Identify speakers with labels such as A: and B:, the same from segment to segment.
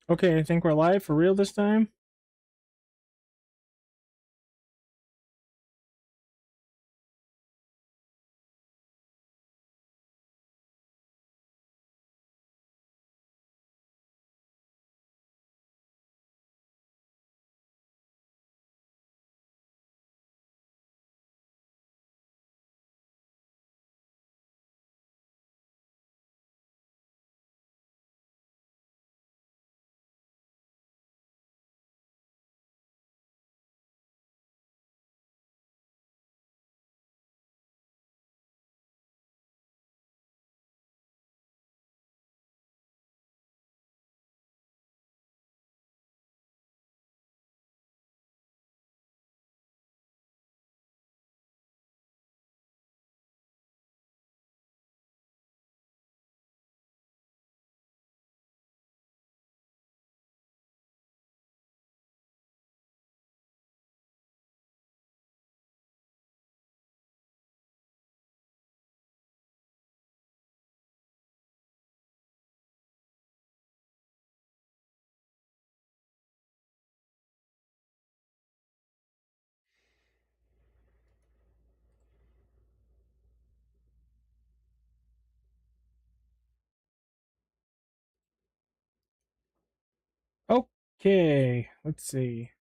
A: Okay, I think we're live for real this time. Okay, let's see.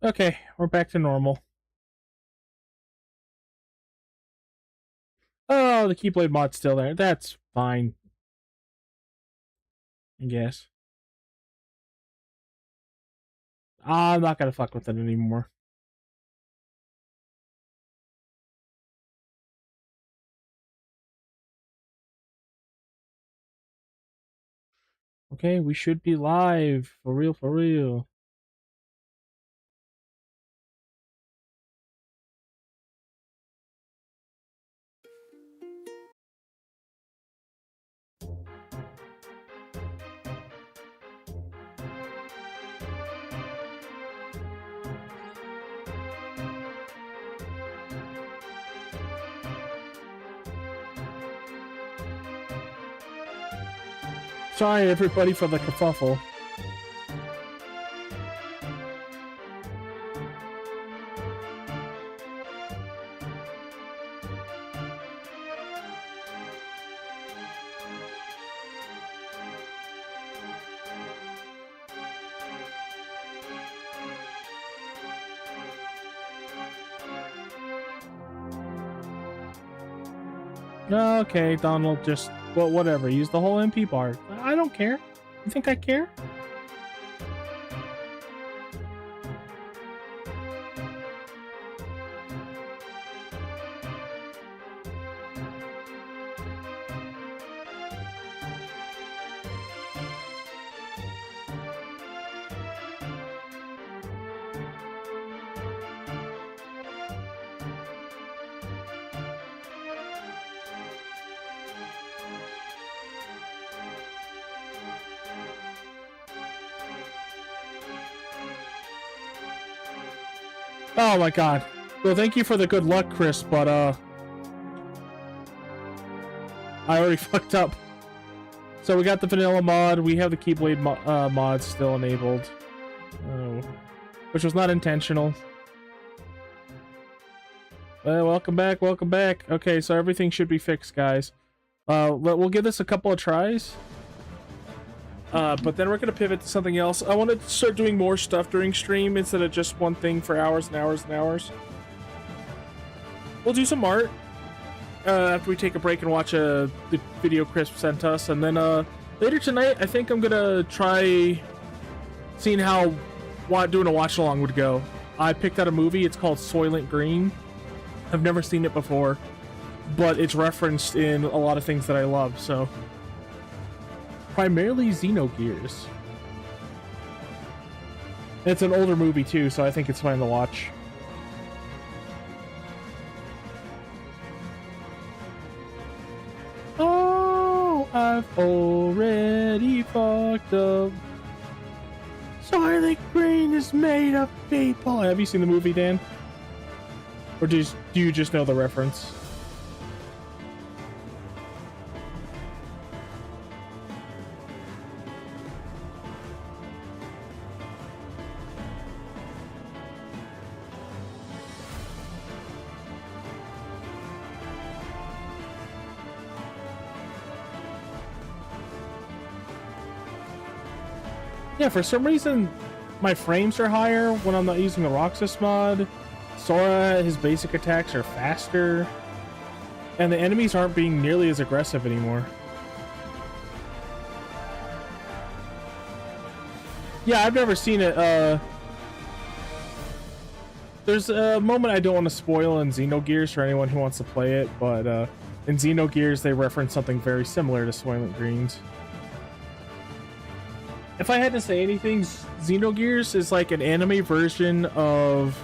A: Okay, we're back to normal. Oh, the Keyblade mod's still there. That's fine, I guess. I'm not gonna fuck with it anymore. Okay, we should be live. For real, for real. Sorry, everybody, for the kerfuffle. Okay, Donald, just, well, whatever. Use the whole MP bar. I don't care. You think I care? Oh my god. Well, thank you for the good luck, Chris, but I already fucked up. So we got the vanilla mod, we have the Keyblade mod still enabled. Oh. Which was not intentional. Welcome back, welcome back. Okay, so everything should be fixed, guys. We'll give this a couple of tries. But then we're gonna pivot to something else. I want to start doing more stuff during stream instead of just one thing for hours and hours and hours. we'll do some art after we take a break and watch the video Crisp sent us, and then later tonight I think I'm gonna try seeing how doing a watch along would go. I picked out a movie. It's called Soylent Green. I've never seen it before, but it's referenced in a lot of things that I love. So primarily Xenogears. It's an older movie too, so I think it's fun to watch. Oh, I've already fucked up. Soylent Green is made of people. Have you seen the movie, Dan? Or do you just know the reference? Yeah, for some reason, my frames are higher when I'm not using the Roxas mod. Sora, his basic attacks are faster. And the enemies aren't being nearly as aggressive anymore. Yeah, I've never seen it. There's a moment I don't want to spoil in Xenogears for anyone who wants to play it, but in Xenogears they reference something very similar to Soylent Greens. If I had to say anything, Xenogears is like an anime version of...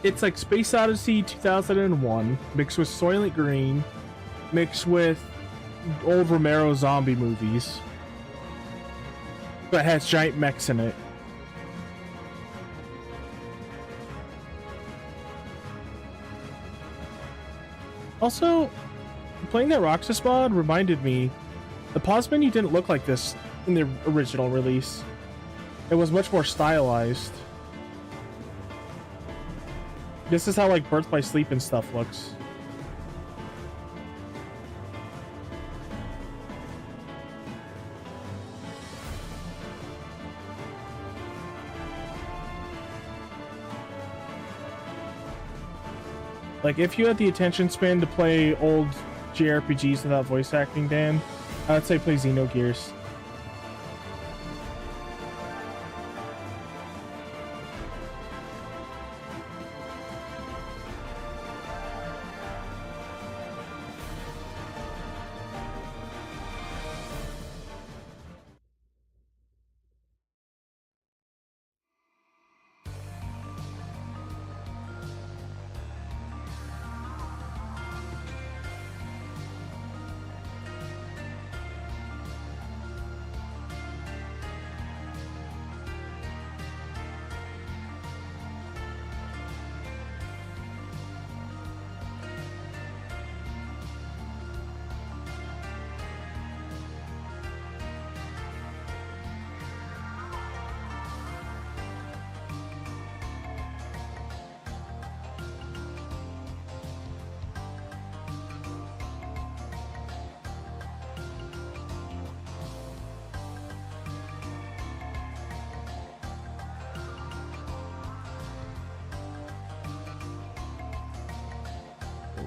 A: It's like Space Odyssey 2001 mixed with Soylent Green mixed with old Romero zombie movies, but has giant mechs in it. Also, playing that Roxas mod reminded me, the pause menu didn't look like this in the original release. It was much more stylized. This is how like Birth by Sleep and stuff looks. Like, if you had the attention span to play old JRPGs without voice acting, Dan, I would say play Xenogears.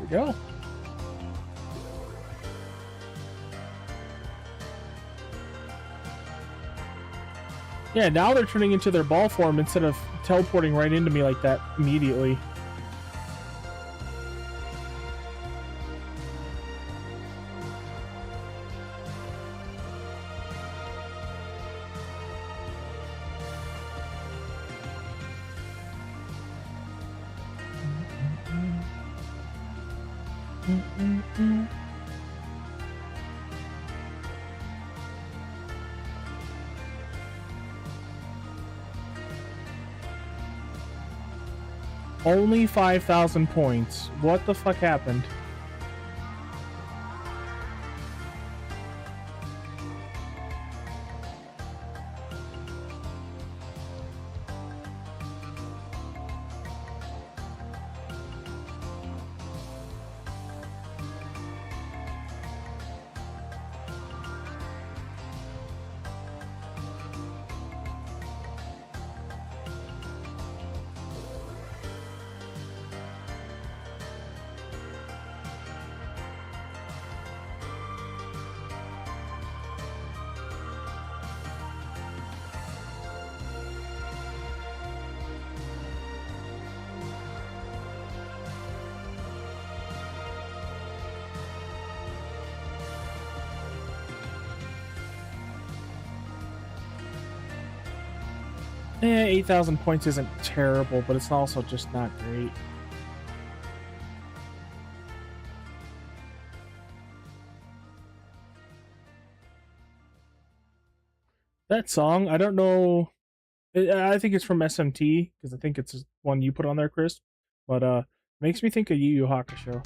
A: Go. Yeah, now they're turning into their ball form instead of teleporting right into me like that immediately. Only 5,000 points. What the fuck happened? 8,000 points isn't terrible, but it's also just not great. That song, I don't know. I think it's from SMT, because I think it's one you put on there, Chris. But makes me think of Yu Yu Hakusho.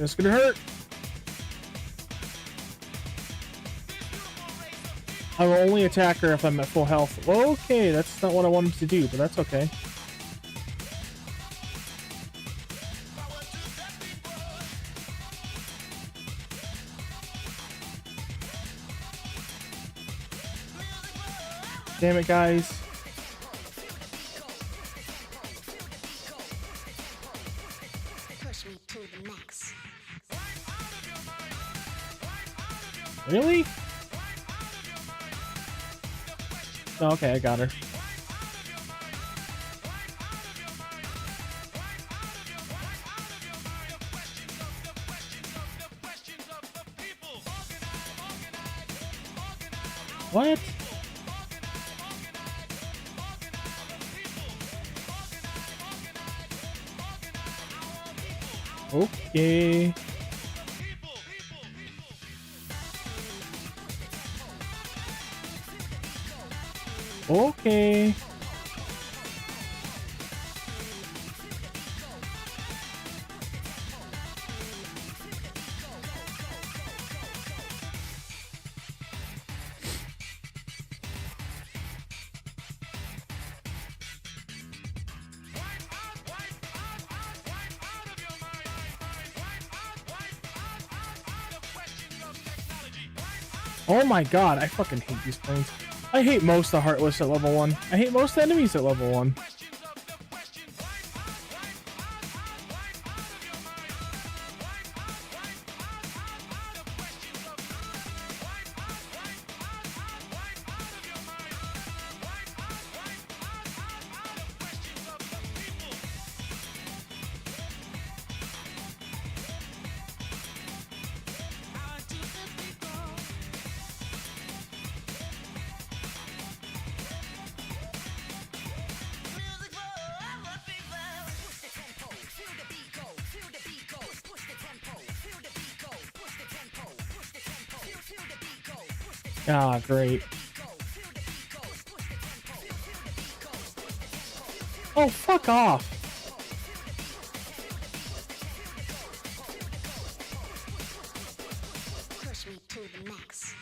A: It's gonna hurt. I will only attack her if I'm at full health. Okay, that's not what I wanted to do, but that's okay. Damn it, guys. Really? Oh, okay, I got her. What? Okay. Okay. Oh my god, I fucking hate these planes. I hate most the Heartless at level 1. I hate most enemies at level 1. Ah, great. Oh, fuck off.
B: Push me to the max.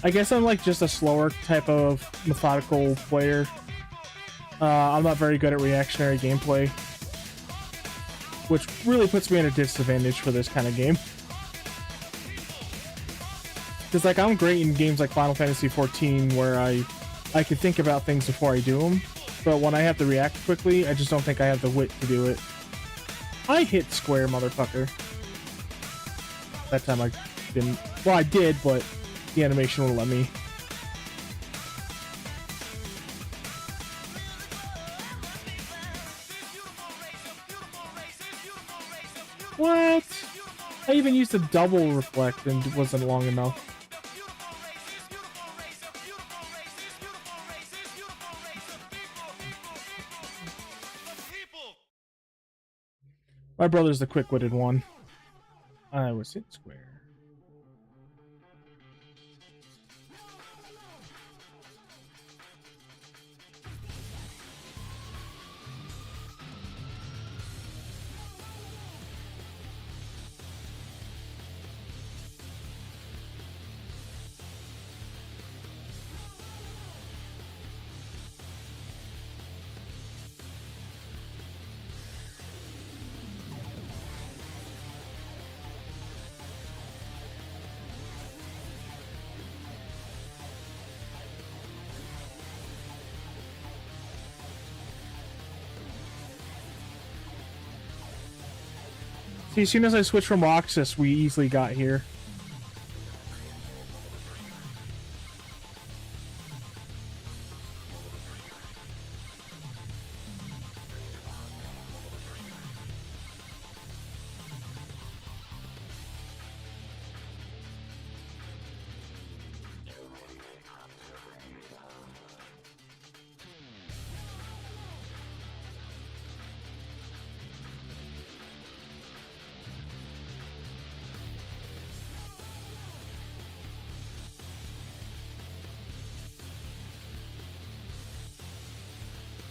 A: I guess I'm like just a slower type of methodical player. I'm not very good at reactionary gameplay, which really puts me at a disadvantage for this kind of game. Because like I'm great in games like Final Fantasy XIV where I can think about things before I do them, but when I have to react quickly, I just don't think I have the wit to do it. I hit square, motherfucker. That time I didn't. Well, I did, but the animation wouldn't let me. What? I even used a double reflect and it wasn't long enough. My brother's the quick-witted one. I was hit square. See, as soon as I switched from Roxas, we easily got here.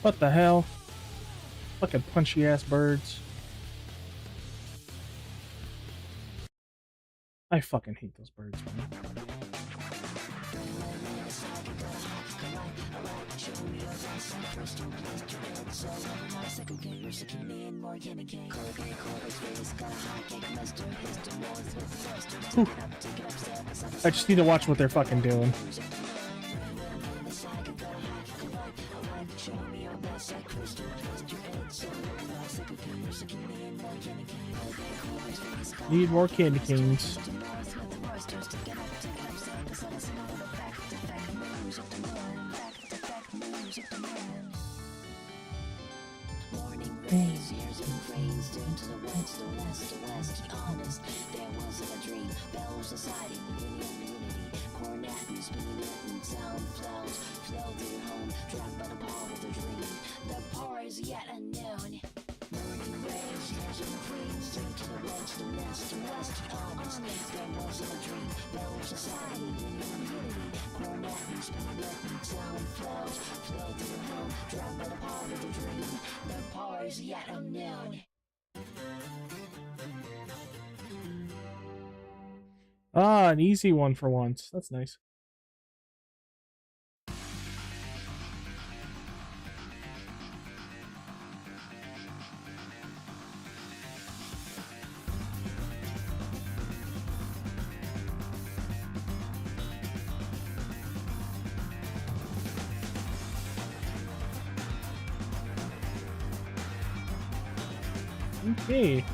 A: What the hell? Fucking punchy ass birds. I fucking hate those birds, man. Whew. I just need to watch what they're fucking doing. Need more candy canes. Ah, an easy one for once. That's nice. Okay.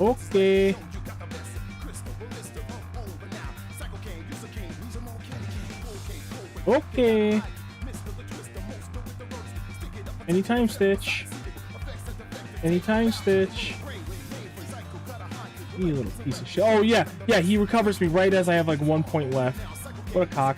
A: Okay. Okay. Anytime, Stitch. Anytime, Stitch. You little piece of shit. Oh, yeah. Yeah, he recovers me right as I have like 1 point left. What a cock.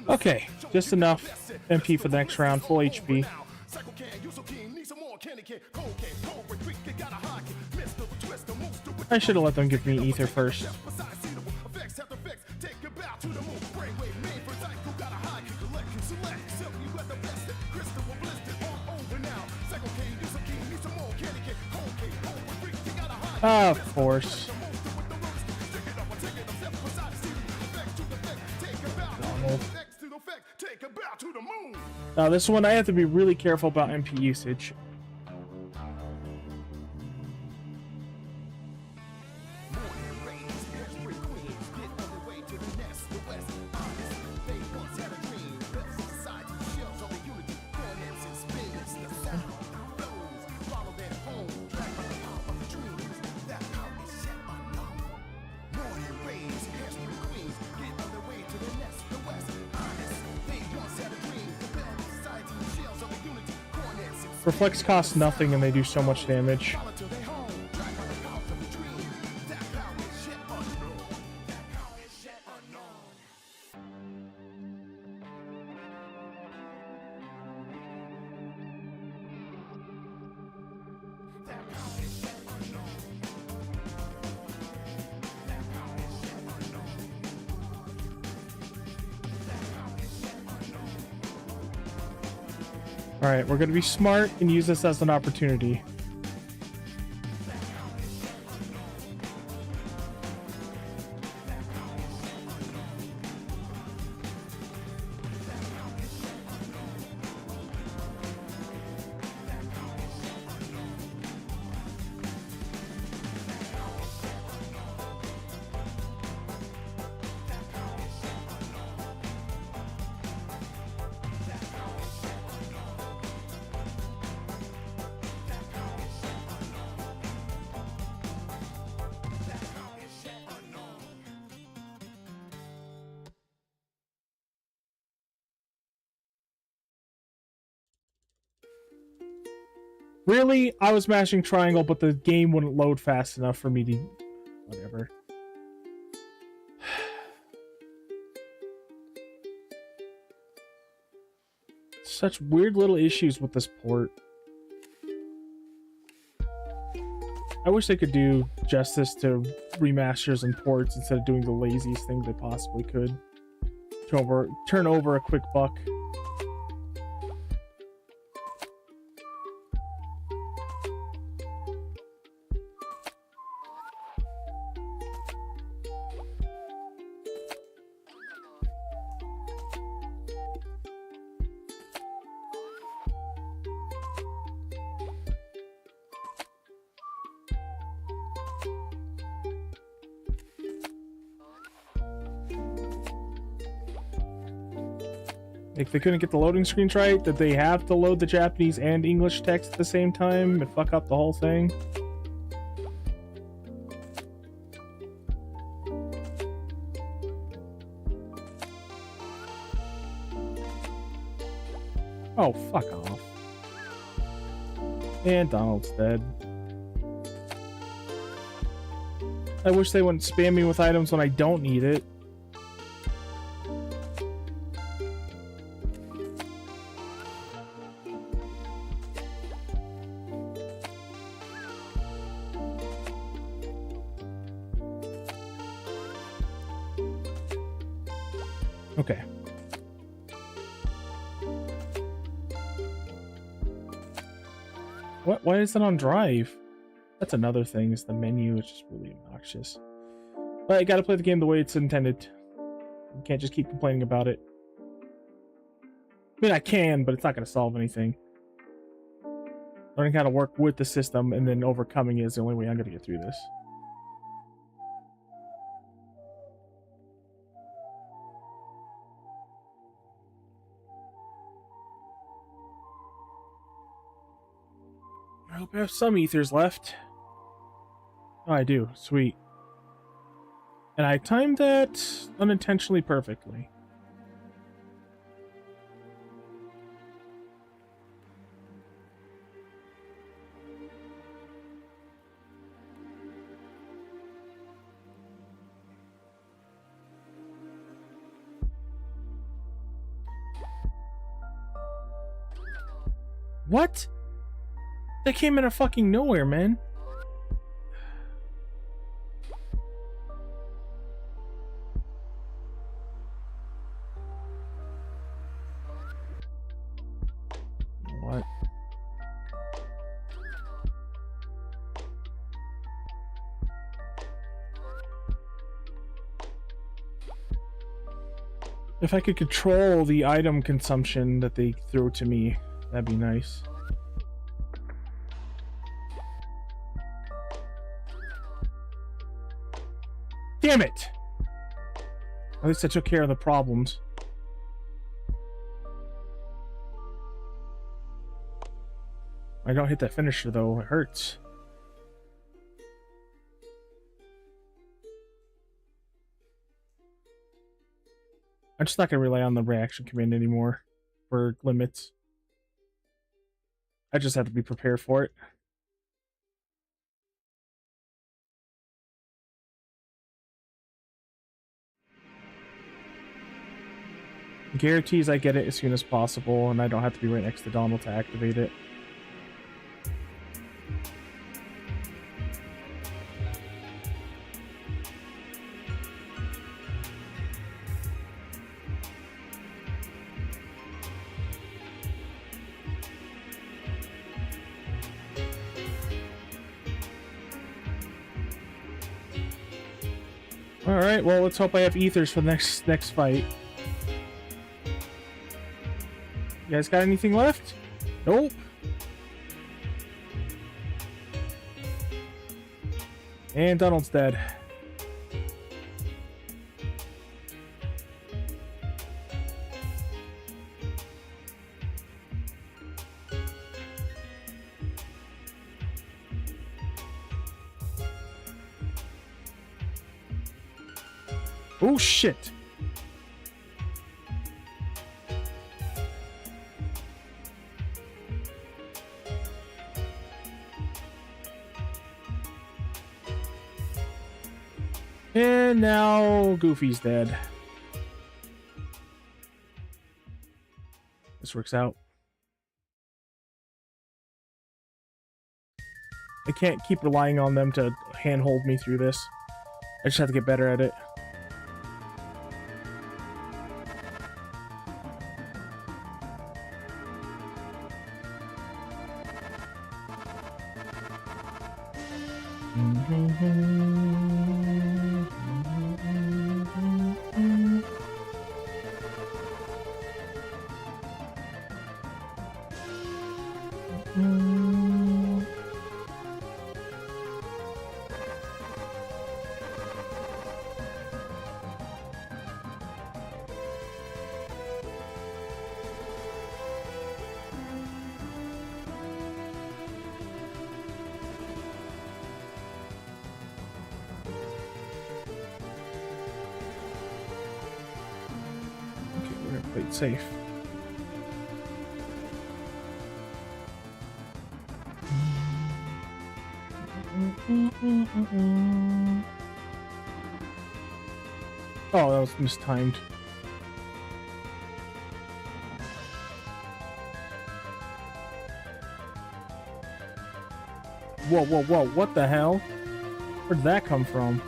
A: Okay, just enough MP for the next round, full HP. I should have let them give me ether first. Of course. Now this one I have to be really careful about MP usage. Reflex costs nothing and they do so much damage. Alright, we're gonna be smart and use this as an opportunity. Really? I was mashing triangle, but the game wouldn't load fast enough for me to... Whatever. Such weird little issues with this port. I wish they could do justice to remasters and ports instead of doing the laziest thing they possibly could. Turn over a quick buck. If they couldn't get the loading screens right, did they have to load the Japanese and English text at the same time and fuck up the whole thing? Oh, fuck off. And Donald's dead. I wish they wouldn't spam me with items when I don't need it. Okay. What? Why is it on drive? That's another thing, is the menu is just really obnoxious. But I gotta play the game the way it's intended. You can't just keep complaining about it. I mean, I can, but it's not gonna solve anything. Learning how to work with the system and then overcoming it is the only way I'm gonna get through this. I hope I have some ethers left. Oh, I do. Sweet. And I timed that unintentionally perfectly. What? They came out of fucking nowhere, man. What? If I could control the item consumption that they throw to me, that'd be nice. Damn it! At least I took care of the problems. I don't hit that finisher though, it hurts. I'm just not gonna rely on the reaction command anymore for limits. I just have to be prepared for it. Guarantees I get it as soon as possible, and I don't have to be right next to Donald to activate it. All right, well, let's hope I have ethers for the next fight. You guys got anything left? Nope. And Donald's dead. Oh shit. And now Goofy's dead. This works out. I can't keep relying on them to handhold me through this. I just have to get better at it. Play it safe. Oh, that was mistimed. Whoa, whoa, whoa, what the hell? Where'd that come from?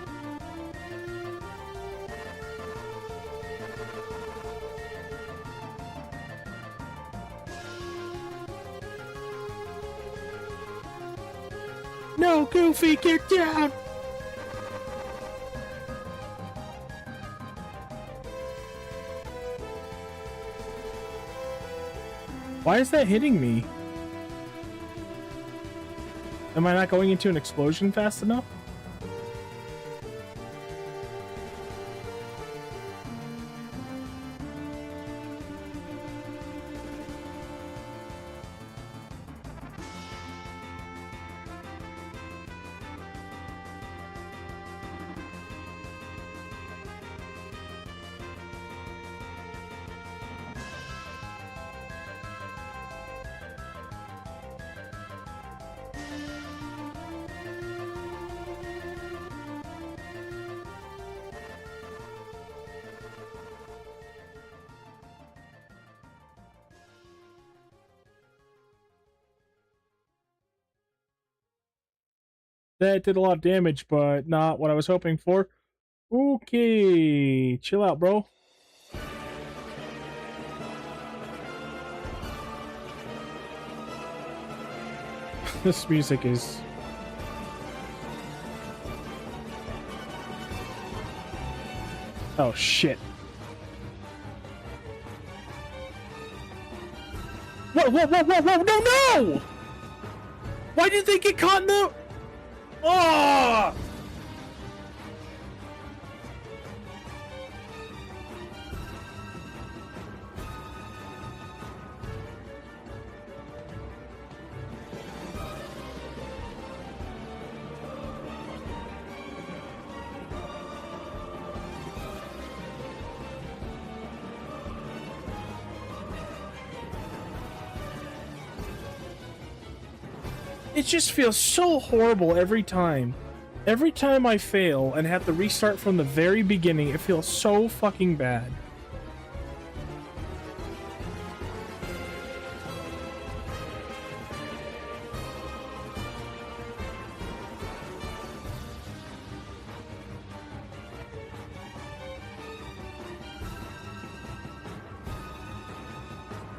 A: No, Goofy, get down! Why is that hitting me? Am I not going into an explosion fast enough? That did a lot of damage, but not what I was hoping for. Okay, chill out, bro. This music is... Oh, shit. Whoa, whoa, whoa, whoa, whoa, no, no! Why did they get caught in the... Oh! It just feels so horrible every time. Every time I fail and have to restart from the very beginning, it feels so fucking bad.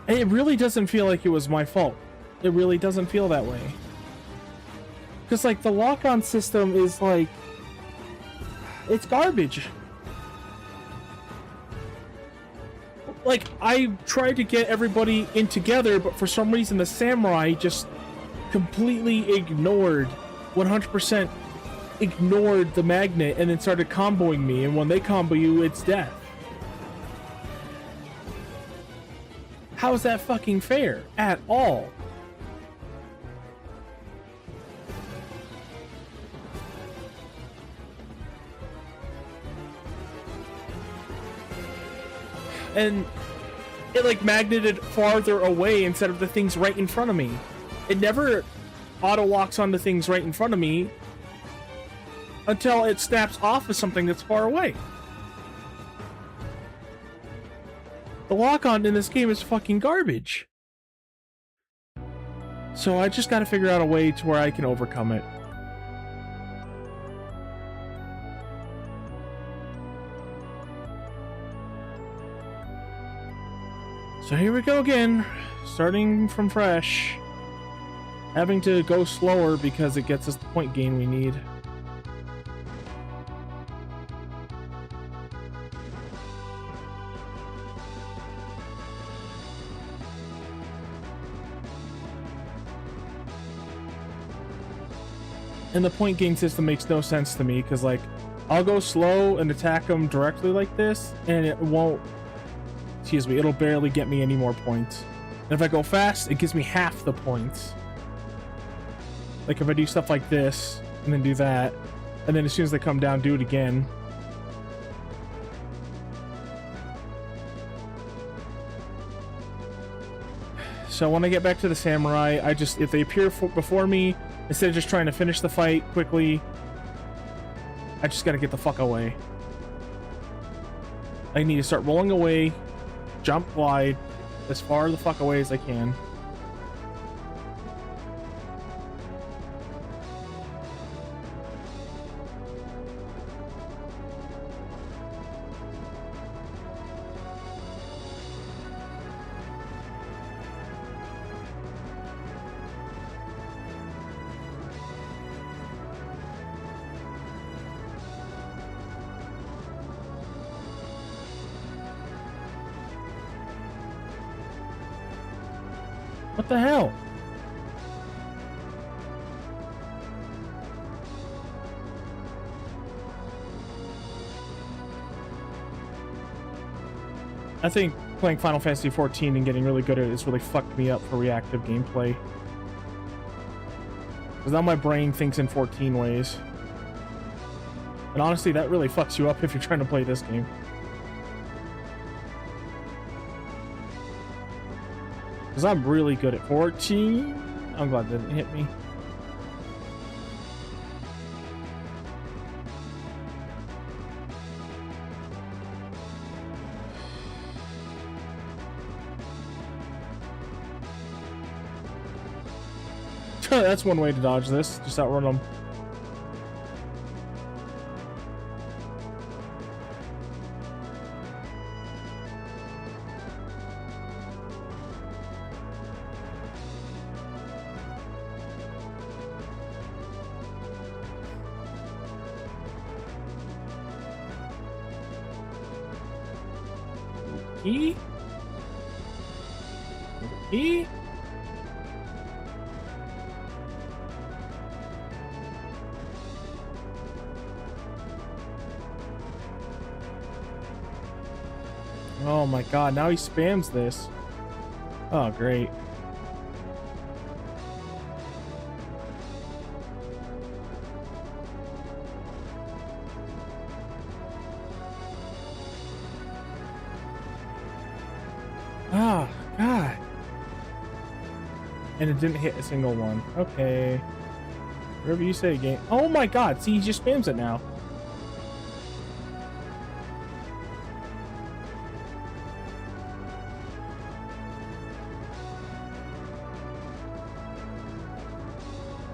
A: And it really doesn't feel like it was my fault. It really doesn't feel that way. Because, like, the lock-on system is, like... it's garbage. Like, I tried to get everybody in together, but for some reason the samurai just completely ignored, 100% ignored the magnet and then started comboing me, and when they combo you, it's death. How is that fucking fair? At all? And it like magneted farther away instead of the things right in front of me. It never auto locks onto things right in front of me until it snaps off of something that's far away. The lock-on in this game is fucking garbage. So I just gotta figure out a way to where I can overcome it. So here we go again, starting from fresh. Having to go slower because it gets us the point gain we need. And the point gain system makes no sense to me, because like, I'll go slow and attack them directly like this, and it won't, excuse me, it'll barely get me any more points. And if I go fast, it gives me half the points. Like if I do stuff like this, and then do that, and then as soon as they come down, do it again. So when I get back to the samurai, I just, if they appear before me, instead of just trying to finish the fight quickly, I just gotta get the fuck away. I need to start rolling away, jump, glide, as far the fuck away as I can. What the hell? I think playing Final Fantasy XIV and getting really good at it has really fucked me up for reactive gameplay. Because now my brain thinks in 14 ways. And honestly, that really fucks you up if you're trying to play this game. Because I'm really good at 14. I'm glad that didn't hit me. That's one way to dodge this. Just outrun them. E? Oh my god, now he spams this. Oh, great. Oh, God. And it didn't hit a single one. Okay. Whatever you say, game. Oh my god, see, he just spams it now.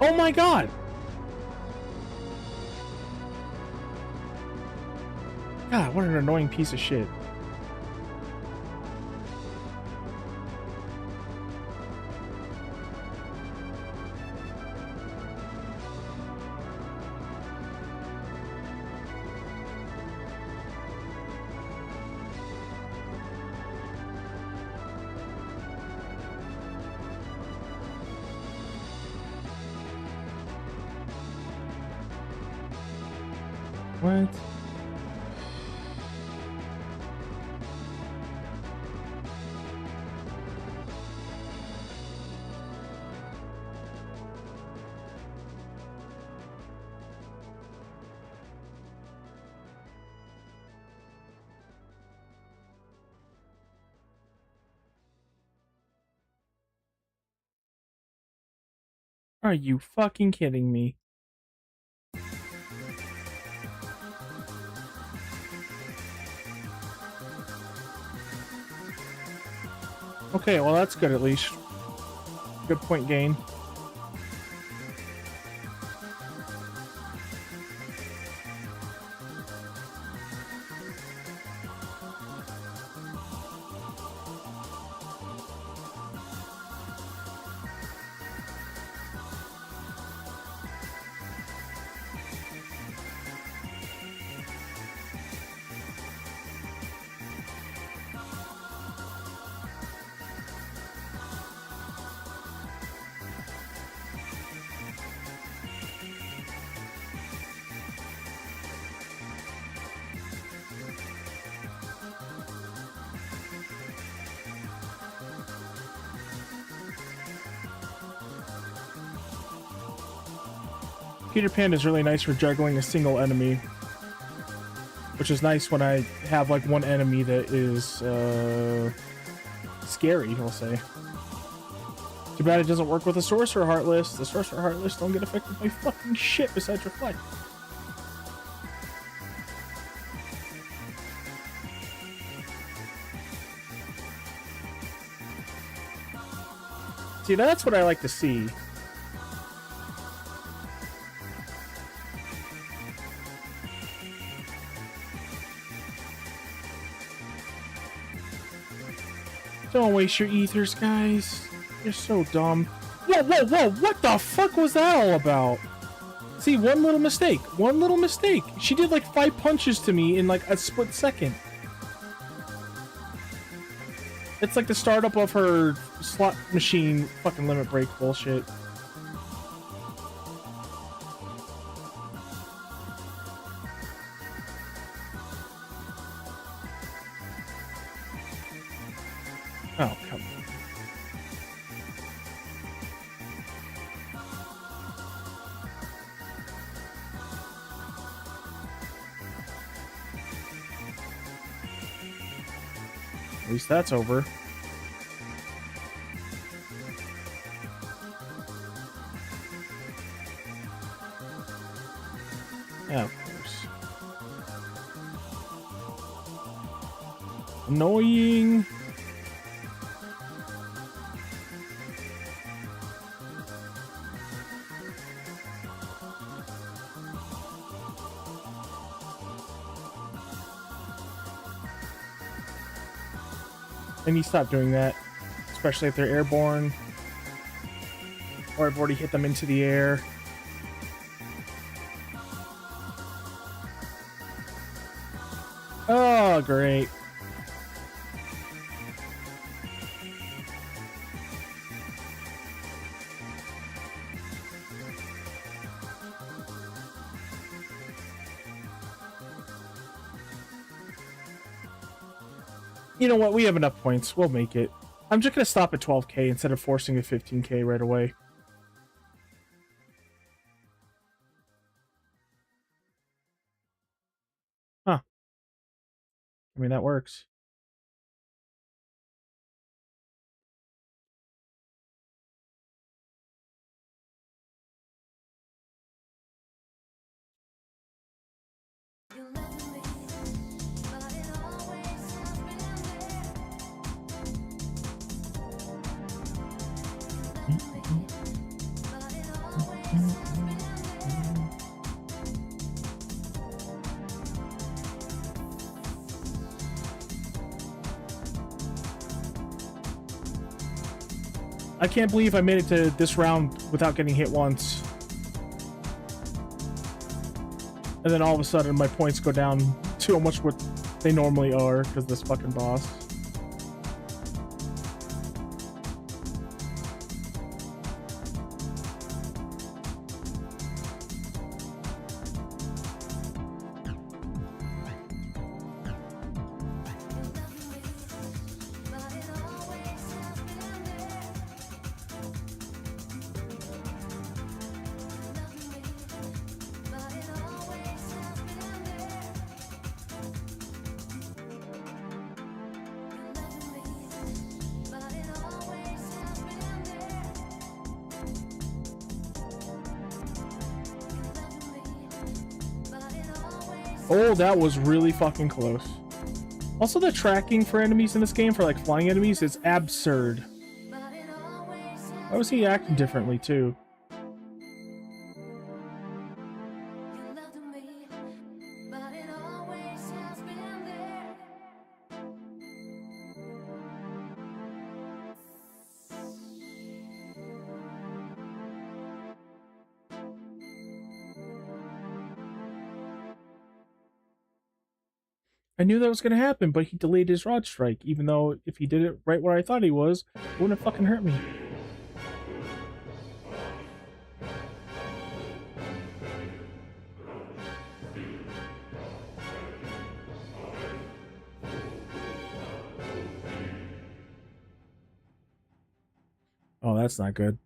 A: Oh my god! God, what an annoying piece of shit. What? Are you fucking kidding me? Okay, well that's good at least. Good point gain. Peter Pan is really nice for juggling a single enemy, which is nice when I have like one enemy that is scary, we'll say. Too bad it doesn't work with the Sorcerer Heartless. The Sorcerer Heartless don't get affected by fucking shit besides Reflect. See, that's what I like to see. Don't waste your ethers, guys. You're so dumb. Whoa, whoa, whoa! What the fuck was that all about? See, one little mistake. One little mistake. She did like 5 punches to me in like a split second. It's like the startup of her slot machine fucking limit break bullshit. Oh, come on. At least that's over. Yeah, of course. Annoying. And you stop doing that, especially if they're airborne, or I've already hit them into the air. Oh, great. You know what? We have enough points. We'll make it. I'm just going to stop at 12k instead of forcing a 15k right away. Huh. I mean, that works. I can't believe I made it to this round without getting hit once. And then all of a sudden my points go down to how much what they normally are because of this fucking boss. Oh, that was really fucking close. Also, the tracking for enemies in this game, for like flying enemies, is absurd. Why was he acting differently too? I knew that was going to happen, but he delayed his rod strike, even though if he did it right where I thought he was, it wouldn't have fucking hurt me. Oh, that's not good.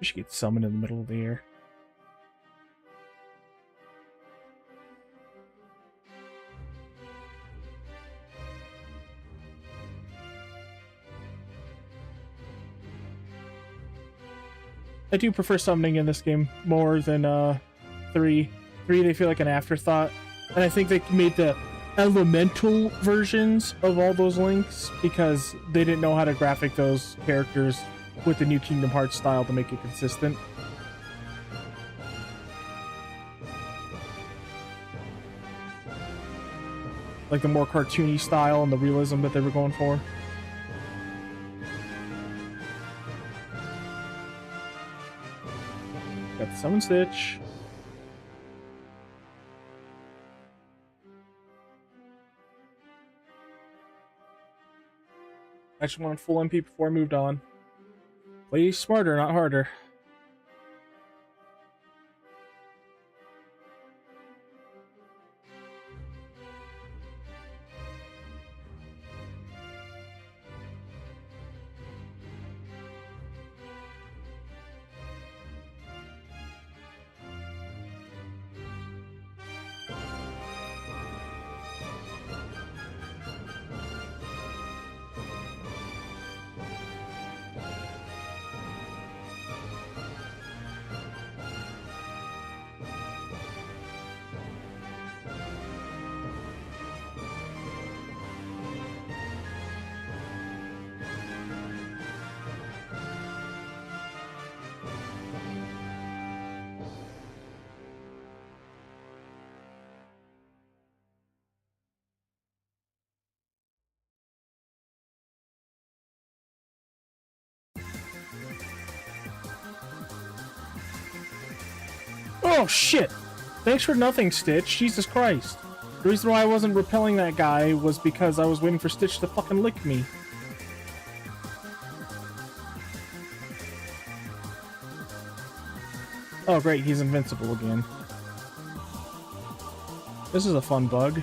A: We should get summoned in the middle of the air. I do prefer summoning in this game more than 3. 3, they feel like an afterthought. And I think they made the elemental versions of all those links because they didn't know how to graphic those characters with the new Kingdom Hearts style to make it consistent. Like the more cartoony style and the realism that they were going for. Got the Summon Stitch. I just wanted full MP before I moved on. Play smarter, not harder. Oh shit! Thanks for nothing, Stitch. Jesus Christ. The reason why I wasn't repelling that guy was because I was waiting for Stitch to fucking lick me. Oh great, he's invincible again. This is a fun bug.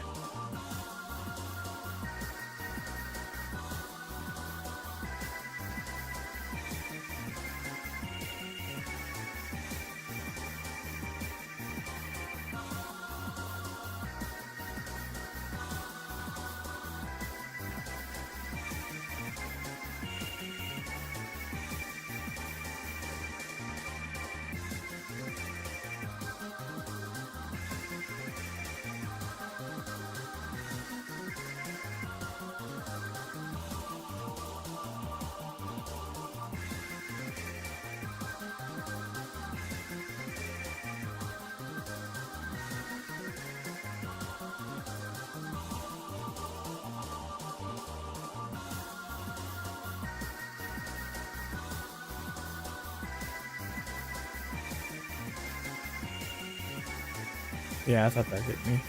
A: Yeah, I thought that hit me.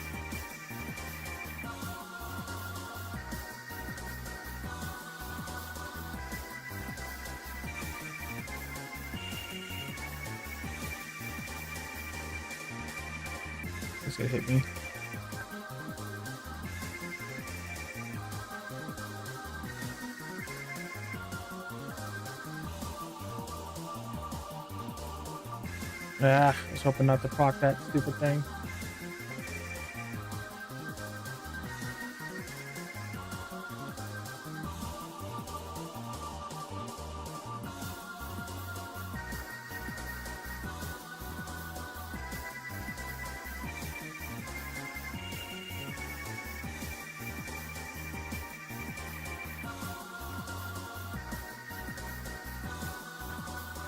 A: It's gonna hit me. Ah, I was hoping not to proc that stupid thing.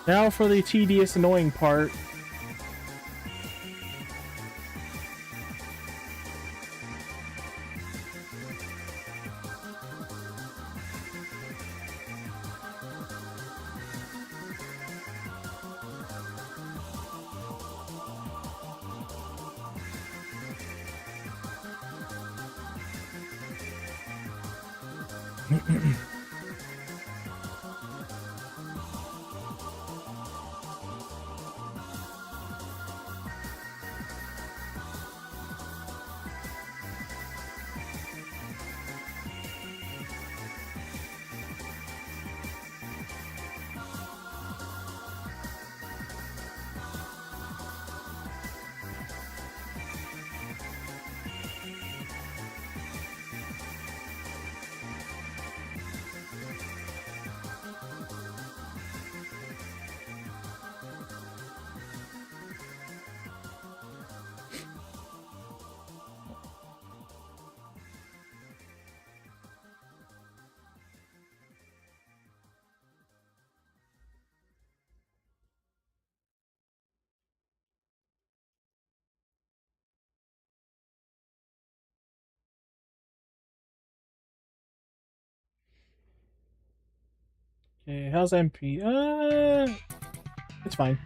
A: Now for the tedious, annoying part. Okay, how's MP? It's fine.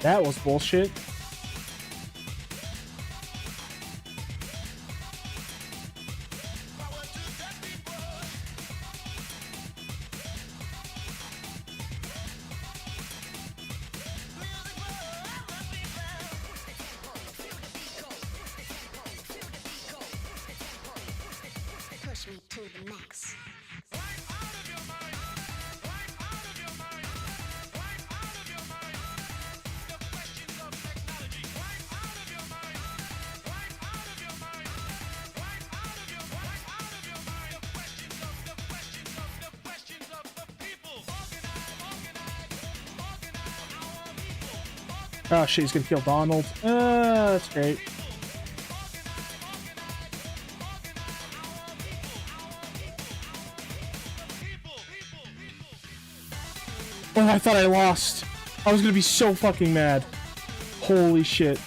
A: That was bullshit.
B: Push me to the max.
A: Oh shit, he's gonna kill Donald. That's great. Oh, I thought I lost. I was gonna be so fucking mad. Holy shit.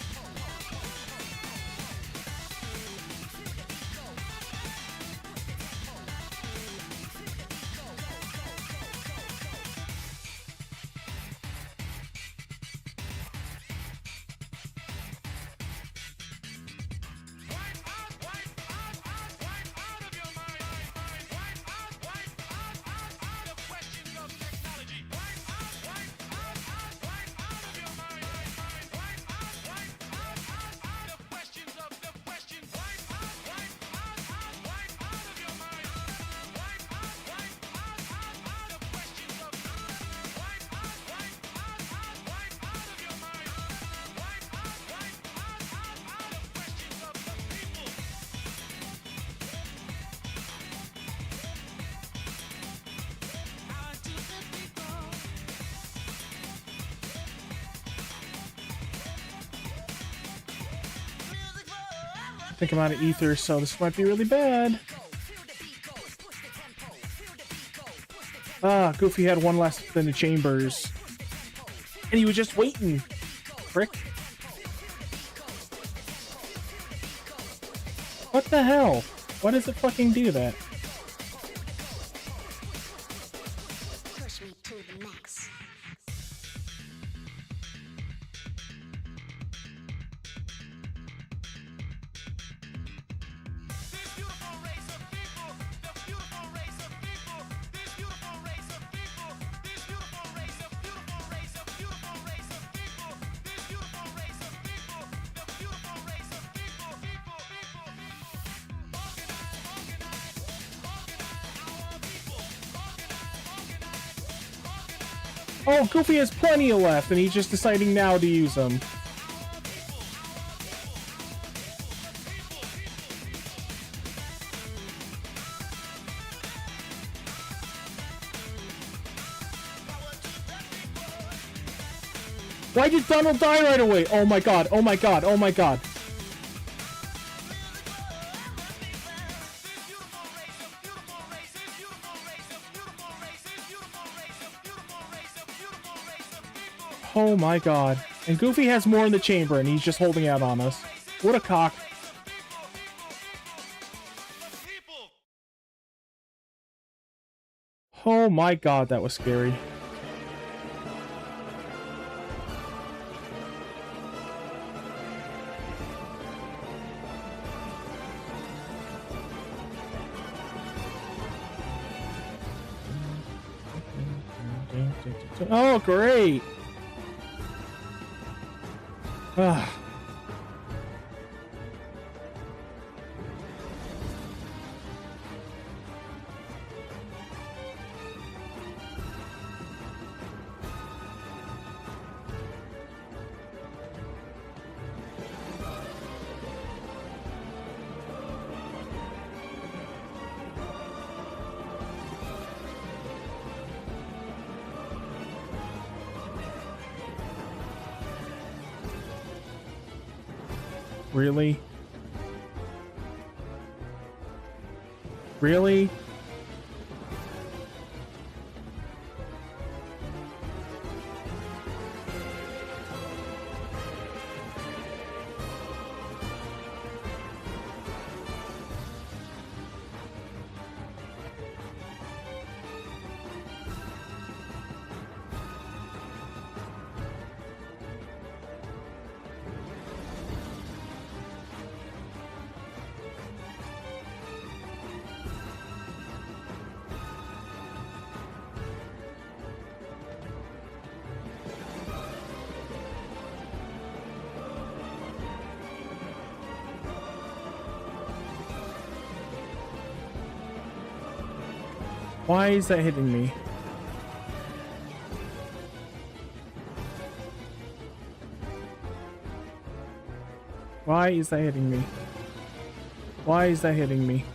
A: I think I'm out of ether, so this might be really bad. Ah, Goofy had one less than the chambers. And he was just waiting. Frick. What the hell? Why does it fucking do that?
B: Push me to the max.
A: Oh, Goofy has plenty of left, and he's just deciding now to use them. Why did Donald die right away? Oh my god, oh my god, oh my god. Oh my god. And Goofy has more in the chamber and he's just holding out on us. What a cock. Oh my god, that was scary. Oh, great. Ah. Really? Really? Why is that hitting me? Why is that hitting me? Why is that hitting me?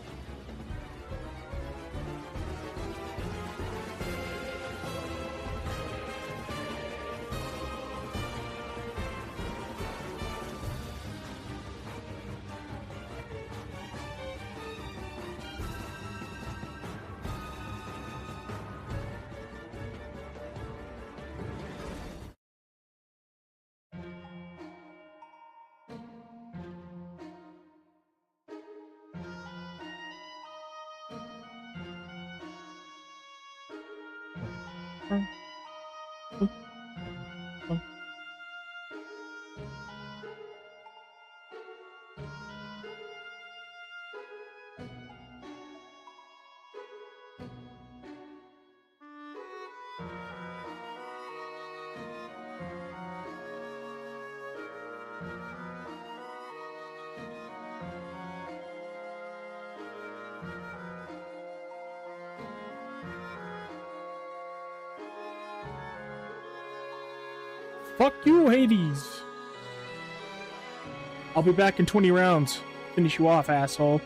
A: Fuck you, Hades! I'll be back in 20 rounds. Finish you off, asshole.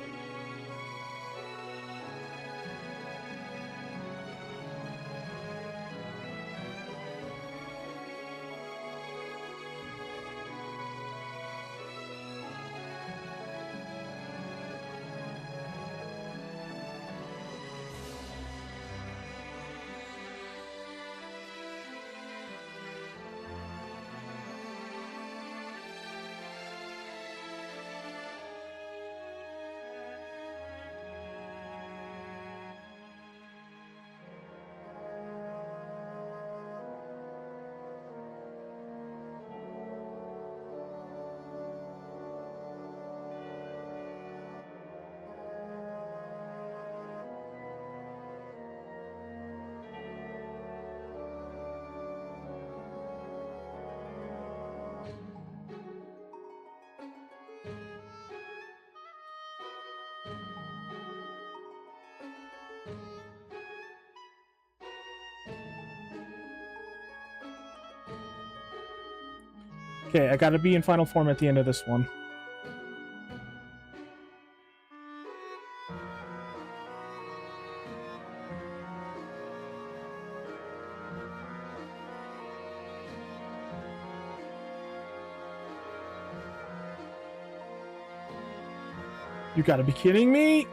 A: Okay, I gotta be in final form at the end of this one. You gotta be kidding me!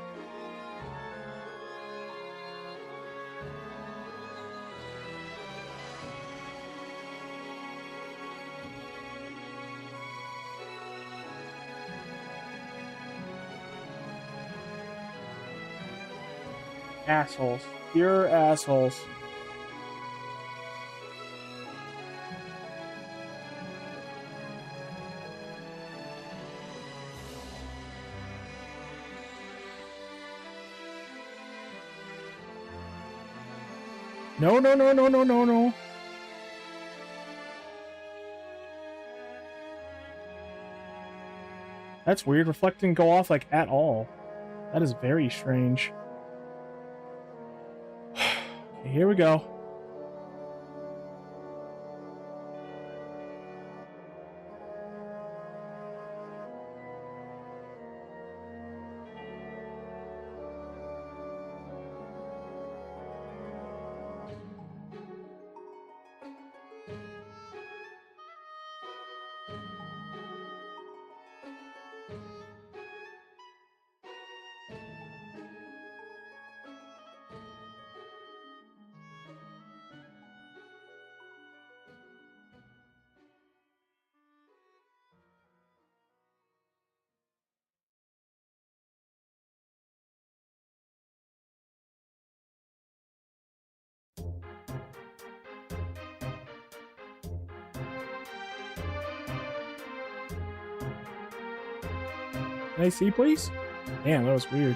A: Assholes. Pure assholes. No, no, no, no, no, no, no. That's weird. Reflect didn't go off, like, at all. That is very strange. Okay, here we go. Can I see, please? Damn, that was weird.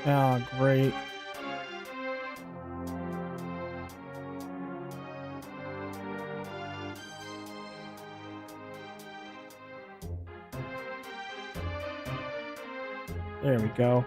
A: Oh, great. There we go.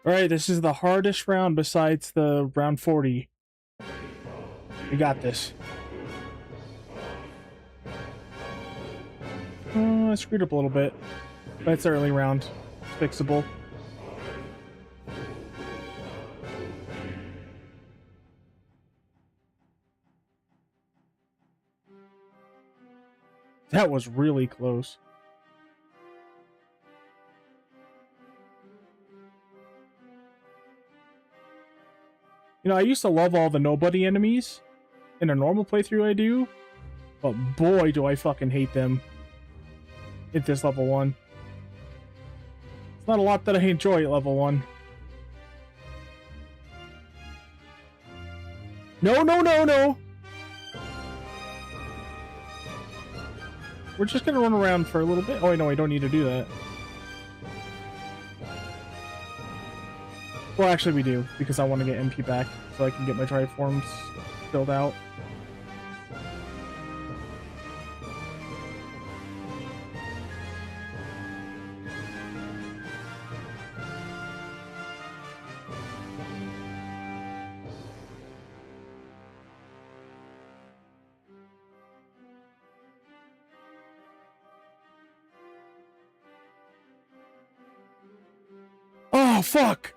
A: Alright, this is the hardest round besides the round 40. We got this. I screwed up a little bit, but it's early round. It's fixable. That was really close. You know, I used to love all the nobody enemies in a normal playthrough I do, but boy do I fucking hate them at this level 1. It's not a lot that I enjoy at level 1. No, no, no, no! We're just gonna run around for a little bit. Oh, wait, no, I don't need to do that. Well, actually we do, because I want to get MP back, so I can get my drive forms filled out. Oh, fuck!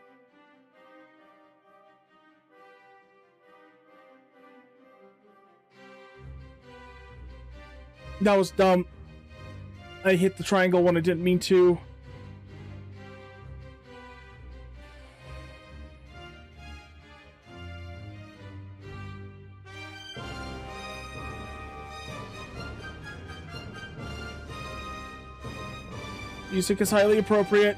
A: That was dumb. I hit the triangle when I didn't mean to. Music is highly appropriate.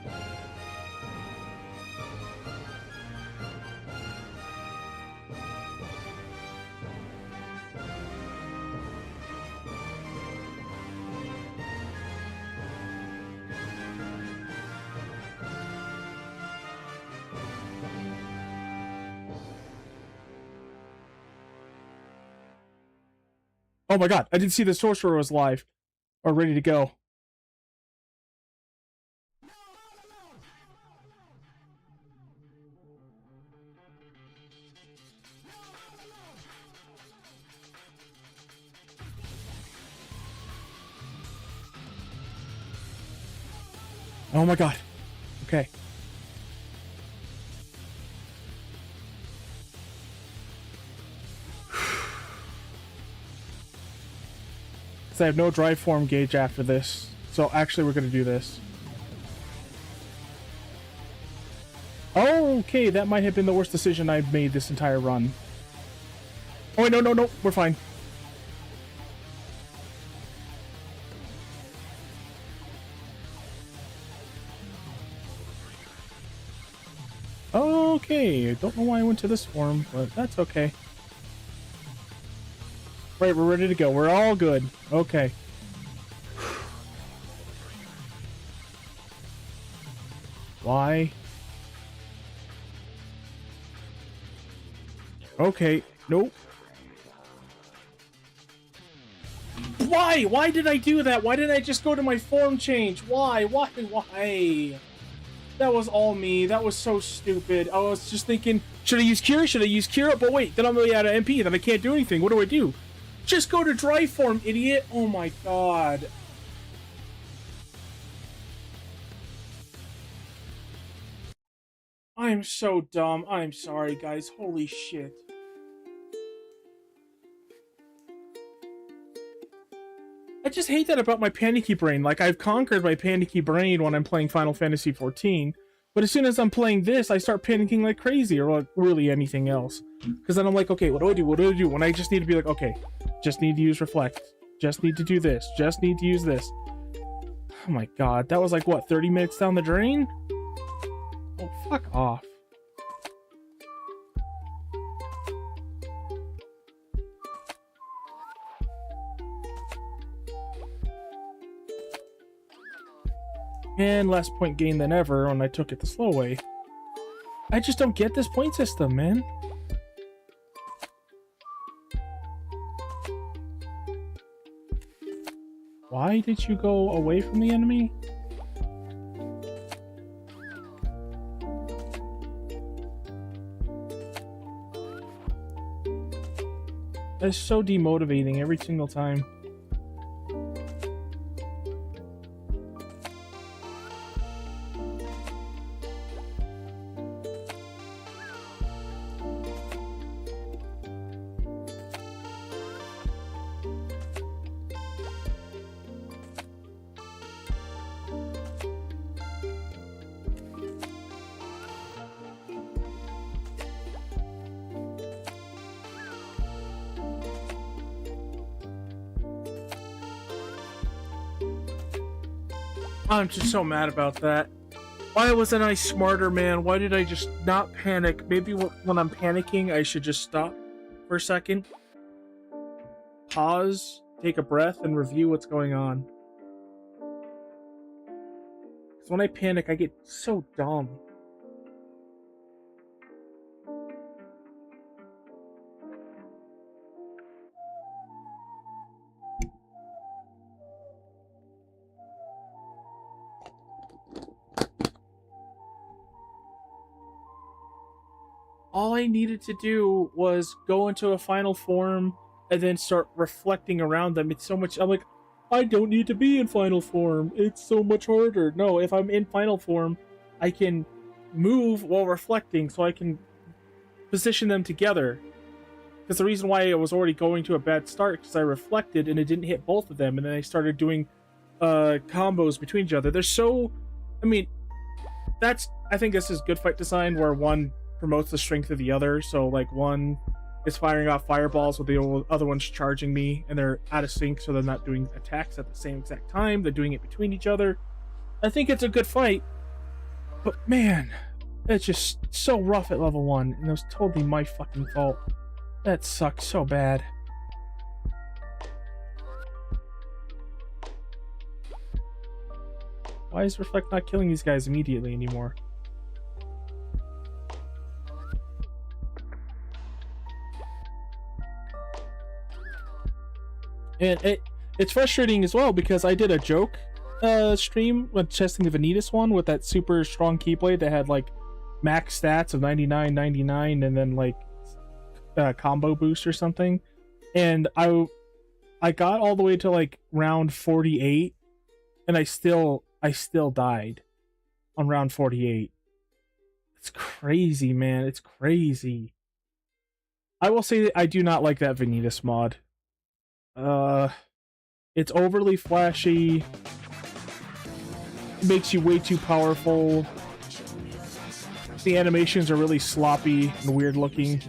A: Oh my god, I didn't see the sorcerer was live or ready to go. Oh my god. Okay. I have no drive form gauge after this. So actually we're gonna do this. Oh, okay, that might have been the worst decision I've made this entire run. Oh wait, no, we're fine. Okay, I don't know why I went to this form, but that's okay. Right, we're ready to go. We're all good. Okay. Why? Okay. Nope. Why? Why did I do that? Why didn't I just go to my form change? Why? Why? That was all me. That was so stupid. I was just thinking, should I use Cure? Should I use Cure? But wait, then I'm really out of MP. Then I can't do anything. What do I do? Just go to dry form, idiot. Oh my god. I'm so dumb. I'm sorry, guys. Holy shit. I just hate that about my panicky brain. Like, I've conquered my panicky brain when I'm playing Final Fantasy XIV, but as soon as I'm playing this, I start panicking like crazy, or like really anything else. Because then I'm like, okay, what do I do? What do I do? When I just need to be like, okay, just need to use Reflect. Just need to do this. Just need to use this. Oh my god, that was like, what, 30 minutes down the drain? Oh, fuck off. And less point gain than ever when I took it the slow way. I just don't get this point system, man. Why did you go away from the enemy? That's so demotivating every single time. I'm just so mad about that. Why wasn't I smarter, man? Why did I just not panic? Maybe when I'm panicking, I should just stop for a second. Pause, take a breath, and review what's going on. Because when I panic, I get so dumb. All I needed to do was go into a final form and then start reflecting around them. It's so much. I'm like, I don't need to be in final form. It's so much harder. No, if I'm in final form, I can move while reflecting so I can position them together. Because the reason why I was already going to a bad start because I reflected and it didn't hit both of them, and then I started doing combos between each other. They're so, I mean, I think this is good fight design where one promotes the strength of the other. So like one is firing off fireballs with the other one's charging me, and they're out of sync, so they're not doing attacks at the same exact time. They're doing it between each other. I think it's a good fight, but man, it's just so rough at level 1, and it was totally my fucking fault. That sucked so bad. Why is Reflect not killing these guys immediately anymore? And it's frustrating as well because I did a joke stream when testing the Vanitas one with that super strong Keyblade that had like max stats of 99, 99, and then like combo boost or something. And I got all the way to like round 48, and I still died on round 48. It's crazy, man. It's crazy. I will say that I do not like that Vanitas mod. It's overly flashy. It makes you way too powerful. The animations are really sloppy and weird looking.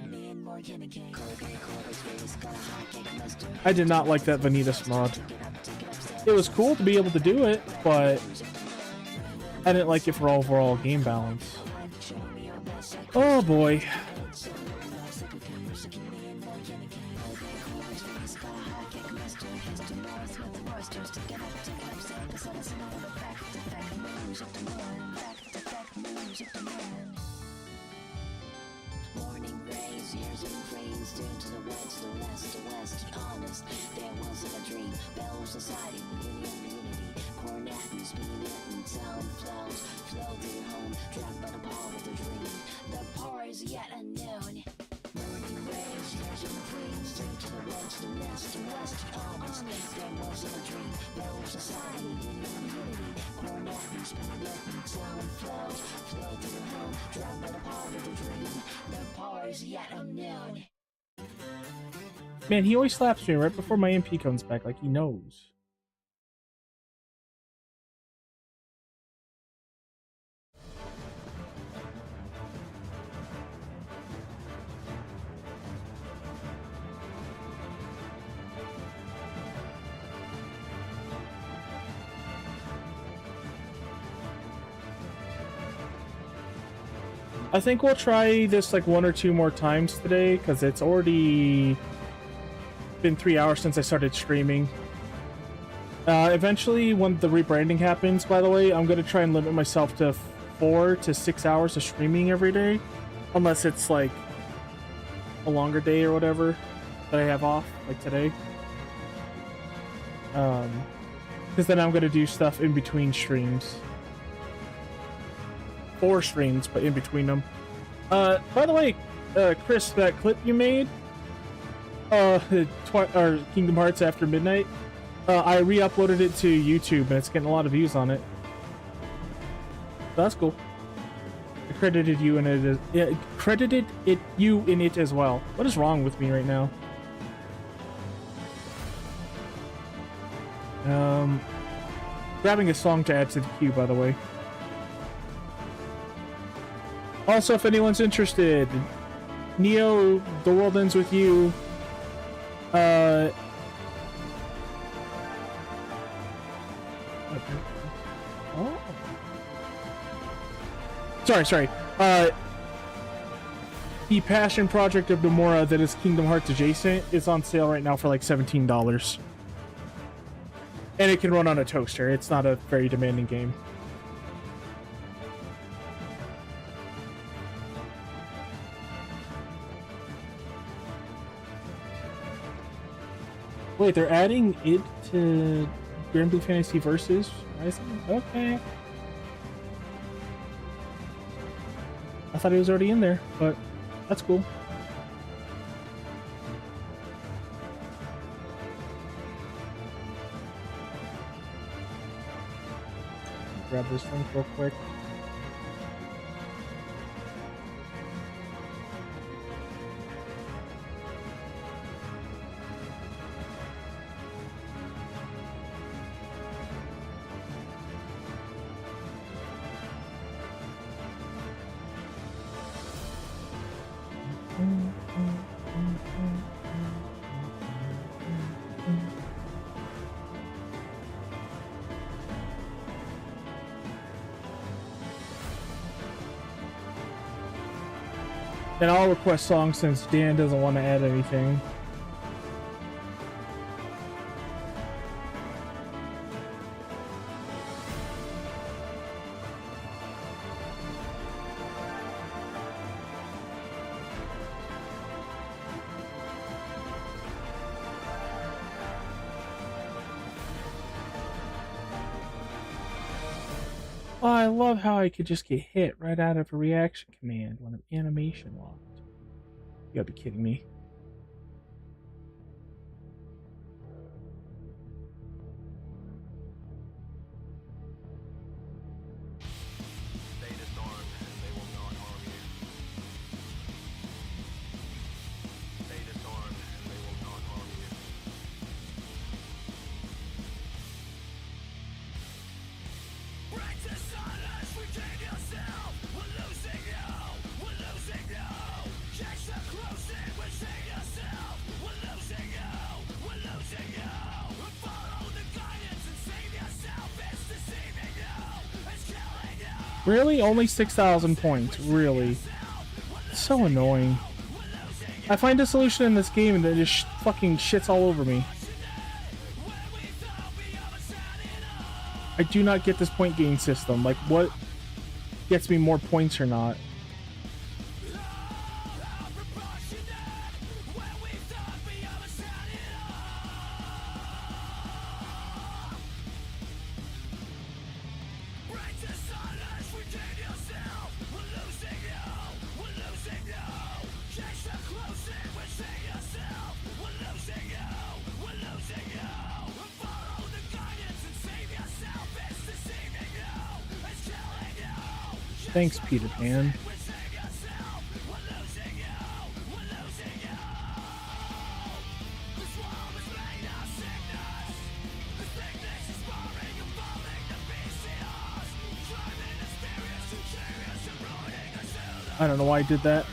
A: I did not like that Vanitas mod. It was cool to be able to do it, but I didn't like it for overall game balance. Oh boy.
B: Morning rays, years and cranes, due to the west, the west, the west. Honest, there wasn't a dream. Bell society, unity. Cornet, speed and sound flows, flow to your home, trapped by the power of the dream. The power is yet unknown. Morning rays, years and cranes, due to the west, the west, the west. Honest, there wasn't a dream. Bell society, unity. Cornet, speed and sound flows, flow to your home, trapped by the power of the dream. The power is yet unknown.
A: Man, he always slaps me right before my MP comes back, like he knows. I think we'll try this like 1 or 2 more times today, because it's already been 3 hours since I started streaming. Eventually, when the rebranding happens, by the way, I'm going to try and limit myself to 4 to 6 hours of streaming every day, unless it's like a longer day or whatever that I have off, like today. Because then I'm going to do stuff in between streams. 4 streams, but in between them. By the way, Chris, that clip you made, or Kingdom Hearts After Midnight, I re-uploaded it to YouTube, and it's getting a lot of views on it. So that's cool. I credited you in it. You in it as well. What is wrong with me right now? Grabbing a song to add to the queue, by the way. Also, if anyone's interested, Neo, The World Ends With You, oh. Sorry. The Passion Project of Nomura that is Kingdom Hearts adjacent is on sale right now for like $17. And it can run on a toaster. It's not a very demanding game. Wait, they're adding it to Grand Blue Fantasy Versus Rising? Okay. I thought he was already in there, but that's cool. Grab this link real quick. And I'll request songs since Dan doesn't want to add anything. Oh, I love how I could just get hit right out of a reaction command when I'm animation locked. You gotta be kidding me.
C: Stay disarmed and they will not harm you. Stay disarmed and they will not harm you. Break the silence, regain yourself. We're losing you. We're losing you. Catch the closing, we're seeing yourself. We're losing you. We're losing you. Follow the guidance and save yourself. It's deceiving you. It's killing you.
A: Really? Only 6,000 points. Really? So annoying. I find a solution in this game and it just fucking shits all over me. I do not get this point gain system. Like, what gets me more points or not? Thanks, Peter Pan. I don't know why I did that.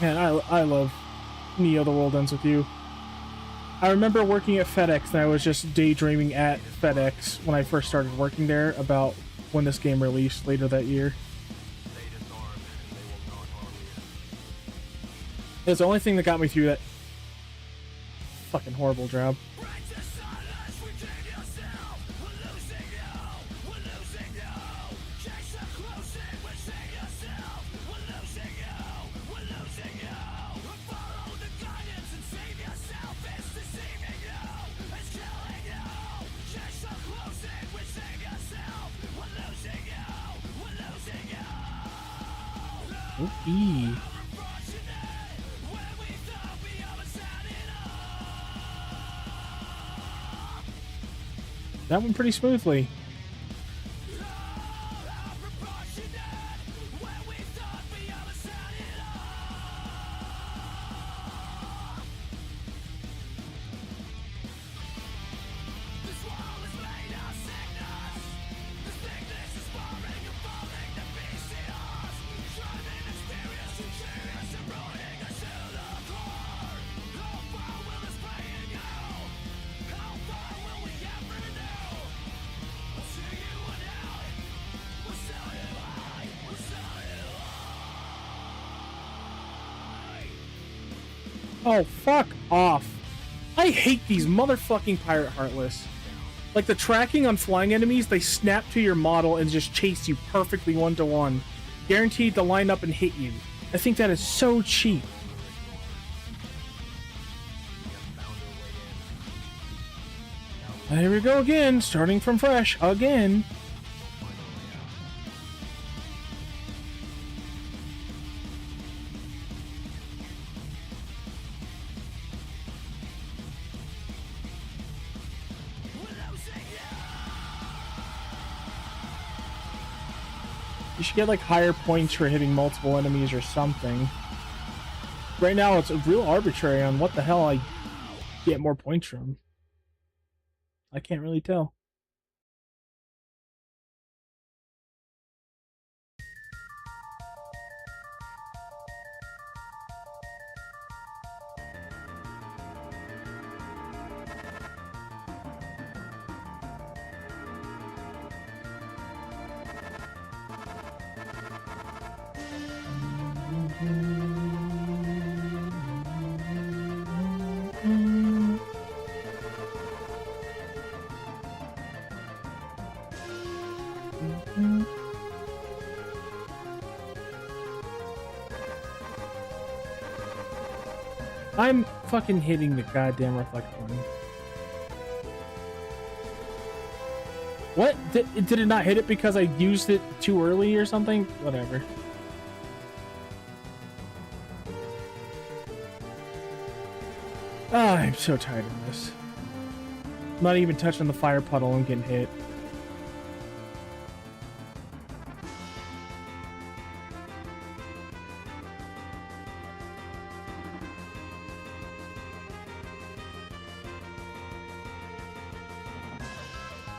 A: Man, I love Neo: The World Ends With You. I remember working at FedEx and I was just daydreaming at FedEx when I first started working there about when this game released later that year. It's the only thing that got me through that fucking horrible job. Ooh. That went pretty smoothly. Oh, fuck off. I hate these motherfucking Pirate Heartless. Like, the tracking on flying enemies, they snap to your model and just chase you perfectly one-to-one. Guaranteed to line up and hit you. I think that is so cheap. And here we go again, starting from fresh, again. You should get like higher points for hitting multiple enemies or something. Right now it's real arbitrary on what the hell I get more points from. I can't really tell. I'm fucking hitting the goddamn reflect button. What? Did it not hit it because I used it too early or something? Whatever. Ah, I'm so tired of this. I'm not even touching the fire puddle and getting hit.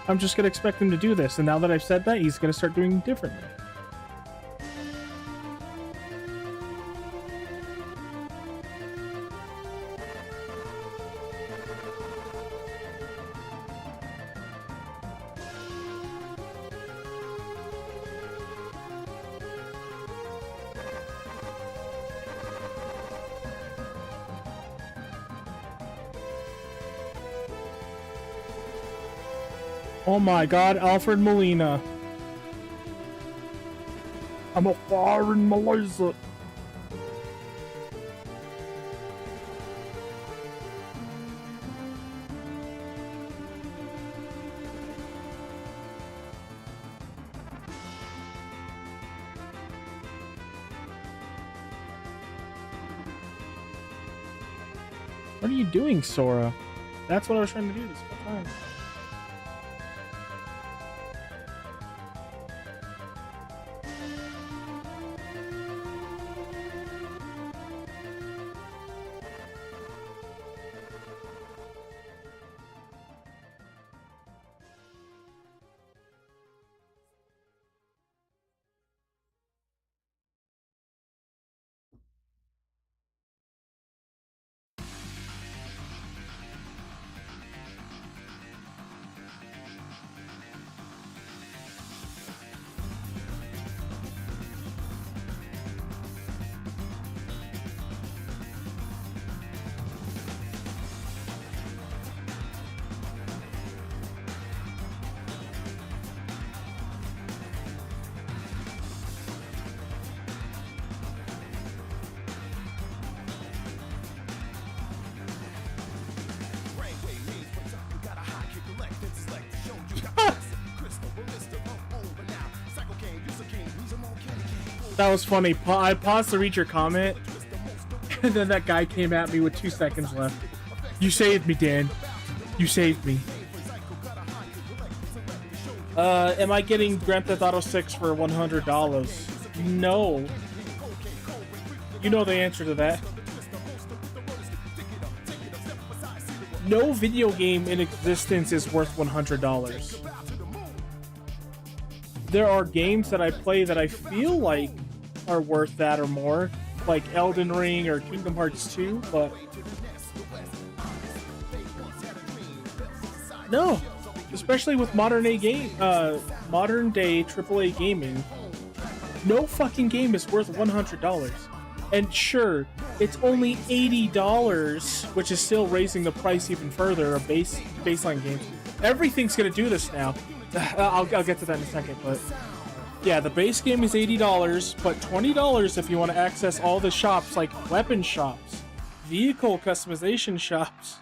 A: I'm just gonna expect him to do this, and now that I've said that, he's gonna start doing it differently. Oh my god, Alfred Molina. I'm a fire in Malaysia. What are you doing, Sora? That's what I was trying to do this whole time. That was funny. I paused to read your comment, and then that guy came at me with 2 seconds left. You saved me, Dan. You saved me. Am I getting Grand Theft Auto 6 for $100? No. You know the answer to that. No video game in existence is worth $100. There are games that I play that I feel like are worth that or more, like Elden Ring or Kingdom Hearts 2, but no, especially with modern day AAA gaming, no fucking game is worth $100. And sure, it's only $80, which is still raising the price even further of baseline games. Everything's gonna do this now. I'll get to that in a second, but yeah, the base game is $80, but $20 if you want to access all the shops like weapon shops, vehicle customization shops.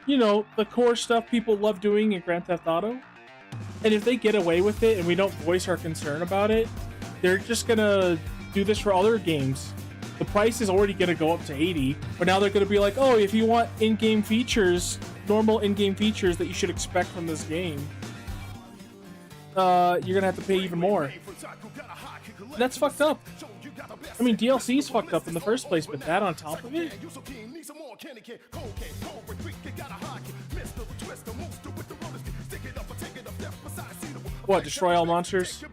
A: You know, the core stuff people love doing in Grand Theft Auto. And if they get away with it and we don't voice our concern about it, they're just gonna do this for other games. The price is already gonna go up to $80, but now they're gonna be like, oh, if you want in-game features, normal in-game features that you should expect from this game, you're gonna have to pay even more. That's fucked up. I mean, DLC's fucked up in the first place, but that on top of it? What, destroy all monsters?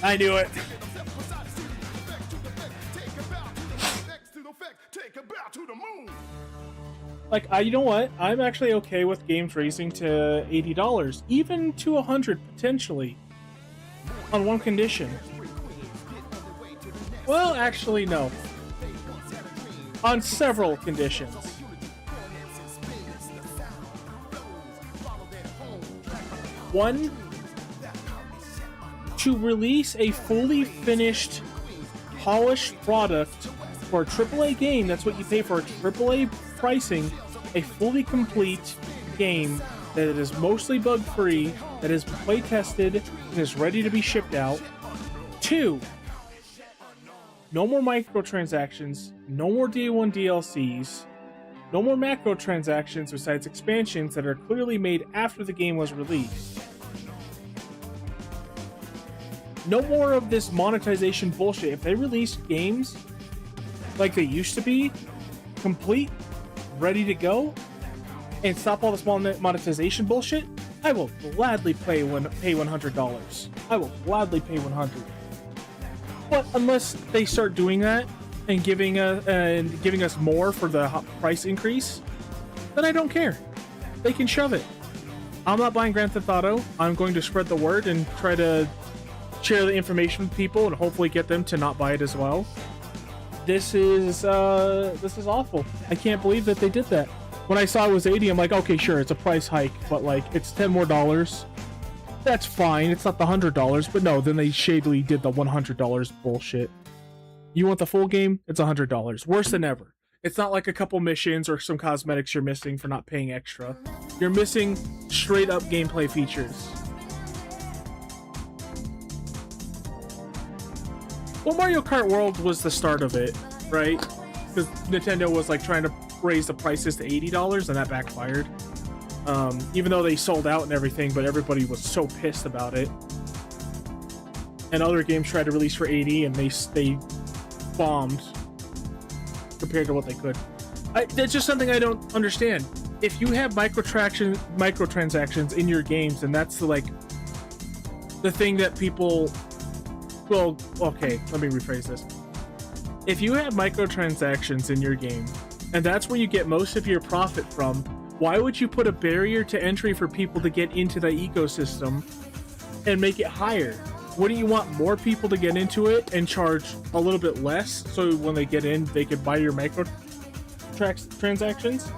A: I knew it. Like, you know what? I'm actually okay with games raising to $80, even to $100 potentially, on one condition. Well, actually, no. On several conditions. One, to release a fully finished, polished product for a AAA game. That's what you pay for, a AAA pricing. A fully complete game that is mostly bug-free, that is play-tested, and is ready to be shipped out. Two, no more microtransactions, no more Day 1 DLCs, no more macrotransactions besides expansions that are clearly made after the game was released. No more of this monetization bullshit. If they released games like they used to be, complete, ready to go, and stop all this monetization bullshit, I will gladly pay $100. I will gladly pay $100. But unless they start doing that and giving us more for the price increase, then I don't care. They can shove it. I'm not buying Grand Theft Auto. I'm going to spread the word and try to share the information with people and hopefully get them to not buy it as well. This is awful. I can't believe that they did that. When I saw it was 80, I'm like, okay, sure, it's a price hike, but like, it's $10 more. That's fine. It's not the $100, but no, then they shadily did the $100 bullshit. You want the full game? It's $100. Worse than ever. It's not like a couple missions or some cosmetics you're missing for not paying extra. You're missing straight up gameplay features. Well, Mario Kart World was the start of it, right? Because Nintendo was like trying to raise the prices to $80 and that backfired. Even though they sold out and everything, but everybody was so pissed about it. And other games tried to release for 80 and they bombed compared to what they could. That's just something I don't understand. If you have microtransactions in your games, and that's the thing that people... Well, okay, let me rephrase this. If you have microtransactions in your game, and that's where you get most of your profit from, why would you put a barrier to entry for people to get into the ecosystem and make it higher? Wouldn't you want more people to get into it and charge a little bit less so when they get in, they could buy your microtransactions?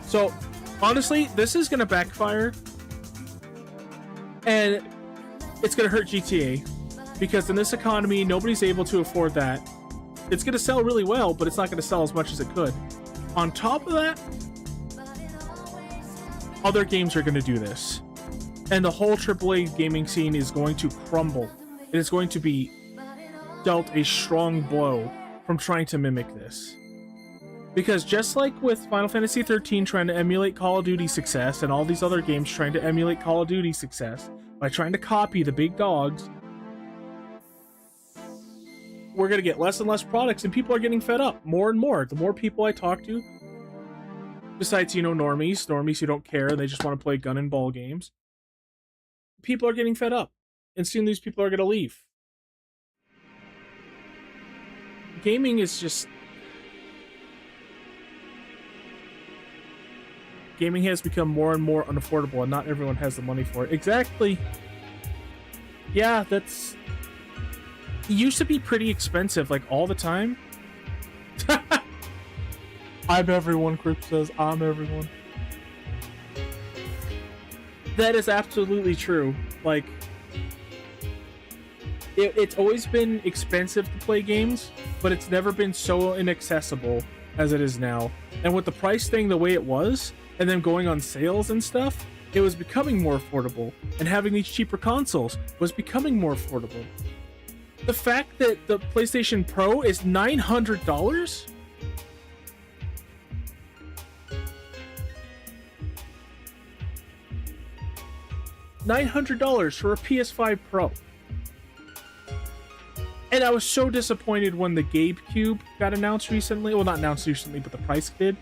A: So, honestly, this is going to backfire, and it's going to hurt GTA, because in this economy, nobody's able to afford that. It's going to sell really well, but it's not going to sell as much as it could. On top of that, other games are going to do this. And the whole AAA gaming scene is going to crumble. It is going to be dealt a strong blow from trying to mimic this. Because just like with Final Fantasy XIII trying to emulate Call of Duty success, and all these other games trying to emulate Call of Duty success, by trying to copy the big dogs, we're going to get less and less products, and people are getting fed up more and more. The more people I talk to, besides, normies who don't care, they just want to play gun and ball games, people are getting fed up, and soon these people are going to leave. Gaming is just... Gaming has become more and more unaffordable, and not everyone has the money for it. Exactly. Yeah, that's... It used to be pretty expensive, like, all the time. I'm everyone, Crip says. I'm everyone. That is absolutely true. Like, it's always been expensive to play games, but it's never been so inaccessible as it is now. And with the price thing the way it was, and then going on sales and stuff, it was becoming more affordable. And having these cheaper consoles was becoming more affordable. The fact that the PlayStation Pro is $900? $900 for a PS5 Pro. And I was so disappointed when the GameCube got announced recently. Well, not announced recently, but the price did.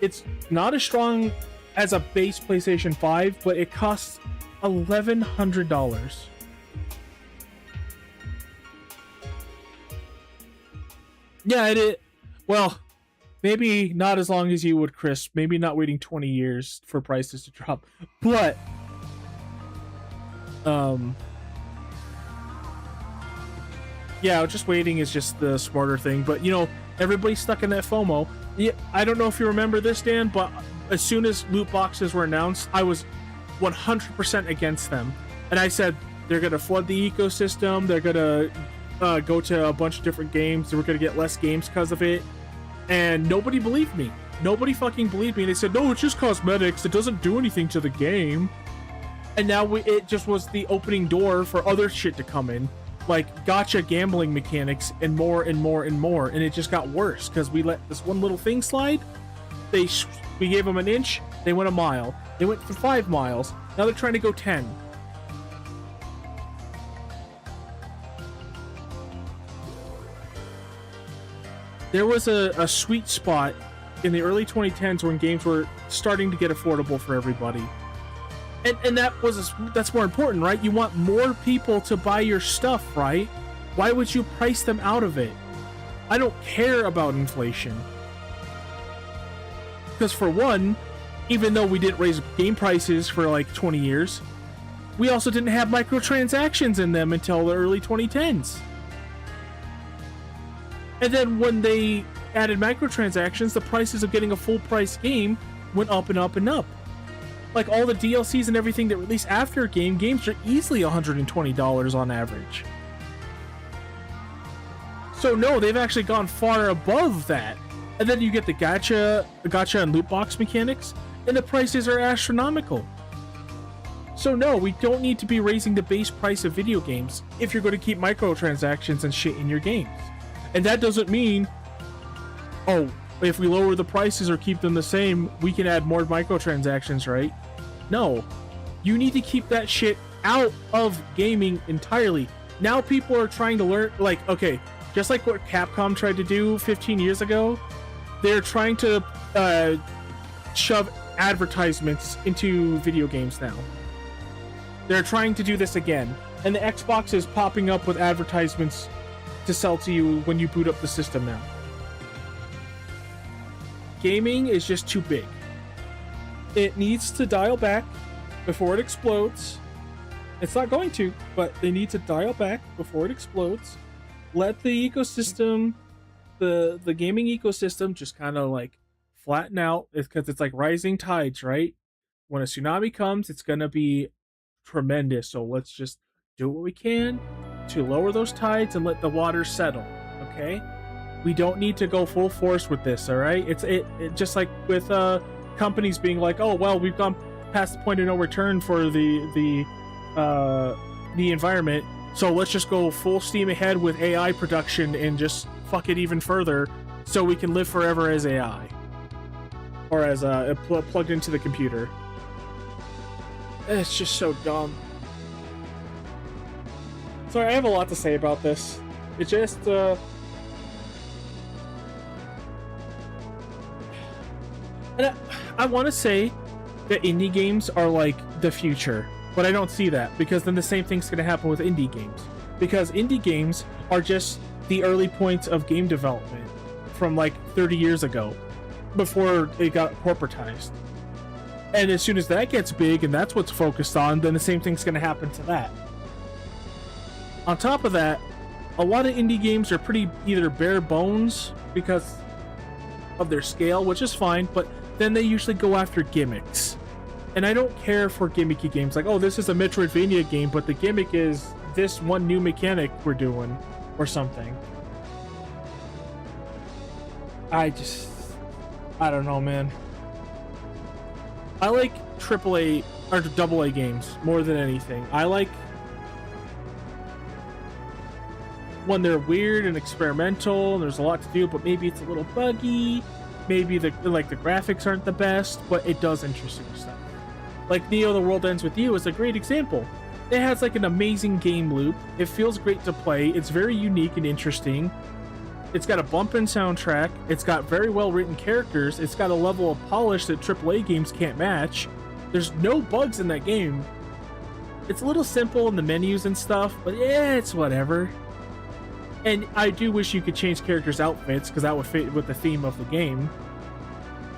A: It's not as strong as a base PlayStation 5, but it costs $1,100. Yeah, it is. Well, maybe not as long as you would, Chris. Maybe not waiting 20 years for prices to drop. But, Yeah, just waiting is just the smarter thing. But, you know, everybody's stuck in that FOMO. Yeah, I don't know if you remember this, Dan, but as soon as loot boxes were announced, I was 100% against them. And I said, they're going to flood the ecosystem. They're going to go to a bunch of different games. We're going to get less games because of it. And nobody believed me. Nobody fucking believed me. They said, no, it's just cosmetics. It doesn't do anything to the game. And now it just was the opening door for other shit to come in. Like gotcha gambling mechanics and more and more and more. And it just got worse because we let this one little thing slide. We gave them an inch. They went a mile. They went for 5 miles. Now they're trying to go 10. There was a sweet spot in the early 2010s when games were starting to get affordable for everybody. And that's more important, right? You want more people to buy your stuff, right? Why would you price them out of it? I don't care about inflation. Because for one, even though we didn't raise game prices for like 20 years, we also didn't have microtransactions in them until the early 2010s. And then when they added microtransactions, the prices of getting a full price game went up and up and up. Like all the DLCs and everything that release after a game, games are easily $120 on average. So no, they've actually gone far above that. And then you get the gotcha and loot box mechanics, and the prices are astronomical. So no, we don't need to be raising the base price of video games if you're going to keep microtransactions and shit in your games. And that doesn't mean, oh, if we lower the prices or keep them the same, we can add more microtransactions, right? No. You need to keep that shit out of gaming entirely. Now people are trying to learn, like, okay, just like what Capcom tried to do 15 years ago, they're trying to shove advertisements into video games now. They're trying to do this again. And the Xbox is popping up with advertisements to sell to you when you boot up the system now. Gaming is just too big. It needs to dial back before it explodes. It's not going to, but they need to dial back before it explodes. Let the ecosystem, the gaming ecosystem, just kind of like flatten out, because it's like rising tides, right? When a tsunami comes, it's gonna be tremendous. So let's just do what we can to lower those tides and let the water settle. Okay, we don't need to go full force with this. All right, it's just like with companies being like, oh well, we've gone past the point of no return for the environment, so let's just go full steam ahead with AI production and just fuck it even further so we can live forever as AI or as plugged into the computer. It's just so dumb. Sorry, I have a lot to say about this. It just and I want to say that indie games are like the future, but I don't see that, because then the same thing's going to happen with indie games, because indie games are just the early points of game development from like 30 years ago before it got corporatized. And as soon as that gets big and that's what's focused on, then the same thing's going to happen to that. On top of that, a lot of indie games are pretty either bare bones because of their scale, which is fine, but then they usually go after gimmicks. And I don't care for gimmicky games like, oh, this is a Metroidvania game, but the gimmick is this one new mechanic we're doing or something. I don't know, man. I like AAA or AA games more than anything. I like when they're weird and experimental and there's a lot to do, but maybe it's a little buggy, maybe the graphics aren't the best, but it does interesting stuff. Like Neo The World Ends With You is a great example. It has like an amazing game loop. It feels great to play. It's very unique and interesting. It's got a bumpin' soundtrack. It's got very well written characters. It's got a level of polish that AAA games can't match. There's no bugs in that game. It's a little simple in the menus and stuff, but yeah, it's whatever. And I do wish you could change characters' outfits, because that would fit with the theme of the game,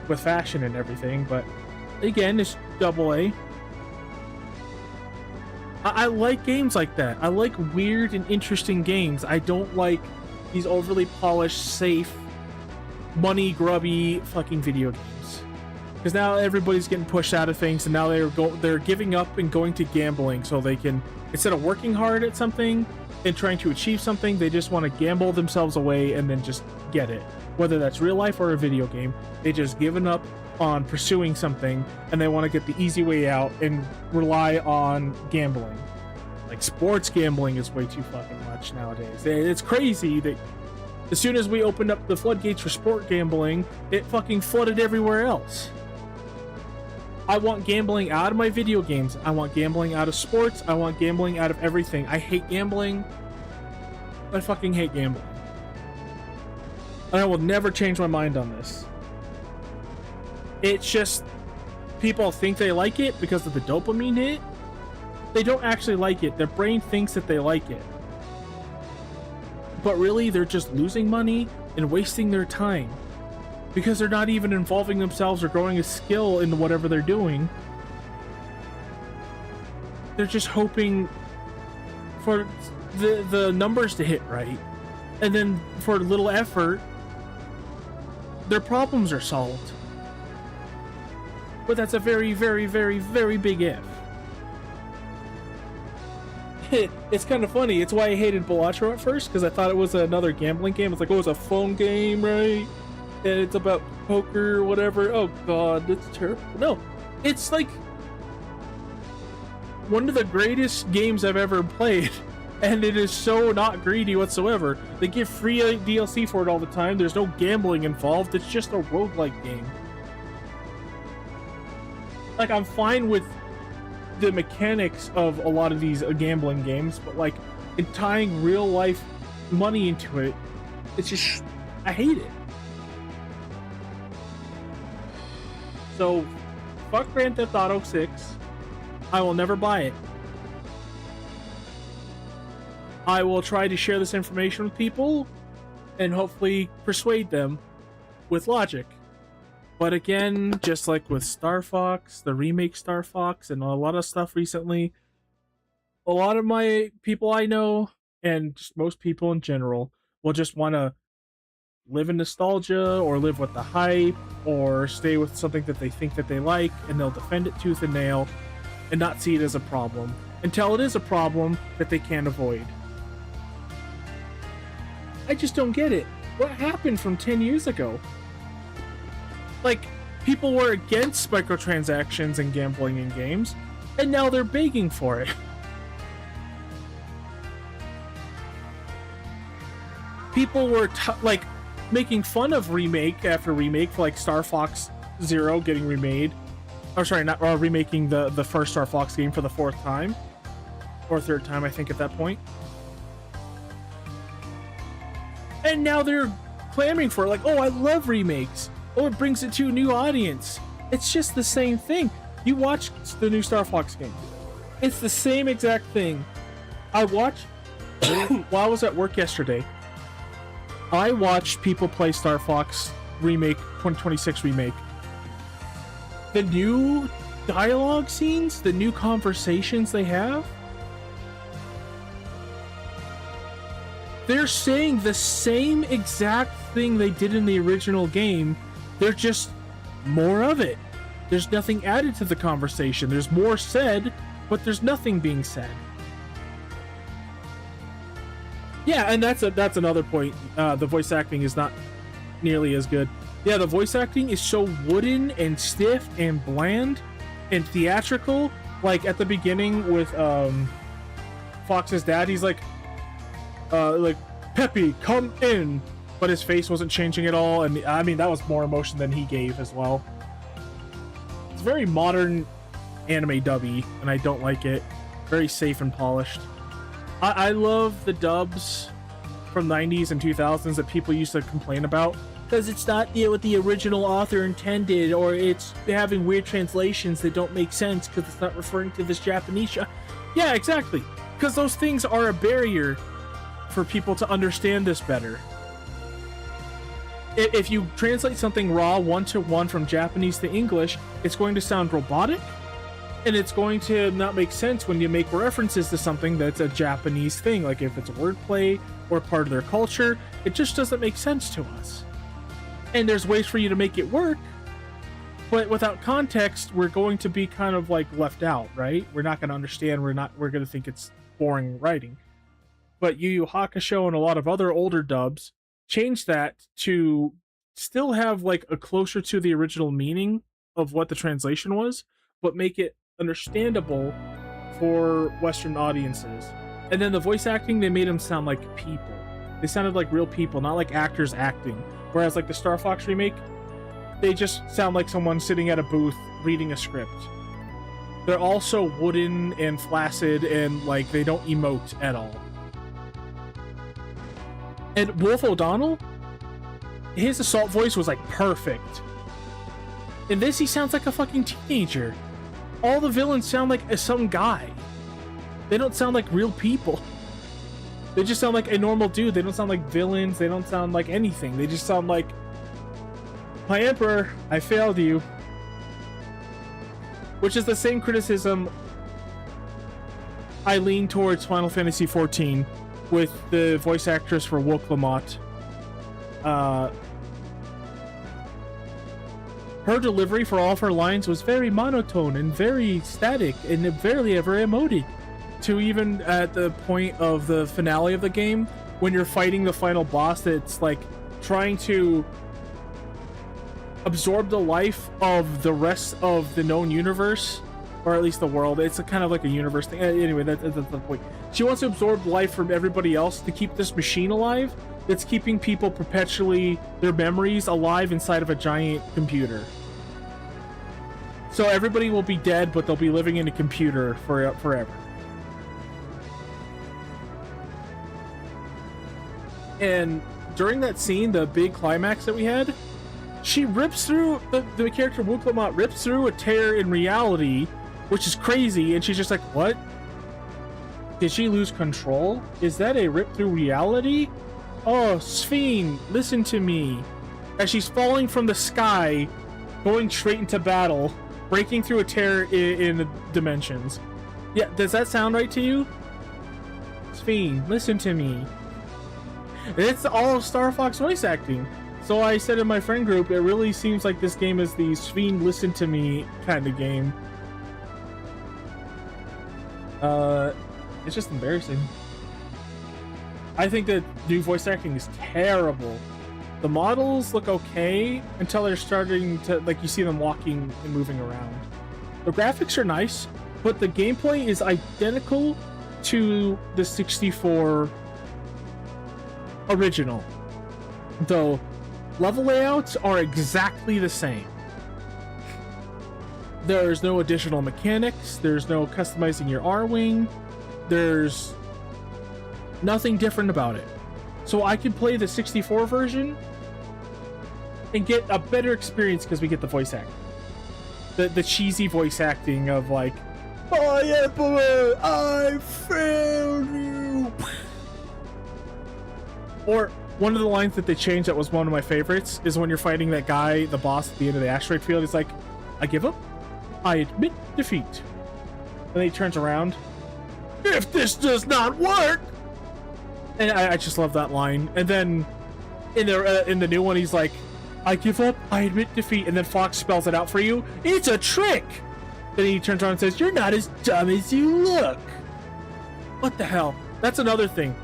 A: with fashion and everything, but again, it's AA. I like games like that. I like weird and interesting games. I don't like these overly polished, safe, money grubby fucking video games. Because now everybody's getting pushed out of things, and now they're giving up and going to gambling so they can, instead of working hard at something and trying to achieve something, they just want to gamble themselves away and then just get it. Whether that's real life or a video game, they just given up on pursuing something and they want to get the easy way out and rely on gambling. Like sports gambling is way too fucking much nowadays. It's crazy that as soon as we opened up the floodgates for sport gambling, it fucking flooded everywhere else. I want gambling out of my video games. I want gambling out of sports. I want gambling out of everything. I hate gambling. I fucking hate gambling. And I will never change my mind on this. It's just people think they like it because of the dopamine hit. They don't actually like it. Their brain thinks that they like it. But really, they're just losing money and wasting their time because they're not even involving themselves or growing a skill in whatever they're doing. They're just hoping for the numbers to hit right. And then for little effort, their problems are solved. But that's a very, very, very, very big if. It's kind of funny. It's why I hated Balatro at first, because I thought it was another gambling game. It's like, oh, it's a phone game, right? And it's about poker or whatever. Oh god, that's terrible. No, it's like one of the greatest games I've ever played, and it is so not greedy whatsoever. They give free DLC for it all the time. There's no gambling involved. It's just a roguelike game. Like, I'm fine with the mechanics of a lot of these gambling games, but like in tying real life money into it, it's just, I hate it. So fuck Grand Theft Auto 6. I will never buy it. I will try to share this information with people and hopefully persuade them with logic. But again, just like with Star Fox, the remake Star Fox, and a lot of stuff recently, a lot of my people I know, and just most people in general, will just want to live in nostalgia, or live with the hype, or stay with something that they think that they like, and they'll defend it tooth and nail, and not see it as a problem, until it is a problem that they can't avoid. I just don't get it. What happened from 10 years ago? Like, people were against microtransactions and gambling in games, and now they're begging for it. People were like making fun of remake after remake, for like Star Fox Zero getting remade. Or sorry, not remaking the first Star Fox game for the fourth time, or third time, I think, at that point. And now they're clamoring for it, like, oh, I love remakes. Oh, it brings it to a new audience. It's just the same thing. You watch the new Star Fox game. It's the same exact thing. I watched, while I was at work yesterday, I watched people play Star Fox Remake, 2026 Remake. The new dialogue scenes, the new conversations they have, they're saying the same exact thing they did in the original game. They're just more of it. There's nothing added to the conversation. There's more said, but there's nothing being said. Yeah, and that's another point. The voice acting is not nearly as good. Yeah, the voice acting is so wooden and stiff and bland and theatrical. Like at the beginning with Fox's dad, he's like Peppy, come in. But his face wasn't changing at all, and I mean, that was more emotion than he gave as well. It's very modern anime dubby, and I don't like it. Very safe and polished. I love the dubs from 90s and 2000s that people used to complain about, because it's not what the original author intended, or it's having weird translations that don't make sense because it's not referring to this Japanese Yeah, exactly. Because those things are a barrier for people to understand this better. If you translate something raw 1-to-1 from Japanese to English, it's going to sound robotic, And it's going to not make sense when you make references to something that's a Japanese thing. Like if it's wordplay or part of their culture, it just doesn't make sense to us. And there's ways for you to make it work, but without context, we're going to be kind of like left out, right? We're not going to understand. We're going to think it's boring writing. But Yu Yu Hakusho and a lot of other older dubs changed that to still have like a closer to the original meaning of what the translation was, but make it understandable for Western audiences. And then the voice acting, they made them sound like people. They sounded like real people, not like actors acting. Whereas like the Star Fox remake, they just sound like someone sitting at a booth reading a script. They're also wooden and flaccid and like they don't emote at all. And Wolf O'Donnell, his assault voice was like perfect. In this, he sounds like a fucking teenager. All the villains sound like some guy. They don't sound like real people. They just sound like a normal dude. They don't sound like villains. They don't sound like anything. They just sound like, my Emperor, I failed you. Which is the same criticism I lean towards Final Fantasy XIV with the voice actress for Woke-Lamont. Her delivery for all of her lines was very monotone and very static and barely ever emoted. To even at the point of the finale of the game, when you're fighting the final boss that's like trying to absorb the life of the rest of the known universe, or at least the world. It's a kind of like a universe thing. Anyway, that's the point. She wants to absorb life from everybody else to keep this machine alive that's keeping people perpetually, their memories alive inside of a giant computer. So everybody will be dead, but they'll be living in a computer forever. And during that scene, the big climax that we had, she rips through, the character Woke-Lamont rips through a tear in reality, which is crazy, and she's just like, what? Did she lose control? Is that a rip through reality? Oh, Sphene, listen to me. As she's falling from the sky, going straight into battle, breaking through a tear in the dimensions. Yeah, does that sound right to you? Sphene, listen to me. It's all Star Fox voice acting. So I said in my friend group, it really seems like this game is the Sphene listen to me kind of game. It's just embarrassing. I think that new voice acting is terrible. The models look okay until they're starting to, like, you see them walking and moving around. The graphics are nice, but the gameplay is identical to the 64 original. Though level layouts are exactly the same. There's no additional mechanics, there's no customizing your R-Wing, there's nothing different about it. So I can play the 64 version and get a better experience because we get the voice acting. The cheesy voice acting of like, "Oh, Emperor, I failed you." Or one of the lines that they changed that was one of my favorites is when you're fighting that guy, the boss at the end of the asteroid field. He's like, "I give up. I admit defeat." And then he turns around. "If this does not work," and I just love that line. And then in the new one, he's like, "I give up. I admit defeat." And then Fox spells it out for you. It's a trick. Then he turns around and says, "You're not as dumb as you look." What the hell? That's another thing.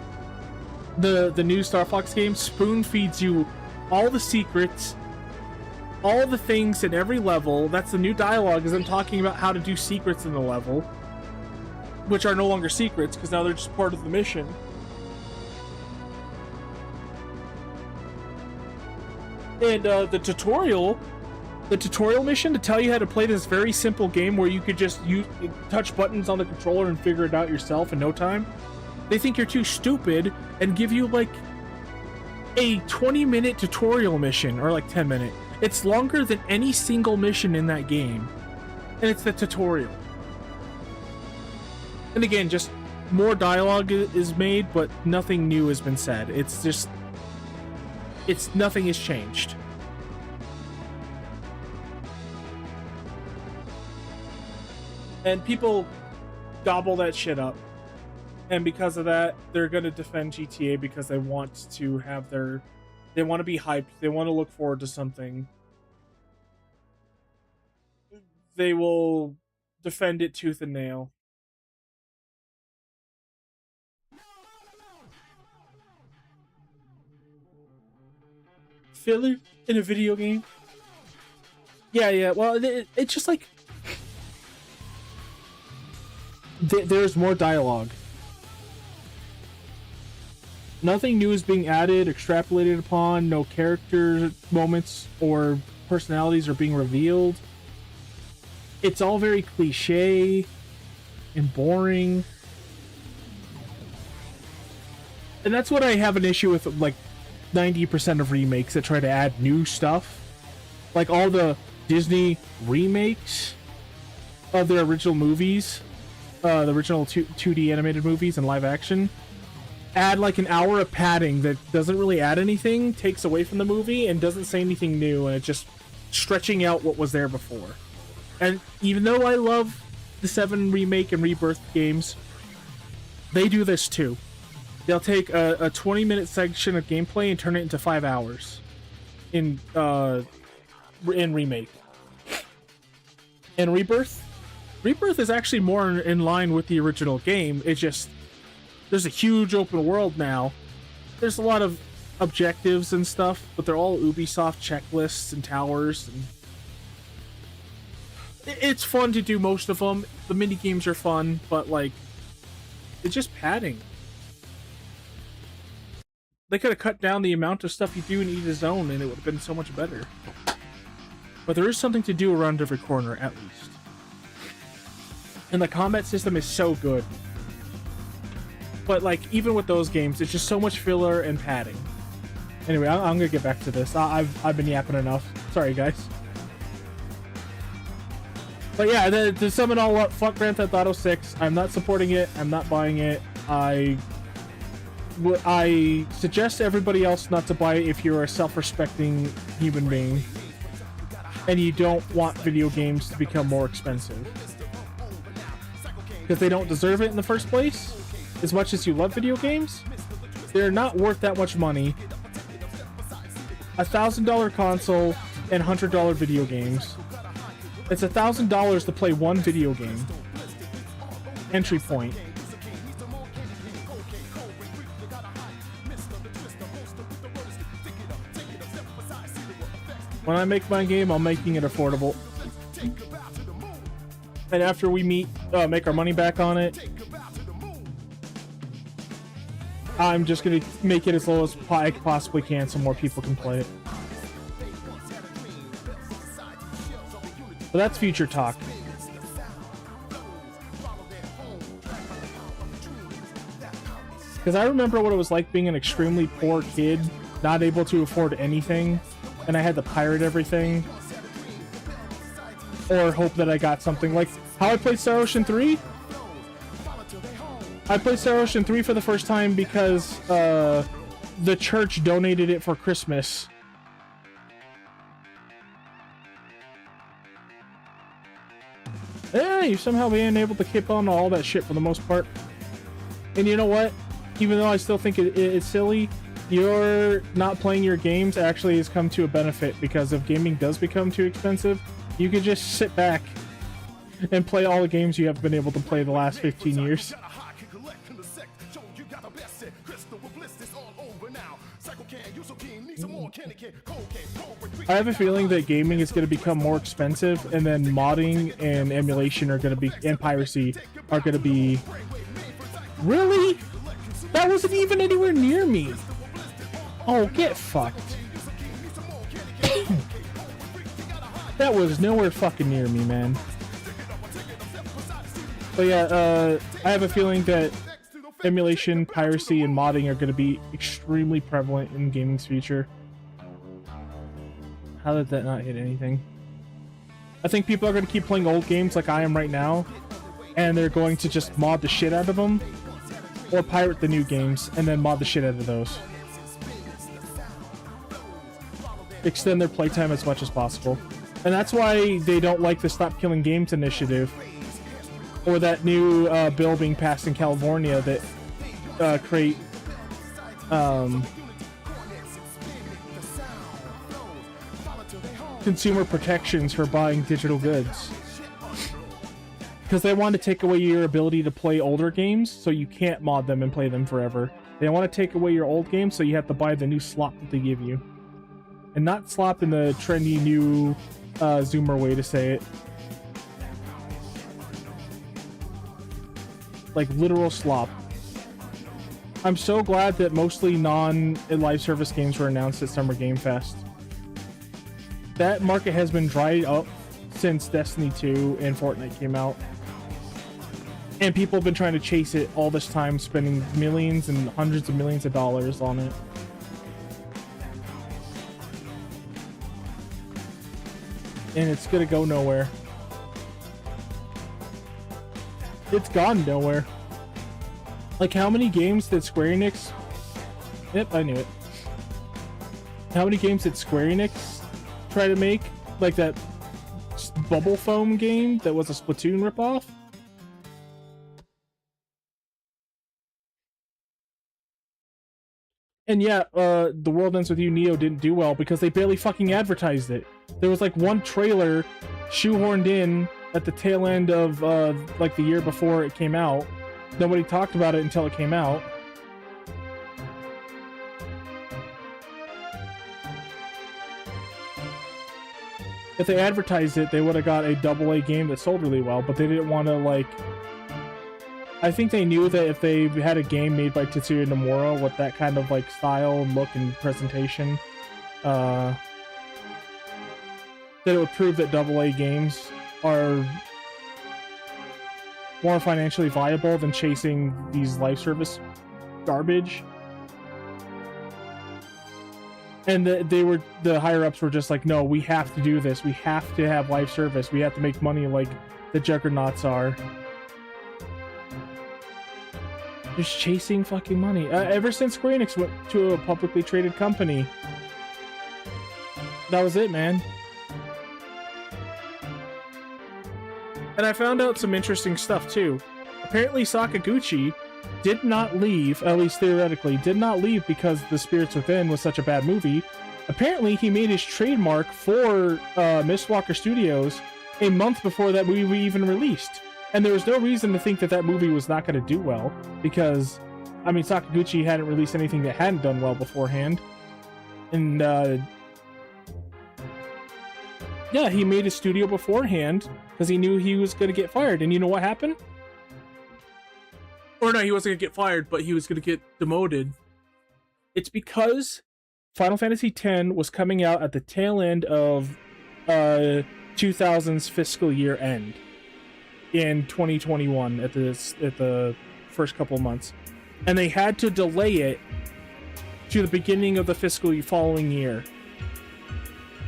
A: The new Star Fox game spoon feeds you all the secrets, all the things in every level. That's the new dialogue, is them talking about how to do secrets in the level, which are no longer secrets because now they're just part of the mission. And the tutorial mission to tell you how to play this very simple game where you could just touch buttons on the controller and figure it out yourself in no time. They think you're too stupid and give you like a 20-minute tutorial mission, or like 10-minute. It's longer than any single mission in that game, and it's the tutorial. And again, just more dialogue is made, but nothing new has been said. Nothing has changed. And people gobble that shit up. And because of that, they're going to defend GTA because they want to have they want to be hyped. They want to look forward to something. They will defend it tooth and nail. Filler in a video game? Yeah. Well, it's just like there's more dialogue. Nothing new is being added, extrapolated upon. No character moments or personalities are being revealed. It's all very cliche and boring. And that's what I have an issue with, like 90% of remakes that try to add new stuff. Like all the Disney remakes of their original movies, the original 2D animated movies and live action, add like an hour of padding that doesn't really add anything, takes away from the movie, and doesn't say anything new, and it's just stretching out what was there before. And even though I love the 7 remake and rebirth games, they do this too. They'll take a 20-minute section of gameplay and turn it into 5 hours in remake. And rebirth is actually more in line with the original game. It's just there's a huge open world now. There's a lot of objectives and stuff, but they're all Ubisoft checklists and towers, and it's fun to do most of them. The mini games are fun, but like it's just padding. They could have cut down the amount of stuff you do in each zone, and it would have been so much better. But there is something to do around every corner, at least. And the combat system is so good. But like, even with those games, it's just so much filler and padding. Anyway, I'm gonna get back to this. I've been yapping enough. Sorry, guys. But yeah, to sum it all up, fuck Grand Theft Auto 6. I'm not supporting it. I'm not buying it. I suggest everybody else not to buy it if you're a self-respecting human being and you don't want video games to become more expensive, because they don't deserve it in the first place. As much as you love video games, they're not worth that much money. $1,000 console and $100 video games. It's $1,000 to play one video game. Entry point. When I make my game, I'm making it affordable. And after we make our money back on it, I'm just gonna make it as low as I possibly can so more people can play it. But that's future talk. Because I remember what it was like being an extremely poor kid, not able to afford anything, and I had to pirate everything. Or hope that I got something. Like how I played Star Ocean 3? I played Star Ocean 3 for the first time because the church donated it for Christmas. Yeah, you've somehow been able to keep on all that shit for the most part. And you know what? Even though I still think it's silly, you're not playing your games actually has come to a benefit, because if gaming does become too expensive, you can just sit back and play all the games you have been able to play the last 15 years. I have a feeling that gaming is going to become more expensive, and then modding and emulation are going to be, and piracy are going to be... Really? That wasn't even anywhere near me. Oh, get fucked. That was nowhere fucking near me, man. But yeah, I have a feeling that emulation, piracy, and modding are going to be extremely prevalent in gaming's future. How did that not hit anything? I think people are going to keep playing old games like I am right now, and they're going to just mod the shit out of them, or pirate the new games and then mod the shit out of those. Extend their playtime as much as possible. And that's why they don't like the Stop Killing Games initiative. or that new bill being passed in California that create consumer protections for buying digital goods, because they want to take away your ability to play older games, so you can't mod them and play them forever. They want to take away your old games, so you have to buy the new slop that they give you, and not slop in the trendy new Zoomer way to say it, like literal slop. I'm so glad that mostly non-live service games were announced at Summer Game Fest. That market has been dried up since Destiny 2 and Fortnite came out. And people have been trying to chase it all this time, spending millions and hundreds of millions of dollars on it. And it's gonna go nowhere. It's gone nowhere. Like, how many games did Square Enix... Yep, I knew it. How many games did Square Enix try to make? Like that Bubble Foam game that was a Splatoon ripoff? And yeah, The World Ends With You Neo didn't do well because they barely fucking advertised it. There was like one trailer shoehorned in at the tail end of like the year before it came out. Nobody talked about it until it came out. If they advertised it, they would have got a AA game that sold really well, but they didn't want to, like... I think they knew that if they had a game made by Tetsuya Nomura with that kind of, like, style, look, and presentation, that it would prove that AA games are more financially viable than chasing these live service garbage. And the higher ups were just like, no, we have to do this. We have to have live service. We have to make money like the juggernauts are. Just chasing fucking money. Ever since Square Enix went to a publicly traded company, that was it, man. And I found out some interesting stuff too. Apparently Sakaguchi did not leave, at least theoretically, did not leave because The Spirits Within was such a bad movie. Apparently he made his trademark for Mistwalker Studios a month before that movie even released. And there was no reason to think that that movie was not going to do well, because, I mean, Sakaguchi hadn't released anything that hadn't done well beforehand. And, yeah, he made his studio beforehand because he knew he was going to get fired. And you know what happened? Or no, he wasn't going to get fired, but he was going to get demoted. It's because Final Fantasy X was coming out at the tail end of 2000's fiscal year end in 2021 at the first couple of months. And they had to delay it to the beginning of the fiscal following year.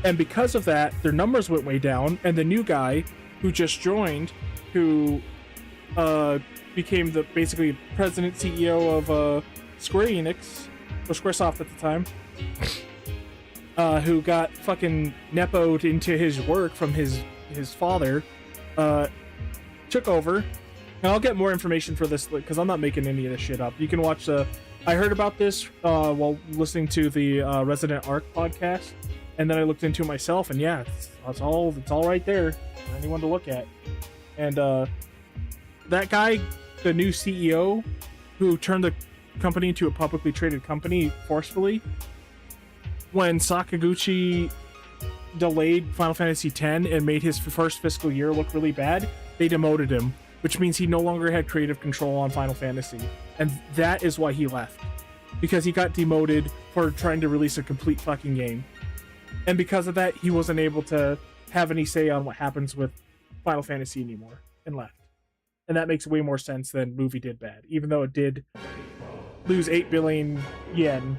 A: And because of that, their numbers went way down, and the new guy who just joined, who became the basically president CEO of Square Enix, or Squaresoft at the time, who got fucking nepoed into his work from his father, took over. And I'll get more information for this because I'm not making any of this shit up. You can watch I heard about this while listening to the Resident Arc podcast, and then I looked into it myself, and yeah, it's all right there for anyone to look at. And that guy, the new CEO, who turned the company into a publicly traded company forcefully, when Sakaguchi delayed Final Fantasy X and made his first fiscal year look really bad, they demoted him, which means he no longer had creative control on Final Fantasy. And that is why he left. Because he got demoted for trying to release a complete fucking game. And because of that, he wasn't able to have any say on what happens with Final Fantasy anymore, and left. And that makes way more sense than movie did bad, even though it did lose 8 billion yen.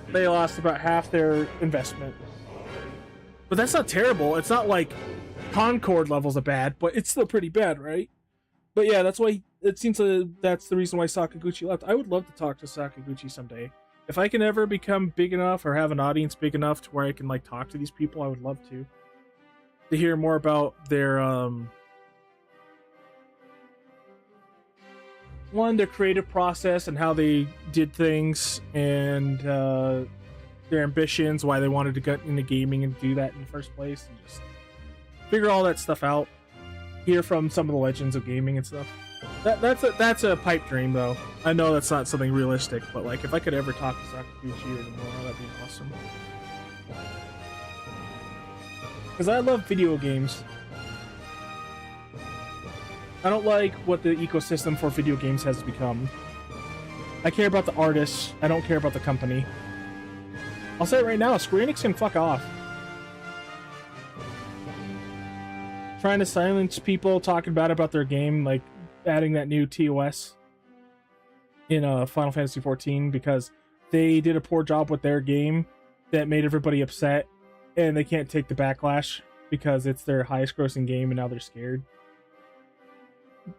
A: They lost about half their investment. But that's not terrible. It's not like Concord levels of bad, but it's still pretty bad, right? But yeah, that's why it seems that's the reason why Sakaguchi left. I would love to talk to Sakaguchi someday. If I can ever become big enough or have an audience big enough to where I can like talk to these people, I would love to. to hear more about their their creative process and how they did things, and their ambitions, why they wanted to get into gaming and do that in the first place, and just figure all that stuff out. Hear from some of the legends of gaming and stuff. That's a pipe dream, though. I know that's not something realistic, but like if I could ever talk to Sakaguchi or Nomura, that'd be awesome. Because I love video games. I don't like what the ecosystem for video games has become. I care about the artists. I don't care about the company. I'll say it right now, Square Enix can fuck off. Trying to silence people talking bad about their game, like adding that new TOS in Final Fantasy XIV because they did a poor job with their game that made everybody upset, and they can't take the backlash because it's their highest grossing game, and now they're scared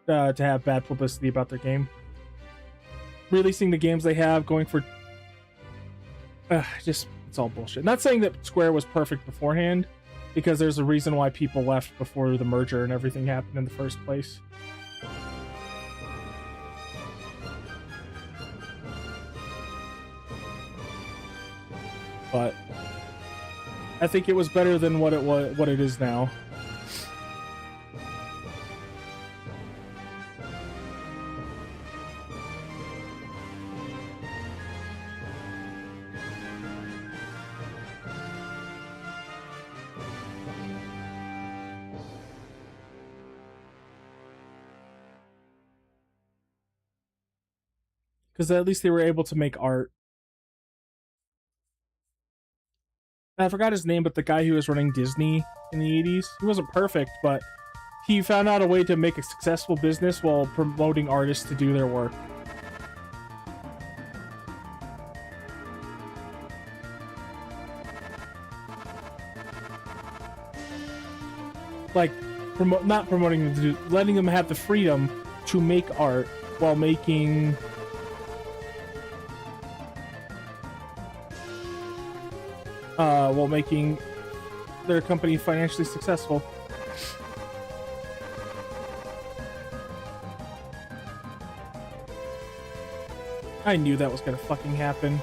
A: to have bad publicity about their game. Releasing the games they have, going for just, it's all bullshit. Not saying that Square was perfect beforehand, because there's a reason why people left before the merger and everything happened in the first place. But I think it was better than what it is now. Because at least they were able to make art. And I forgot his name, but the guy who was running Disney in the 80s, he wasn't perfect, but he found out a way to make a successful business while promoting artists to do their work. Like, not promoting them to do, letting them have the freedom to make art while making their company financially successful. I knew that was gonna fucking happen.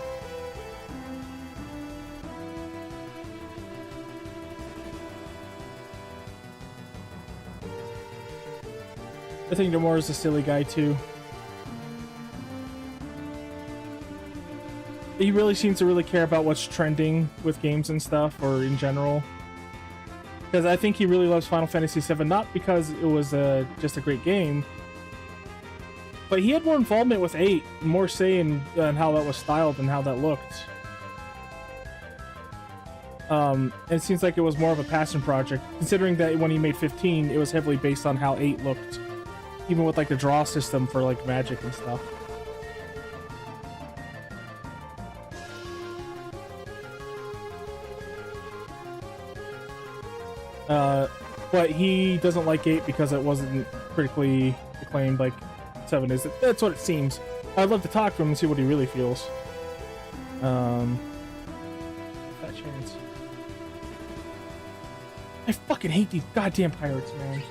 A: I think Nomura's a silly guy too. He really seems to really care about what's trending with games and stuff, or in general. Because I think he really loves Final Fantasy VII, not because it was just a great game, but he had more involvement with 8, more say in how that was styled and how that looked. And it seems like it was more of a passion project, considering that when he made 15, it was heavily based on how 8 looked, even with like the draw system for like magic and stuff. But he doesn't like 8 because it wasn't critically acclaimed like 7 is. That's what it seems. I'd love to talk to him and see what he really feels. That chance. I fucking hate these goddamn pirates, man.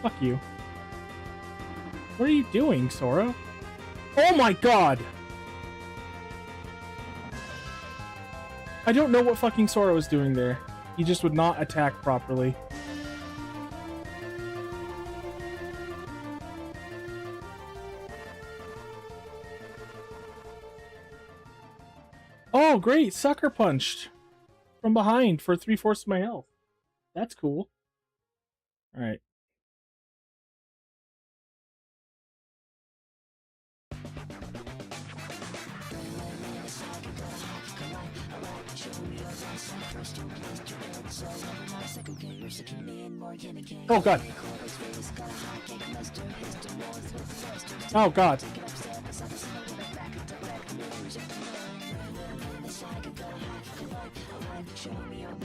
A: Fuck you. What are you doing, Sora? Oh my god! I don't know what fucking Sora was doing there. He just would not attack properly. Oh, great! Sucker punched from behind for 3/4 of my health. That's cool. Alright. Oh god. Oh god.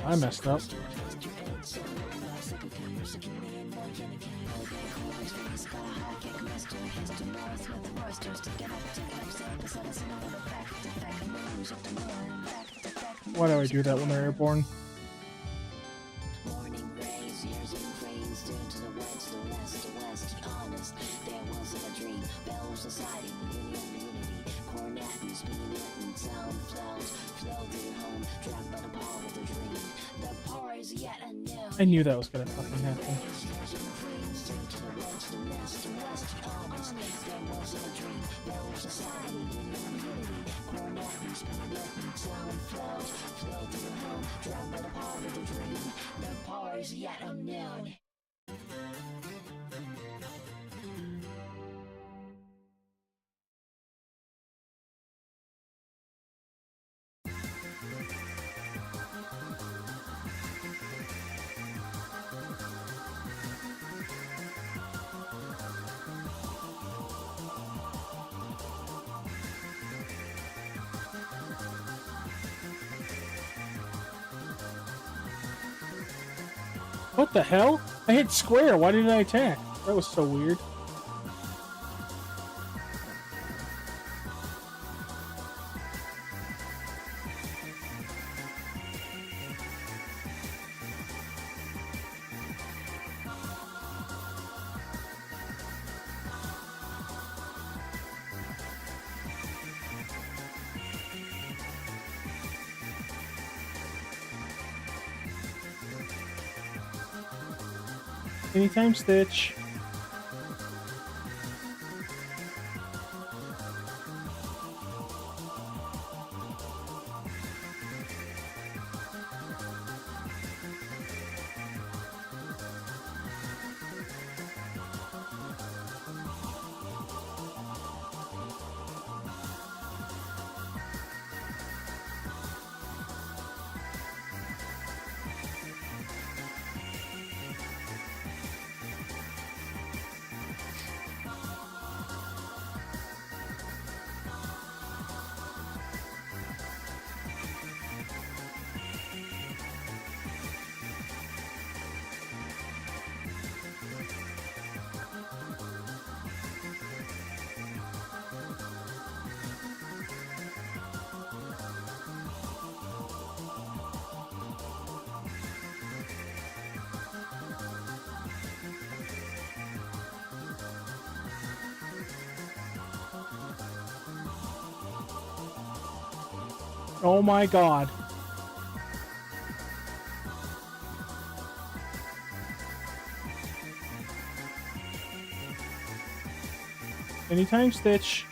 A: I messed up. Why do I do that when they're airborne?
B: Morning rays, years and cranes, due to the west, honest, there wasn't a dream, Bell Society, unity, cornet and spinning it, and sound clouds, flow through home, dragged by the power of the dream, the power is yet unknown.
A: I knew that was gonna fucking happen.
B: Years and cranes, due to the west, honest, there wasn't a dream, Bell Society, unity, cornet and spinning it, and sound clouds, flow through home, dragged by the power of the dream, the power is yet unknown.
A: What the hell? I hit square. Why didn't I attack? That was so weird. Anytime, Stitch. Oh my god. Anytime, Stitch.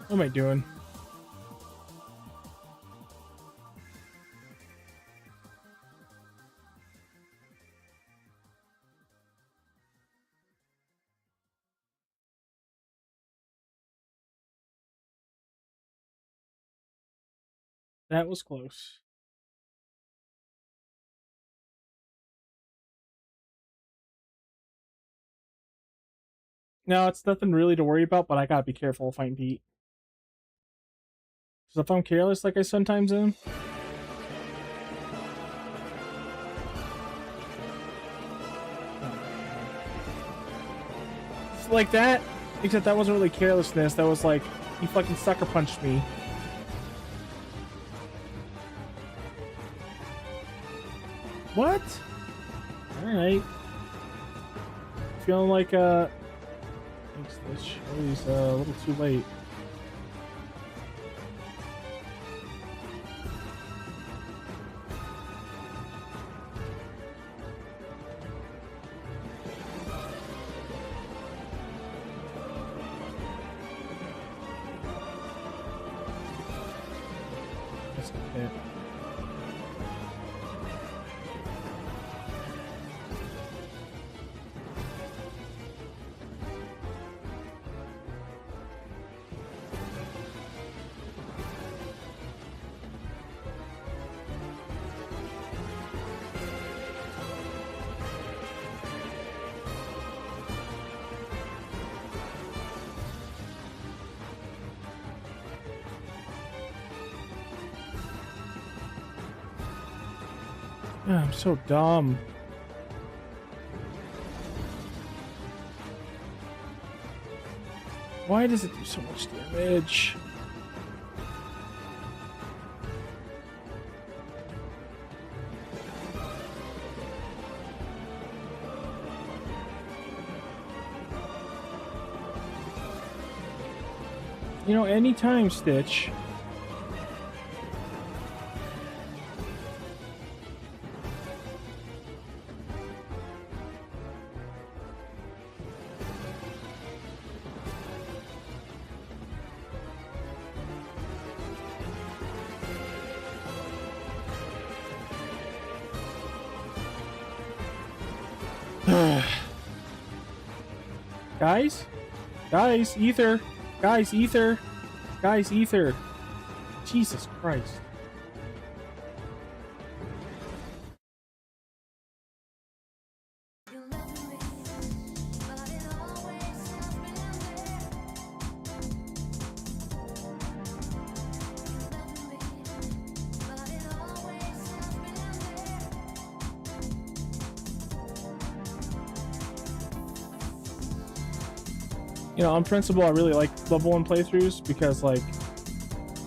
A: What am I doing? That was close. No, it's nothing really to worry about, but I gotta be careful if I'm Pete. Because if I'm careless like I sometimes am... It's like that, except that wasn't really carelessness, that was like, he fucking sucker punched me. What? Alright. Feeling like, thanks, Stitch. Oh, he's a little too late. That's okay. I'm so dumb. Why does it do so much damage? You know, anytime, Stitch. Guys? Guys, ether! Guys, ether! Guys, ether! Jesus Christ. You know, on principle, I really like level 1 playthroughs because, like,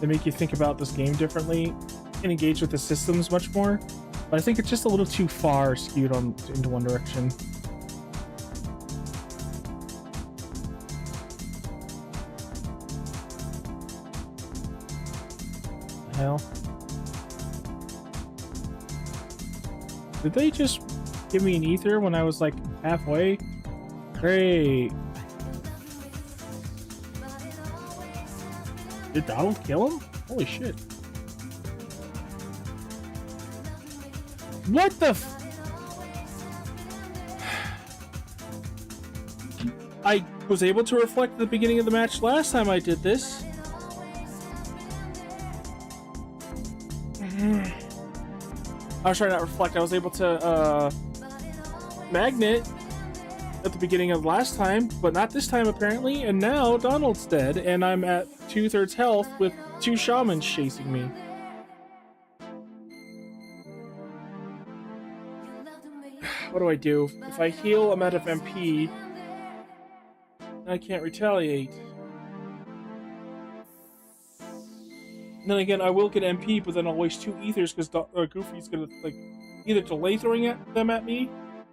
A: they make you think about this game differently and engage with the systems much more. But I think it's just a little too far skewed into one direction. The hell? Did they just give me an ether when I was, like, halfway? Great. Did Donald kill him? Holy shit. What the f- I was able to reflect the beginning of the match last time I did this. I was trying to not reflect. I was able to, magnet at the beginning of last time, but not this time apparently, and now Donald's dead, and I'm at 2/3 health with 2 shamans chasing me. What do I do? If I heal, I'm out of MP. I can't retaliate. And then again, I will get MP, but then I'll waste 2 ethers because Goofy's gonna, like, either delay throwing them at me,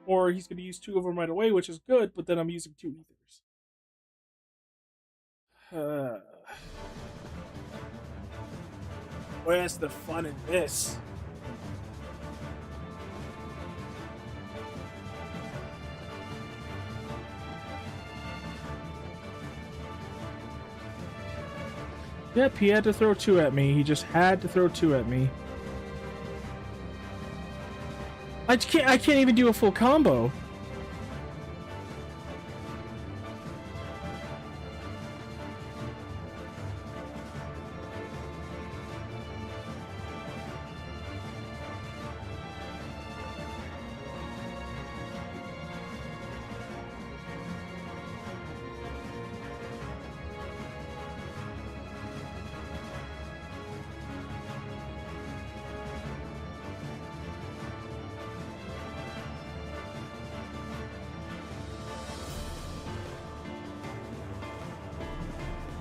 A: or he's gonna use 2 of them right away, which is good, but then I'm using 2 ethers. Where's the fun in this? Yep, he had to throw 2 at me. He just had to throw 2 at me. I can't even do a full combo.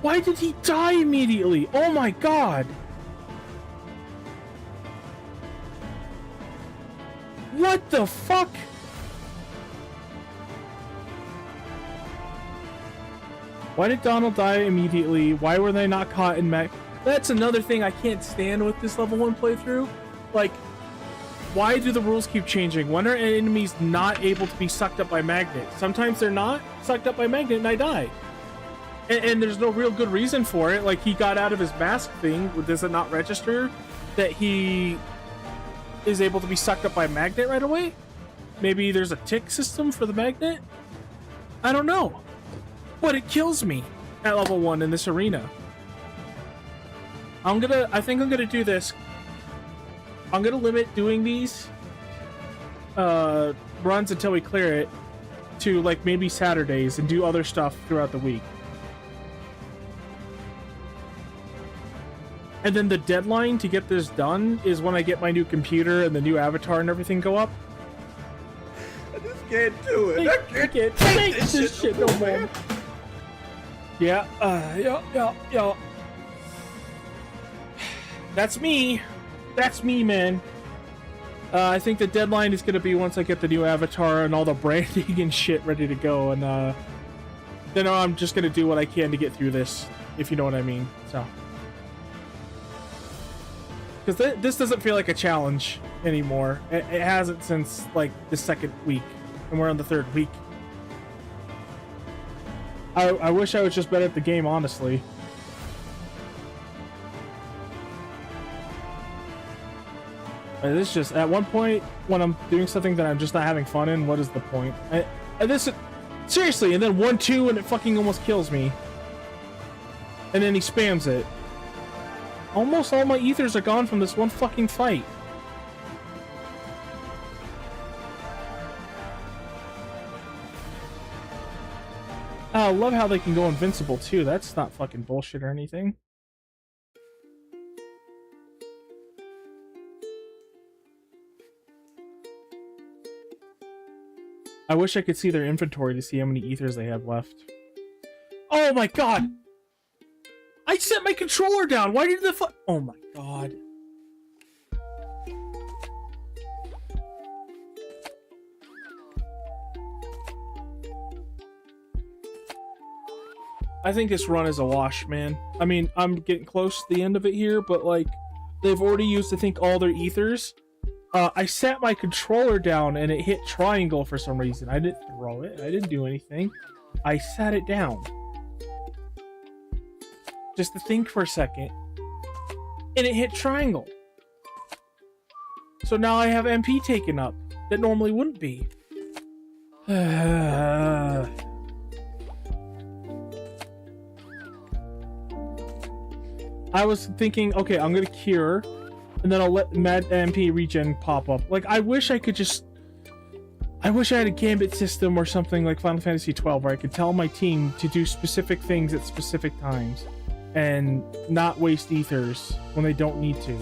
A: Why did he die immediately? Oh my god! What the fuck? Why did Donald die immediately? Why were they not caught in Mag? That's another thing I can't stand with this level 1 playthrough. Like, why do the rules keep changing? When are enemies not able to be sucked up by magnet? Sometimes they're not sucked up by magnet and I die. And there's no real good reason for it. Like, he got out of his mask thing. Does it not register that he is able to be sucked up by magnet right away? Maybe there's a tick system for the magnet? I don't know. But it kills me at level 1 in this arena. I think I'm gonna do this. I'm gonna limit doing these runs until we clear it to like maybe Saturdays and do other stuff throughout the week. And then the deadline to get this done is when I get my new computer and the new avatar and everything go up.
D: I just can't do it.
A: I can't take this shit no more. Yeah, yeah. That's me. That's me, man. I think the deadline is going to be once I get the new avatar and all the branding and shit ready to go. And then I'm just going to do what I can to get through this, if you know what I mean. So, because this doesn't feel like a challenge anymore. It hasn't since like the second week, and we're on the third week. I wish I was just better at the game, honestly. This just, at one point, when I'm doing something that I'm just not having fun in, what is the point? Seriously, and then 1-2 and it fucking almost kills me. And then he spams it. Almost all my ethers are gone from this one fucking fight. I love how they can go invincible too. That's not fucking bullshit or anything. I wish I could see their inventory to see how many ethers they have left. Oh my god! I set my controller down! Why did the fuck? Oh my god. I think this run is a wash, man. I mean, I'm getting close to the end of it here, but like, they've already used, I think, all their ethers. I sat my controller down and it hit triangle for some reason. I didn't throw it. I didn't do anything. I sat it down. Just to think for a second. And it hit triangle. So now I have MP taken up. That normally wouldn't be. I was thinking, okay, I'm gonna cure, and then I'll let Mad MP regen pop up. Like, I wish I could just... I wish I had a gambit system or something like Final Fantasy XII where I could tell my team to do specific things at specific times and not waste ethers when they don't need to.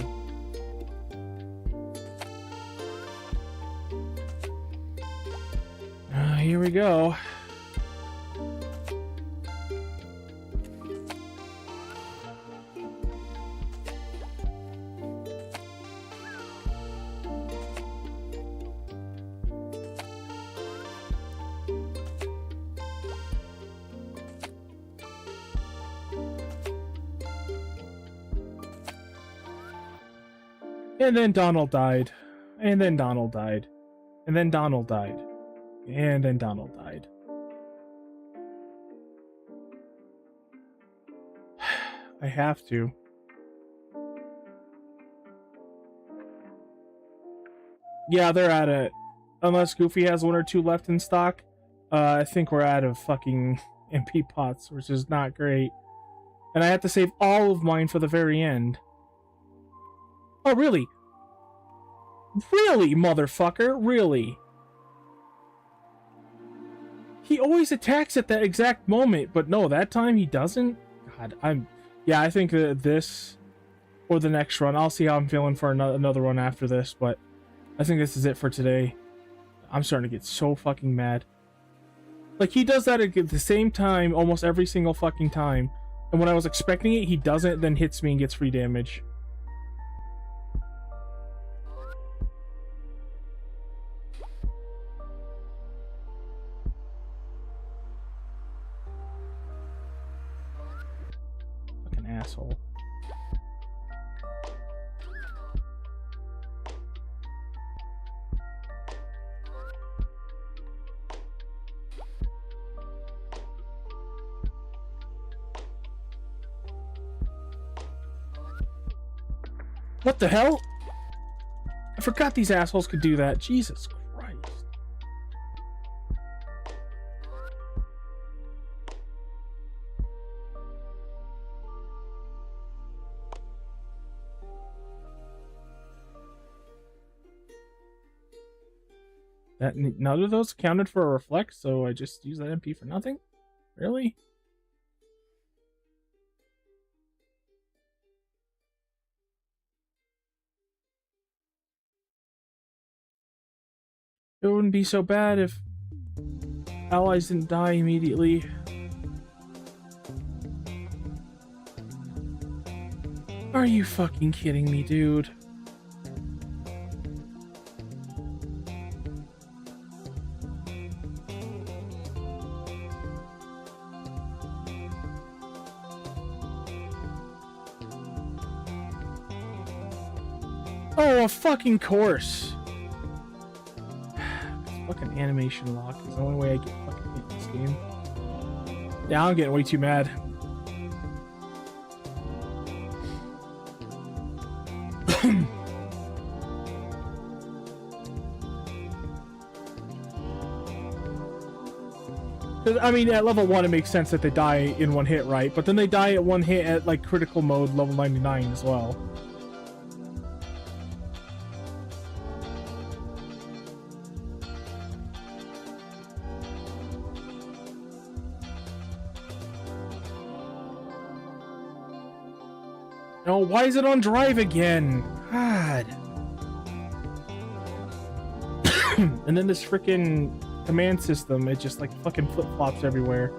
A: Here we go. And then Donald died. And then Donald died. And then Donald died. And then Donald died. I have to. Yeah, they're at it. Unless Goofy has 1 or 2 left in stock, I think we're out of fucking MP pots, which is not great. And I have to save all of mine for the very end. Oh, really? Really, motherfucker? Really? He always attacks at that exact moment, but no, that time he doesn't? God, yeah, I think that this or the next run, I'll see how I'm feeling for another one after this, but I think this is it for today. I'm starting to get so fucking mad. Like, he does that at the same time almost every single fucking time, and when I was expecting it, he doesn't, then hits me and gets free damage. asshole. What the hell? I forgot these assholes could do that. Jesus Christ. That none of those counted for a reflect, so I just use that MP for nothing? Really? It wouldn't be so bad if allies didn't die immediately. Are you fucking kidding me, dude? Oh, of fucking course. Fucking animation lock is the only way I get fucking hit in this game. Yeah, I'm getting way too mad. I mean, at level 1 it makes sense that they die in one hit, right? But then they die at one hit at like critical mode level 99 as well. No, why is it on drive again? God. And then this freaking command system, it just like fucking flip-flops everywhere.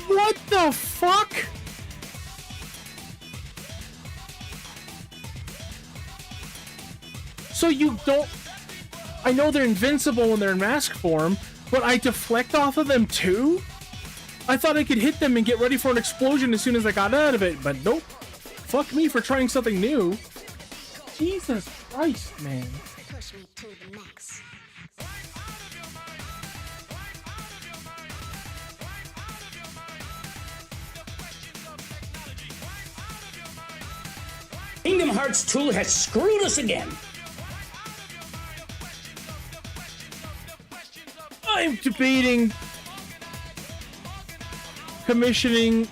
A: What the fuck? So you don't... I know they're invincible when they're in mask form, but I deflect off of them too? I thought I could hit them and get ready for an explosion as soon as I got out of it, but nope. Fuck me for trying something new. Jesus Christ, man.
B: Push me to the max.
E: Kingdom Hearts 2 has screwed us again.
A: I'm debating commissioning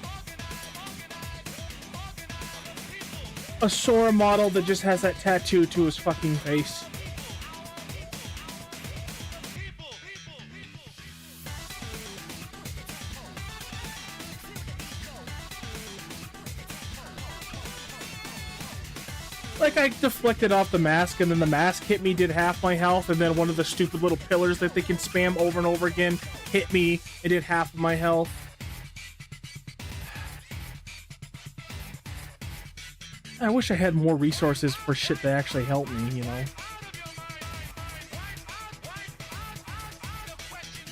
A: a Sora model that just has that tattoo to his fucking face. Like, I deflected off the mask, and then the mask hit me, did half my health, and then one of the stupid little pillars that they can spam over and over again hit me, and did half of my health. I wish I had more resources for shit that actually help me, you know?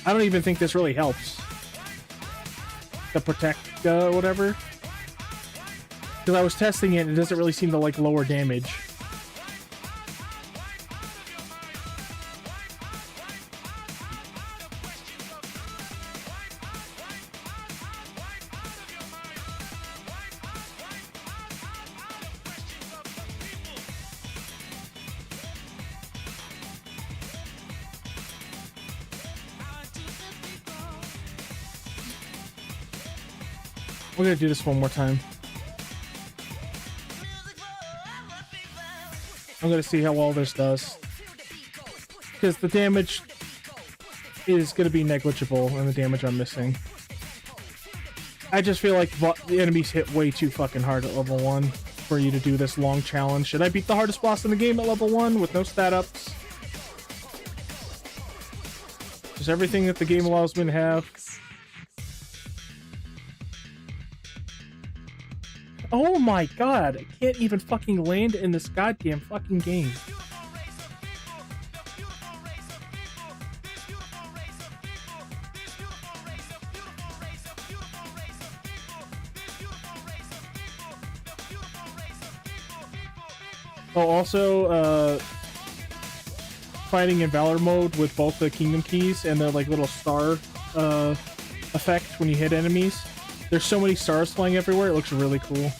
A: I don't even think this really helps. The protect, whatever. Because I was testing it and it doesn't really seem to like lower damage. We're gonna do this one more time. I'm gonna see how well this does. Because the damage is gonna be negligible and the damage I'm missing. I just feel like the enemies hit way too fucking hard at level 1 for you to do this long challenge. Should I beat the hardest boss in the game at level 1 with no stat ups? Just everything that the game allows me to have. Oh my god, I can't even fucking land in this goddamn fucking game. Oh, also, fighting in Valor mode with both the Kingdom Keys and the, like, little star, effect when you hit enemies. There's so many stars flying everywhere, it looks really cool.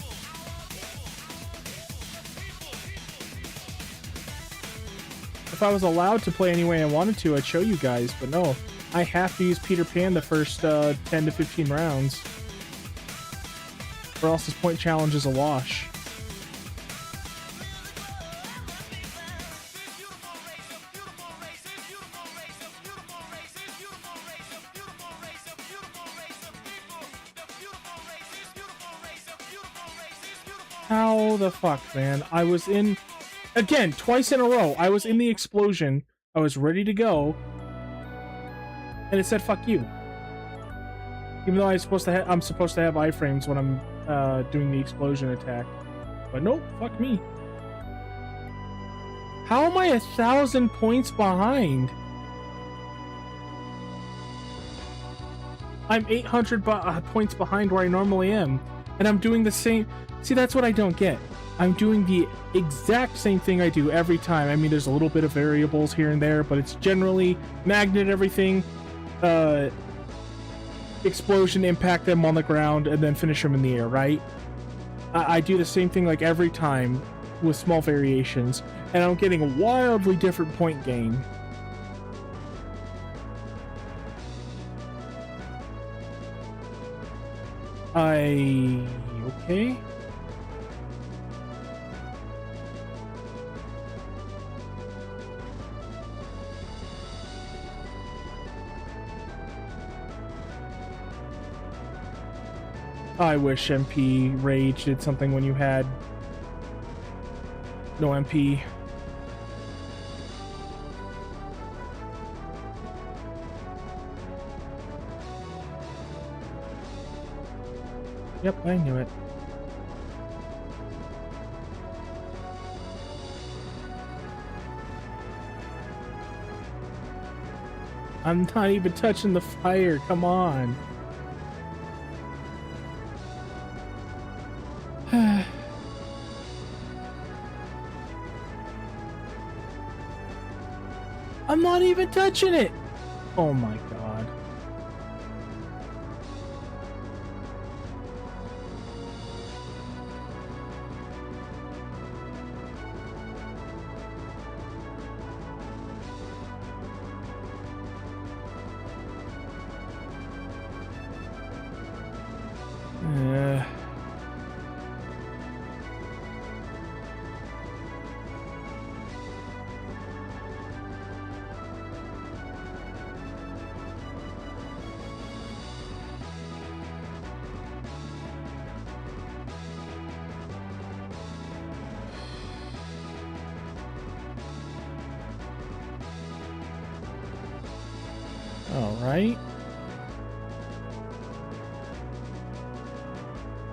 A: If I was allowed to play any way I wanted to, I'd show you guys, but no. I have to use Peter Pan the first, 10 to 15 rounds. Or else this point challenge is a wash. How the fuck, man? I was in... Again, twice in a row, I was in the explosion. I was ready to go. And it said, fuck you. Even though I'm supposed to have iframes when I'm doing the explosion attack. But nope, fuck me. How am I 1,000 points behind? I'm 800 points behind where I normally am. And I'm doing the same... See, that's what I don't get. I'm doing the exact same thing I do every time. I mean, there's a little bit of variables here and there, but it's generally magnet everything, explosion, impact them on the ground, and then finish them in the air, right? I do the same thing like every time with small variations, and I'm getting a wildly different point gain. Okay? I wish MP Rage did something when you had no MP. Yep, I knew it. I'm not even touching the fire, come on. I'm not even touching it! Oh my god. Alright.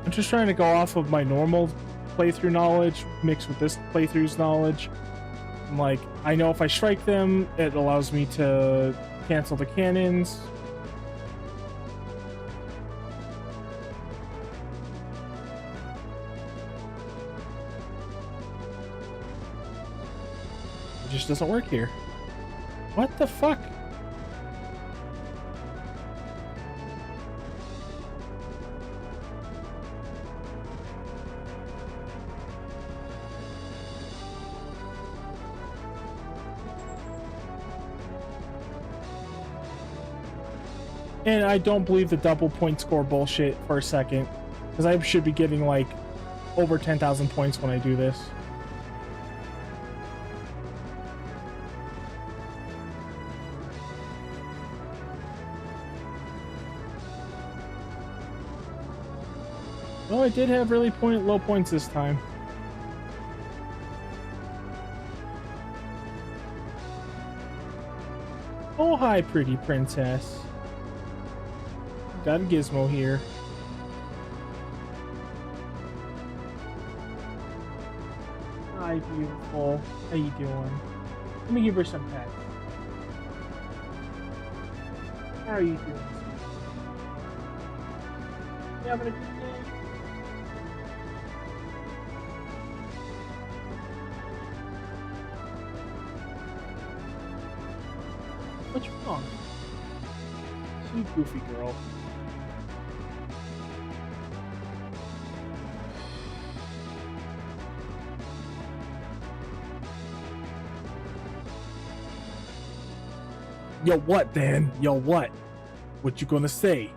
A: I'm just trying to go off of my normal playthrough knowledge mixed with this playthrough's knowledge. Like, I know if I strike them, it allows me to cancel the cannons. It just doesn't work here. What the fuck? And I don't believe the double point score bullshit for a second. Because I should be getting like over 10,000 points when I do this. Well, I did have really low points this time. Oh, hi, pretty princess. Got a gizmo here. Hi, beautiful. How you doing? Let me give her some pets. How are you doing? You having a good day? What's wrong? You goofy girl. Yo, what, Dan? Yo, what? What you gonna say?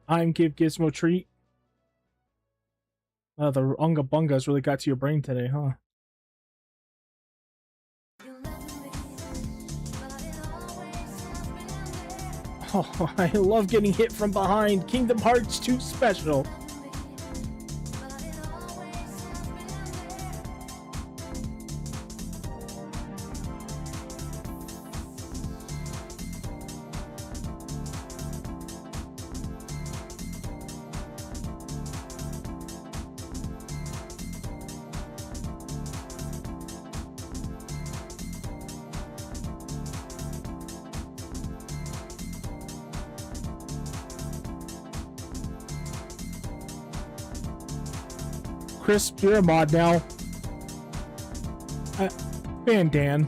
A: I'm give Gizmo treat. The Unga Bungas really got to your brain today, huh? Oh, I love getting hit from behind. Kingdom Hearts 2 special. Chris, you're a mod now. Ban Dan.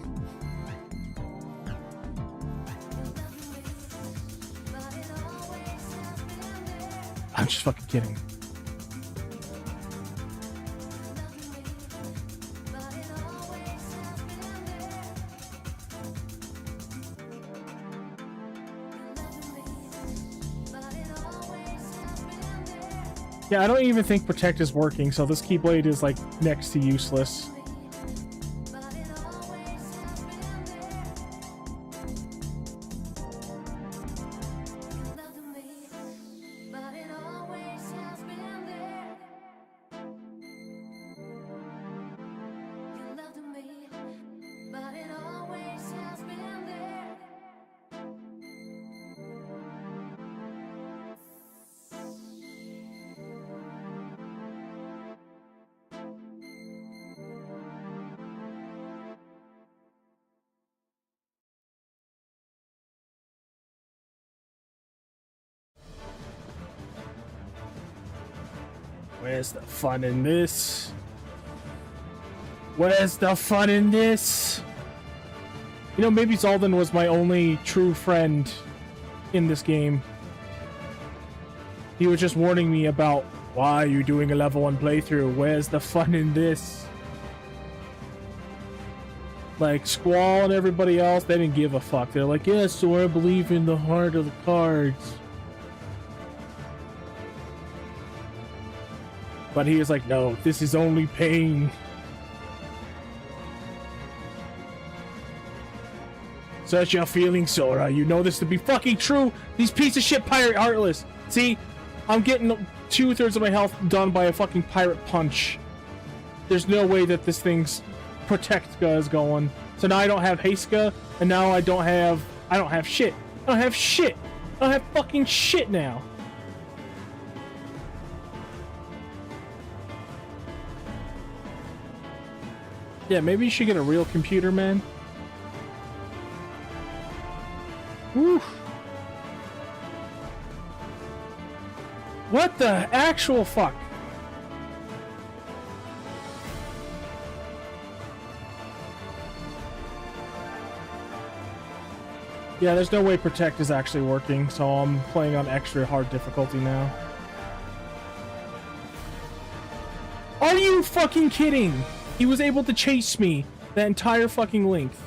A: I'm just fucking kidding. Yeah, I don't even think Protect is working, so this Keyblade is like next to useless. Where's the fun in this? Where's the fun in this? You know, maybe Zalden was my only true friend in this game. He was just warning me about, why are you doing a level 1 playthrough? Where's the fun in this? Like, Squall and everybody else, they didn't give a fuck. They're like, yes, so I believe in the heart of the cards. But he was like, no, this is only pain. Such a feeling, Sora. You know this to be fucking true. These piece of shit pirate heartless. See, I'm getting 2/3 of my health done by a fucking pirate punch. There's no way that this thing's Protectka is going. So now I don't have Heiska, and now I don't have shit. I don't have shit. I don't have fucking shit now. Yeah, maybe you should get a real computer, man. Woo. What the actual fuck? Yeah, there's no way Protect is actually working, so I'm playing on extra hard difficulty now. Are you fucking kidding? He was able to chase me that entire fucking length.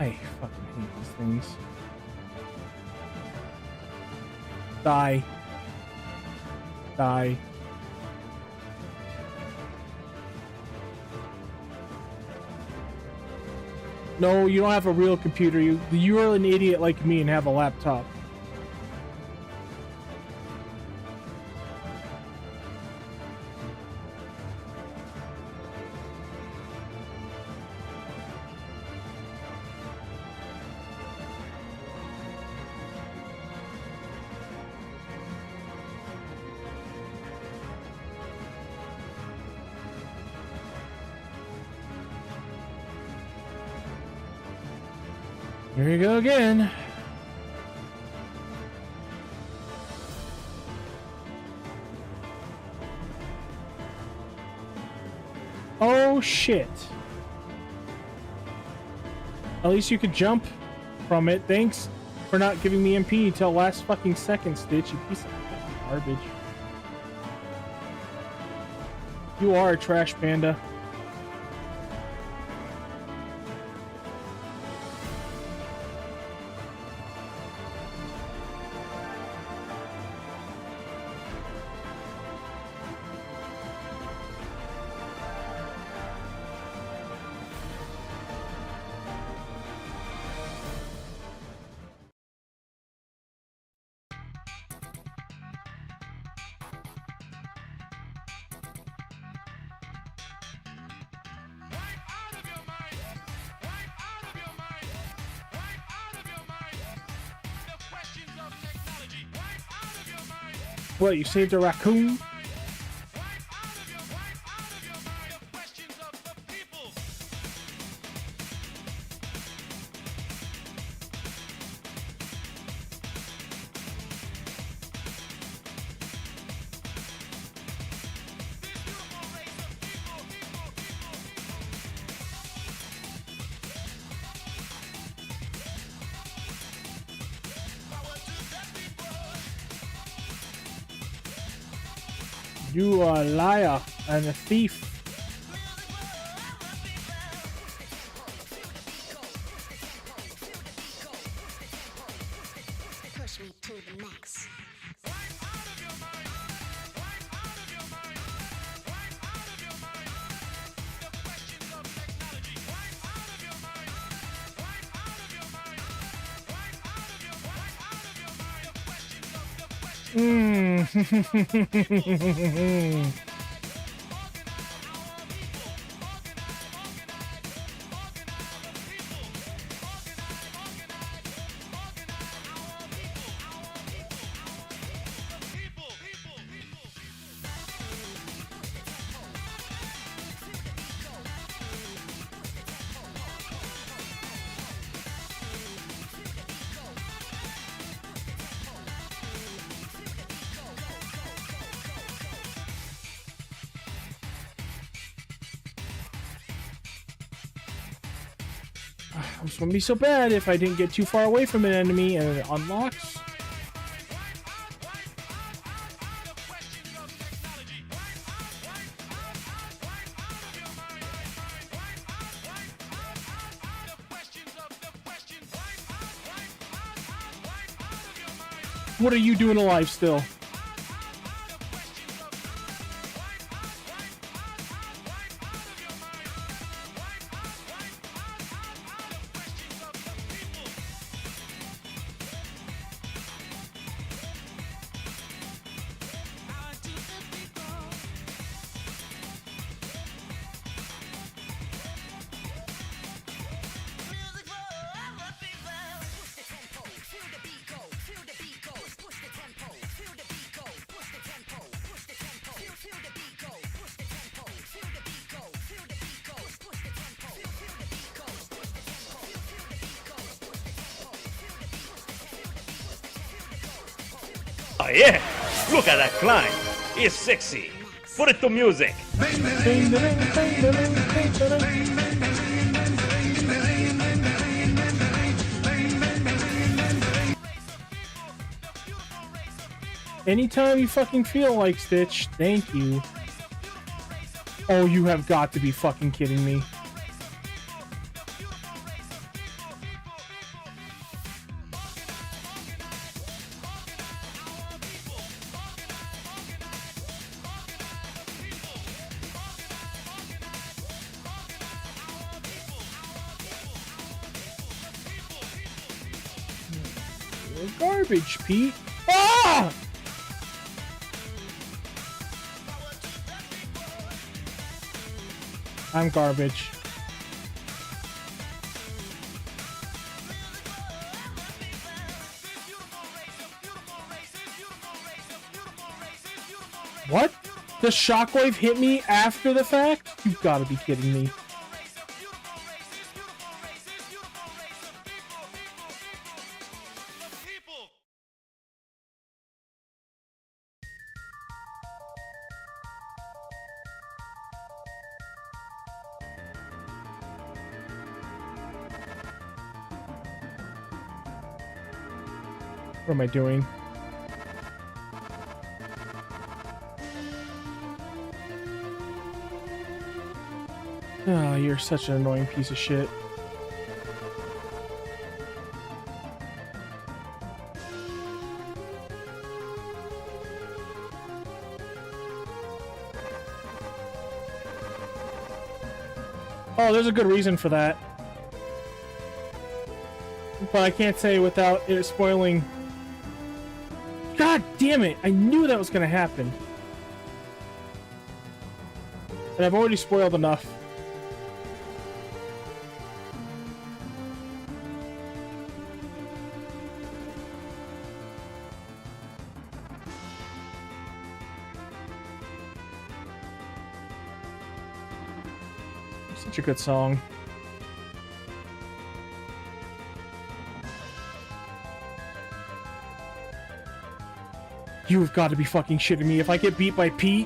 A: I fucking hate these things. Die. Die. No, you don't have a real computer. You're an idiot like me and have a laptop. Here you go again. Oh shit. At least you could jump from it. Thanks for not giving me MP until last fucking second, Stitch, you piece of fucking garbage. You are a trash panda. What, you saved a raccoon? You are a liar and a thief.
B: Push me to the max.
A: This wouldn't be so bad if I didn't get too far away from an enemy and it unlocks. What are you doing alive still?
F: Oh yeah! Look at that climb! It's sexy! Put it to music!
A: Anytime you fucking feel like, Stitch. Thank you. Oh, you have got to be fucking kidding me. You're garbage, Pete. Ah! I'm garbage. What? The shockwave hit me after the fact? You've got to be kidding me. What am I doing? Oh, you're such an annoying piece of shit. Oh, there's a good reason for that. But I can't say without it spoiling. God damn it! I knew that was gonna happen. And I've already spoiled enough. Such a good song. You've got to be fucking shitting me. If I get beat by Pete...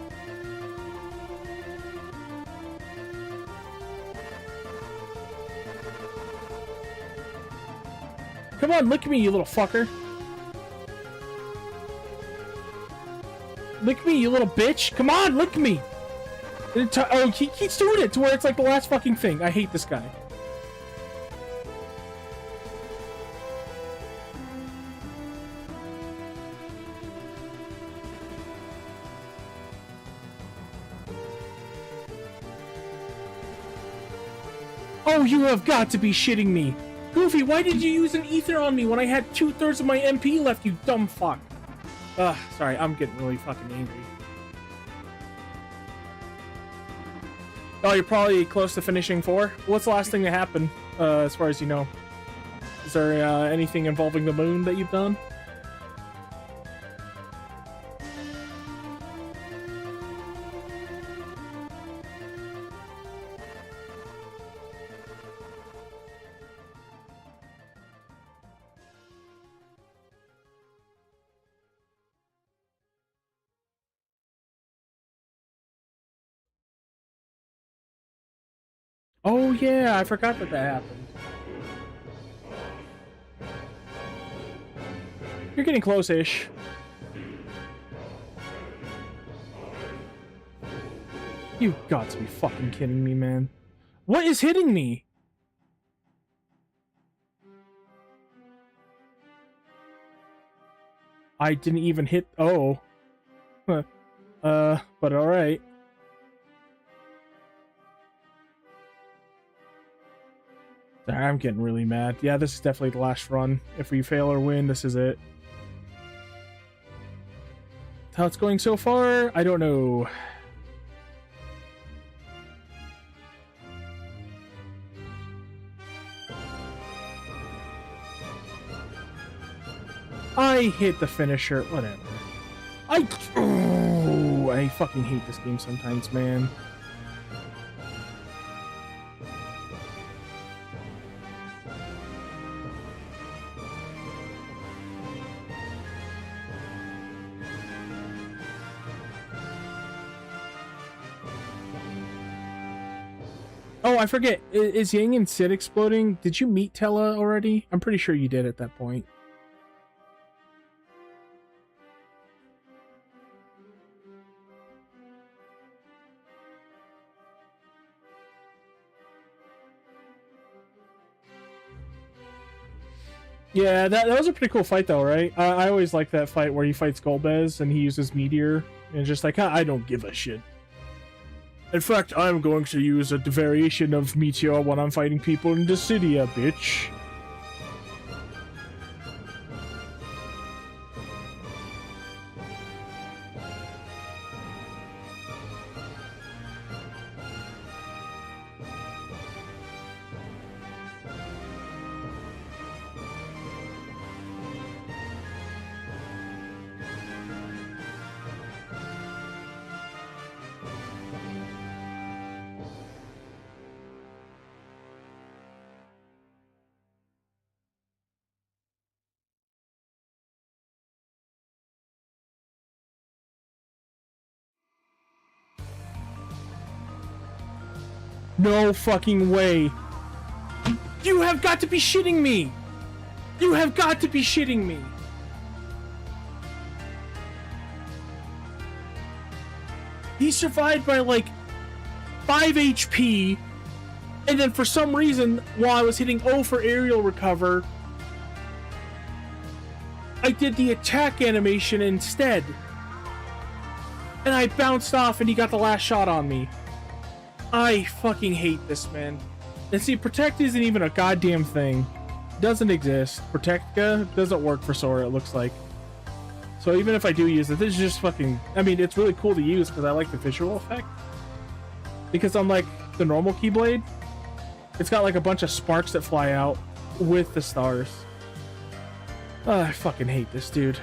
A: Come on, lick me, you little fucker. Lick me, you little bitch. Come on, lick me. Oh, he keeps doing it to where it's like the last fucking thing. I hate this guy. Oh, you have got to be shitting me. Goofy, why did you use an ether on me when I had 2/3 of my MP left, you dumb fuck? Ugh, sorry, I'm getting really fucking angry. Oh, you're probably close to finishing 4? What's the last thing that happened, as far as you know? Is there anything involving the moon that you've done? Oh yeah, I forgot that happened. You're getting close-ish. You've got to be fucking kidding me, man. What is hitting me? I didn't even hit... Oh. Huh. But alright. I'm getting really mad. Yeah, this is definitely the last run. If we fail or win, this is it. How it's going so far, I don't know. I hit the finisher. Whatever. I fucking hate this game sometimes, man. Oh, I forget. Is Yang and Sid exploding? Did you meet Tella already? I'm pretty sure you did at that point. Yeah, that was a pretty cool fight though, right? I always like that fight where he fights Golbez and he uses Meteor and it's just like, I don't give a shit. In fact, I'm going to use a variation of Meteor when I'm fighting people in Dissidia, bitch. No fucking way. You have got to be shitting me. You have got to be shitting me. He survived by like 5 HP, and then for some reason, while I was hitting O for aerial recover, I did the attack animation instead. And I bounced off and he got the last shot on me. I fucking hate this, man. And see, Protect isn't even a goddamn thing. Doesn't exist. Protectka doesn't work for Sora, it looks like. So even if I do use it, this is just fucking... I mean, it's really cool to use because I like the visual effect. Because unlike the normal Keyblade, it's got like a bunch of sparks that fly out with the stars. I fucking hate this, dude.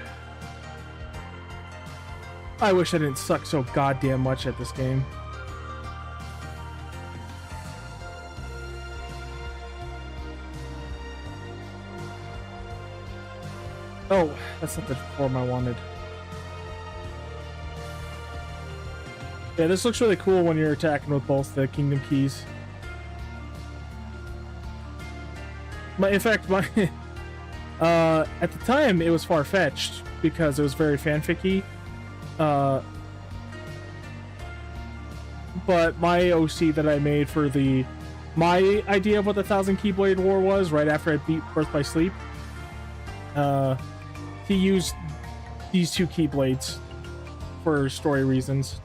A: I wish I didn't suck so goddamn much at this game. Oh, that's not the form I wanted. Yeah, this looks really cool when you're attacking with both the Kingdom Keys. In fact, at the time it was far-fetched because it was very fanficky. But my OC that I made for my idea of what the 1000 Keyblade War was right after I beat Birth by Sleep, he used these two Keyblades for story reasons.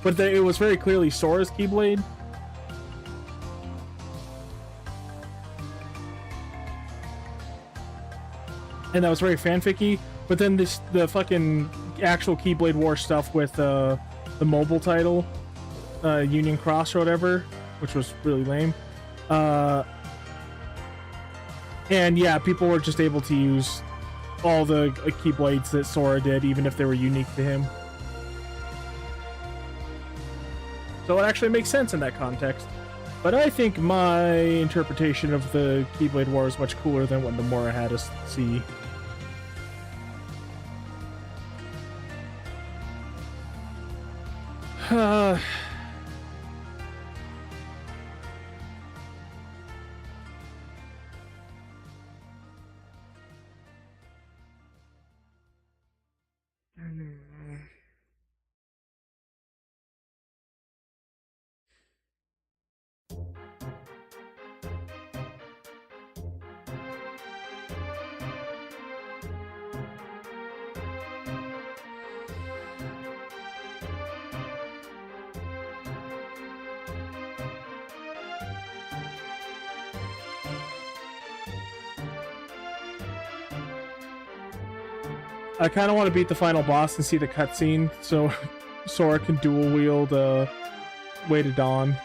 A: But it was very clearly Sora's Keyblade. And that was very fanficky. But then the fucking actual Keyblade War stuff with the mobile title, Union Cross or whatever, which was really lame. And yeah, people were just able to use all the Keyblades that Sora did, even if they were unique to him. So it actually makes sense in that context. But I think my interpretation of the Keyblade War is much cooler than what Nomura had us see. I kind of want to beat the final boss and see the cutscene so Sora can dual wield Way to Dawn.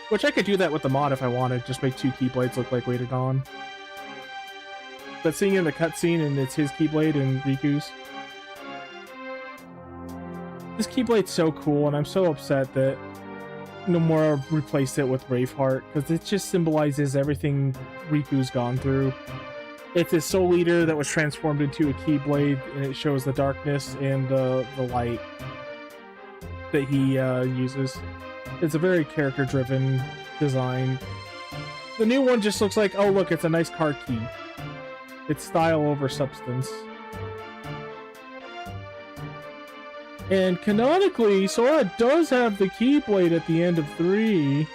A: Which I could do that with the mod if I wanted, just make two Keyblades look like Way to Dawn. But seeing in the cutscene and it's his Keyblade and Riku's. This Keyblade's so cool, and I'm so upset that Nomura replaced it with Braveheart, because it just symbolizes everything Riku's gone through. It's his Soul Eater that was transformed into a Keyblade, and it shows the darkness and the light that he uses. It's a very character-driven design. The new one just looks like, oh look, it's a nice card key. It's style over substance. And canonically, Sora does have the Keyblade at the end of 3.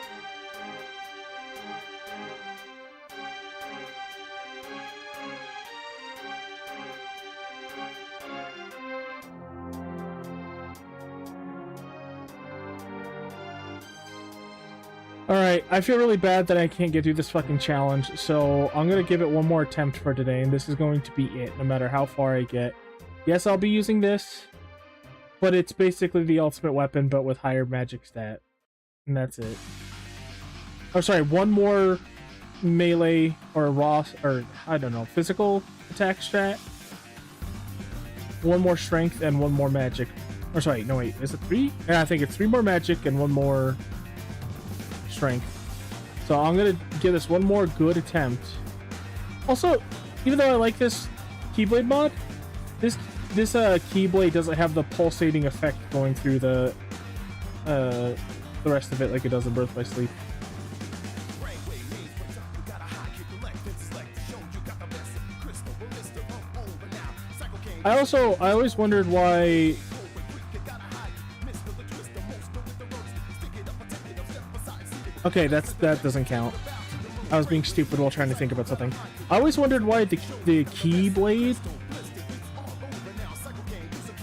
A: Alright, I feel really bad that I can't get through this fucking challenge, so I'm gonna give it one more attempt for today, and this is going to be it, no matter how far I get. Yes, I'll be using this, but it's basically the ultimate weapon, but with higher magic stat. And that's it. Oh, sorry, one more melee, or raw, or, I don't know, physical attack stat. One more strength, and one more magic. Or sorry, no wait, is it 3? Yeah, I think it's 3 more magic, and 1 more strength. So I'm gonna give this one more good attempt. Also, even though I like this Keyblade mod, this Keyblade doesn't have the pulsating effect going through the the rest of it like it does in Birth by Sleep. I always wondered why. Okay, that doesn't count. I was being stupid while trying to think about something. I always wondered why the Keyblade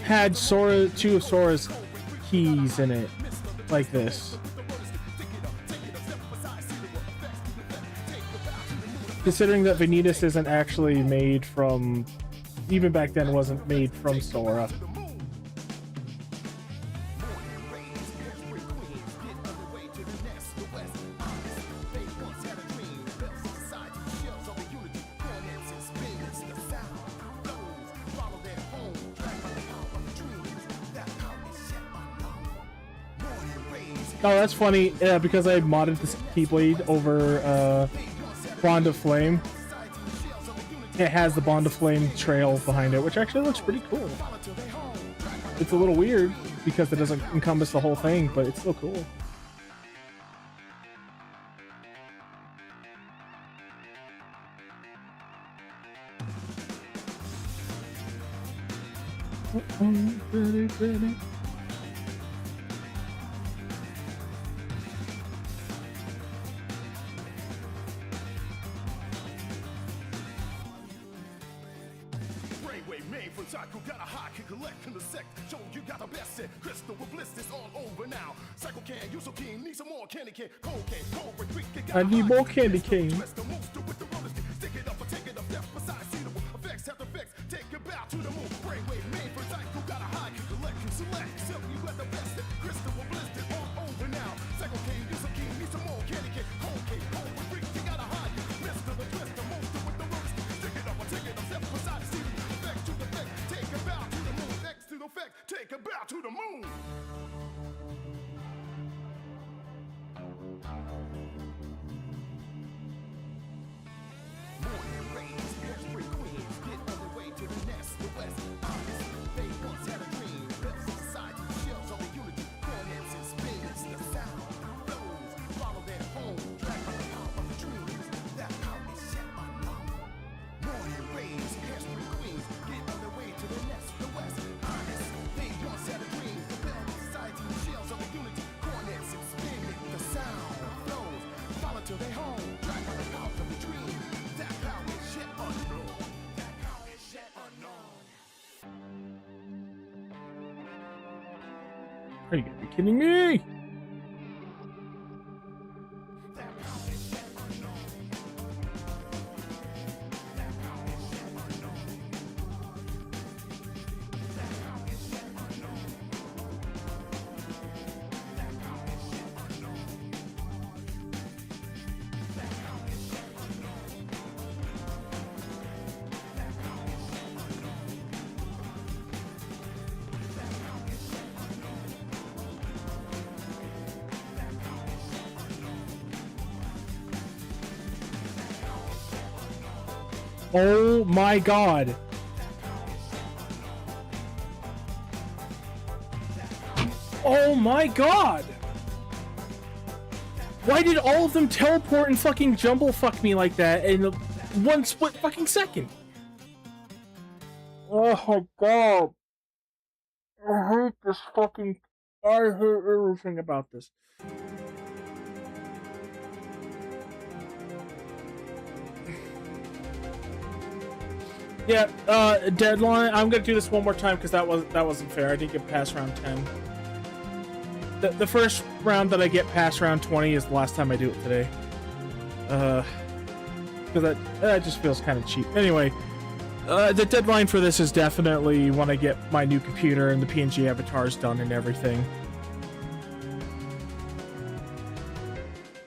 A: had Sora, two of Sora's keys in it, like this. Considering that Vanitas isn't actually made from, even back then wasn't made from Sora. Oh, that's funny, because I modded this Keyblade over Bond of Flame. It has the Bond of Flame trail behind it, which actually looks pretty cool. It's a little weird because it doesn't encompass the whole thing, but it's still cool. I need more candy cane.
C: Take a bow to the moon.
A: Are you gonna be kidding me? Oh my god. Oh my god. Why did all of them teleport and fucking jumble fuck me like that in one split fucking second? Oh my god. I hate this fucking... I hate everything about this. Yeah, deadline. I'm gonna do this one more time because that wasn't fair. I didn't get past round 10. The first round that I get past round 20 is the last time I do it today. Because that just feels kind of cheap. Anyway, the deadline for this is definitely when I get my new computer and the PNG avatars done and everything.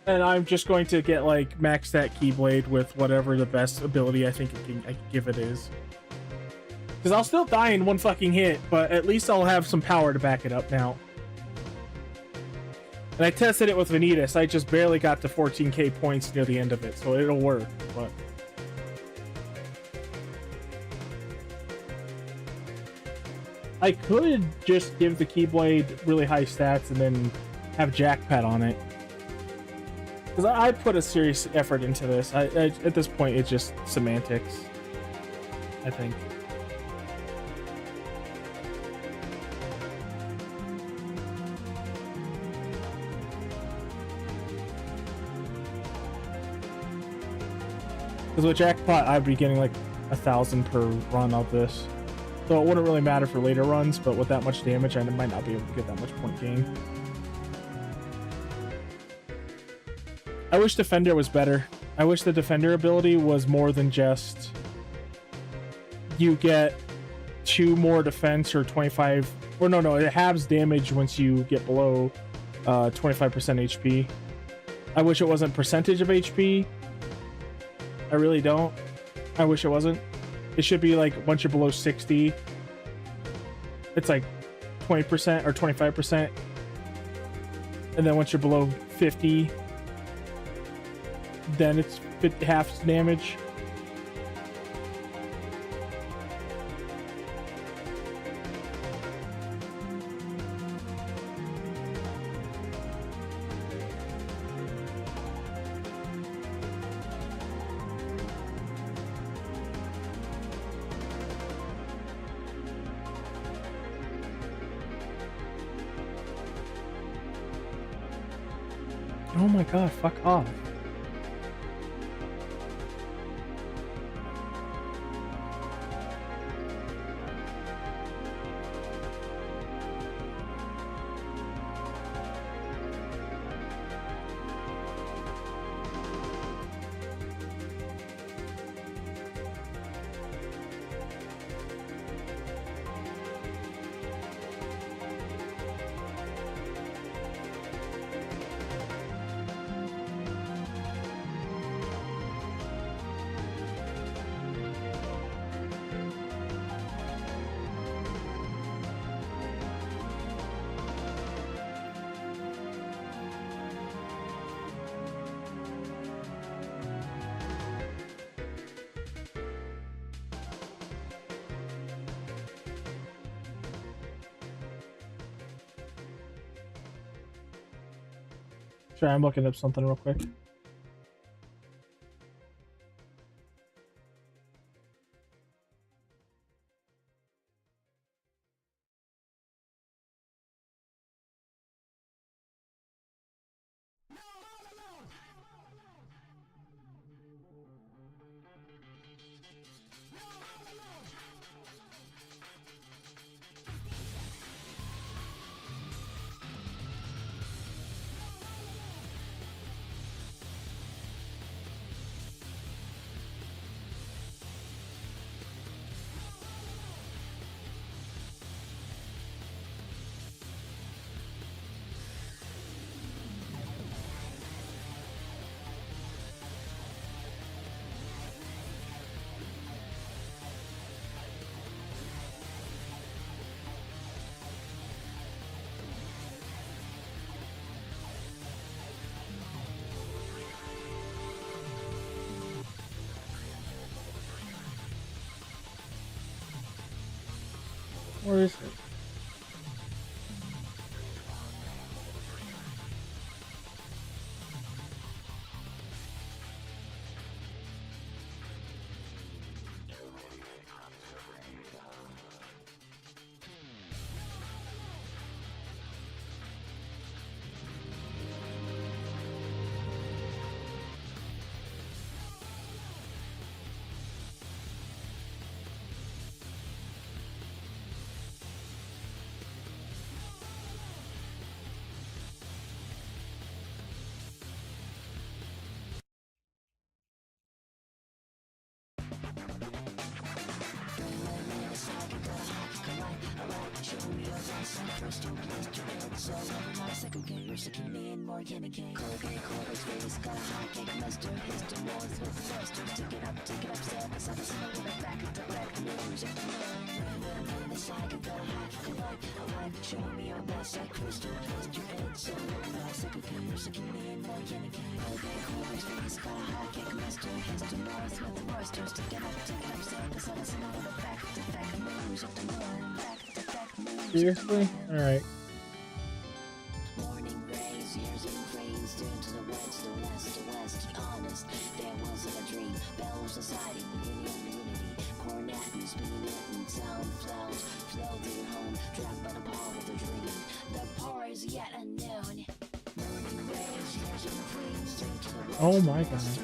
A: And I'm just going to get, like, max that Keyblade with whatever the best ability I think I can give it is. Because I'll still die in one fucking hit, but at least I'll have some power to back it up now. And I tested it with Vanitas. I just barely got to 14k points near the end of it, so it'll work, but... I could just give the Keyblade really high stats and then have Jackpot on it. Because I put a serious effort into this. I at this point, it's just semantics, I think. Because with Jackpot, I'd be getting like 1,000 per run of this. So it wouldn't really matter for later runs, but with that much damage, I might not be able to get that much point gain. I wish Defender was better. I wish the Defender ability was more than just you get 2 more defense or 25, or no, it halves damage once you get below 25% HP. I wish it wasn't percentage of HP. I really don't. I wish it wasn't. It should be like once you're below 60, it's like 20% or 25%. And then once you're below 50, then it's half damage. Oh my god, fuck off. Sorry, I'm looking up something real quick. Where is it? Seriously? Alright.
B: Morning rain. west. Honest, there wasn't a dream. Bell society, unity. Cornet and spinning and sound flows. Flow to your home, dragged by the power of the dream. The power is yet unknown. Morning rays, years and queens, straight to the west.
A: Oh my god.
B: West,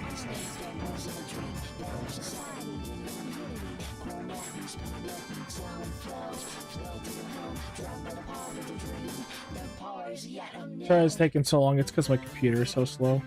B: honest, there wasn't a dream. Bell society, unity. Cornet and spinning and sound flows. Flow to your home, dragged by the power of the dream. The power is yet unknown.
A: Sorry it's taking so long. It's because my computer is so slow.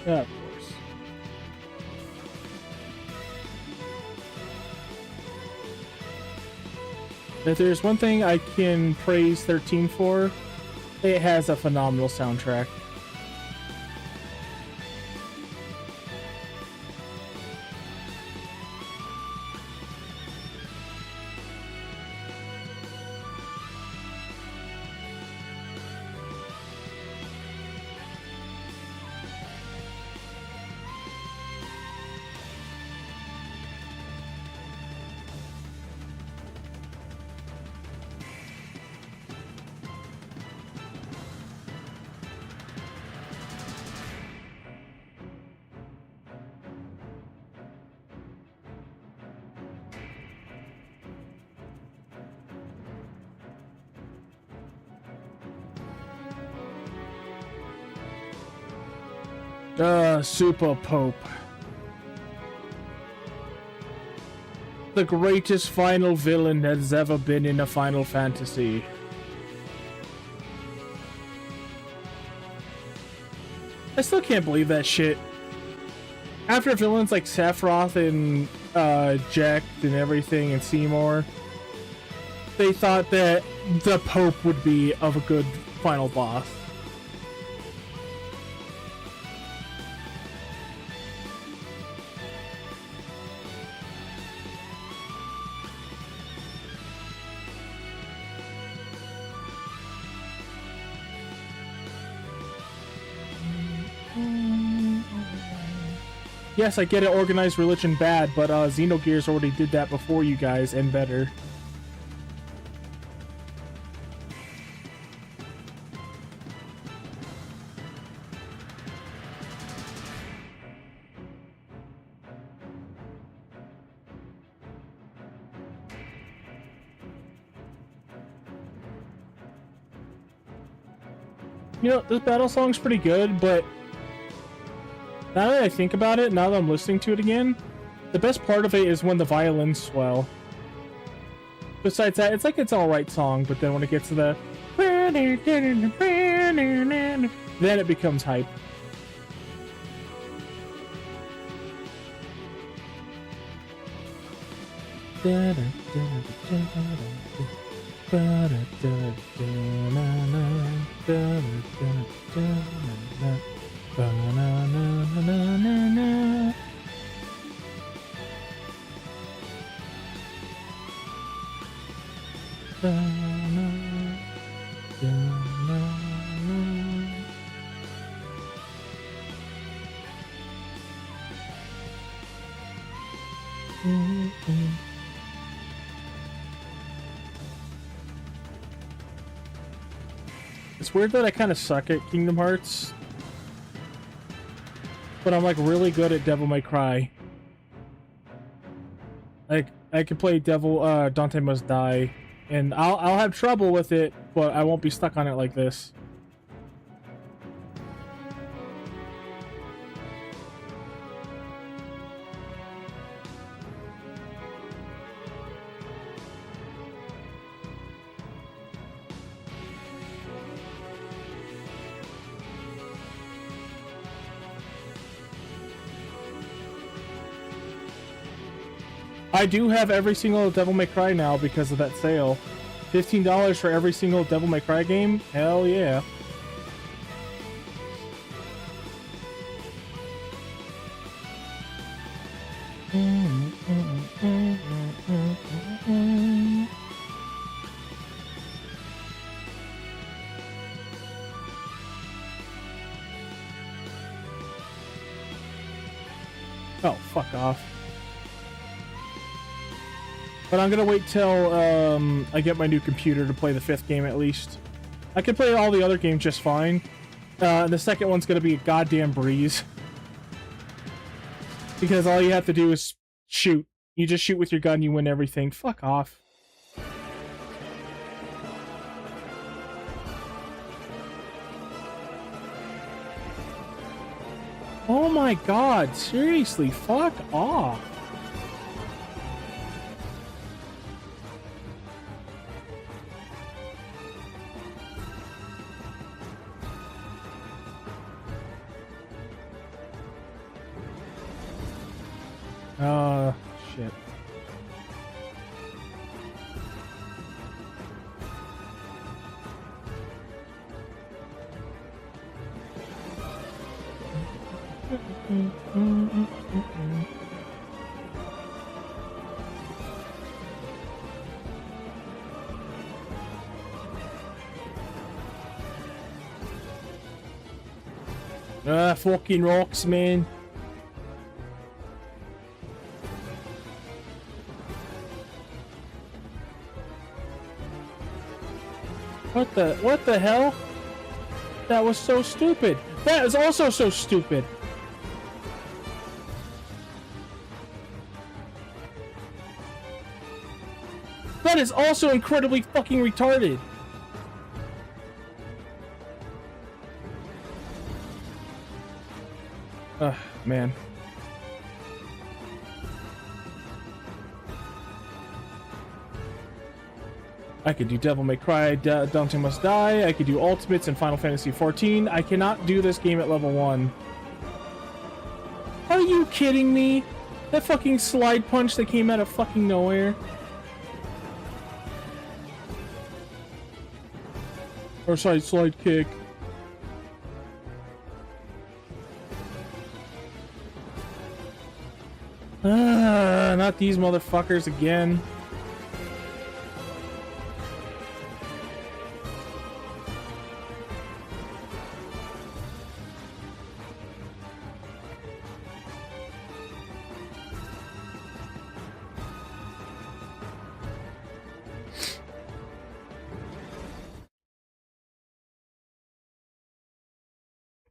A: Yeah, of course. If there's one thing I can praise 13 for, it has a phenomenal soundtrack. Super Pope. The greatest final villain that has ever been in a Final Fantasy. I still can't believe that shit. After villains like Sephiroth and Jack and everything and Seymour, they thought that the Pope would be of a good final boss. Yes, I get it, organized religion bad, but Xenogears already did that before you guys, and better. You know, this battle song's pretty good, but now that I think about it, now that I'm listening to it again, the best part of it is when the violins swell. Besides that, it's like it's an alright song, but then when it gets to the then it becomes hype. It's weird that I kind of suck at Kingdom Hearts, but I'm like really good at Devil May Cry. Like I can play Dante Must Die, and I'll have trouble with it, but I won't be stuck on it like this. I do have every single Devil May Cry now because of that sale. $15 for every single Devil May Cry game? Hell yeah. Oh, fuck off. But I'm gonna wait till I get my new computer to play the 5th game at least. I can play all the other games just fine. The second one's gonna be a goddamn breeze. Because all you have to do is shoot. You just shoot with your gun, you win everything. Fuck off. Oh my god, seriously, fuck off. Shit. Fucking rocks, man. What the hell? That was so stupid. That is also so stupid. That is also incredibly fucking retarded. Ugh, man. I could do Devil May Cry, Dante Must Die, I could do Ultimates in Final Fantasy XIV. I cannot do this game at level 1. Are you kidding me? That fucking slide punch that came out of fucking nowhere. Or sorry, slide kick. Not these motherfuckers again.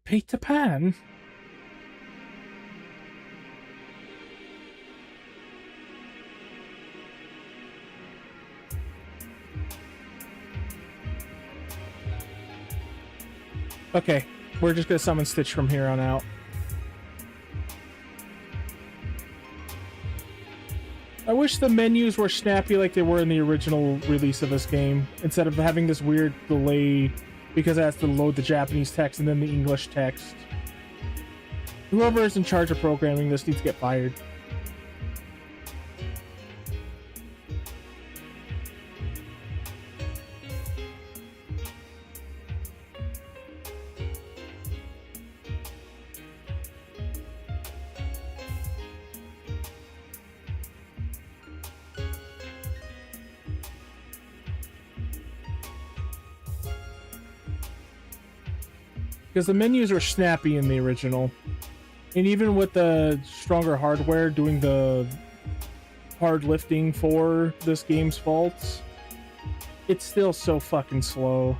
A: Peter Pan? Okay, we're just gonna summon Stitch from here on out. I wish the menus were snappy like they were in the original release of this game, instead of having this weird delay because it has to load the Japanese text and then the English text. Whoever is in charge of programming this needs to get fired. Because the menus are snappy in the original. And even with the stronger hardware doing the hard lifting for this game's faults, it's still so fucking slow.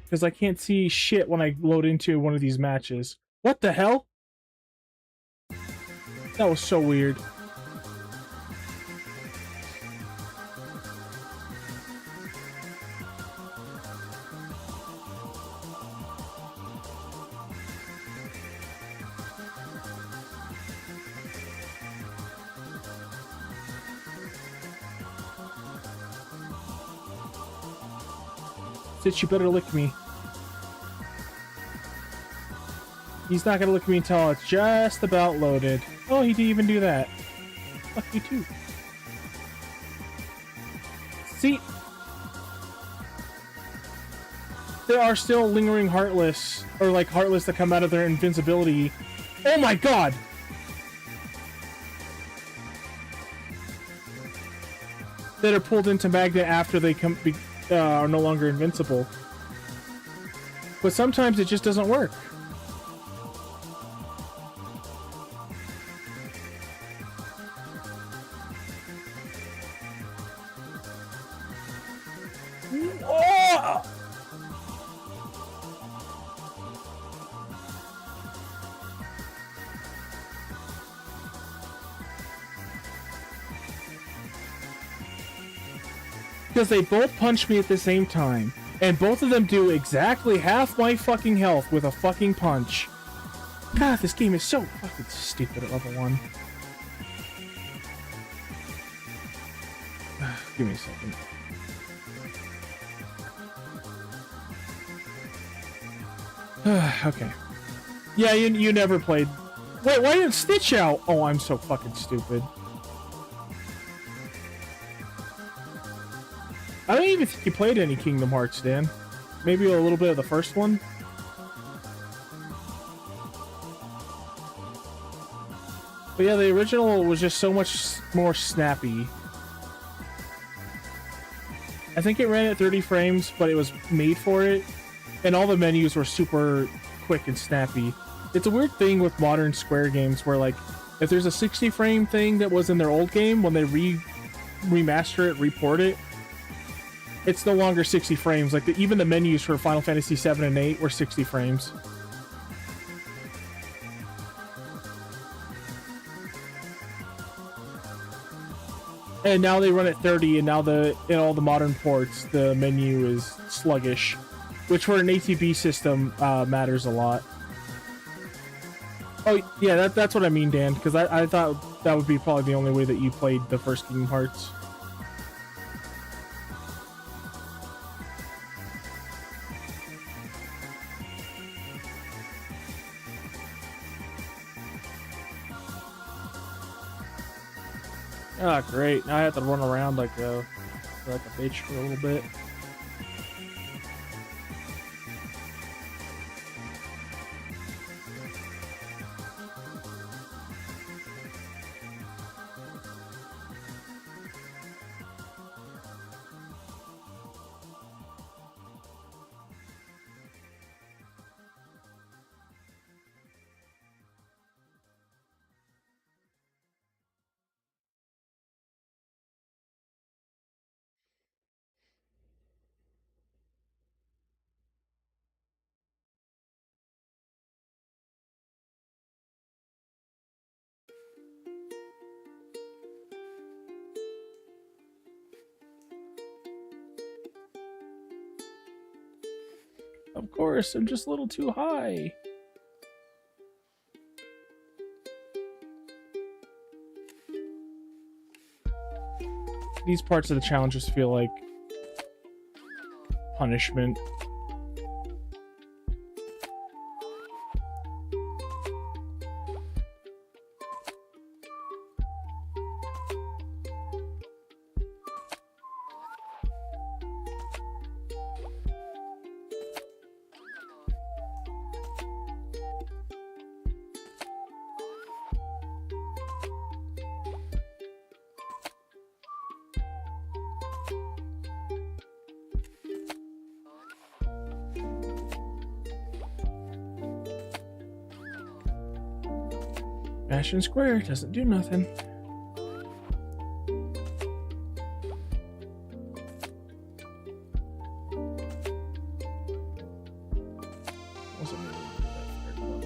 A: Because I can't see shit when I load into one of these matches. What the hell? That was so weird. Stitch, you better lick me. He's not gonna look at me until it's just about loaded. Oh, he didn't even do that. Fuck you too. See, there are still lingering Heartless, or like Heartless that come out of their invincibility. Oh my god! That are pulled into Magnet after they are no longer invincible. But sometimes it just doesn't work. Oh! Because they both punch me at the same time. And both of them do exactly half my fucking health with a fucking punch. God, this game is so fucking stupid at level 1. Give me a second. Okay. Yeah, you never played. Wait, why didn't Stitch out? Oh, I'm so fucking stupid. I don't even think you played any Kingdom Hearts, Dan. Maybe a little bit of the first one. But yeah, the original was just so much more snappy. I think it ran at 30 frames, but it was made for it. And all the menus were super quick and snappy. It's a weird thing with modern Square games where, like, if there's a 60 frame thing that was in their old game, when they remaster it, report it, it's no longer 60 frames. Like, even the menus for Final Fantasy 7 and 8 were 60 frames. And now they run at 30, and now in all the modern ports, the menu is sluggish, which for an ATB system matters a lot. Oh, yeah, that's what I mean, Dan, because I thought that would be probably the only way that you played the first Kingdom Hearts. Ah, great. Now I have to run around like a bitch for a little bit. Of course, I'm just a little too high. These parts of the challenges feel like punishment. Bastion Square doesn't do nothing. Wasn't really gonna do that very well.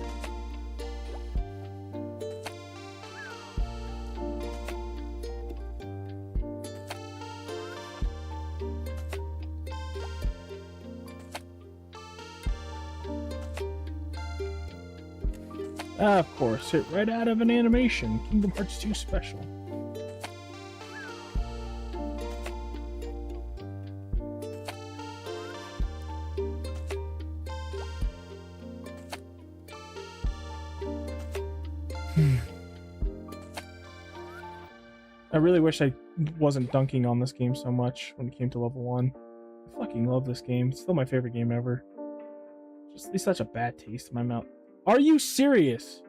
A: Of course, hit right out of an animation. Kingdom Hearts 2 Special. I really wish I wasn't dunking on this game so much when it came to level 1. I fucking love this game. It's still my favorite game ever. Just it's such a bad taste in my mouth. Are you serious?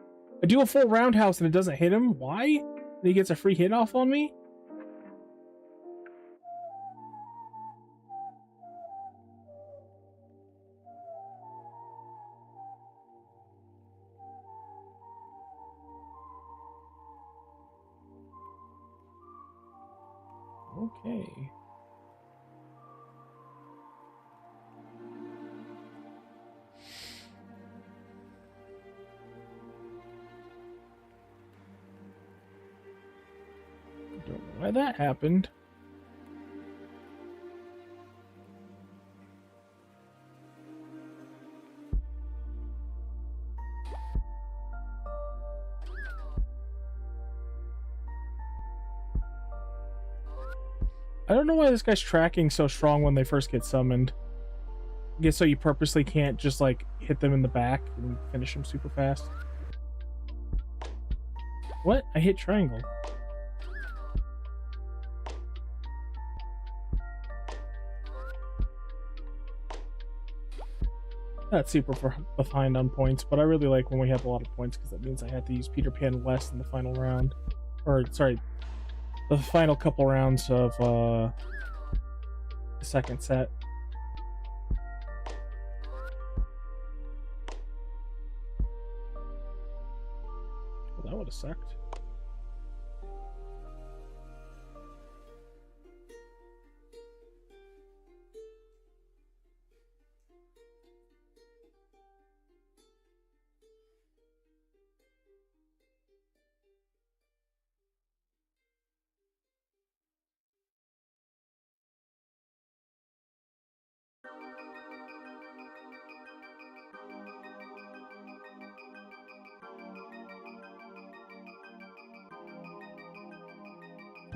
A: I do a full roundhouse and it doesn't hit him? Why? And he gets a free hit off on me? Okay. Don't know why that happened. I don't know why this guy's tracking so strong when they first get summoned. I guess so you purposely can't just like hit them in the back and finish them super fast. What? I hit triangle. That's super behind on points, but I really like when we have a lot of points because that means I had to use Peter Pan less in the final round. Or, sorry, the final couple rounds of the second set. Well, that would have sucked.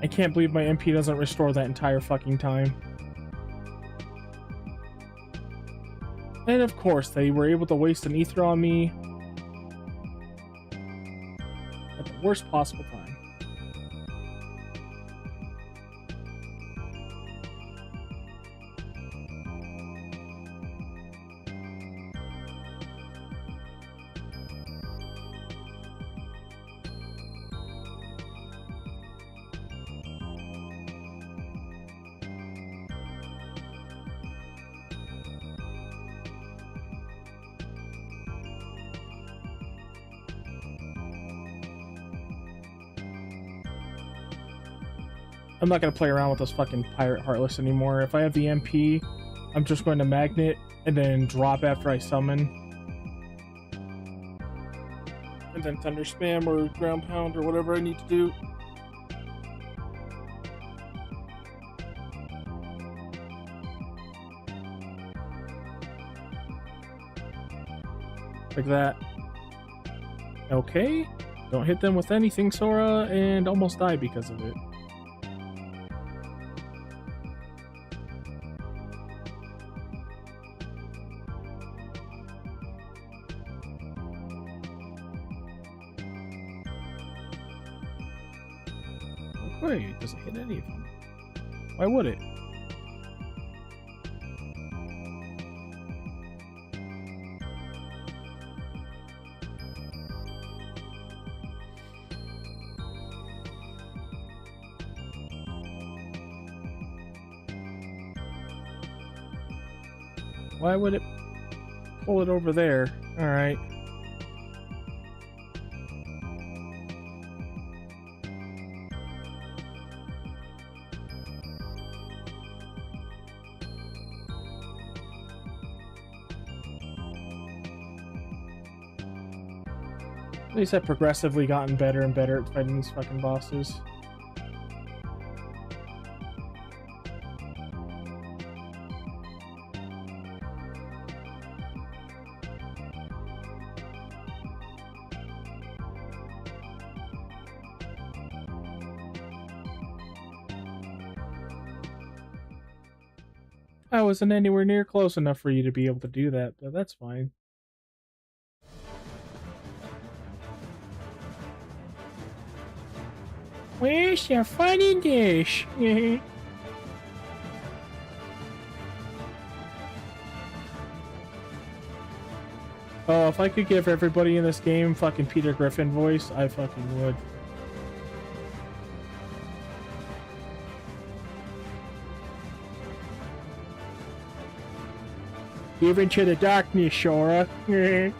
A: I can't believe my MP doesn't restore that entire fucking time. And of course, they were able to waste an ether on me at the worst possible time. I'm not gonna play around with this fucking Pirate Heartless anymore. If I have the MP, I'm just going to Magnet and then drop after I summon. And then Thunder Spam or Ground Pound or whatever I need to do. Like that. Okay. Don't hit them with anything, Sora, and almost die because of it. Okay, it doesn't hit any of them. Why would it? Why would it pull it over there? All right. At least I've progressively gotten better and better at fighting these fucking bosses. I wasn't anywhere near close enough for you to be able to do that, but that's fine. Where's your funny dish? Oh, if I could give everybody in this game fucking Peter Griffin voice, I fucking would. Give into the darkness, Shora.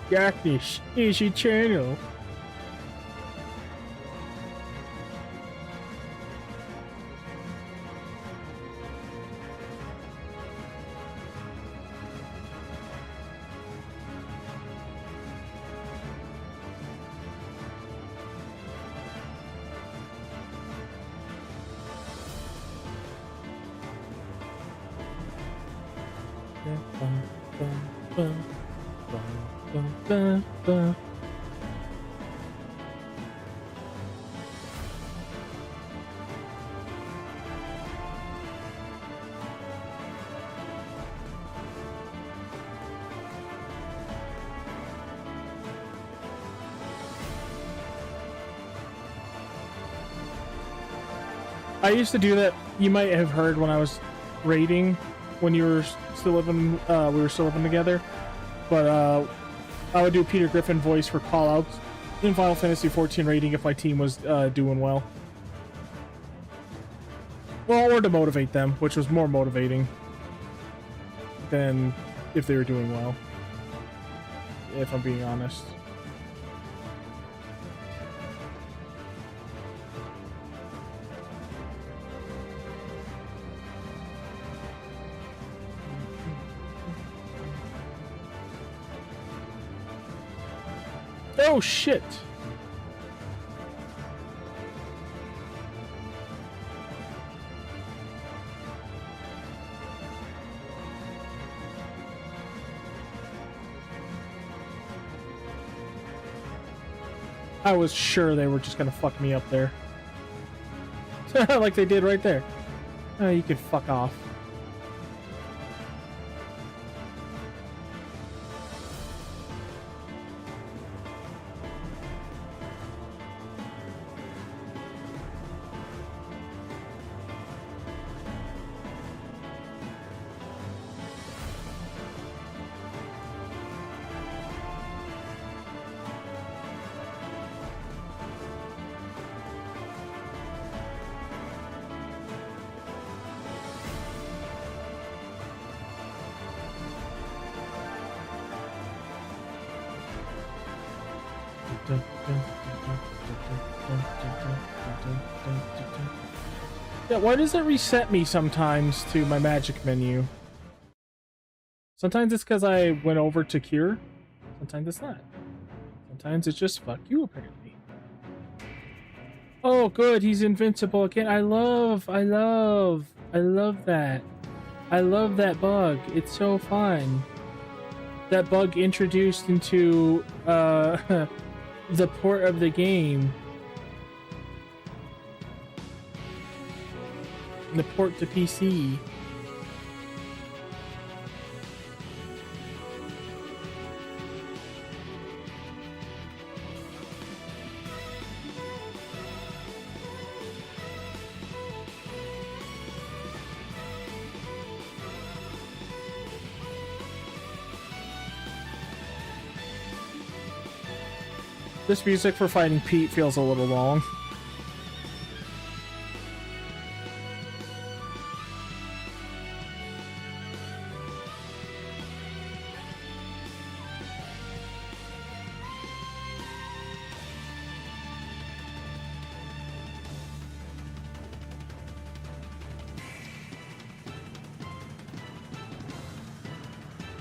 A: Darkness is eternal. I used to do that. You might have heard when I was raiding, when you were still living, we were still living together. But I would do Peter Griffin voice for callouts in Final Fantasy XIV raiding if my team was doing well. Well, or to motivate them, which was more motivating than if they were doing well, if I'm being honest. Oh shit! I was sure they were just gonna fuck me up there. Like they did right there. Oh, you can fuck off. Yeah, why does it reset me sometimes to my magic menu? Sometimes it's because I went over to cure. Sometimes it's not. Sometimes it's just fuck you, apparently. Oh, good, he's invincible again. I love that. I love that bug. It's so fun. That bug introduced into the port of the game. The port to PC. This music for fighting Pete feels a little long.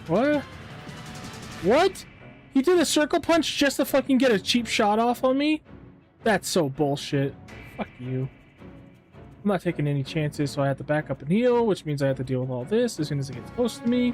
A: What? What? He did a circle punch just to fucking get a cheap shot off on me? That's so bullshit. Fuck you. I'm not taking any chances, so I have to back up and heal, which means I have to deal with all this as soon as it gets close to me.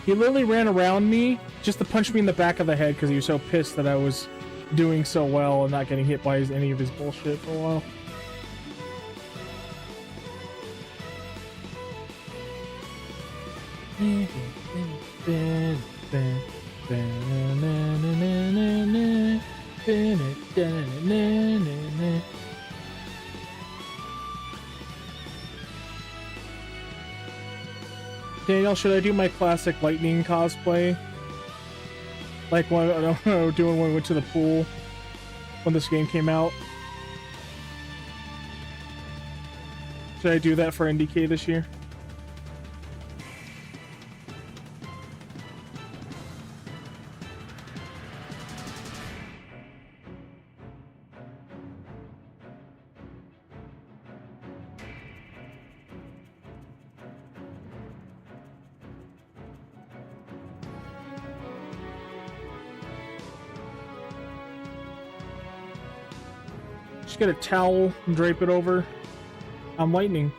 A: He literally ran around me just to punch me in the back of the head because he was so pissed that I was doing so well and not getting hit by any of his bullshit for a while. Daniel, should I do my classic lightning cosplay? Like what I was doing when we went to the pool when this game came out? Should I do that for NDK this year? Just get a towel and drape it over. I'm lightning.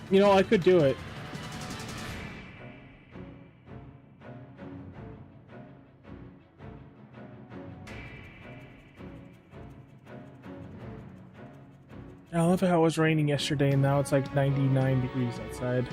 A: You know, I could do it. I love how it was raining yesterday and now it's like 99 degrees outside.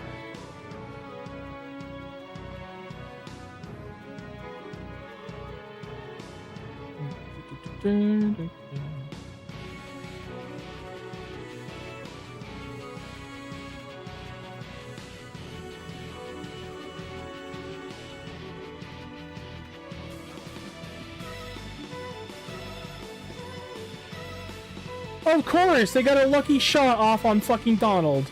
A: Of course, they got a lucky shot off on fucking Donald.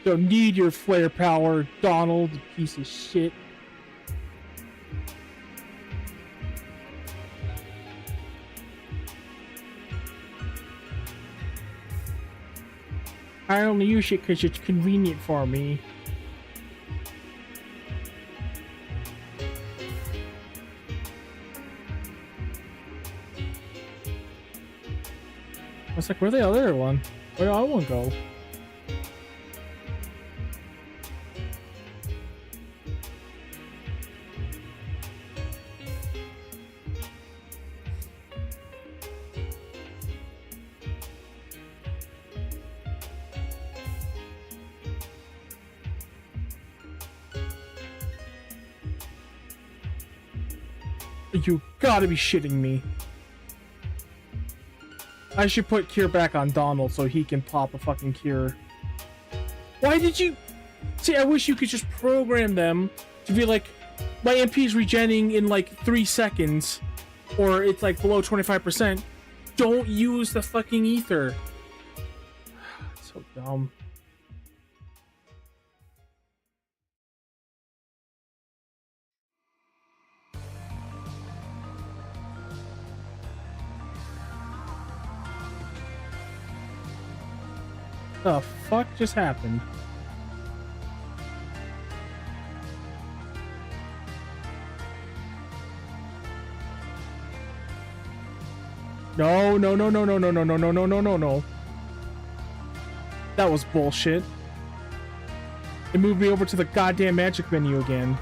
A: Don't need your flare power, Donald, you piece of shit. I only use it because it's convenient for me. I was like, where'd the other one? Where'd the other one go? You gotta be shitting me. I should put cure back on Donald so he can pop a fucking cure. Why did you... See, I wish you could just program them to be like, my MP's regenning in like 3 seconds, or it's like below 25%. Don't use the fucking ether. It's so dumb. The fuck just happened? No, no, no, no, no, no, no, no, no, no, no, no, no. That was bullshit. It moved me over to the goddamn magic menu again.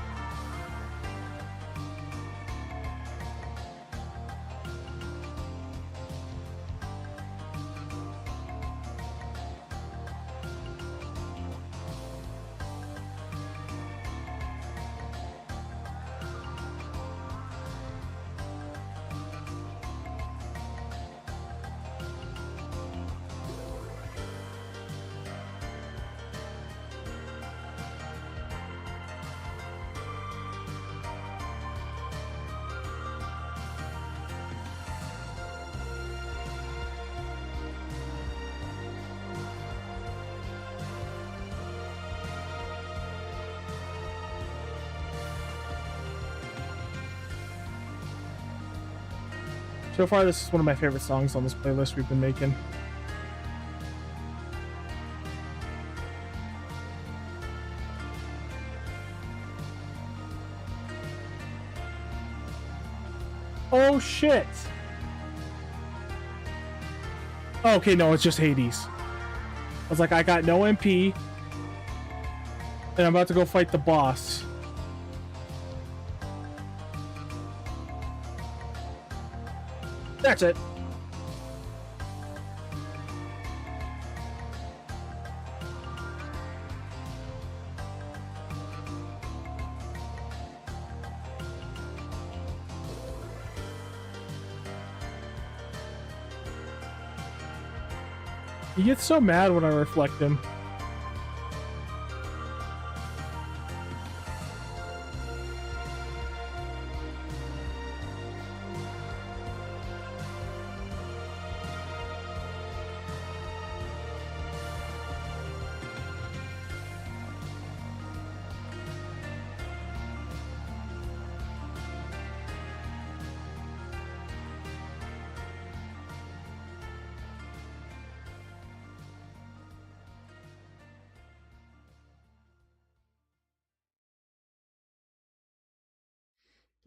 A: So far, this is one of my favorite songs on this playlist we've been making. Oh shit! Okay, no, it's just Hades. I was like, I got no MP, and I'm about to go fight the boss. That's it. He gets so mad when I reflect him.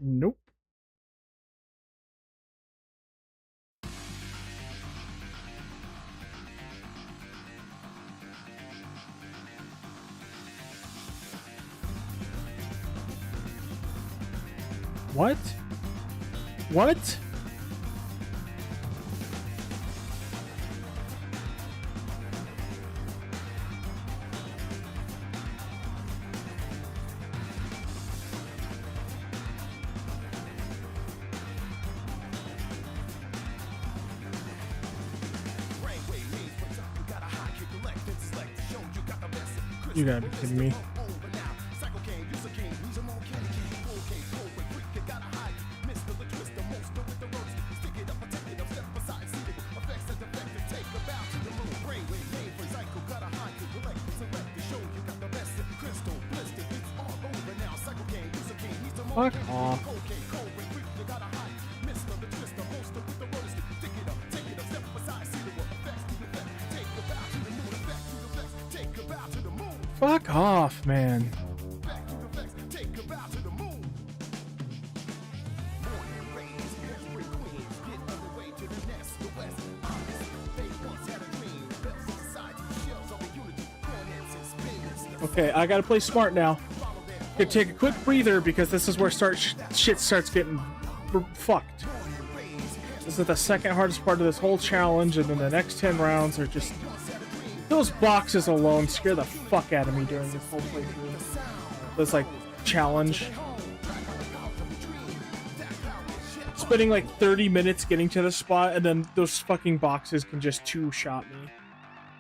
A: Nope. What? What? You gotta be kidding me. Fuck off. Fuck off, man. Okay, I gotta play smart now. Gonna take a quick breather because this is where shit starts getting fucked. This is the second hardest part of this whole challenge, and then the next 10 rounds are just... Those boxes alone scare the fuck out of me during this whole playthrough. This, like, challenge. Spending like 30 minutes getting to the spot, and then those fucking boxes can just two-shot me.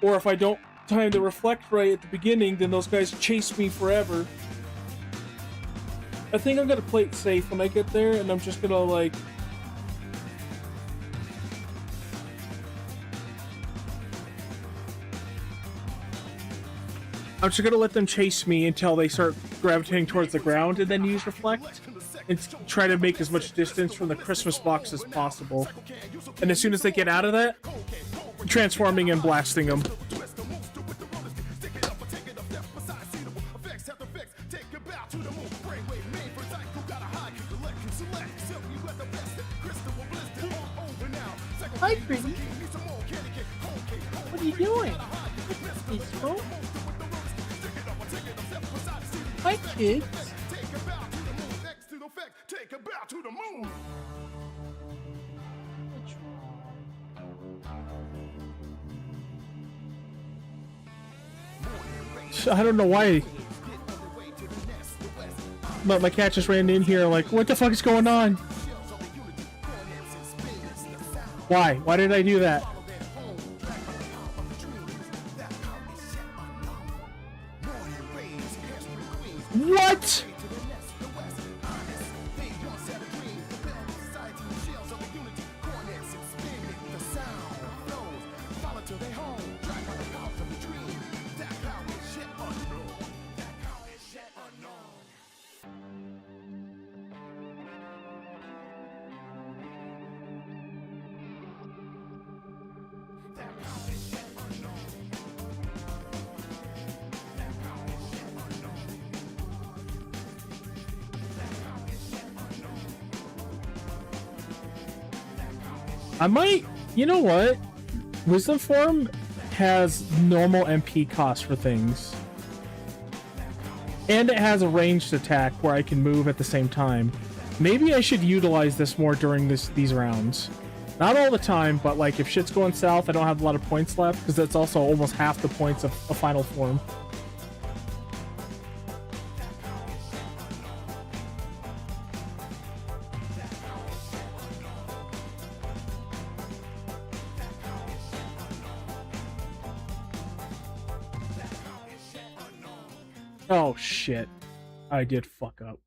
A: Or if I don't time to reflect right at the beginning, then those guys chase me forever. I think I'm gonna play it safe when I get there, and I'm just gonna, like... I'm just gonna let them chase me until they start gravitating towards the ground, and then use reflect and try to make as much distance from the Christmas box as possible. And as soon as they get out of that, transforming and blasting them. I pretty. What are you doing? Peaceful. Hi, kids. What's wrong? I don't know why. But my cat just ran in here like, what the fuck is going on? Why? Why did I do that? What? I might, you know what? Wisdom Form has normal MP cost for things. And it has a ranged attack where I can move at the same time. Maybe I should utilize this more during these rounds. Not all the time, but like if shit's going south, I don't have a lot of points left, because that's also almost half the points of a final form. Oh shit. I did fuck up.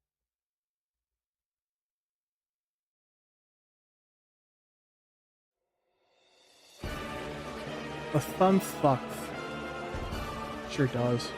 A: The thumb sucks. Sure does.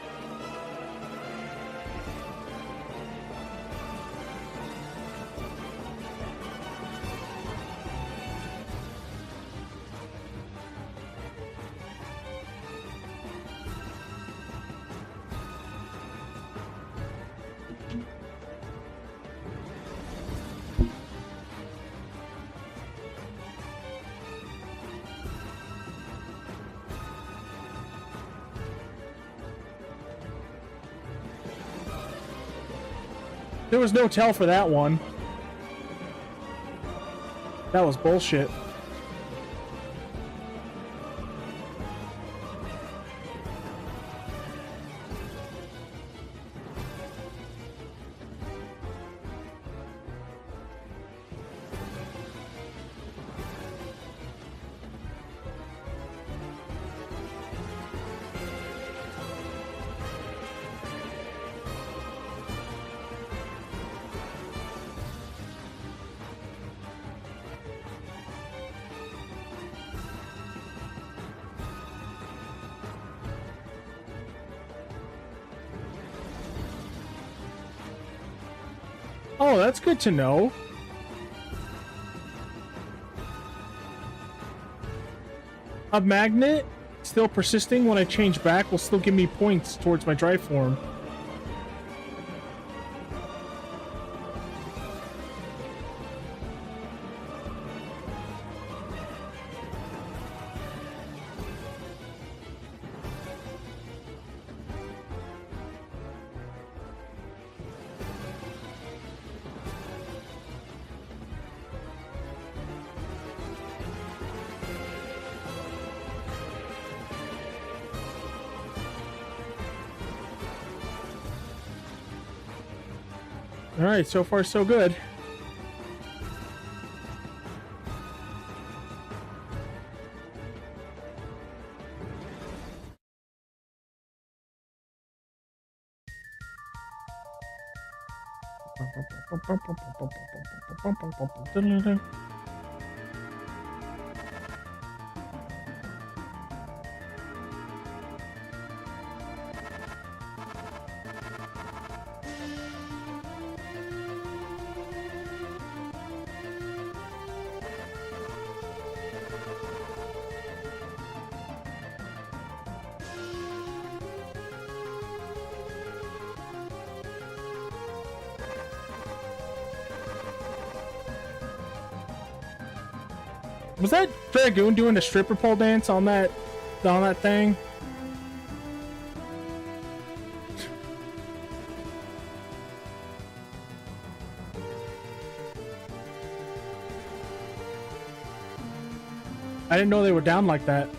A: There was no tell for that one. That was bullshit. Oh, that's good to know. A magnet still persisting when I change back will still give me points towards my drive form. Alright, so far so good. Was that Dragoon doing a stripper pole dance on that thing? I didn't know they were down like that.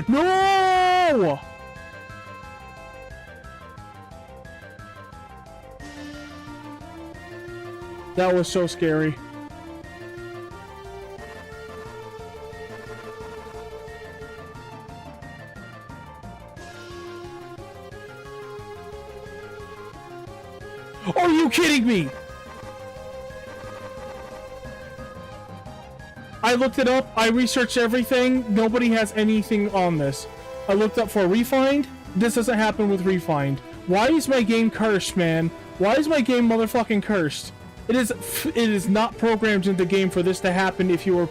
A: No! That was so scary. Are you kidding me? I looked it up. I researched everything. Nobody has anything on this. I looked up for Refind. This doesn't happen with Refind. Why is my game cursed, man? Why is my game motherfucking cursed? It is not programmed into the game for this to happen if you were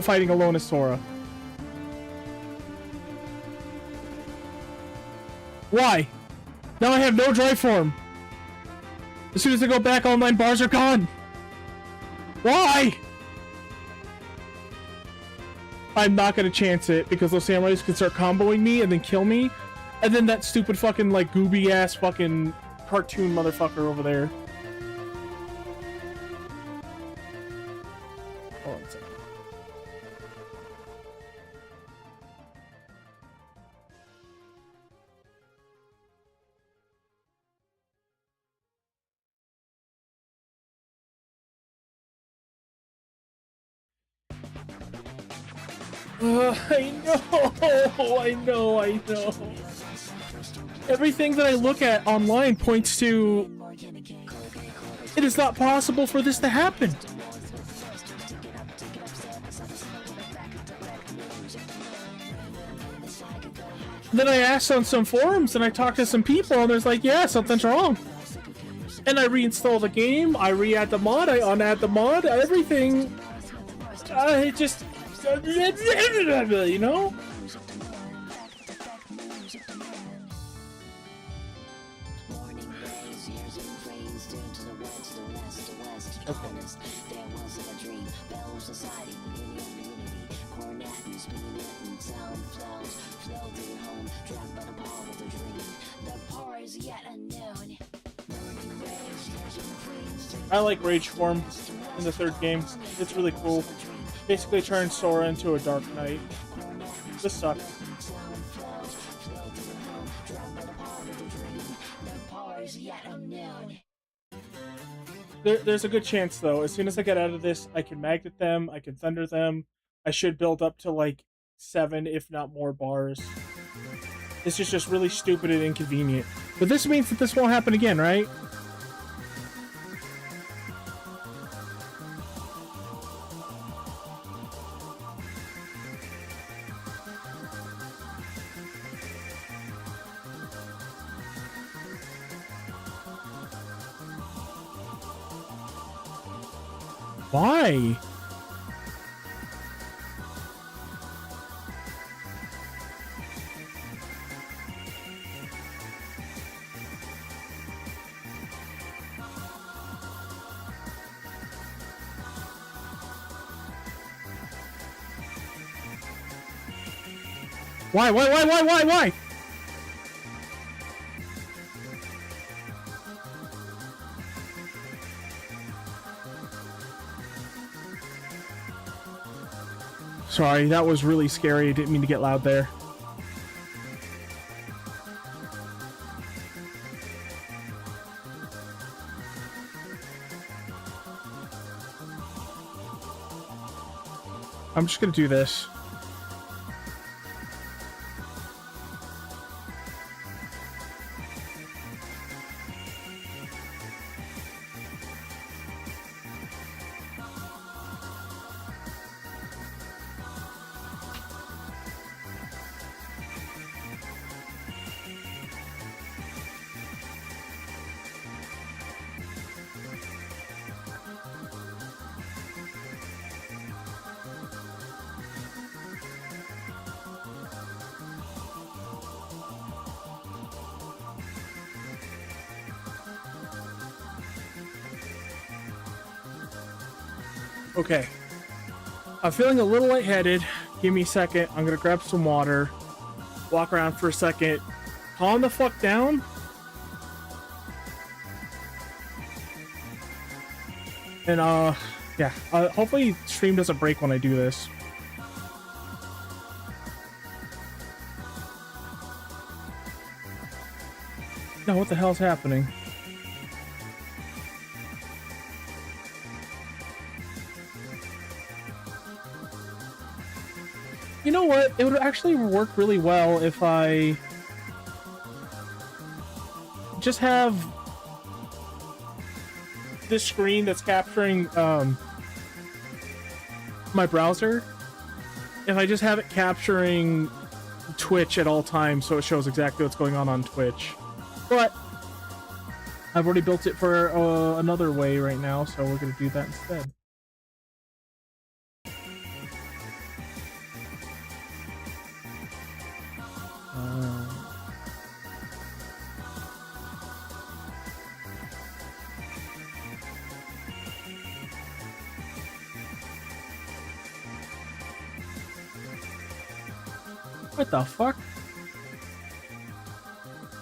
A: fighting alone as Sora. Why? Now I have no drive form. As soon as I go back, all 9 bars are gone. Why? I'm not gonna chance it because those samurais can start comboing me and then kill me. And then that stupid fucking like gooby ass fucking cartoon motherfucker over there. Hold on a second. I know. Everything that I look at online points to it is not possible for this to happen. Then I asked on some forums and I talked to some people and there's like, yeah, something's wrong. And I reinstall the game, I re-add the mod, I unadd the mod, everything. It just... you know? I like Rage Form in the 3rd game. It's really cool. Basically turns Sora into a Dark Knight. This sucks. There's a good chance though. As soon as I get out of this, I can magnet them, I can thunder them. I should build up to like 7, if not more bars. This is just really stupid and inconvenient. But this means that this won't happen again, right? Why? Why? Sorry, that was really scary. I didn't mean to get loud there. I'm just gonna do this. Okay. I'm feeling a little lightheaded. Give me a second. I'm gonna grab some water. Walk around for a second. Calm the fuck down. And yeah. Hopefully stream doesn't break when I do this. No, what the hell's happening? You know what? It would actually work really well if I just have this screen that's capturing my browser. If I just have it capturing Twitch at all times, so it shows exactly what's going on Twitch. But I've already built it for another way right now, so we're gonna do that instead. What the fuck?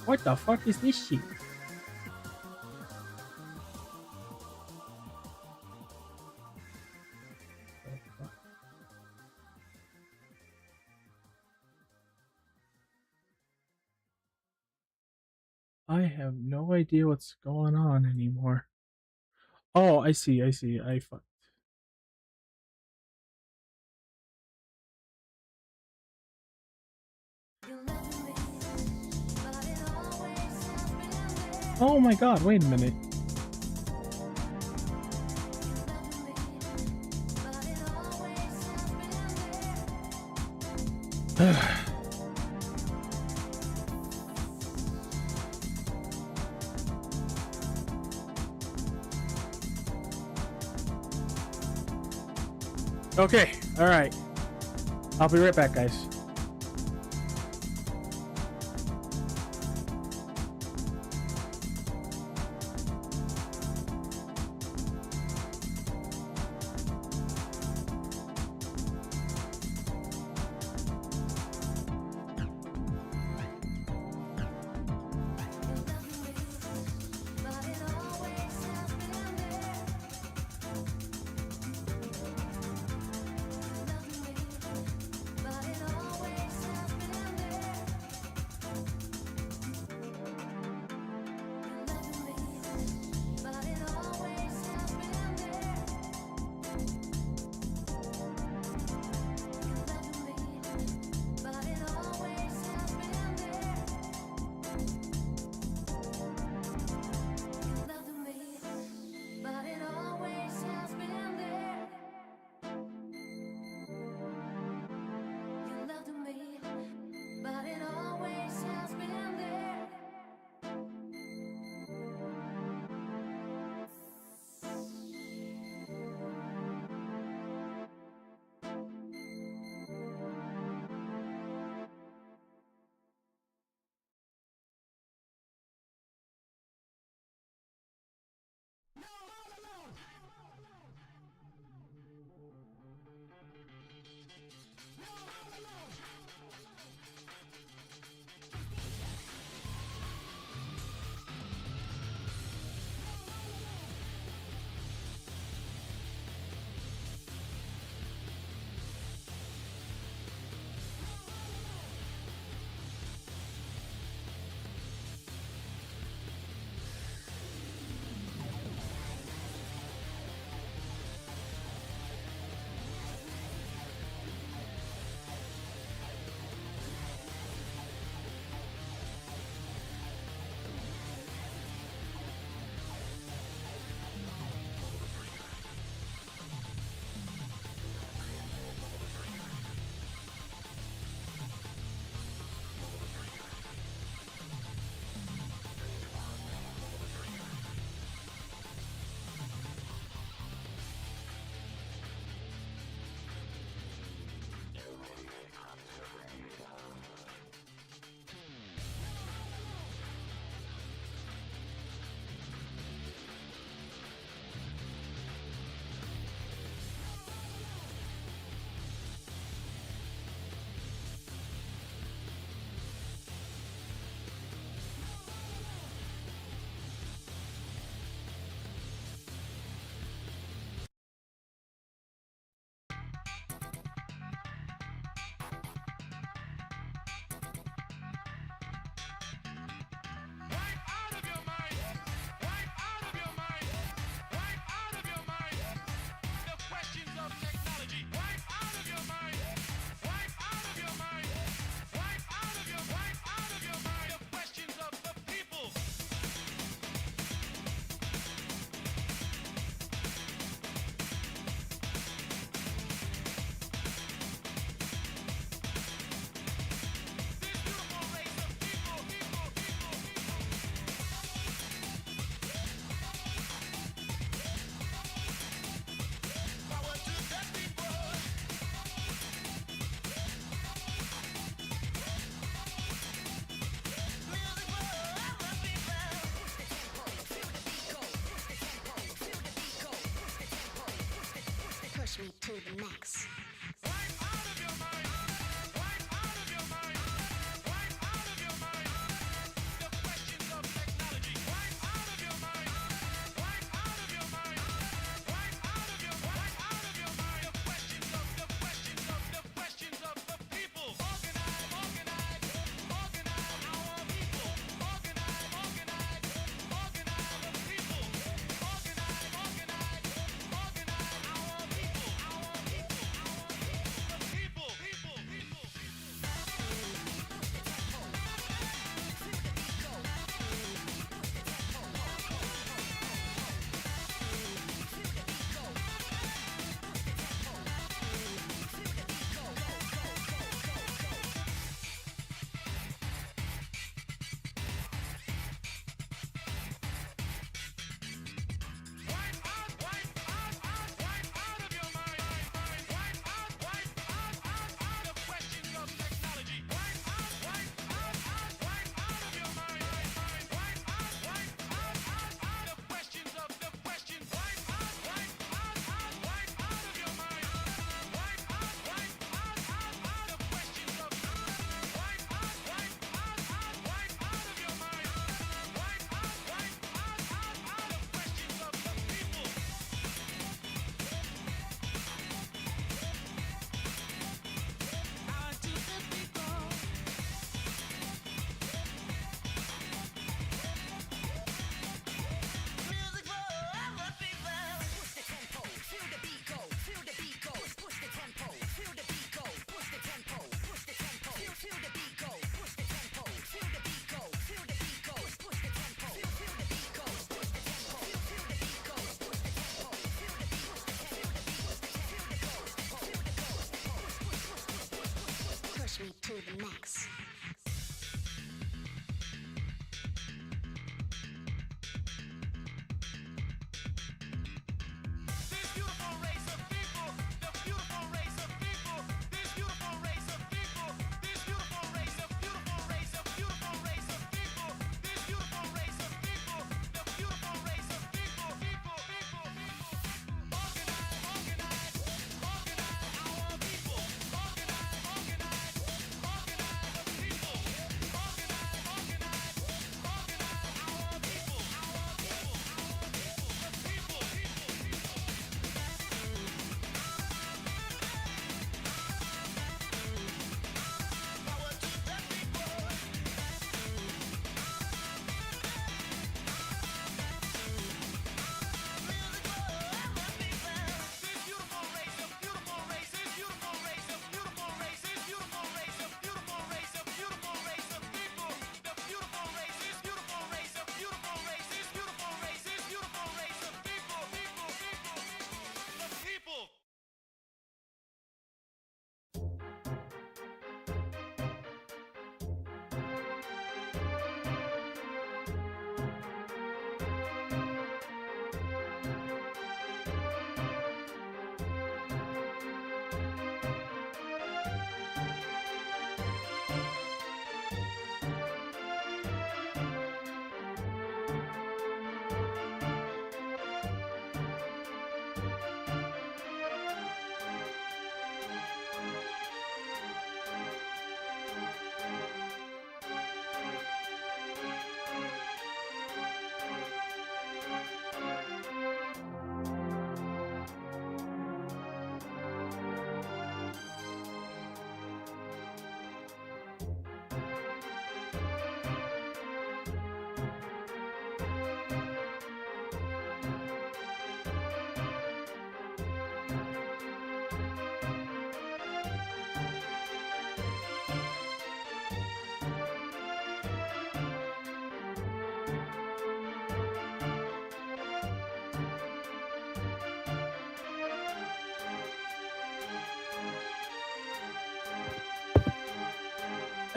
A: What the fuck is this shit? I have no idea what's going on anymore. Oh, I see, I fucked. Oh my god, wait a minute. Okay, alright. I'll be right back, guys.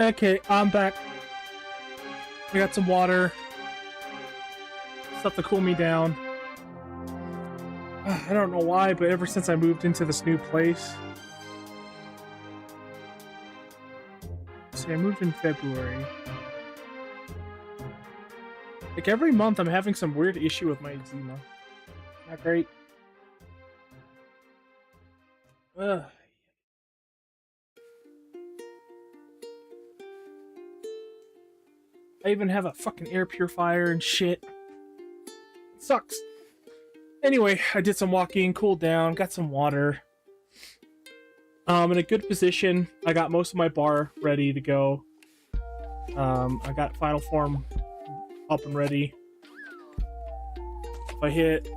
A: Okay, I'm back. I got some water. Stuff to cool me down. I don't know why, but ever since I moved into this new place... See, I moved in February. Like, every month I'm having some weird issue with my eczema. Not great. Ugh. I even have a fucking air purifier and shit. It sucks. Anyway, I did some walking, cooled down, got some water. In a good position. I got most of my bar ready to go. I got Final Form up and ready. If I hit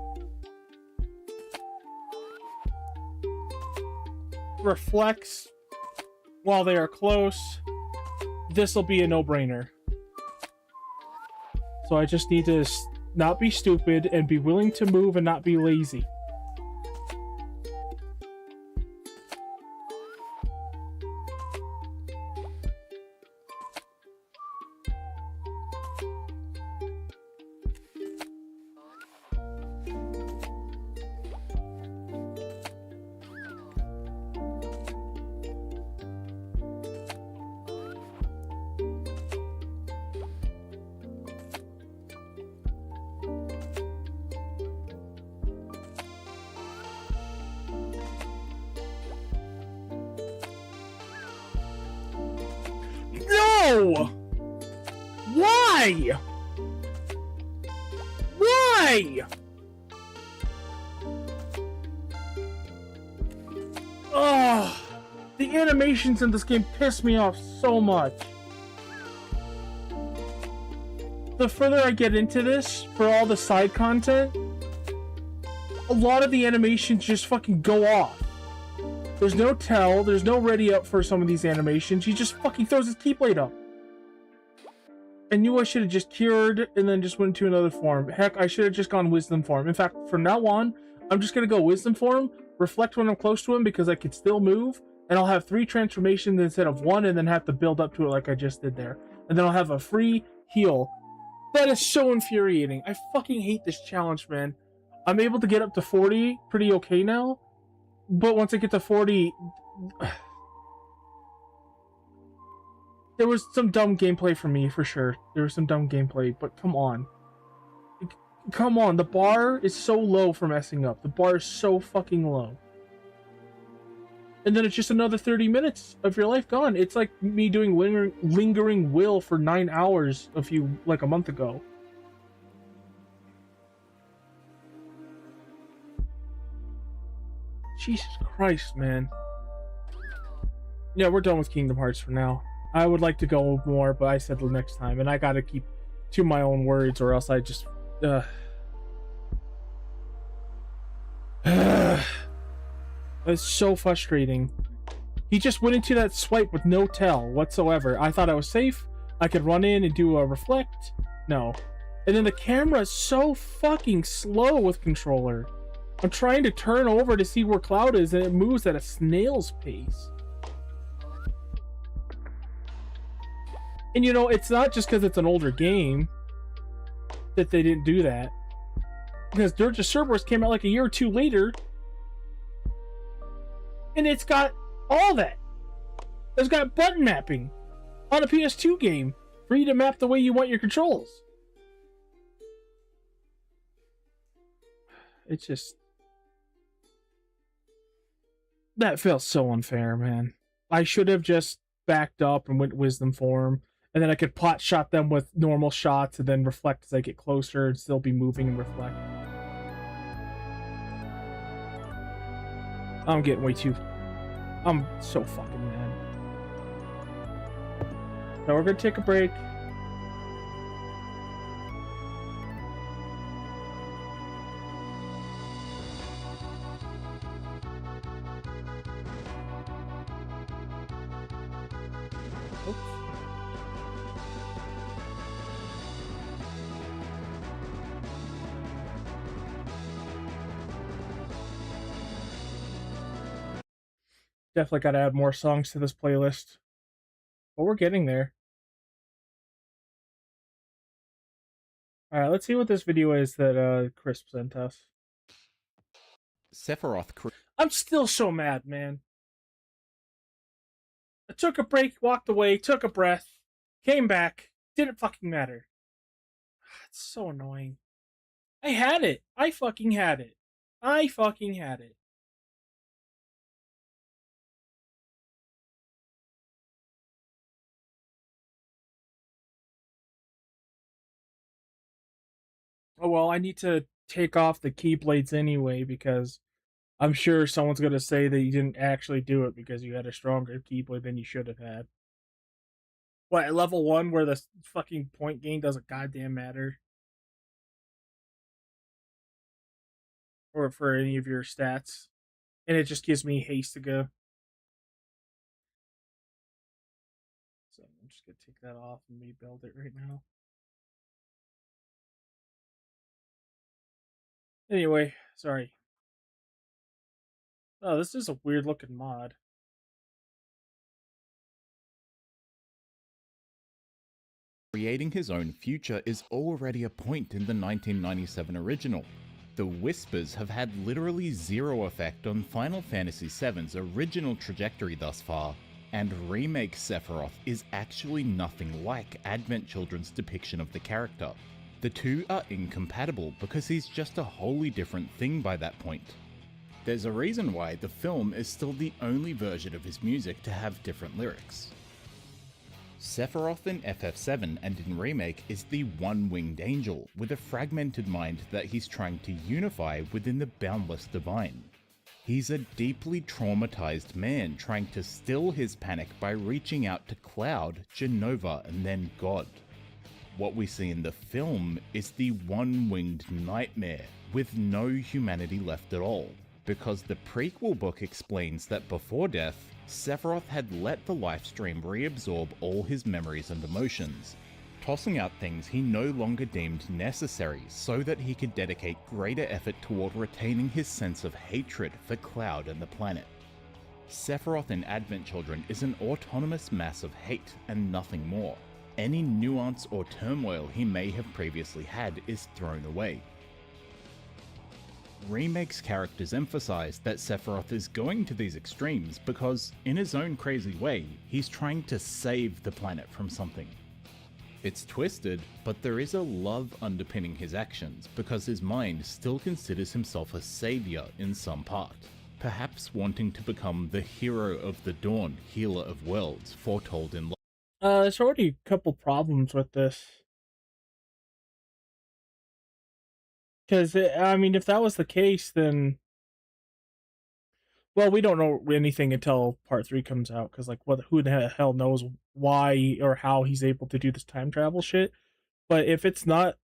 A: Reflex while they are close, this will be a no-brainer. So I just need to not be stupid and be willing to move and not be lazy. No! Why? Why? Oh, the animations in this game piss me off so much. The further I get into this, for all the side content, a lot of the animations just fucking go off. There's no tell, there's no ready up for some of these animations. He just fucking throws his keyblade up. I knew I should have just cured and then just went to another form. Heck, I should have just gone wisdom form. In fact, from now on, I'm just gonna go wisdom form, reflect when I'm close to him because I can still move, and I'll have 3 transformations instead of 1 and then have to build up to it like I just did there. And then I'll have a free heal. That is so infuriating. I fucking hate this challenge, man. I'm able to get up to 40 pretty okay now. But once I get to 40, there was some dumb gameplay for me, for sure. There was some dumb gameplay, but come on. Come on, the bar is so low for messing up. The bar is so fucking low. And then it's just another 30 minutes of your life gone. It's like me doing lingering will for 9 hours like a month ago. Jesus Christ, man. Yeah, we're done with Kingdom Hearts for now. I would like to go more, but I said the next time, and I gotta keep to my own words, or else I just... It's so frustrating. He just went into that swipe with no tell whatsoever. I thought I was safe. I could run in and do a reflect. No. And then the camera is so fucking slow with controller. I'm trying to turn over to see where Cloud is, and it moves at a snail's pace. And you know, it's not just because it's an older game that they didn't do that. Because Dirge of Cerberus came out like a year or 2 later, and it's got all that. It's got button mapping on a PS2 game for you to map the way you want your controls. It's just... that feels so unfair, man. I should have just backed up and went wisdom form, and then I could pot shot them with normal shots and then reflect as I get closer and still be moving and reflect. I'm getting way too... I'm so fucking mad. Now we're gonna take a break. Oops. Definitely gotta add more songs to this playlist. But we're getting there. Alright, let's see what this video is that Crisp sent us.
G: Sephiroth
A: I'm still so mad, man. I took a break, walked away, took a breath, came back. Didn't fucking matter. It's so annoying. I had it. I fucking had it. I fucking had it. Oh well, I need to take off the keyblades anyway because I'm sure someone's gonna say that you didn't actually do it because you had a stronger keyblade than you should have had. What, at level 1 where the fucking point gain doesn't goddamn matter? Or for any of your stats. And it just gives me haste to go. So I'm just gonna take that off and rebuild it right now. Anyway, sorry. Oh, this is a weird looking mod.
G: creating his own future is already a point in the 1997 original. The Whispers have had literally zero effect on Final Fantasy VII's original trajectory thus far, and remake Sephiroth is actually nothing like Advent Children's depiction of the character. The two are incompatible because he's just a wholly different thing by that point. There's a reason why the film is still the only version of his music to have different lyrics. Sephiroth in FF7 and in Remake is the one-winged angel with a fragmented mind that he's trying to unify within the boundless divine. He's a deeply traumatized man trying to still his panic by reaching out to Cloud, Genova, and then God. What we see in the film is the one-winged nightmare with no humanity left at all, because the prequel book explains that before death, Sephiroth had let the lifestream reabsorb all his memories and emotions, tossing out things he no longer deemed necessary so that he could dedicate greater effort toward retaining his sense of hatred for Cloud and the planet. Sephiroth in Advent Children is an autonomous mass of hate and nothing more. Any nuance or turmoil he may have previously had is thrown away. Remake's characters emphasize that Sephiroth is going to these extremes because, in his own crazy way, he's trying to save the planet from something. It's twisted, but there is a love underpinning his actions because his mind still considers himself a savior in some part, perhaps wanting to become the hero of the dawn, healer of worlds, foretold in
A: There's already a couple problems with this. Because, I mean, if that was the case, then... Well, we don't know anything until Part 3 comes out, because, like, who the hell knows why or how he's able to do this time travel shit. But if it's not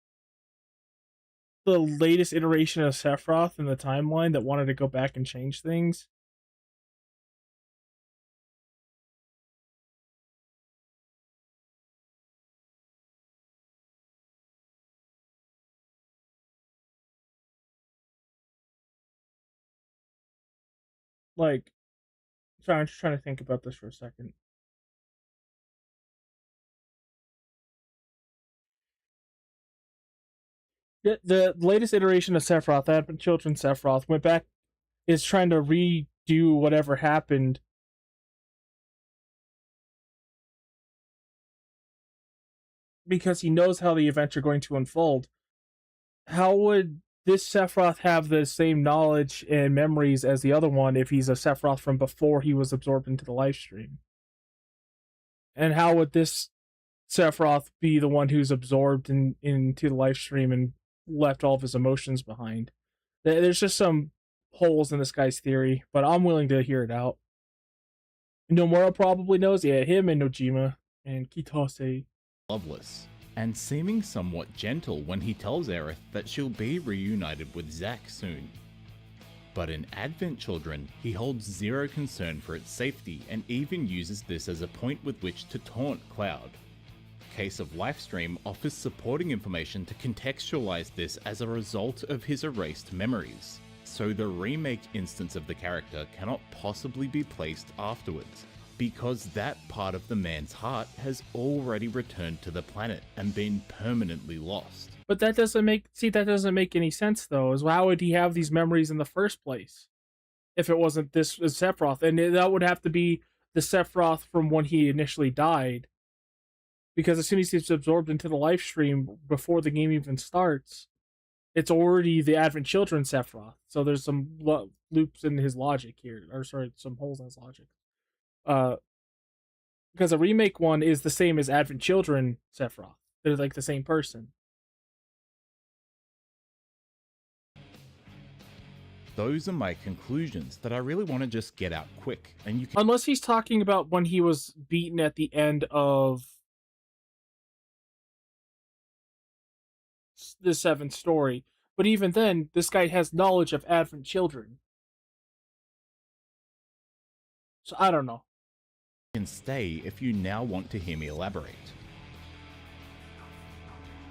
A: the latest iteration of Sephiroth in the timeline that wanted to go back and change things... Like, sorry, I'm just trying to think about this for a second. The latest iteration of Sephiroth, Advent Children Sephiroth, went back, is trying to redo whatever happened because he knows how the events are going to unfold. How would this Sephiroth have the same knowledge and memories as the other one if he's a Sephiroth from before he was absorbed into the live stream? And how would this Sephiroth be the one who's absorbed into the live stream and left all of his emotions behind? There's just some holes in this guy's theory, but I'm willing to hear it out. Nomura probably knows. Yeah, him and Nojima and Kitase.
G: Loveless, and seeming somewhat gentle when he tells Aerith that she'll be reunited with Zack soon. But in Advent Children, he holds zero concern for its safety and even uses this as a point with which to taunt Cloud. Case of Lifestream offers supporting information to contextualize this as a result of his erased memories, so the remake instance of the character cannot possibly be placed afterwards. because that part of the man's heart has already returned to the planet and been permanently lost.
A: But that doesn't make any sense though. Is how would he have these memories in the first place if it wasn't this Sephiroth? And that would have to be the Sephiroth from when he initially died, because as soon as he's absorbed into the live stream before the game even starts, it's already the Advent Children Sephiroth. So there's some loops in his logic here, or sorry, some holes in his logic. Because a remake one is the same as Advent Children Sephiroth. They're like the same person.
G: Those are my conclusions that I really want to just get out quick, and you can...
A: Unless he's talking about when he was beaten at the end of the seventh story. But even then, this guy has knowledge of Advent Children. So I don't know.
G: can stay if you now want to hear me elaborate.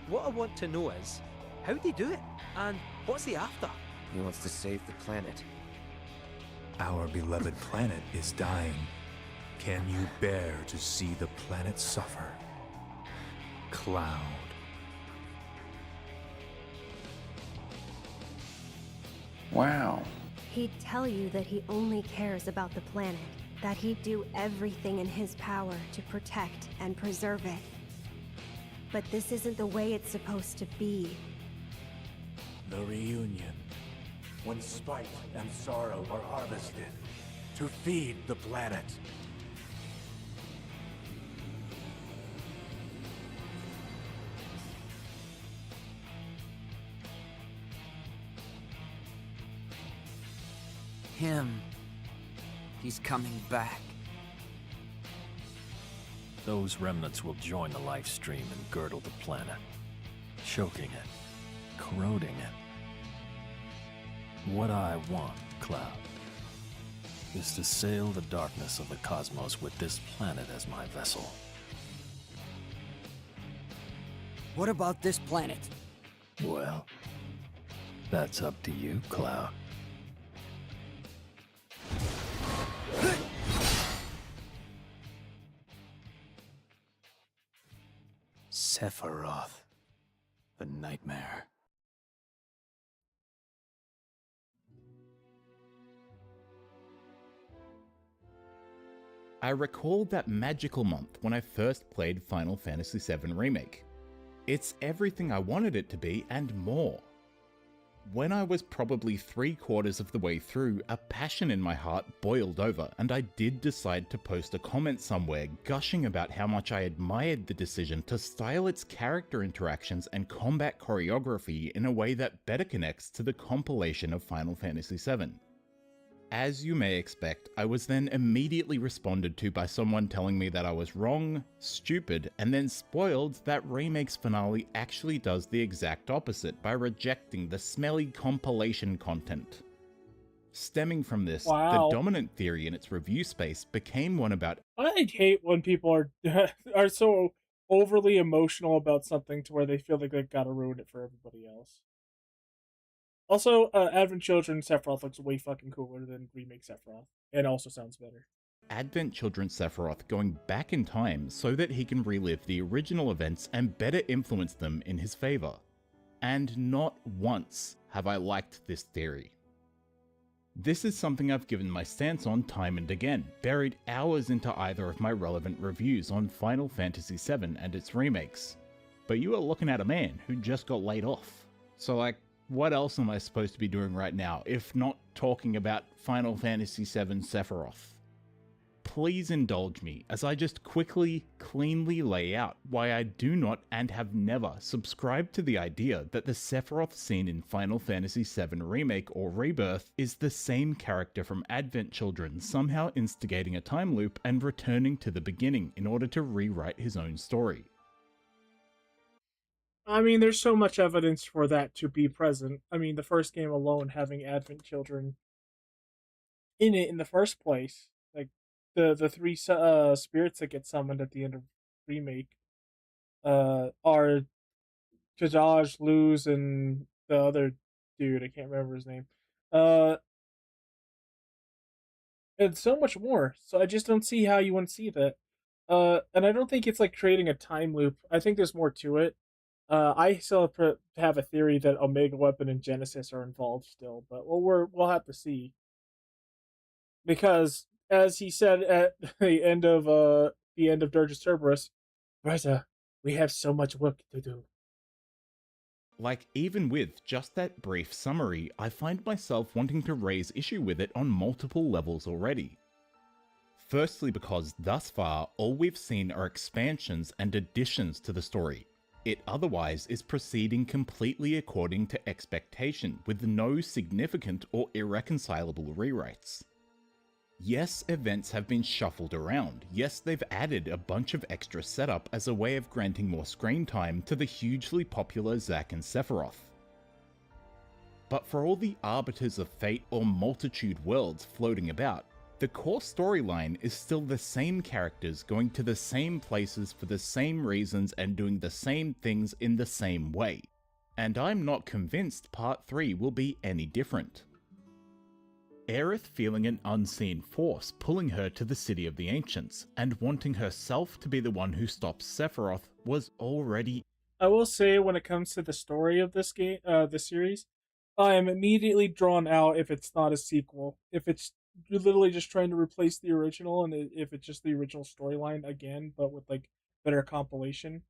H: What I want to know is, how'd he do it? And what's he after?
I: He wants to save the planet.
J: Our beloved planet is dying. Can you bear to see the planet suffer? Cloud.
I: Wow.
K: He'd tell you that he only cares about the planet, that he'd do everything in his power to protect and preserve it. But this isn't the way it's supposed to be.
J: The reunion. When spite and sorrow are harvested to feed the planet.
I: Him. He's coming back.
L: Those remnants will join the life stream and girdle the planet, choking it, corroding it. What I want, Cloud, is to sail the darkness of the cosmos with this planet as my vessel.
I: What about this planet?
L: Well, that's up to you, Cloud.
J: Sephiroth. The nightmare.
G: I recall that magical month when I first played Final Fantasy VII Remake. It's everything I wanted it to be and more. When I was probably 3/4 of the way through, a passion in my heart boiled over, and I did decide to post a comment somewhere gushing about how much I admired the decision to style its character interactions and combat choreography in a way that better connects to the compilation of Final Fantasy VII. As you may expect, I was then immediately responded to by someone telling me that I was wrong, stupid, and then spoiled that Remake's finale actually does the exact opposite by rejecting the smelly compilation content. Stemming from this, the dominant theory in its review space became one about...
A: I hate when people are so overly emotional about something to where they feel like they've got to ruin it for everybody else. Also, Advent Children Sephiroth looks way fucking cooler than Remake Sephiroth, and also sounds better.
G: Advent Children Sephiroth going back in time so that he can relive the original events and better influence them in his favor. And not once have I liked this theory. This is something I've given my stance on time and again, buried hours into either of my relevant reviews on Final Fantasy VII and its remakes. But you are looking at a man who just got laid off. So like, what else am I supposed to be doing right now, if not talking about Final Fantasy VII Sephiroth? Please indulge me as I just quickly, cleanly lay out why I do not and have never subscribed to the idea that the Sephiroth seen in Final Fantasy VII Remake or Rebirth is the same character from Advent Children somehow instigating a time loop and returning to the beginning in order to rewrite his own story.
A: I mean, there's so much evidence for that to be present. I mean, the first game alone having Advent Children in it in the first place, like the three spirits that get summoned at the end of Remake, are Kajaj, Luz, and the other dude. I can't remember his name. and so much more. So I just don't see how you wouldn't see that. And I don't think it's like creating a time loop. I think there's more to it. I still have a theory that Omega Weapon and Genesis are involved still, but we'll have to see. Because as he said at the end of Dirge Cerberus, Reza, we have so much work to do.
G: Like, even with just that brief summary, I find myself wanting to raise issue with it on multiple levels already. Firstly, because thus far, all we've seen are expansions and additions to the story. It otherwise is proceeding completely according to expectation, with no significant or irreconcilable rewrites. Yes, events have been shuffled around. Yes, they've added a bunch of extra setup as a way of granting more screen time to the hugely popular Zack and Sephiroth. But for all the arbiters of fate or multitude worlds floating about, the core storyline is still the same characters going to the same places for the same reasons and doing the same things in the same way. And I'm not convinced Part 3 will be any different. Aerith feeling an unseen force pulling her to the City of the Ancients, and wanting herself to be the one who stops Sephiroth was already...
A: I will say, when it comes to the story of this game, the series, I am immediately drawn out if it's not a sequel. If it's literally just trying to replace the original, and if it's just the original storyline again, but with like better compilation,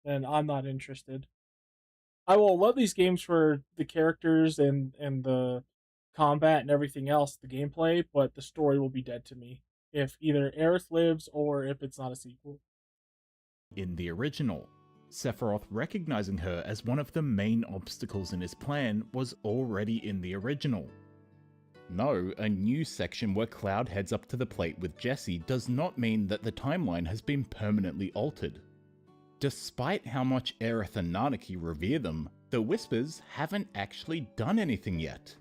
A: then I'm not interested. I will love these games for the characters and the combat and everything else, the gameplay, but the story will be dead to me if either Aerith lives or if it's not a sequel.
G: In the original, Sephiroth recognizing her as one of the main obstacles in his plan was already in the original. No, a new section where Cloud heads up to the plate with Jessie does not mean that the timeline has been permanently altered. Despite how much Aerith and Nanaki revere them, the Whispers haven't actually done anything yet.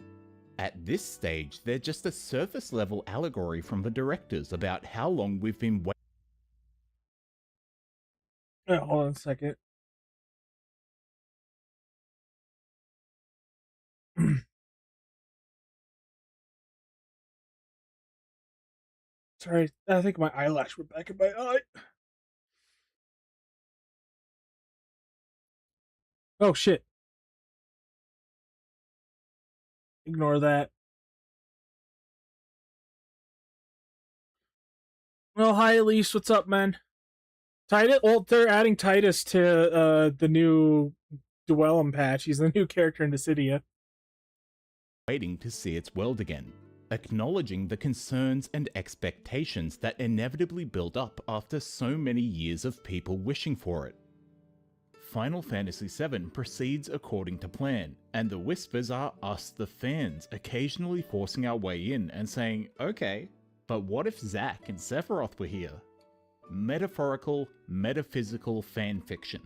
G: At this stage, they're just a surface level allegory from the directors about how long we've been waiting.
A: Hold on a second. Sorry, I think my eyelash went back in my eye. Oh shit. Ignore that. Well, hi Elise, what's up, man? Titus. Well, they're adding Titus to the new Dwellum patch. He's the new character in Dissidia.
G: Waiting to see its world again, acknowledging the concerns and expectations that inevitably build up after so many years of people wishing for it. Final Fantasy VII proceeds according to plan, and the Whispers are us the fans, occasionally forcing our way in and saying, okay, but what if Zack and Sephiroth were here? Metaphorical, metaphysical fanfiction.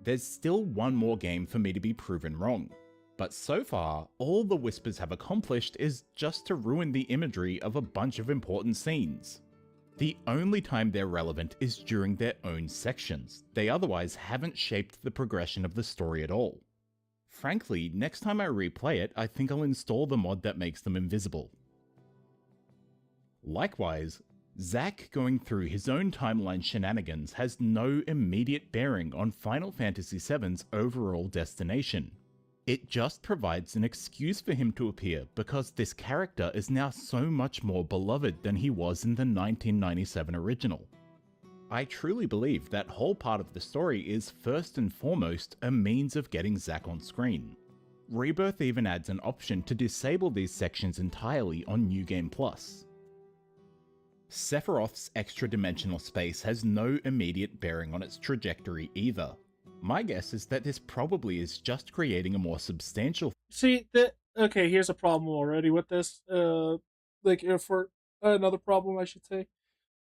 G: There's still one more game for me to be proven wrong, but so far, all the Whispers have accomplished is just to ruin the imagery of a bunch of important scenes. The only time they're relevant is during their own sections. They otherwise haven't shaped the progression of the story at all. Frankly, next time I replay it, I think I'll install the mod that makes them invisible. Likewise, Zack going through his own timeline shenanigans has no immediate bearing on Final Fantasy VII's overall destination. It just provides an excuse for him to appear because this character is now so much more beloved than he was in the 1997 original. I truly believe that whole part of the story is first and foremost a means of getting Zack on screen. Rebirth even adds an option to disable these sections entirely on New Game Plus. Sephiroth's extra-dimensional space has no immediate bearing on its trajectory either. My guess is that this probably is just creating a more substantial...
A: See, okay, here's a problem already with this. For another problem, I should say.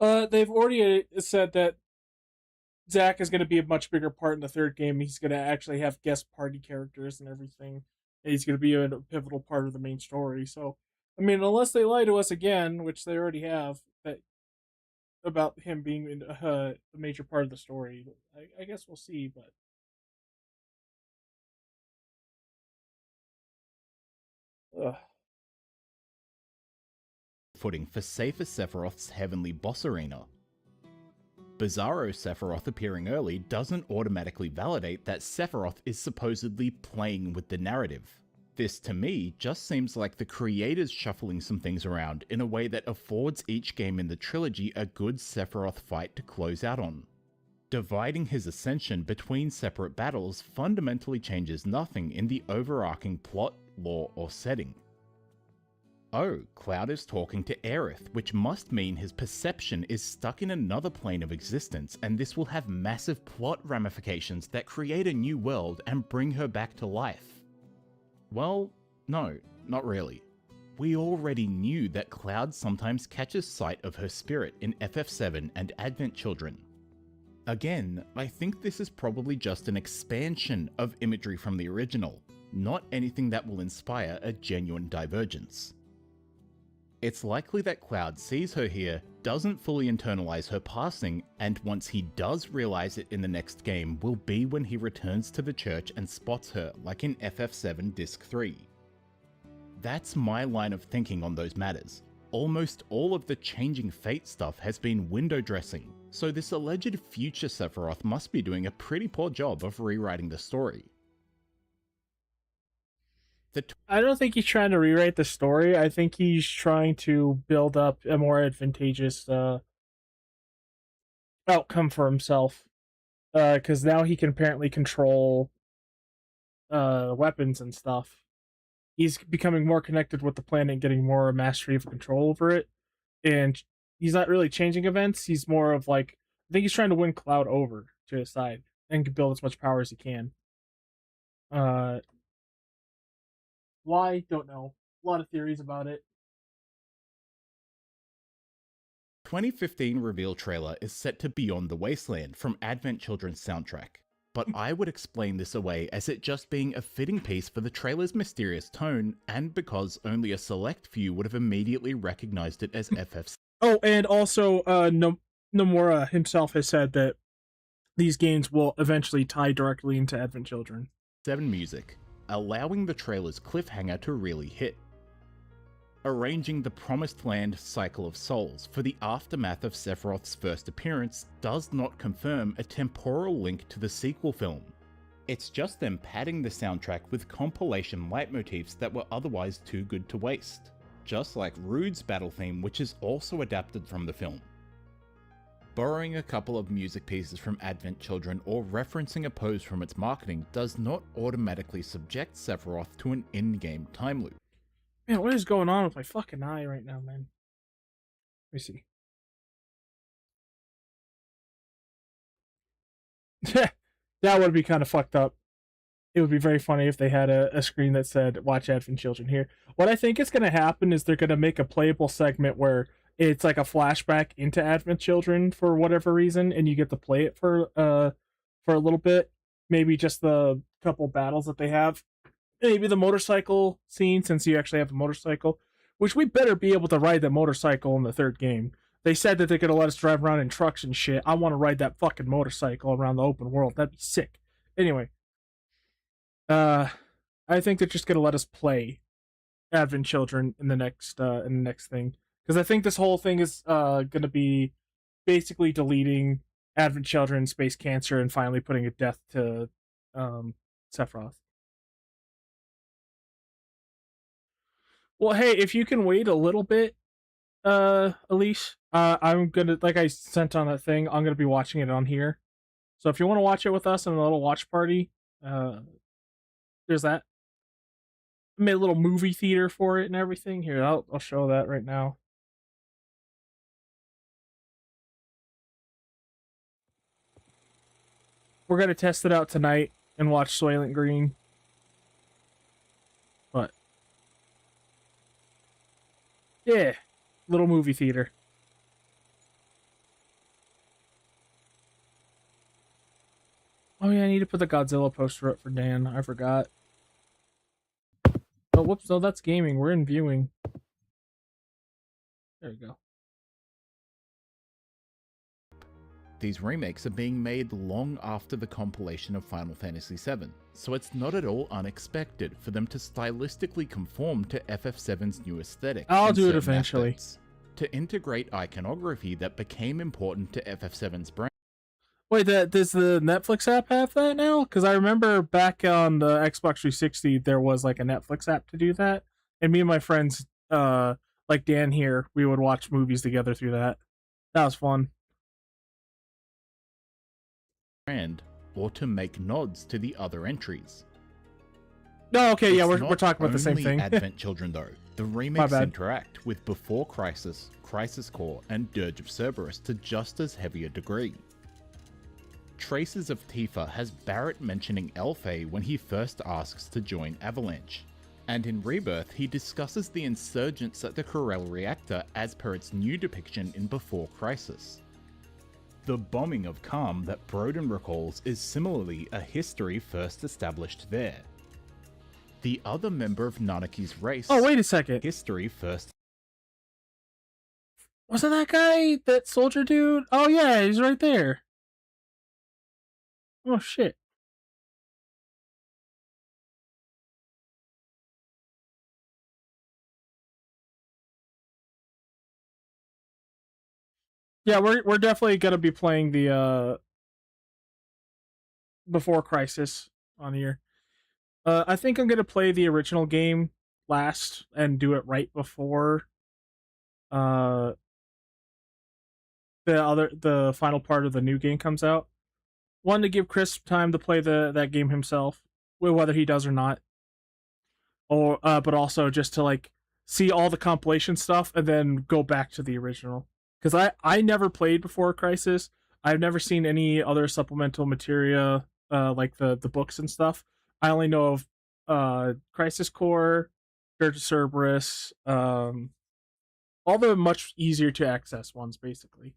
A: They've already said that Zack is going to be a much bigger part in the third game. He's going to actually have guest party characters and everything. And he's going to be a pivotal part of the main story. So, I mean, unless they lie to us again, which they already have, about him being a major part of the story, I guess we'll see, but... Ugh.
G: footing for Safer Sephiroth's heavenly boss arena. Bizarro Sephiroth appearing early doesn't automatically validate that Sephiroth is supposedly playing with the narrative. This to me just seems like the creators shuffling some things around in a way that affords each game in the trilogy a good Sephiroth fight to close out on. Dividing his ascension between separate battles fundamentally changes nothing in the overarching plot, lore, or setting. Oh, Cloud is talking to Aerith, which must mean his perception is stuck in another plane of existence, and this will have massive plot ramifications that create a new world and bring her back to life. Well, no, not really. We already knew that Cloud sometimes catches sight of her spirit in FF7 and Advent Children. Again, I think this is probably just an expansion of imagery from the original, not anything that will inspire a genuine divergence. It's likely that Cloud sees her here, doesn't fully internalize her passing, and once he does realize it in the next game will be when he returns to the church and spots her, like in FF7 Disc 3. That's my line of thinking on those matters. Almost all of the changing fate stuff has been window dressing, so this alleged future Sephiroth must be doing a pretty poor job of rewriting the story.
A: I don't think he's trying to rewrite the story. I think he's trying to build up a more advantageous outcome for himself. Because now he can apparently control weapons and stuff. He's becoming more connected with the planet, getting more mastery of control over it. And he's not really changing events. He's more of like, I think he's trying to win Cloud over to his side and build as much power as he can. Why? Don't know. A lot of theories about it.
G: 2015 reveal trailer is set to Beyond the Wasteland from Advent Children's soundtrack, but I would explain this away as it just being a fitting piece for the trailer's mysterious tone, and because only a select few would have immediately recognized it as FF.
A: Oh, and also, Nomura himself has said that these games will eventually tie directly into Advent Children.
G: 7 music, allowing the trailer's cliffhanger to really hit. Arranging the Promised Land Cycle of Souls for the aftermath of Sephiroth's first appearance does not confirm a temporal link to the sequel film. It's just them padding the soundtrack with compilation leitmotifs that were otherwise too good to waste, just like Rude's battle theme, which is also adapted from the film. Borrowing a couple of music pieces from Advent Children or referencing a pose from its marketing does not automatically subject Sephiroth to an in-game time loop.
A: Man, what is going on with my fucking eye right now, man? Let me see. That would be kind of fucked up. It would be very funny if they had a screen that said, watch Advent Children here. What I think is going to happen is they're going to make a playable segment where it's like a flashback into Advent Children for whatever reason, and you get to play it for a little bit. Maybe just the couple battles that they have. Maybe the motorcycle scene, since you actually have a motorcycle, which we better be able to ride the motorcycle in the third game. They said that they're going to let us drive around in trucks and shit. I want to ride that fucking motorcycle around the open world. That'd be sick. Anyway, I think they're just going to let us play Advent Children in the next thing. Because I think this whole thing is going to be basically deleting Advent Children, Space Cancer, and finally putting a death to Sephiroth. Well, hey, if you can wait a little bit, Elise, I'm gonna, like I sent on that thing, I'm gonna be watching it on here. So if you want to watch it with us in a little watch party, there's that. I made a little movie theater for it and everything. Here, I'll show that right now. We're gonna test it out tonight and watch Soylent Green. But yeah, little movie theater. Oh yeah, I need to put the Godzilla poster up for Dan. I forgot. Oh, whoops. No, that's gaming. We're in viewing. There we go.
G: These remakes are being made long after the compilation of Final Fantasy VII, so it's not at all unexpected for them to stylistically conform to FF7's new aesthetic.
A: I'll do it eventually.
G: to integrate iconography that became important to FF7's brand.
A: Wait, does the Netflix app have that now? Because I remember back on the Xbox 360, there was like a Netflix app to do that, and me and my friends, like Dan here, we would watch movies together through that. That was fun.
G: Or to make nods to the other entries.
A: No, okay, yeah,
G: It's
A: we're talking about the same
G: only
A: thing.
G: Advent Children though. The remakes interact with Before Crisis, Crisis Core, and Dirge of Cerberus to just as heavy a degree. Traces of Tifa has Barrett mentioning Elfay when he first asks to join Avalanche, and in Rebirth he discusses the insurgents at the Corel reactor as per its new depiction in Before Crisis. The bombing of Calm that Broden recalls is similarly a history first established there. The other member of Nanaki's race...
A: Oh, wait a second.
G: History first...
A: Wasn't that guy that soldier dude? Oh yeah, he's right there. Oh shit. Yeah, we're definitely gonna be playing the Before Crisis on here. I think I'm gonna play the original game last and do it right before the final part of the new game comes out. One, to give Chris time to play that game himself, whether he does or not, or but also just to like see all the compilation stuff and then go back to the original. Because I never played Before Crisis. I've never seen any other supplemental material like the books and stuff. I only know of Crisis Core, Dirge of Cerberus, all the much easier to access ones, basically.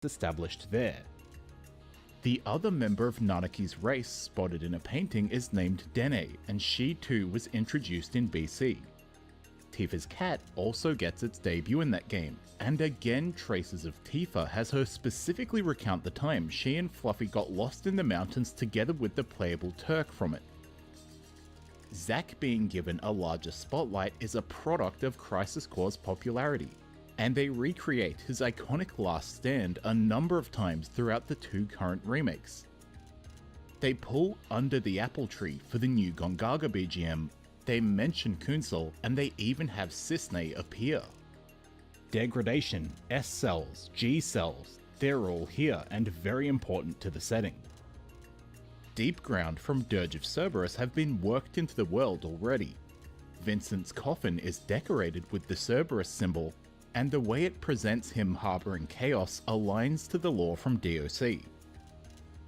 G: Established there. The other member of Nanaki's race spotted in a painting is named Dene, and she too was introduced in BC. Tifa's cat also gets its debut in that game, and again Traces of Tifa has her specifically recount the time she and Fluffy got lost in the mountains together with the playable Turk from it. Zack being given a larger spotlight is a product of Crisis Core's popularity, and they recreate his iconic last stand a number of times throughout the two current remakes. They pull Under the Apple Tree for the new Gongaga BGM, they mention Kunsel, and they even have Cisne appear. Degradation, S cells, G cells, they're all here and very important to the setting. Deep Ground from Dirge of Cerberus have been worked into the world already. Vincent's coffin is decorated with the Cerberus symbol, and the way it presents him harboring chaos aligns to the lore from DOC.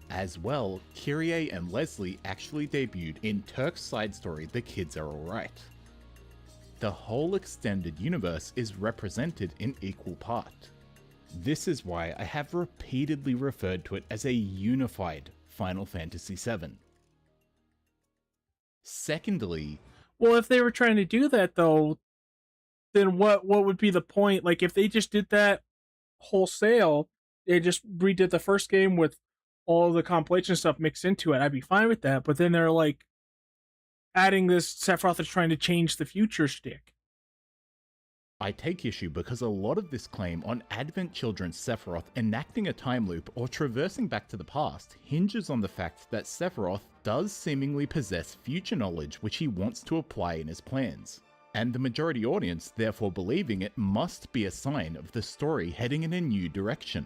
G: As well, Kyrie and Leslie actually debuted in Turk's side story The Kids Are Alright. The whole extended universe is represented in equal part. This is why I have repeatedly referred to it as a unified Final Fantasy VII. Secondly,
A: well, if they were trying to do that though, then what would be the point? Like, if they just did that wholesale, they just redid the first game with all the compilation stuff mixed into it, I'd be fine with that. But then they're like adding this Sephiroth is trying to change the future shtick.
G: I take issue because a lot of this claim on Advent Children's Sephiroth enacting a time loop or traversing back to the past hinges on the fact that Sephiroth does seemingly possess future knowledge which he wants to apply in his plans, and the majority audience therefore believing it must be a sign of the story heading in a new direction.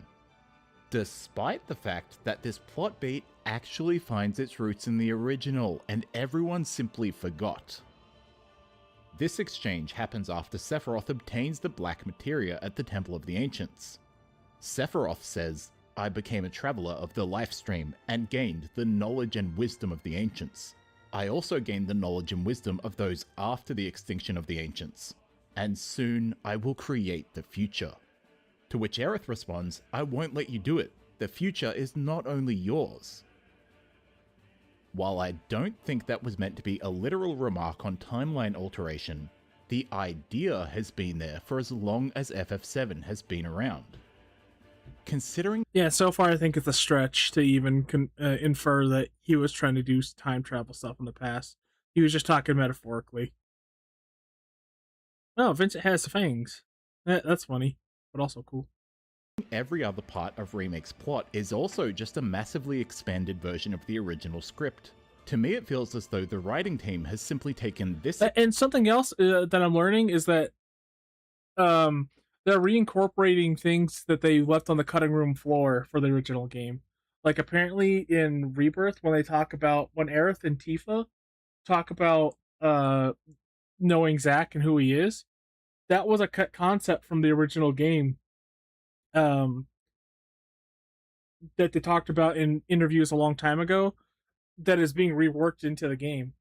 G: Despite the fact that this plot beat actually finds its roots in the original and everyone simply forgot. This exchange happens after Sephiroth obtains the black materia at the Temple of the Ancients. Sephiroth says, "I became a traveler of the life stream and gained the knowledge and wisdom of the Ancients. I also gained the knowledge and wisdom of those after the extinction of the Ancients. And soon I will create the future." To which Aerith responds, "I won't let you do it. The future is not only yours." While I don't think that was meant to be a literal remark on timeline alteration, the idea has been there for as long as FF7 has been around. Considering...
A: Yeah, so far I think it's a stretch to even infer that he was trying to do time travel stuff in the past. He was just talking metaphorically. Oh, Vincent has fangs. That's funny, but also cool.
G: Every other part of Remake's plot is also just a massively expanded version of the original script. To me, it feels as though the writing team has simply taken this.
A: And something else that I'm learning is that they're reincorporating things that they left on the cutting room floor for the original game. Like apparently in Rebirth, when Aerith and Tifa talk about knowing Zack and who he is, that was a cut concept from the original game. That they talked about in interviews a long time ago, that is being reworked into the game.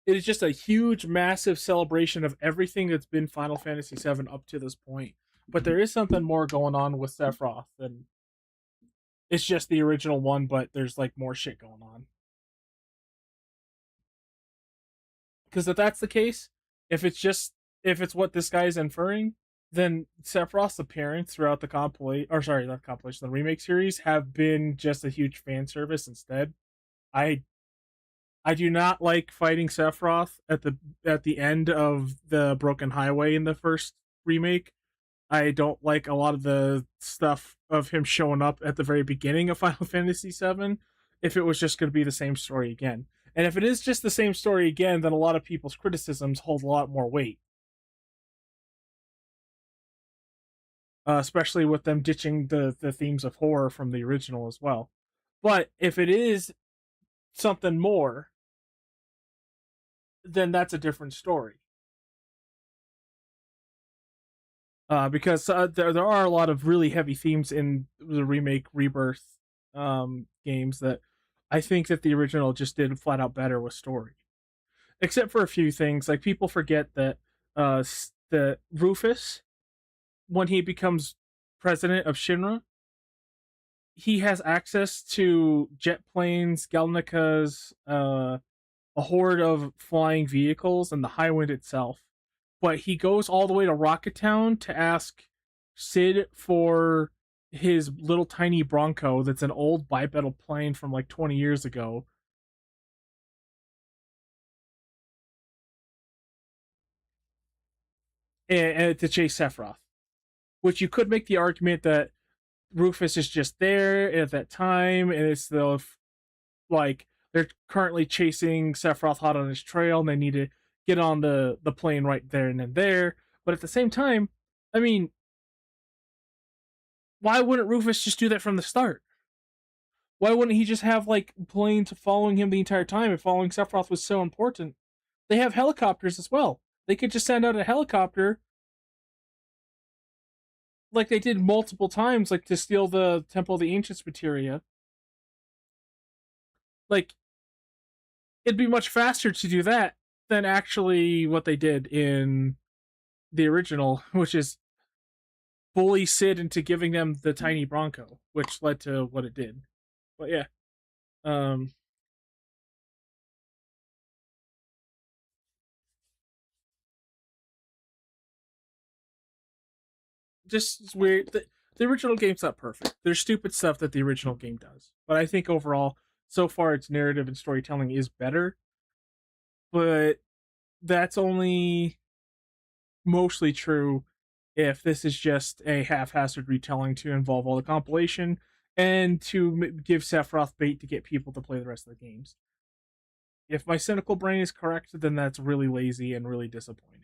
A: It is just a huge, massive celebration of everything that's been Final Fantasy VII up to this point. But there is something more going on with Sephiroth than it's just the original one, but there's like more shit going on. Because if that's the case, if it's what this guy's inferring, then Sephiroth's appearance throughout the the remake series have been just a huge fan service instead. I do not like fighting Sephiroth at the end of the Broken Highway in the first remake. I don't like a lot of the stuff of him showing up at the very beginning of Final Fantasy VII if it was just going to be the same story again. And if it is just the same story again, then a lot of people's criticisms hold a lot more weight. Especially with them ditching the themes of horror from the original as well. But if it is something more, then that's a different story. Because there are a lot of really heavy themes in the remake Rebirth games that I think that the original just did flat out better with story. Except for a few things, like people forget that the Rufus, when he becomes president of Shinra, he has access to jet planes, Galnicas, a horde of flying vehicles, and the Highwind itself. But he goes all the way to Rocket Town to ask Sid for his little tiny Bronco that's an old bipedal plane from like 20 years ago. And to chase Sephiroth. Which you could make the argument that Rufus is just there at that time, and it's like they're currently chasing Sephiroth hot on his trail, and they need to get on the plane right there and then there. But at the same time, I mean, why wouldn't Rufus just do that from the start? Why wouldn't he just have like planes following him the entire time if following Sephiroth was so important? They have helicopters as well. They could just send out a helicopter like they did multiple times, like to steal the Temple of the Ancients materia. Like, it'd be much faster to do that than actually what they did in the original, which is bully Sid into giving them the tiny Bronco, which led to what it did. But yeah. Just weird. The original game's not perfect. There's stupid stuff that the original game does. But I think overall, so far, its narrative and storytelling is better. But that's only mostly true if this is just a half-assed retelling to involve all the compilation and to give Sephiroth bait to get people to play the rest of the games. If my cynical brain is correct, then that's really lazy and really disappointing.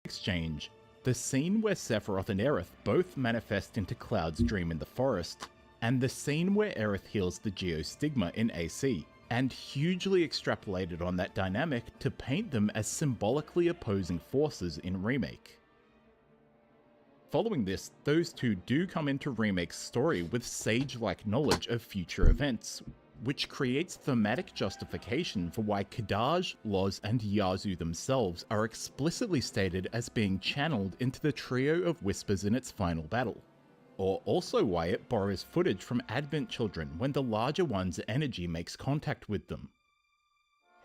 G: Exchange. The scene where Sephiroth and Aerith both manifest into Cloud's dream in the forest, and the scene where Aerith heals the Geostigma in AC, and hugely extrapolated on that dynamic to paint them as symbolically opposing forces in Remake. Following this, those two do come into Remake's story with sage-like knowledge of future events, which creates thematic justification for why Kadaj, Loz, and Yazoo themselves are explicitly stated as being channeled into the trio of Whispers in its final battle. Or also why it borrows footage from Advent Children when the larger one's energy makes contact with them.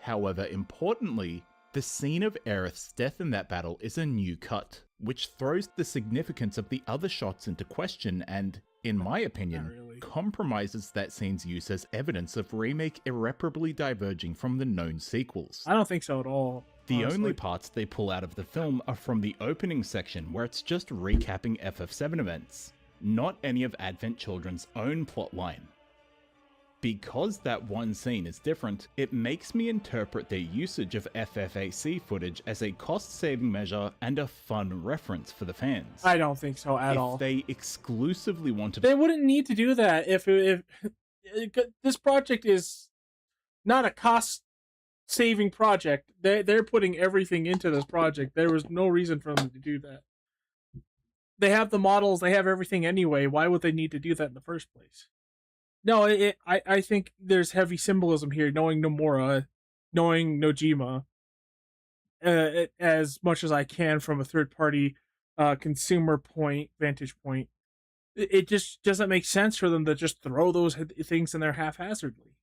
G: However, importantly, the scene of Aerith's death in that battle is a new cut, which throws the significance of the other shots into question and, in my opinion, compromises that scene's use as evidence of Remake irreparably diverging from the known sequels.
A: I don't think so at all.
G: The
A: honestly.
G: only parts they pull out of the film are from the opening section, where it's just recapping FF7 events, not any of Advent Children's own plotline. Because that one scene is different, it makes me interpret their usage of FFXIV footage as a cost-saving measure and a fun reference for the fans.
A: I don't think so at all.
G: If they exclusively wanted...
A: They wouldn't need to do that if this project is not a cost-saving project. They're putting everything into this project. There was no reason for them to do that. They have the models, they have everything anyway. Why would they need to do that in the first place? No, I think there's heavy symbolism here, knowing Nomura, knowing Nojima, as much as I can from a third-party consumer vantage point. It just doesn't make sense for them to just throw those things in there haphazardly.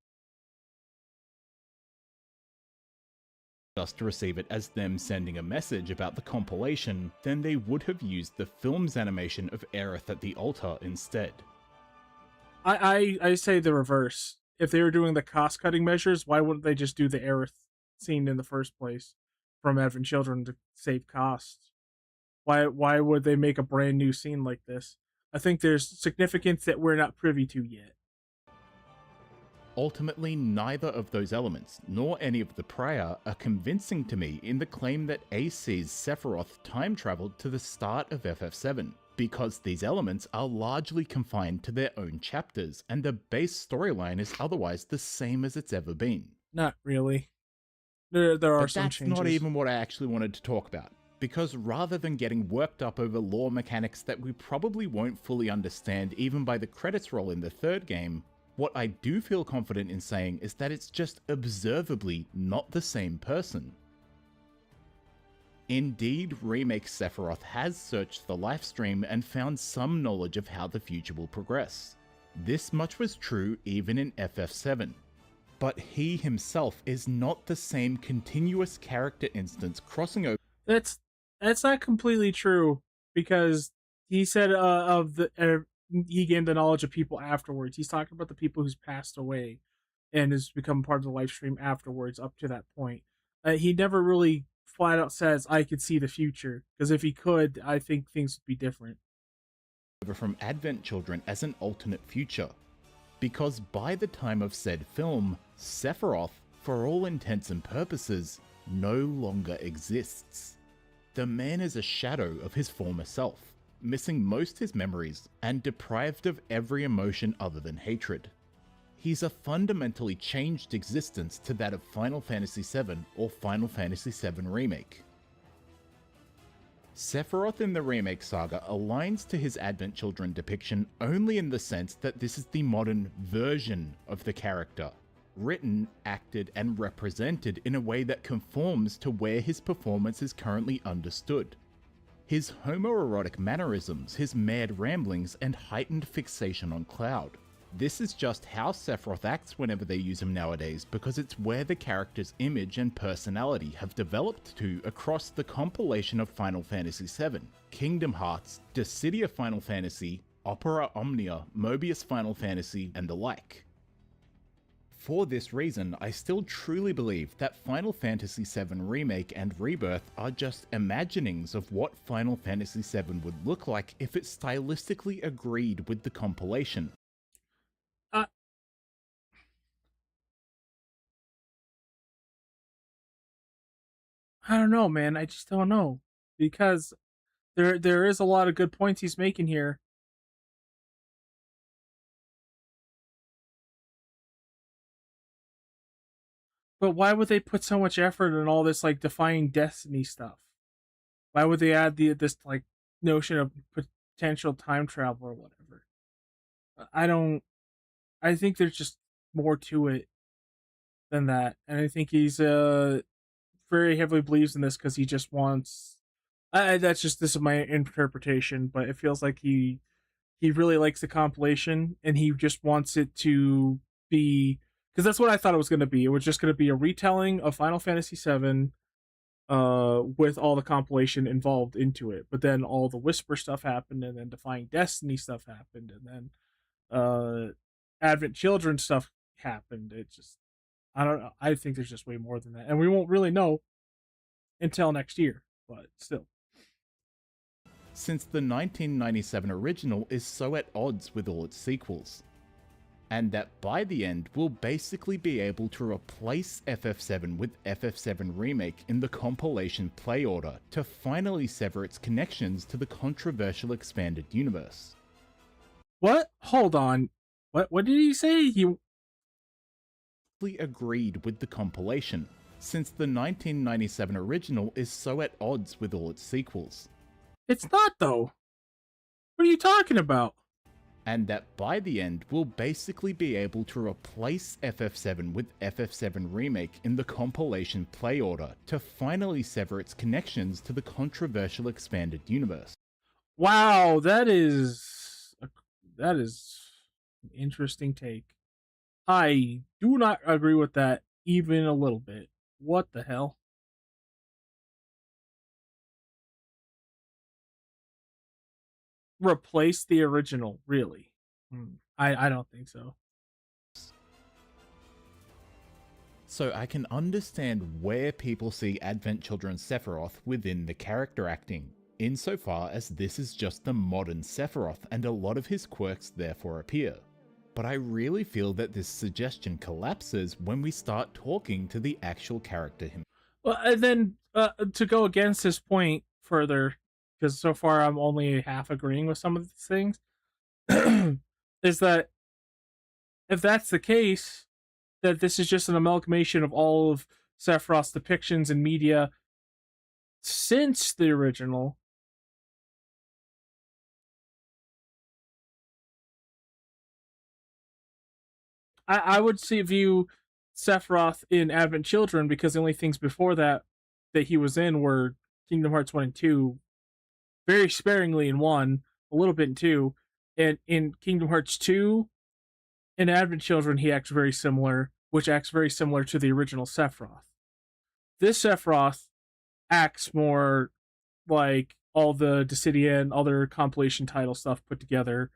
G: Just to receive it as them sending a message about the compilation, then they would have used the film's animation of Aerith at the altar instead.
A: I say the reverse. If they were doing the cost-cutting measures, why wouldn't they just do the Aerith scene in the first place from Advent Children to save costs? Why would they make a brand new scene like this? I think there's significance that we're not privy to yet.
G: Ultimately, neither of those elements, nor any of the prior, are convincing to me in the claim that AC's Sephiroth time-traveled to the start of FF7. Because these elements are largely confined to their own chapters, and the base storyline is otherwise the same as it's ever been.
A: Not really. There are some changes.
G: That's not even what I actually wanted to talk about. Because rather than getting worked up over lore mechanics that we probably won't fully understand even by the credits roll in the third game, what I do feel confident in saying is that it's just observably not the same person. Indeed, Remake Sephiroth has searched the lifestream and found some knowledge of how the future will progress. This much was true even in FF7. But he himself is not the same continuous character instance crossing over.
A: That's not completely true, because he said he gained the knowledge of people afterwards. He's talking about the people who's passed away and has become part of the live stream afterwards up to that point. He never really flat out says, I could see the future, because if he could, I think things would be different.
G: From Advent Children as an alternate future. Because by the time of said film, Sephiroth, for all intents and purposes, no longer exists. The man is a shadow of his former self, missing most his memories and deprived of every emotion other than hatred. He's a fundamentally changed existence to that of Final Fantasy VII or Final Fantasy VII Remake. Sephiroth in the Remake saga aligns to his Advent Children depiction only in the sense that this is the modern version of the character, written, acted, and represented in a way that conforms to where his performance is currently understood. His homoerotic mannerisms, his mad ramblings, and heightened fixation on Cloud. This is just how Sephiroth acts whenever they use him nowadays, because it's where the character's image and personality have developed to across the compilation of Final Fantasy VII, Kingdom Hearts, Dissidia Final Fantasy, Opera Omnia, Mobius Final Fantasy, and the like. For this reason, I still truly believe that Final Fantasy VII Remake and Rebirth are just imaginings of what Final Fantasy VII would look like if it stylistically agreed with the compilation.
A: I don't know, man. I just don't know, because there is a lot of good points he's making here. But why would they put so much effort in all this like defying destiny stuff? Why would they add this like notion of potential time travel or whatever? I think there's just more to it than that, and I think he's very heavily believes in this because he just wants. This is my interpretation, but it feels like he really likes the compilation and he just wants it to be, because that's what I thought it was going to be. It was just going to be a retelling of Final Fantasy VII, with all the compilation involved into it. But then all the Whisper stuff happened, and then Defying Destiny stuff happened, and then Advent Children stuff happened. It just, I don't know. I think there's just way more than that, and we won't really know until next year, but still.
G: Since the 1997 original is so at odds with all its sequels, and that by the end we'll basically be able to replace FF7 with FF7 Remake in the compilation play order to finally sever its connections to the controversial expanded universe.
A: What? Hold on. What did he say? He
G: agreed with the compilation, since the 1997 original is so at odds with all its sequels.
A: It's not, though. What are you talking about?
G: And that by the end we'll basically be able to replace FF7 with FF7 Remake in the compilation play order to finally sever its connections to the controversial expanded universe.
A: Wow, that is an interesting take. I do not agree with that even a little bit. What the hell? Replace the original, really? I don't think so.
G: So I can understand where people see Advent Children Sephiroth within the character acting, insofar as this is just the modern Sephiroth and a lot of his quirks therefore appear. But I really feel that this suggestion collapses when we start talking to the actual character himself.
A: Well, and then to go against his point further, because so far I'm only half agreeing with some of these things, is that if that's the case, that this is just an amalgamation of all of Sephiroth's depictions in media since the original. I would view Sephiroth in Advent Children, because the only things before that he was in were Kingdom Hearts 1 and 2, very sparingly in 1, a little bit in 2, and in Kingdom Hearts 2, in Advent Children, he acts very similar, which acts very similar to the original Sephiroth. This Sephiroth acts more like all the Dissidia, other compilation title stuff put together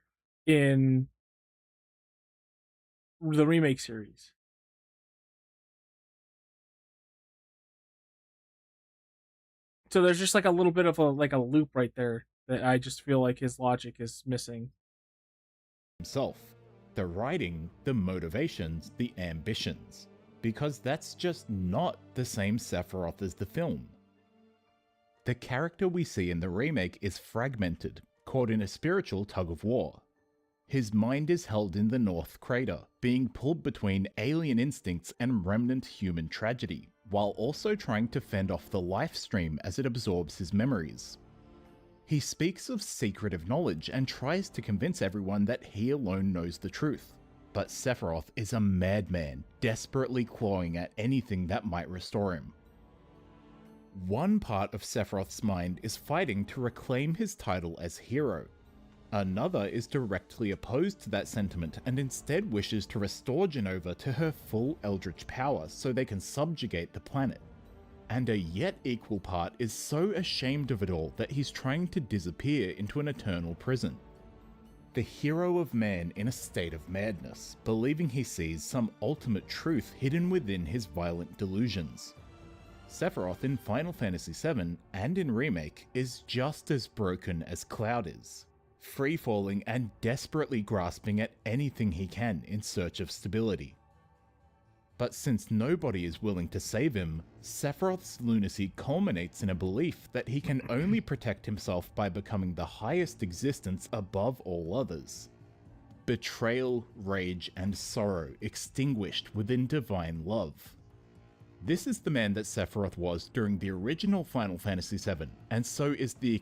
A: in the remake series. So there's just like a little bit of a loop right there that I just feel like his logic is missing.
G: Himself. The writing, the motivations, the ambitions. Because that's just not the same Sephiroth as the film. The character we see in the remake is fragmented, caught in a spiritual tug of war. His mind is held in the North Crater, being pulled between alien instincts and remnant human tragedy, while also trying to fend off the life stream as it absorbs his memories. He speaks of secretive knowledge and tries to convince everyone that he alone knows the truth. But Sephiroth is a madman, desperately clawing at anything that might restore him. One part of Sephiroth's mind is fighting to reclaim his title as hero. Another is directly opposed to that sentiment and instead wishes to restore Jenova to her full eldritch power so they can subjugate the planet. And a yet equal part is so ashamed of it all that he's trying to disappear into an eternal prison. The hero of man in a state of madness, believing he sees some ultimate truth hidden within his violent delusions. Sephiroth in Final Fantasy VII and in Remake is just as broken as Cloud is, free-falling and desperately grasping at anything he can in search of stability. But since nobody is willing to save him, Sephiroth's lunacy culminates in a belief that he can only protect himself by becoming the highest existence above all others. Betrayal, rage, and sorrow extinguished within divine love. This is the man that Sephiroth was during the original Final Fantasy VII, and so is the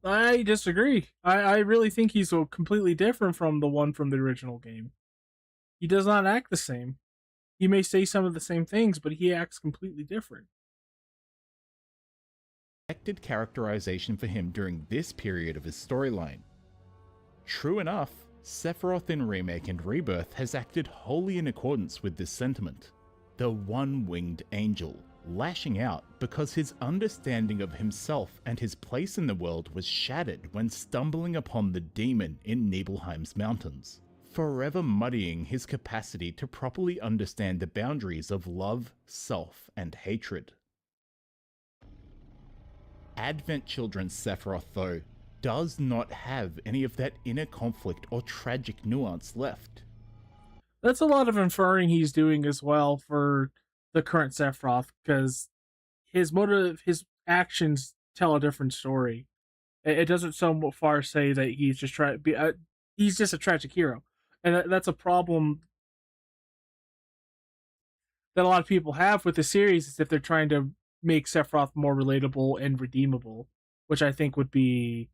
A: I disagree. I really think he's completely different from the one from the original game. He does not act the same. He may say some of the same things, but he acts completely different.
G: Expected characterization for him during this period of his storyline. True enough, Sephiroth in Remake and Rebirth has acted wholly in accordance with this sentiment. The one-winged angel, lashing out because his understanding of himself and his place in the world was shattered when stumbling upon the demon in Nibelheim's mountains, forever muddying his capacity to properly understand the boundaries of love, self, and hatred. Advent Children's Sephiroth, though, does not have any of that inner conflict or tragic nuance left.
A: That's a lot of inferring he's doing as well for the current Sephiroth, because his motive, his actions tell a different story. It doesn't so far say that he's just trying to be. He's just a tragic hero, and that's a problem that a lot of people have with the series. Is if they're trying to make Sephiroth more relatable and redeemable, which I think would be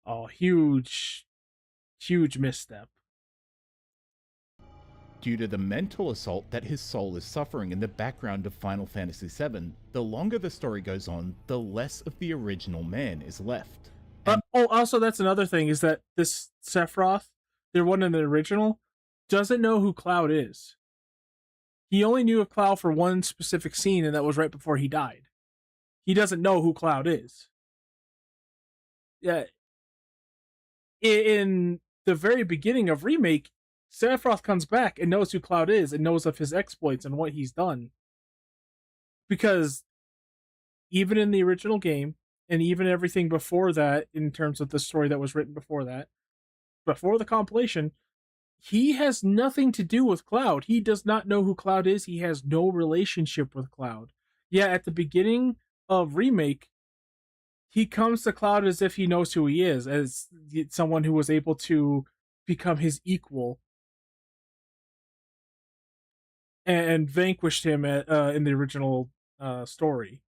A: a huge misstep.
G: Due to the mental assault that his soul is suffering in the background of Final Fantasy VII, the longer the story goes on, the less of the original man is left.
A: Also, that's another thing, is that this Sephiroth, the one in the original, doesn't know who Cloud is. He only knew of Cloud for one specific scene, and that was right before he died. He doesn't know who Cloud is. Yeah. In the very beginning of Remake, Sephiroth comes back and knows who Cloud is and knows of his exploits and what he's done. Because even in the original game, and even everything before that, in terms of the story that was written before that, before the compilation, he has nothing to do with Cloud. He does not know who Cloud is. He has no relationship with Cloud. Yeah, at the beginning of Remake, he comes to Cloud as if he knows who he is, as someone who was able to become his equal and vanquished him in the original story.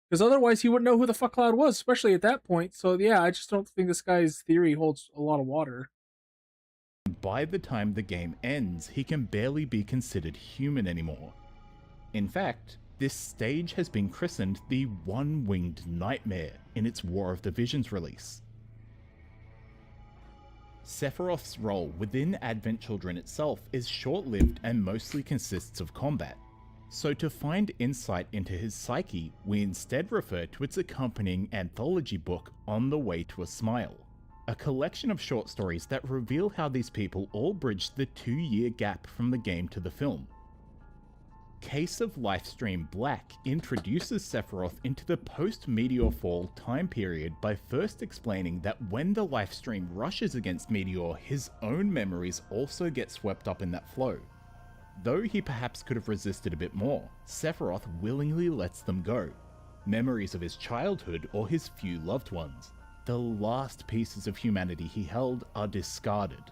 A: Because otherwise he wouldn't know who the fuck Cloud was, especially at that point. So yeah, I just don't think this guy's theory holds a lot of water.
G: By the time the game ends, he can barely be considered human anymore. In fact, this stage has been christened the One-Winged Nightmare in its War of the Visions release. Sephiroth's role within Advent Children itself is short-lived and mostly consists of combat. So to find insight into his psyche, we instead refer to its accompanying anthology book, On the Way to a Smile, a collection of short stories that reveal how these people all bridged the 2-year gap from the game to the film. Case of Lifestream Black introduces Sephiroth into the post-Meteor Fall time period by first explaining that when the Lifestream rushes against Meteor, his own memories also get swept up in that flow. Though he perhaps could have resisted a bit more, Sephiroth willingly lets them go. Memories of his childhood or his few loved ones. The last pieces of humanity he held are discarded.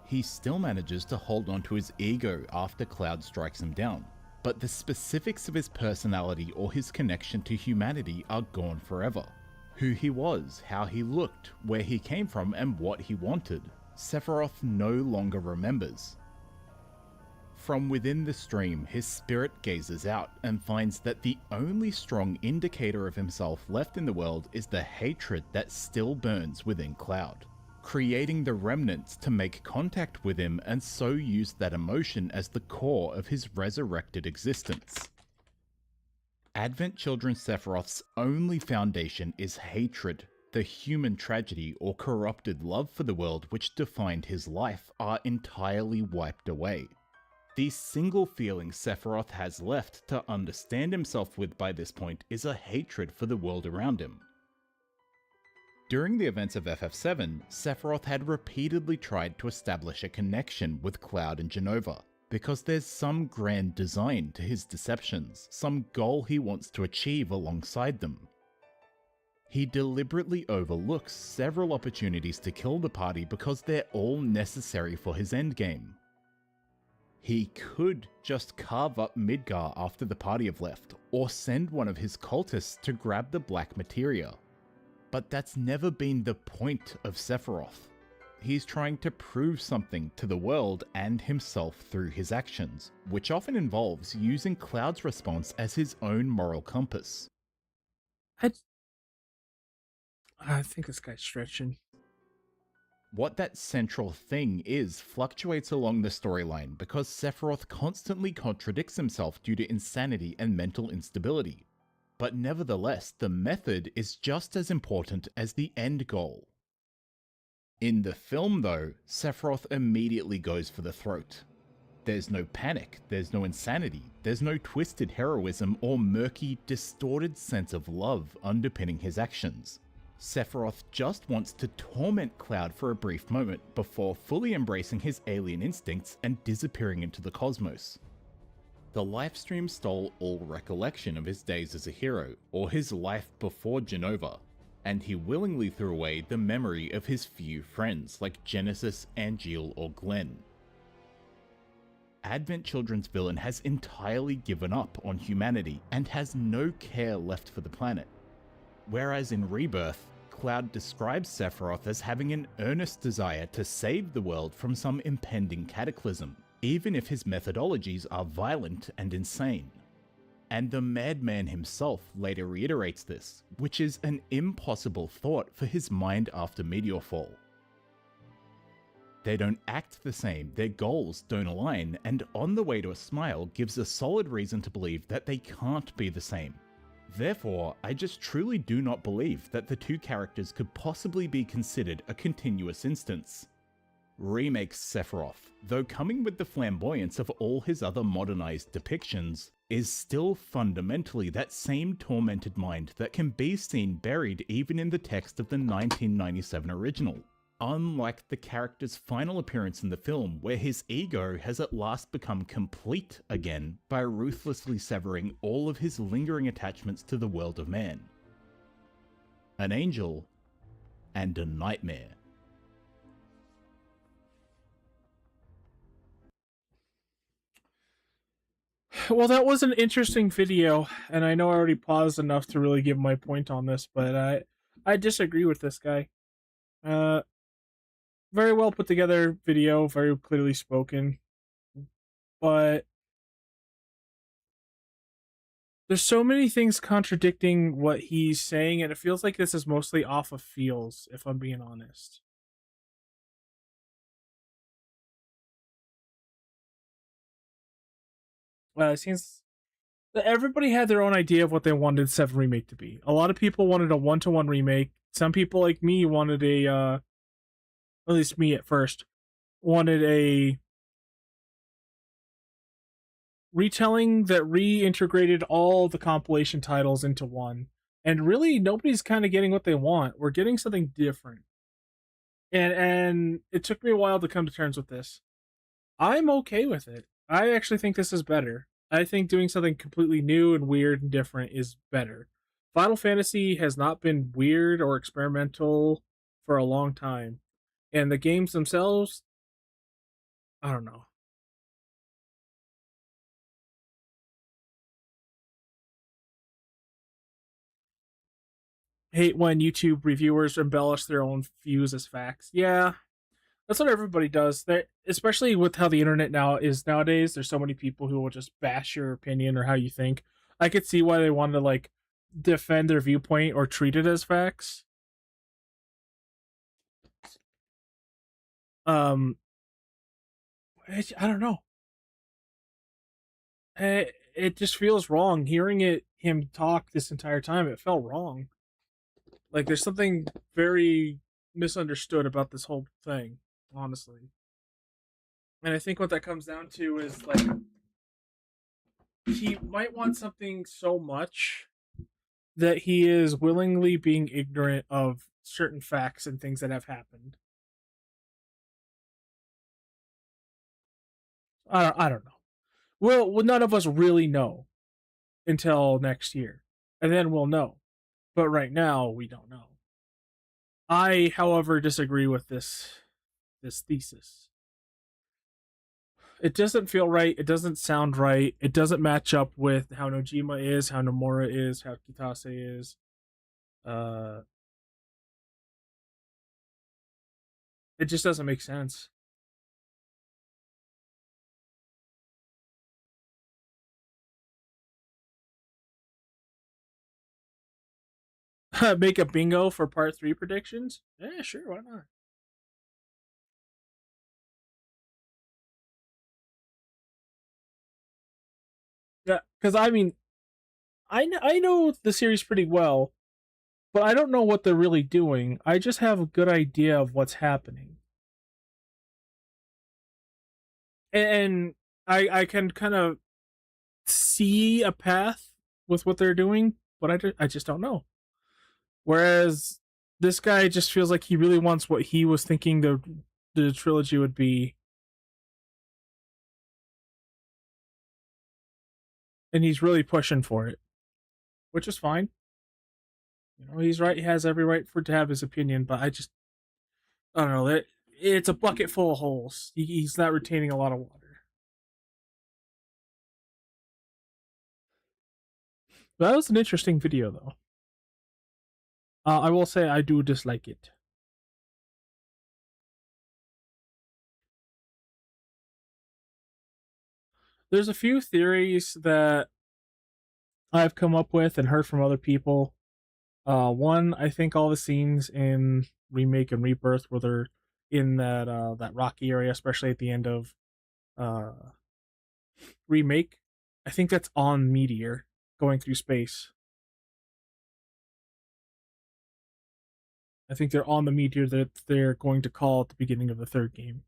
G: He still manages to hold on to his ego after Cloud strikes him down, but the specifics of his personality or his connection to humanity are gone forever. Who he was, how he looked, where he came from, and what he wanted, Sephiroth no longer remembers. From within the stream, his spirit gazes out and finds that the only strong indicator of himself left in the world is the hatred that still burns within Cloud, creating the remnants to make contact with him and so use that emotion as the core of his resurrected existence. Advent Children Sephiroth's only foundation is hatred. The human tragedy or corrupted love for the world which defined his life are entirely wiped away. The single feeling Sephiroth has left to understand himself with by this point is a hatred for the world around him. During the events of FF7, Sephiroth had repeatedly tried to establish a connection with Cloud and Jenova, because there's some grand design to his deceptions, some goal he wants to achieve alongside them. He deliberately overlooks several opportunities to kill the party because they're all necessary for his endgame. He could just carve up Midgar after the party have left, or send one of his cultists to grab the black materia. But that's never been the point of Sephiroth. He's trying to prove something to the world and himself through his actions, which often involves using Cloud's response as his own moral compass.
A: I think this guy's stretching.
G: What that central thing is fluctuates along the storyline because Sephiroth constantly contradicts himself due to insanity and mental instability. But nevertheless, the method is just as important as the end goal. In the film though, Sephiroth immediately goes for the throat. There's no panic, there's no insanity, there's no twisted heroism or murky, distorted sense of love underpinning his actions. Sephiroth just wants to torment Cloud for a brief moment before fully embracing his alien instincts and disappearing into the cosmos. The livestream stole all recollection of his days as a hero, or his life before Genova, and he willingly threw away the memory of his few friends like Genesis, Angeal, or Glenn. Advent Children's villain has entirely given up on humanity and has no care left for the planet. Whereas in Rebirth, Cloud describes Sephiroth as having an earnest desire to save the world from some impending cataclysm, even if his methodologies are violent and insane. And the madman himself later reiterates this, which is an impossible thought for his mind after Meteorfall. They don't act the same, their goals don't align, and On the Way to a Smile gives a solid reason to believe that they can't be the same. Therefore, I just truly do not believe that the two characters could possibly be considered a continuous instance. Remakes Sephiroth, though coming with the flamboyance of all his other modernized depictions, is still fundamentally that same tormented mind that can be seen buried even in the text of the 1997 original. Unlike the character's final appearance in the film, where his ego has at last become complete again by ruthlessly severing all of his lingering attachments to the world of man. An angel and a nightmare.
A: Well, that was an interesting video, and I know I already paused enough to really give my point on this, but I disagree with this guy. Very well put together video, very clearly spoken, but there's so many things contradicting what he's saying, and it feels like this is mostly off of feels, if I'm being honest. It seems that everybody had their own idea of what they wanted 7 Remake to be. A lot of people wanted a 1-to-1 remake. Some people like me wanted a, at least me at first, wanted a retelling that reintegrated all the compilation titles into one. And really, nobody's kind of getting what they want. We're getting something different. And it took me a while to come to terms with this. I'm okay with it. I actually think this is better. I think doing something completely new and weird and different is better. Final Fantasy has not been weird or experimental for a long time. And the games themselves, I don't know. Hate when YouTube reviewers embellish their own views as facts. Yeah, that's what everybody does. That, especially with how the internet now is nowadays. There's so many people who will just bash your opinion or how you think. I could see why they wanted to like defend their viewpoint or treat it as facts. I don't know. It just feels wrong hearing him talk this entire time. It felt wrong. Like there's something very misunderstood about this whole thing, honestly. And I think what that comes down to is like he might want something so much that he is willingly being ignorant of certain facts and things that have happened. I don't know. Well, none of us really know until next year, and then we'll know. But right now, we don't know. I, however, disagree with this thesis. It doesn't feel right. It doesn't sound right. It doesn't match up with how Nojima is, how Nomura is, how Kitase is. It just doesn't make sense. Make a bingo for part 3 predictions? Yeah, sure, why not? Yeah, because I mean, I know the series pretty well, but I don't know what they're really doing. I just have a good idea of what's happening. And I can kind of see a path with what they're doing, but I just don't know. Whereas this guy just feels like he really wants what he was thinking the trilogy would be, and he's really pushing for it, which is fine. You know, he's right. He has every right to have his opinion, but I don't know. It's a bucket full of holes. He's not retaining a lot of water. But that was an interesting video, though. I will say I do dislike it. There's a few theories that I've come up with and heard from other people. One, I think all the scenes in Remake and Rebirth where they're in that rocky area, especially at the end of Remake, I think that's on Meteor going through space. I think they're on the Meteor that they're going to call at the beginning of the third game.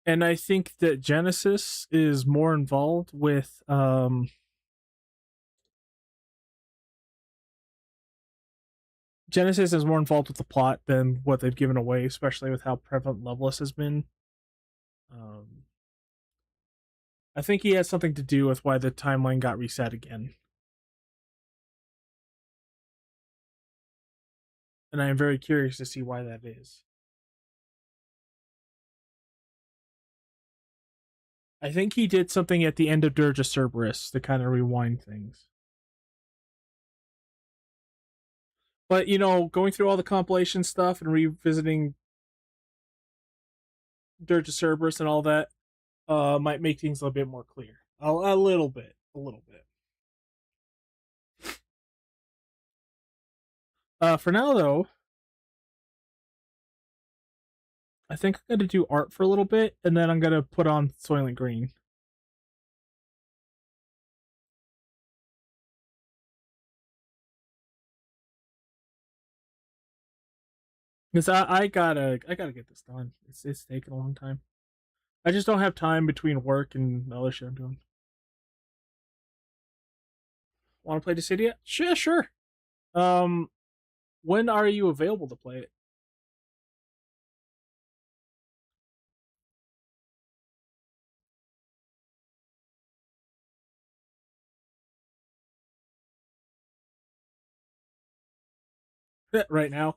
A: And I think that Genesis is more involved with Genesis is more involved with the plot than what they've given away, especially with how prevalent Loveless has been. I think he has something to do with why the timeline got reset again. And I am very curious to see why that is. I think he did something at the end of Dirge of Cerberus to kind of rewind things. But, you know, going through all the compilation stuff and revisiting Dirge of Cerberus and all that might make things a little bit more clear. A little bit. For now, though, I think I'm going to do art for a little bit, and then I'm going to put on Soylent Green. Because I gotta get this done. It's taking a long time. I just don't have time between work and the other shit I'm doing. Want to play Dissidia? Sure. When are you available to play it? Right now.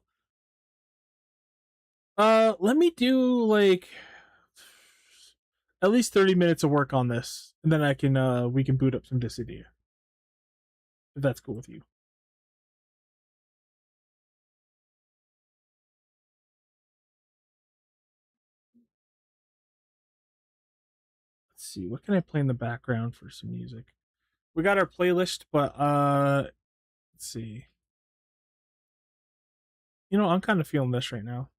A: Let me do like at least 30 minutes of work on this, and then I can we can boot up some Dissidia. If that's cool with you. Let's see, what can I play in the background for some music? We got our playlist, but let's see. You know, I'm kind of feeling this right now.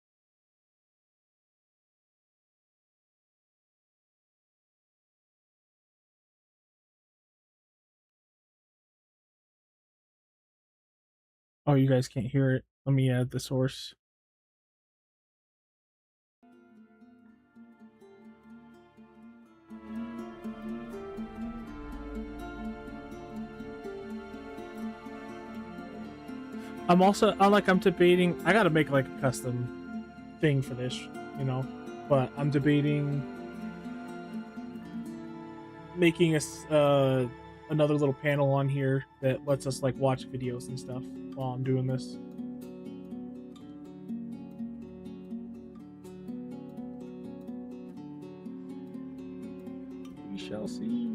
A: Oh, you guys can't hear it. Let me add the source. I'm debating, I gotta make like a custom thing for this, you know, but I'm debating making another little panel on here that lets us like watch videos and stuff while I'm doing this. We shall see.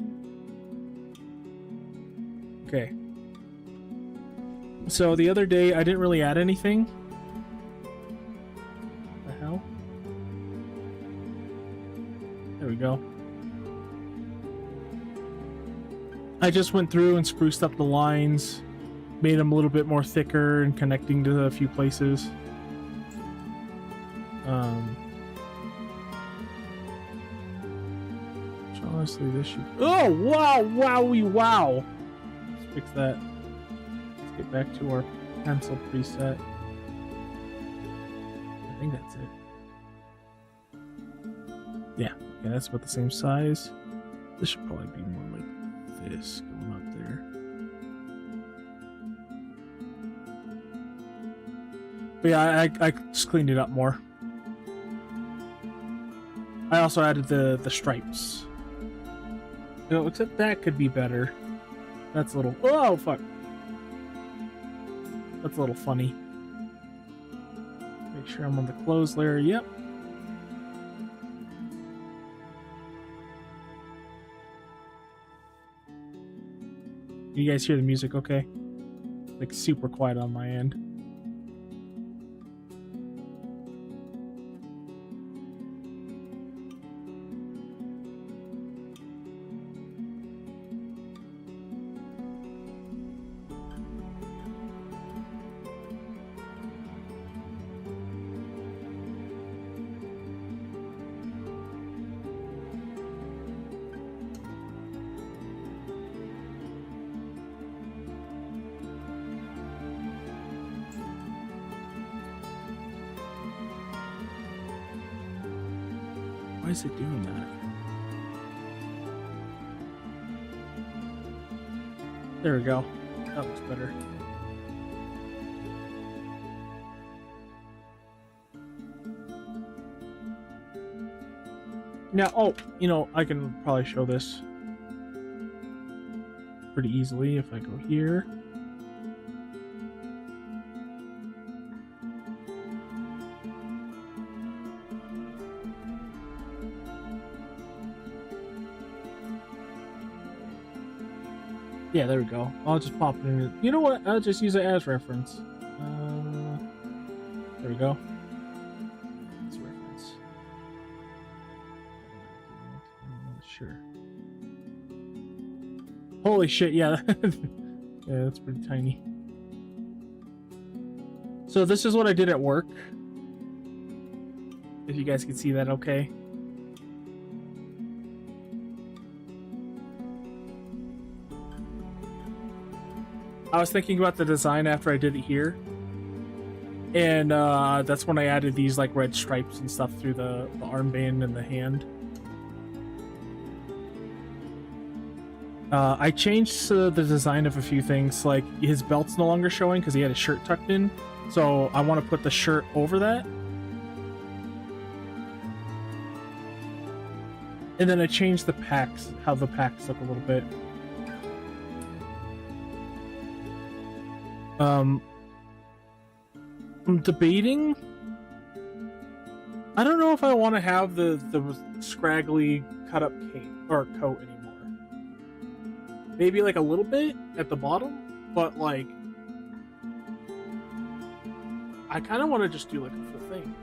A: Okay. So the other day I didn't really add anything. What the hell? There we go. I just went through and spruced up the lines, made them a little bit more thicker and connecting to a few places. Honestly, this should... Oh, wow, wowie, wow! Let's fix that. get back to our pencil preset. I think that's it. Yeah, okay, that's about the same size. This should probably be more like this going up there. But yeah, I just cleaned it up more. I also added the stripes. You know, except that could be better. That's a little... Oh, fuck. That's a little funny. Make sure I'm on the close layer. Yep. You guys hear the music okay? Like super quiet on my end. Why is it doing that? There we go. That looks better. Now, oh, you know, I can probably show this pretty easily if I go here. Yeah, there we go. I'll just pop it in. You know what? I'll just use it as reference. There we go. As reference. Sure. Holy shit! Yeah, yeah, that's pretty tiny. So this is what I did at work. If you guys can see that, okay. I was thinking about the design after I did it here, and that's when I added these like red stripes and stuff through the armband and the hand. I changed the design of a few things, like his belt's no longer showing because he had his shirt tucked in, so I want to put the shirt over that. And then I changed the packs, how the packs look a little bit. I'm debating. I don't know if I want to have the scraggly cut up cape or coat anymore. Maybe like a little bit at the bottom, but like I kind of want to just do like a full thing.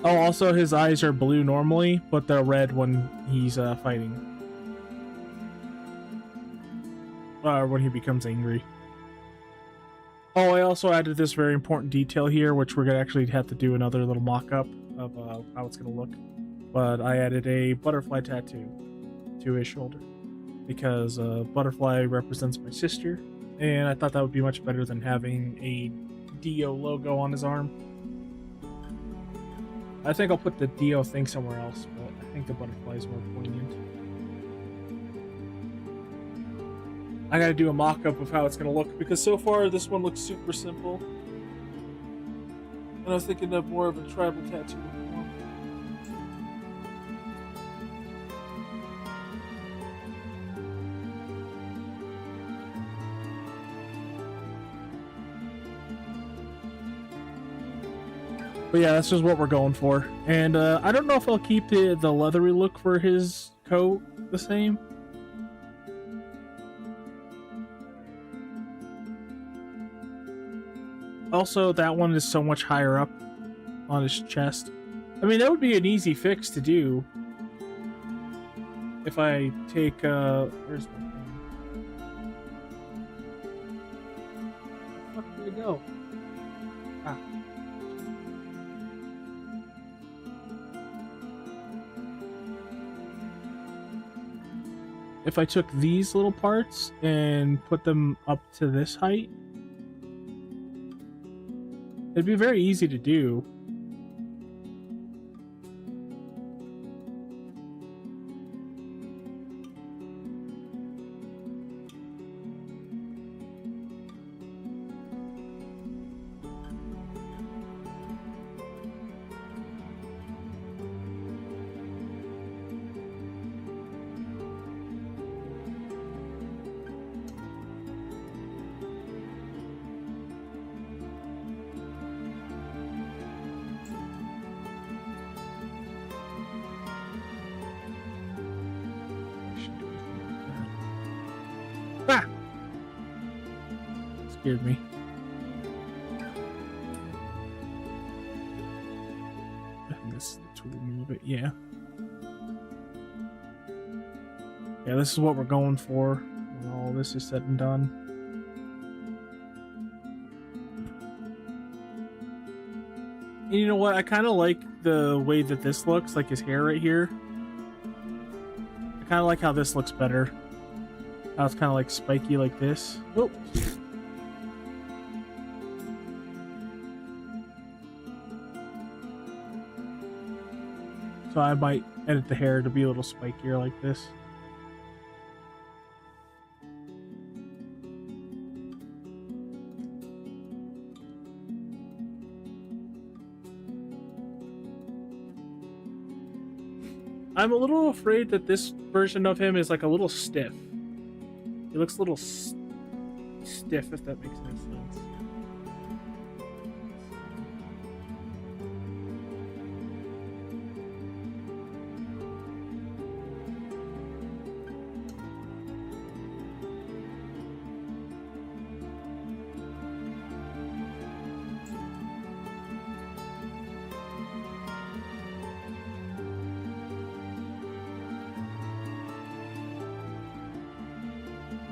A: Oh, also his eyes are blue normally, but they're red when he's fighting. Or when he becomes angry. Oh, I also added this very important detail here, which we're gonna actually have to do another little mock-up of how it's gonna look. But I added a butterfly tattoo to his shoulder because butterfly represents my sister, and I thought that would be much better than having a Dio logo on his arm. I think I'll put the Dio thing somewhere else, but I think the butterfly is more poignant. I gotta do a mock-up of how it's gonna look, because so far this one looks super simple. And I was thinking of more of a tribal tattoo. But yeah, that's just what we're going for. And I don't know if I'll keep the leathery look for his coat the same. Also, that one is so much higher up on his chest. I mean, that would be an easy fix to do. If I take, where's my thing? Where the fuck did it go? Ah. if I took these little parts and put them up to this height, it'd be very easy to do. Ah! Scared me. I think this is the tool to move it, yeah. Yeah, this is what we're going for when all this is said and done. And you know what? I kind of like the way that this looks, like his hair right here. I kind of like how this looks better. How it's kind of like spiky like this. Oh. So I might edit the hair to be a little spikier like this. I'm a little afraid that this version of him is like a little stiff. He looks a little stiff, if that makes any sense.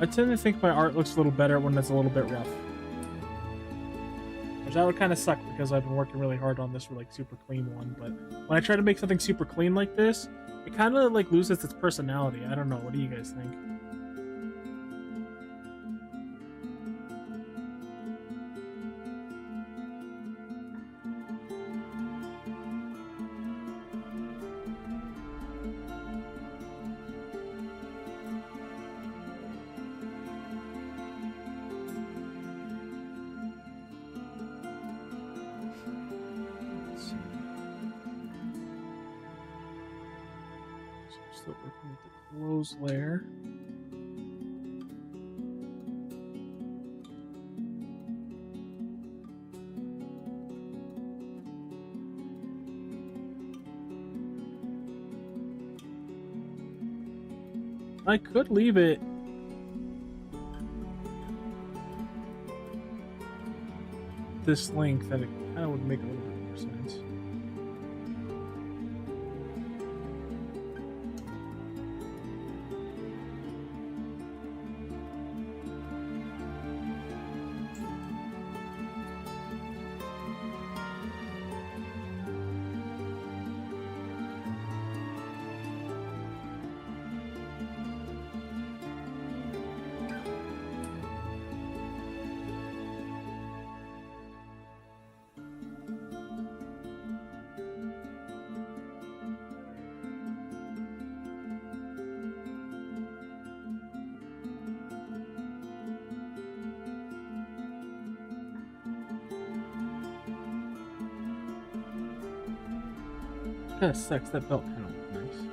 A: I tend to think my art looks a little better when it's a little bit rough. Which that would kind of suck because I've been working really hard on this for like super clean one, but when I try to make something super clean like this, it kind of like loses its personality. I don't know. What do you guys think? Still working with the close layer. I could leave it this length and it kind of would make a little bit more sense. Kind of sucks. That belt kind of looks nice.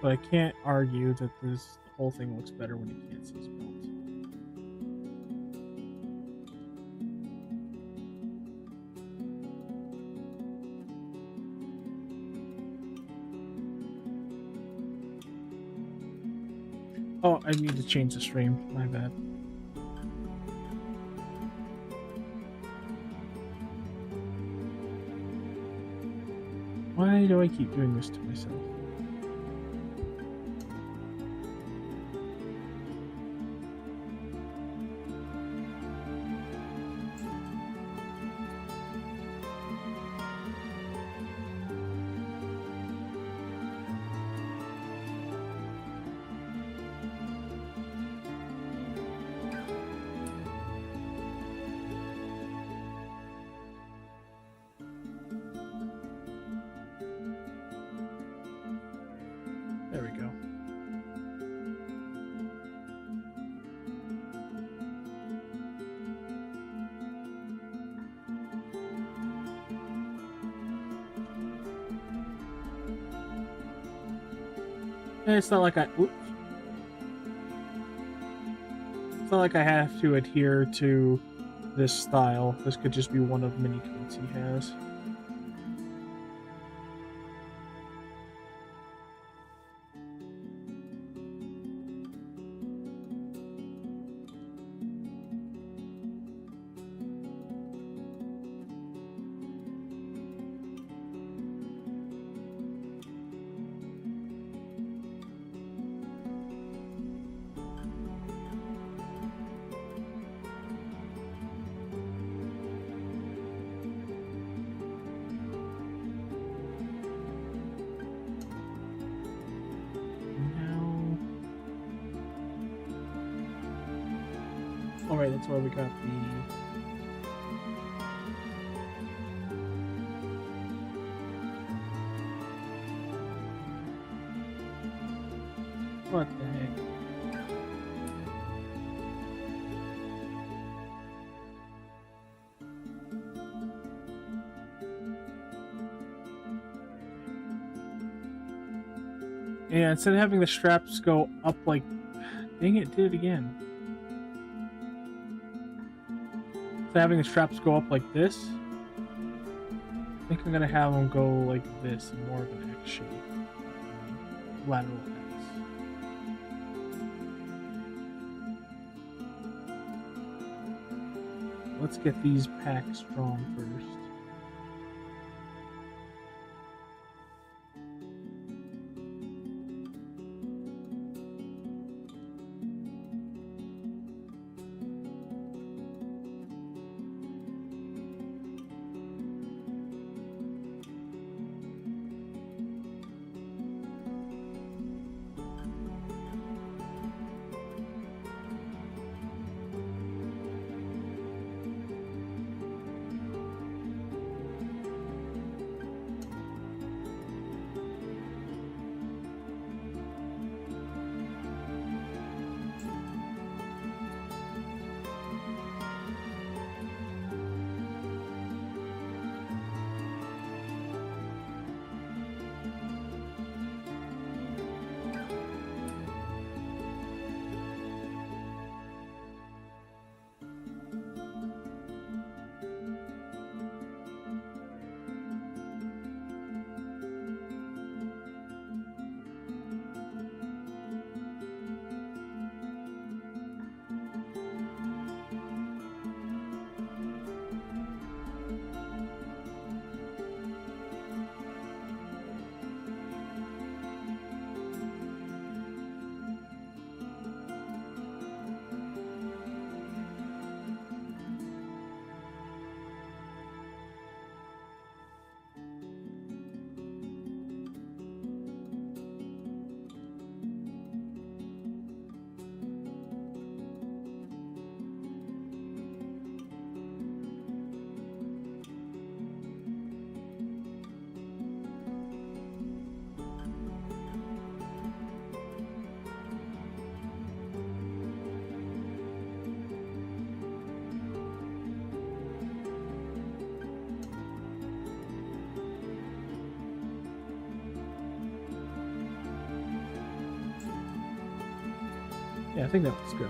A: But I can't argue that this whole thing looks better when you can't see his belt. Oh, I need to change the stream. My bad. Why do I keep doing this to myself? we go. And it's not like I... Oops. It's not like I have to adhere to this style. This could just be one of many coats he has. Alright, that's why we got the... What the heck? Yeah, instead of having the straps go up like... Dang it, did it again. Having the straps go up like this, I think I'm gonna have them go like this, in more of an X shape, lateral X. Let's get these packs drawn first. Yeah, I think that looks good.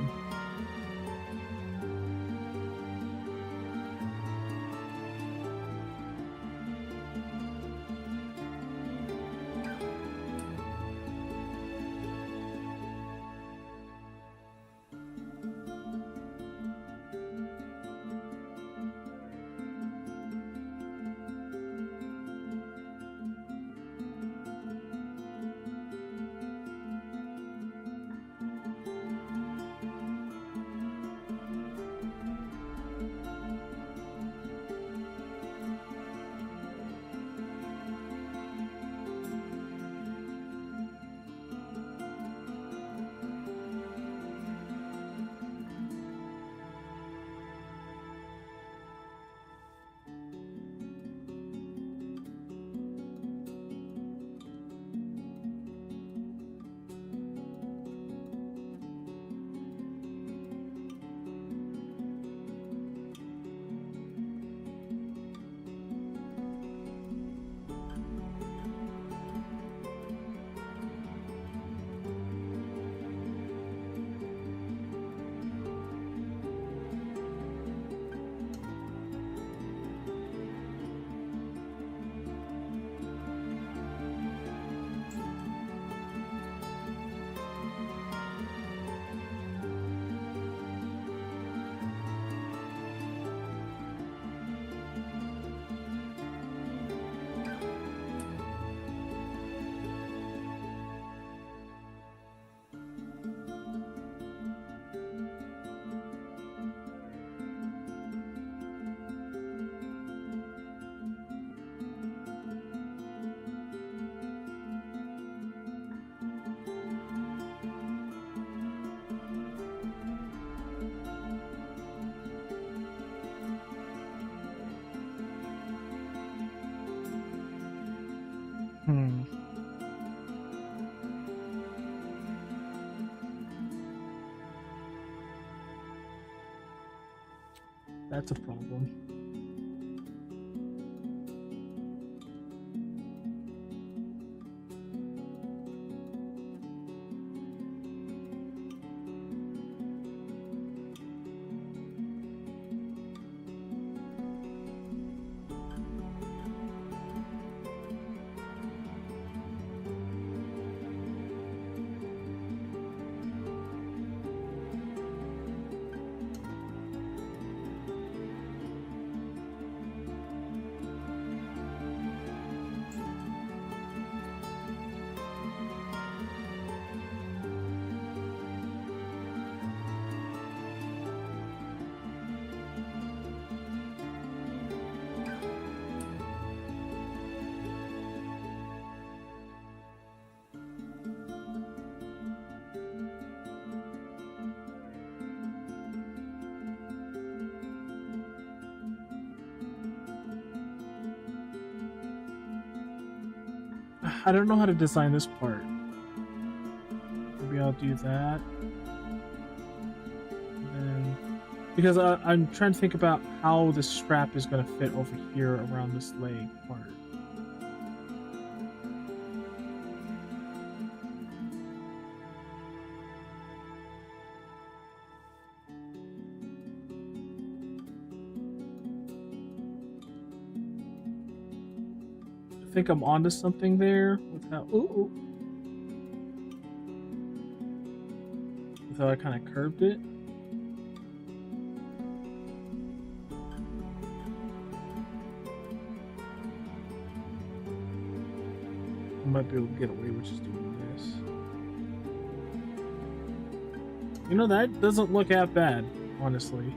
A: That's a problem. I don't know how to design this part. Maybe I'll do that. And then, because I'm trying to think about how the strap is going to fit over here around this leg part. I think I'm onto something there with how with how I kind of curved it. I might be able to get away with just doing this. You know, that doesn't look that bad, honestly.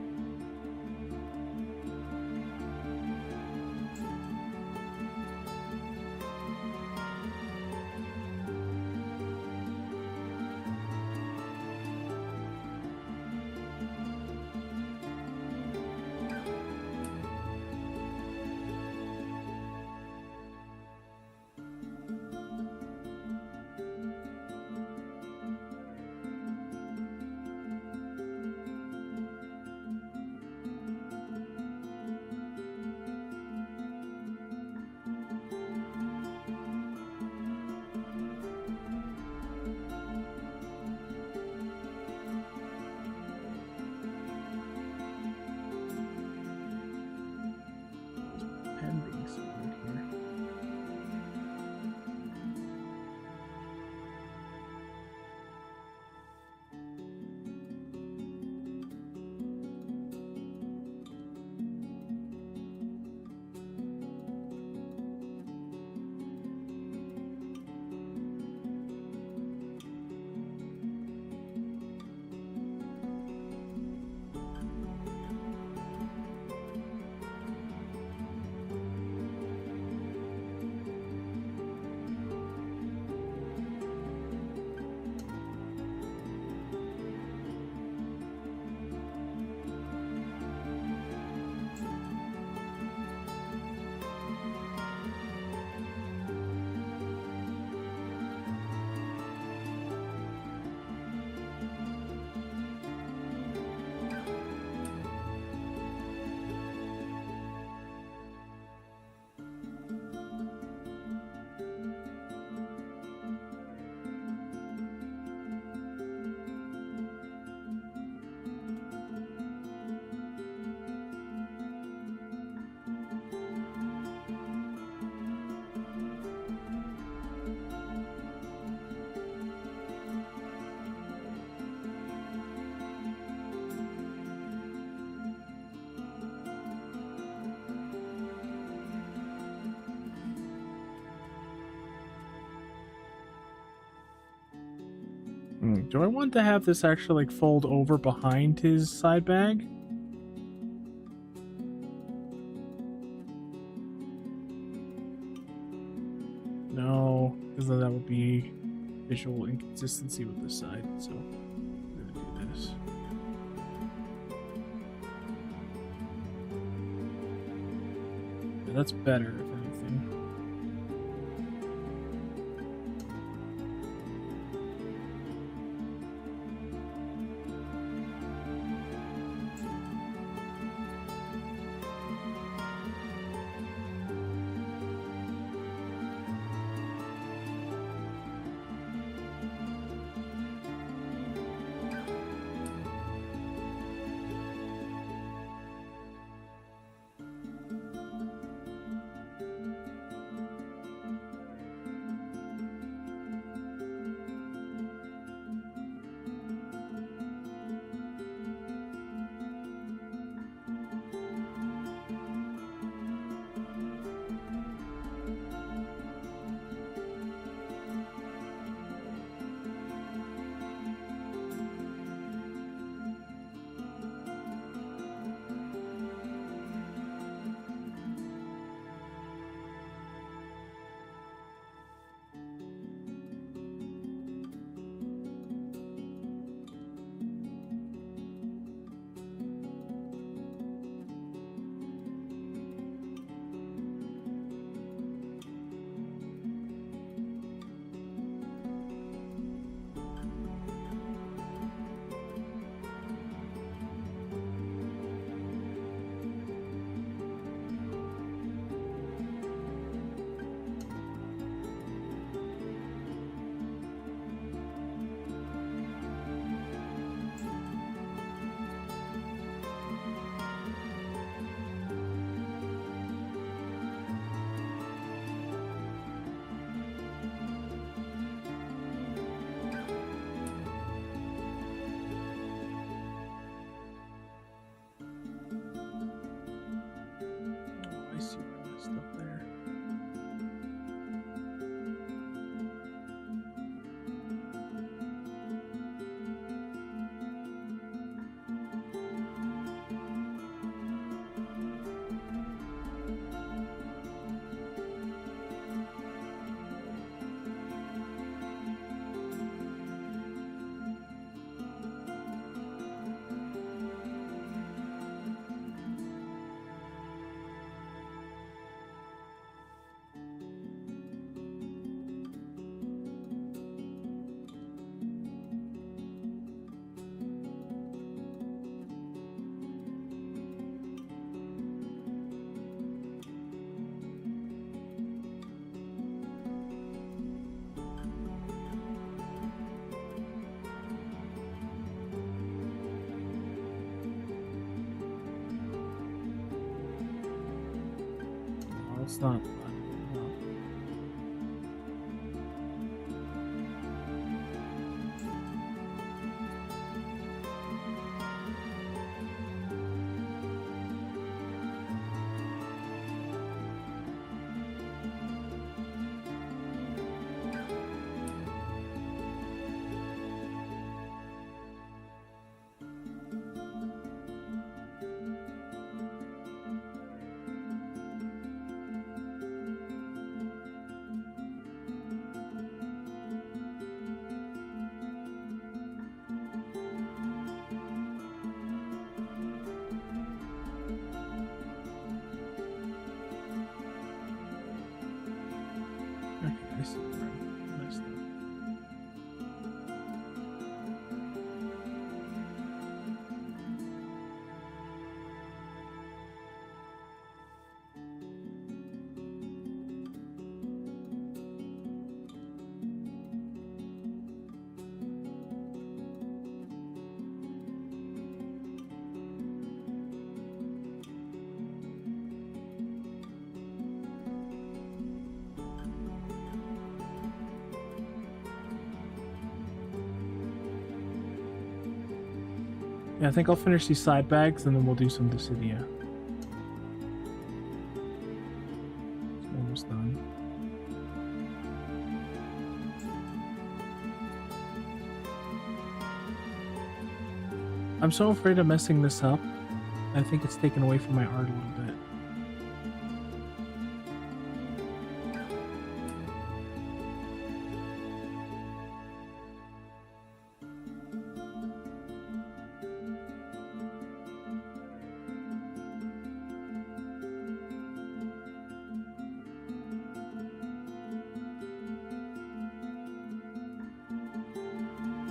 A: Do I want to have this actually like fold over behind his side bag? No, because then that would be visual inconsistency with this side, so I'm gonna do this. Yeah, that's better, if anything. it's not. Yeah, I think I'll finish these side bags and then we'll do some Dissidia. It's almost done. I'm so afraid of messing this up. I think it's taken away from my art a little bit.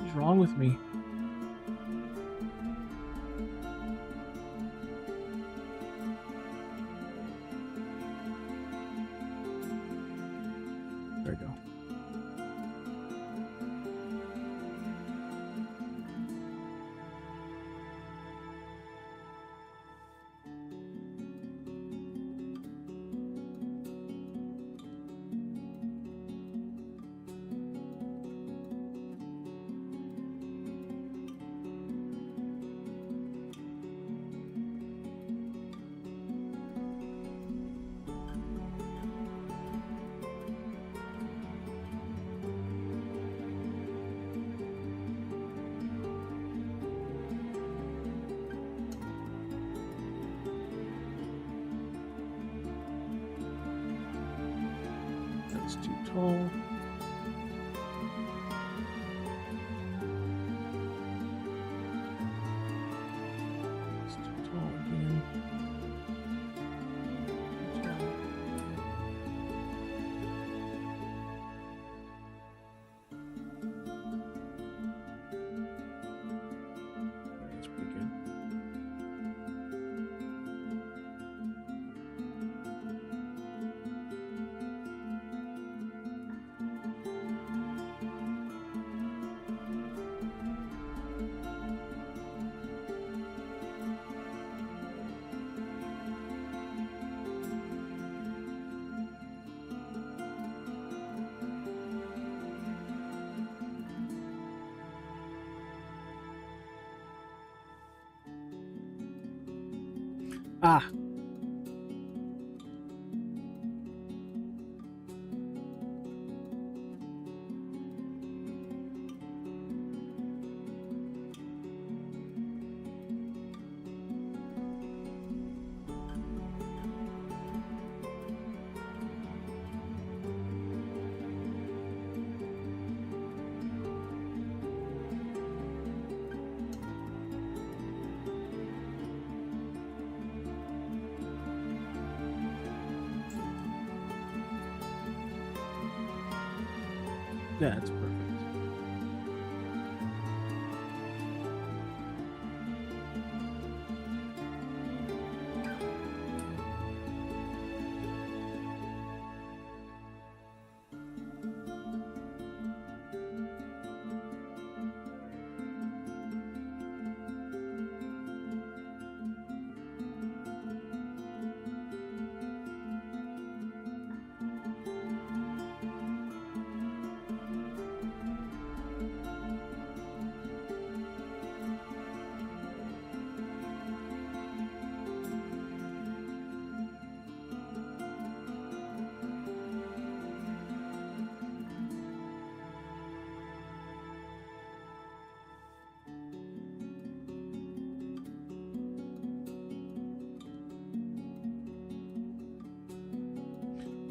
A: What's wrong with me? There we go. That's too tall. It's too tall again. Too tall. That's pretty good. Ah. Yeah, it's perfect.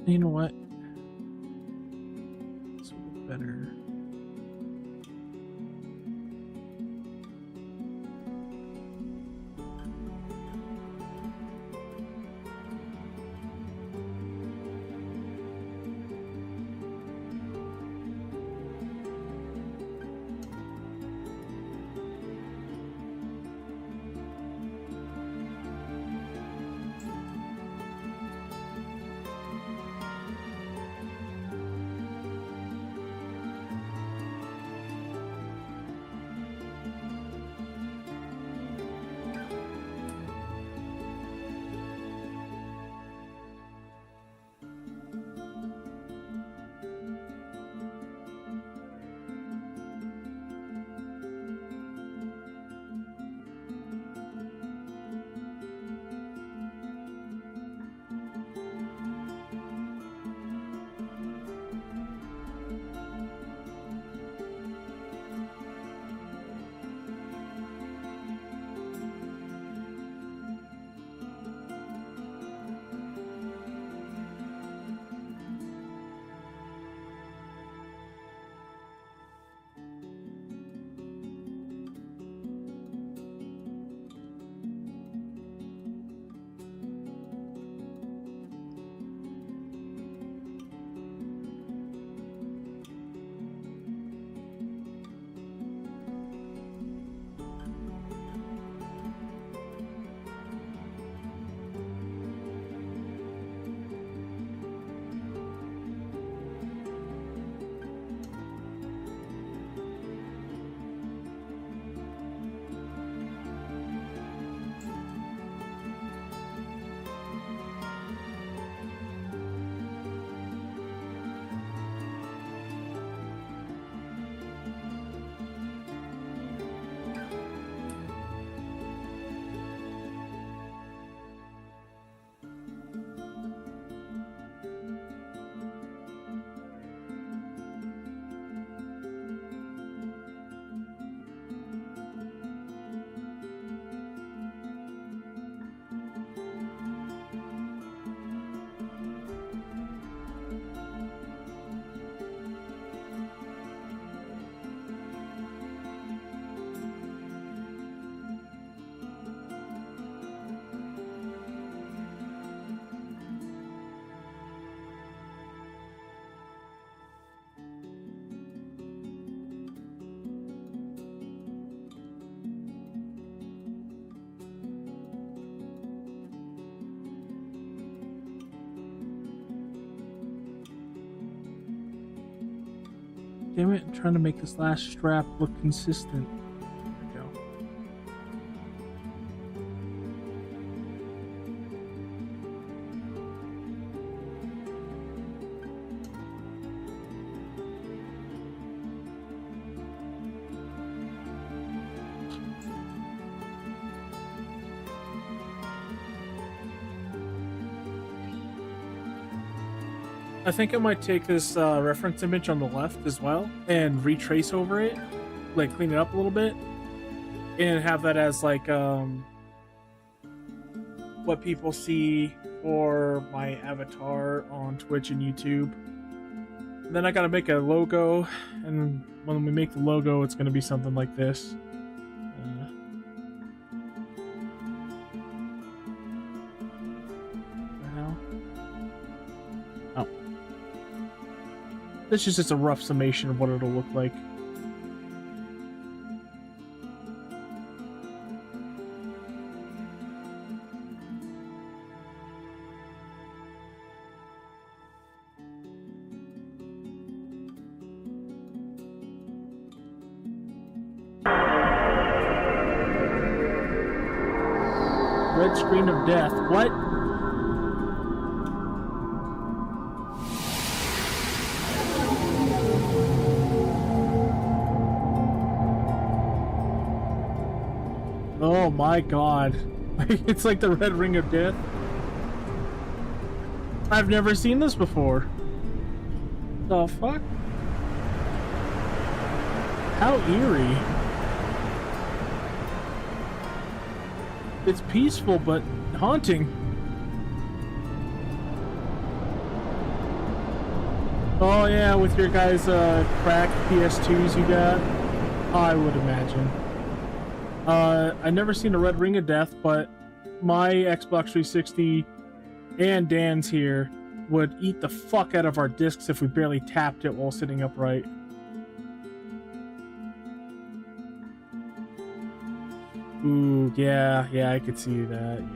A: You know what? This would look better. Damn it, I'm trying to make this last strap look consistent. There we go. I think I might take this reference image on the left as well and retrace over it, like clean it up a little bit, and have that as like what people see for my avatar on Twitch and YouTube. And then I gotta make a logo, and when we make the logo, it's gonna be something like this. This is just a rough summation of what it'll look like. Red screen of death. What? Oh my god. It's like the red ring of death. I've never seen this before. The fuck? How eerie. It's peaceful but haunting. Oh yeah, with your guys' cracked PS2s you got, I would imagine. I never seen a Red Ring of Death, but my Xbox 360 and Dan's here would eat the fuck out of our discs if we barely tapped it while sitting upright. Ooh, yeah, I could see that, yeah.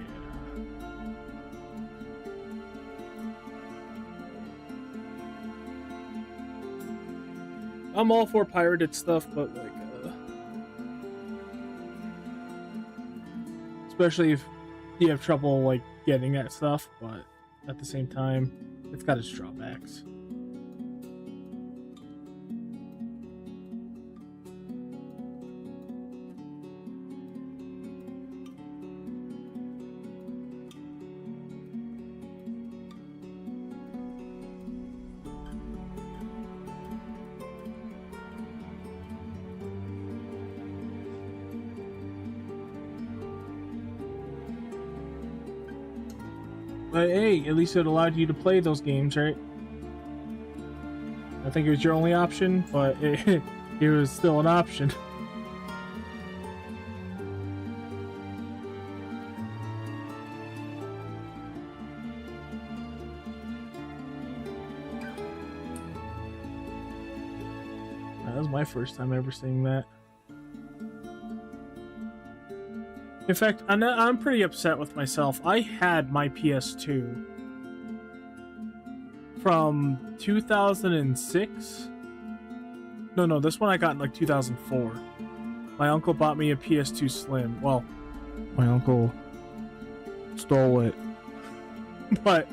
A: I'm all for pirated stuff, but like, especially if you have trouble like getting that stuff, but at the same time, it's got its drawbacks. But hey, at least it allowed you to play those games, right? I think it was your only option, but it was still an option. That was my first time ever seeing that. In fact, I'm pretty upset with myself. I had my PS2 from 2006. No, this one I got in like 2004. My uncle bought me a PS2 Slim. Well, my uncle stole it. But,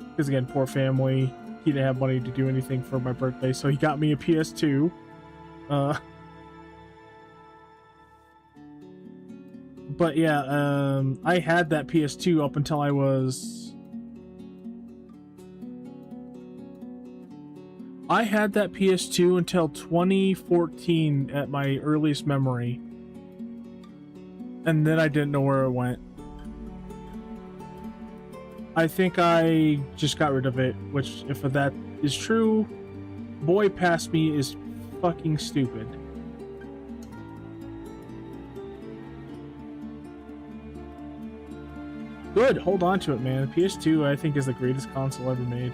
A: because again, poor family. He didn't have money to do anything for my birthday, so he got me a PS2. But yeah, I had that PS2 up until I had that PS2 until 2014 at my earliest memory. And then I didn't know where it went. I think I just got rid of it, which, if that is true, boy past me is fucking stupid. Good, hold on to it, man. The PS2, I think, is the greatest console ever made.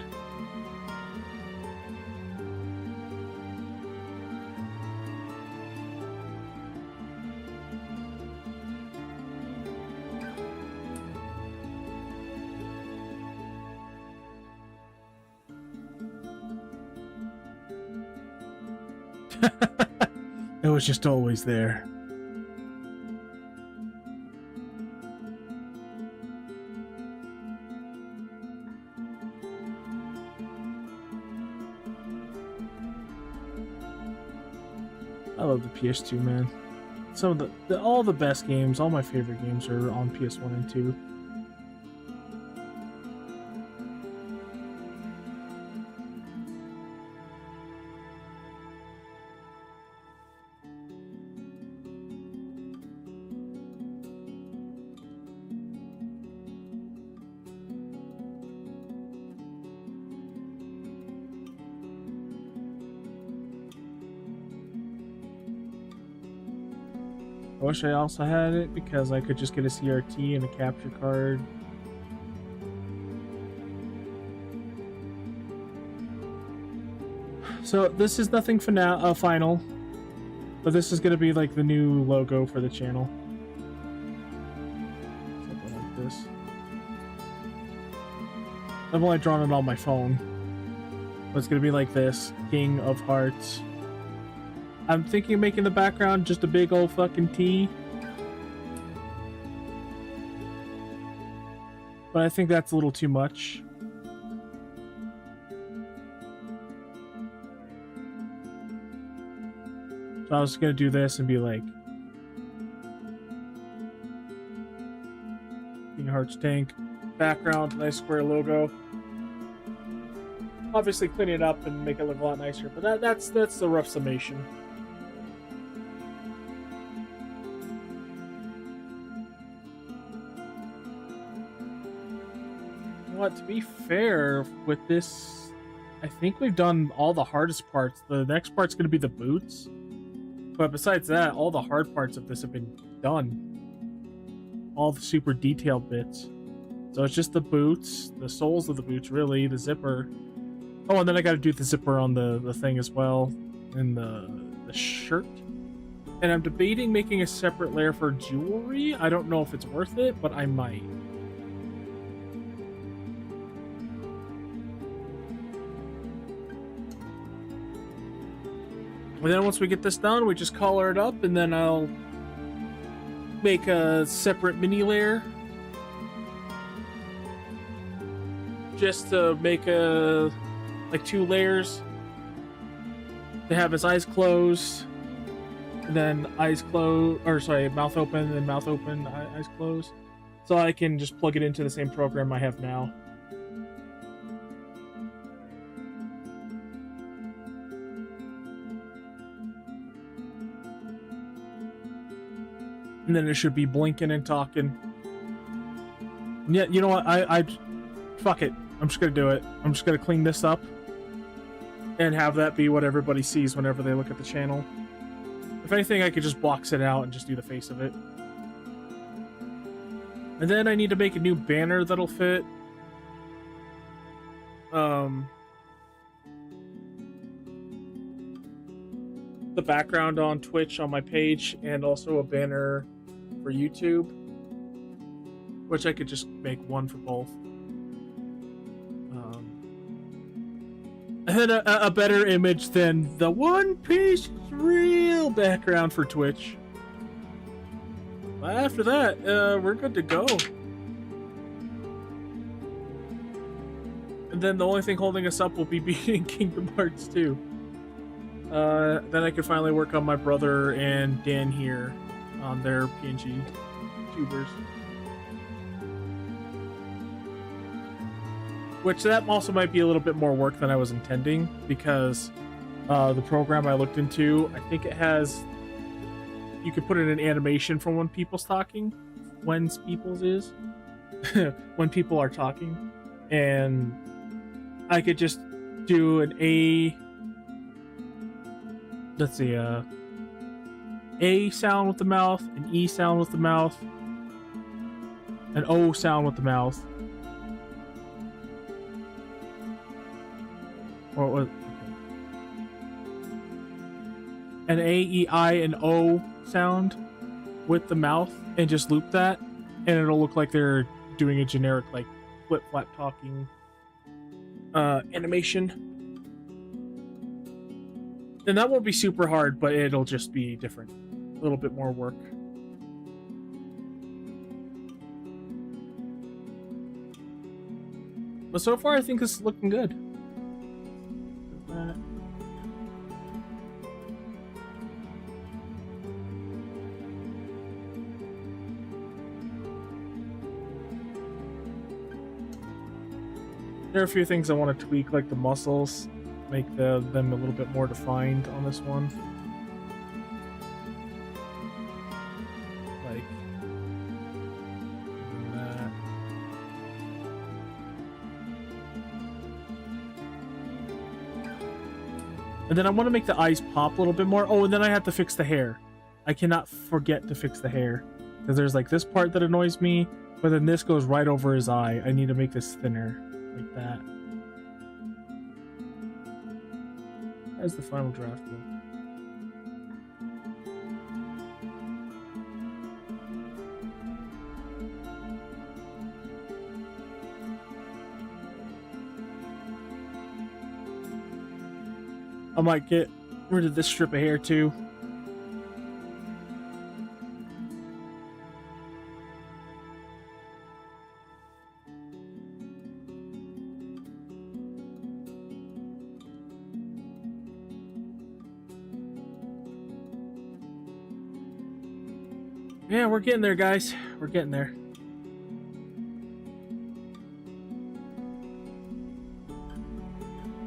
A: It was just always there. I love the PS2, man. Some of all the best games, all my favorite games are on PS1 and 2. I wish I also had it because I could just get a CRT and a capture card. So this is nothing final, but this is gonna be like the new logo for the channel. Something like this. I've only drawn it on my phone, but it's gonna be like this: King of Hearts. I'm thinking of making the background just a big old fucking T. But I think that's a little too much. So I was gonna do this and be like King of Hearts tank, background, nice square logo. Obviously clean it up and make it look a lot nicer, but that's the rough summation. what, to be fair with this, I think we've done all the hardest parts. The next part's going to be the boots. But besides that, all the hard parts of this have been done. All the super detailed bits. So it's just the boots, the soles of the boots, really, the zipper. Oh, and then I got to do the zipper on the thing as well, and the shirt. And I'm debating making a separate layer for jewelry. I don't know if it's worth it, but I might. And then once we get this done, we just color it up, and then I'll make a separate mini layer. Just to make like 2 layers. To have his eyes closed. And then eyes closed, or sorry, mouth open, and then mouth open, eyes closed. So I can just plug it into the same program I have now. And then it should be blinking and talking. And yeah, you know what? I fuck it. I'm just gonna do it. I'm just gonna clean this up and have that be what everybody sees whenever they look at the channel. If anything, I could just box it out and just do the face of it. And then I need to make a new banner that'll fit. The background on Twitch on my page, and also a banner for YouTube, which I could just make one for both. And then a better image than the One Piece real background for Twitch. After that, we're good to go. And then the only thing holding us up will be beating Kingdom Hearts 2. Then I can finally work on my brother and Dan here on their PNG tubers. Which that also might be a little bit more work than I was intending, because the program I looked into, I think it has, you could put in an animation for when people's talking, when people's is, when people are talking, and I could just do an A sound with the mouth, an E sound with the mouth, an O sound with the mouth. Or what? An A, E, I, and O sound with the mouth, and just loop that, and it'll look like they're doing a generic, like, flip-flap talking animation. And that won't be super hard, but it'll just be different. A little bit more work. But so far, I think this is looking good. There are a few things I want to tweak, like the muscles, make them a little bit more defined on this one. Like that. And then I want to make the eyes pop a little bit more. Oh, and then I have to fix the hair. I cannot forget to fix the hair, because there's like this part that annoys me, but then this goes right over his eye. I need to make this thinner. Like that. How's the final draft look? I might get rid of this strip of hair too. Yeah, we're getting there, guys. We're getting there.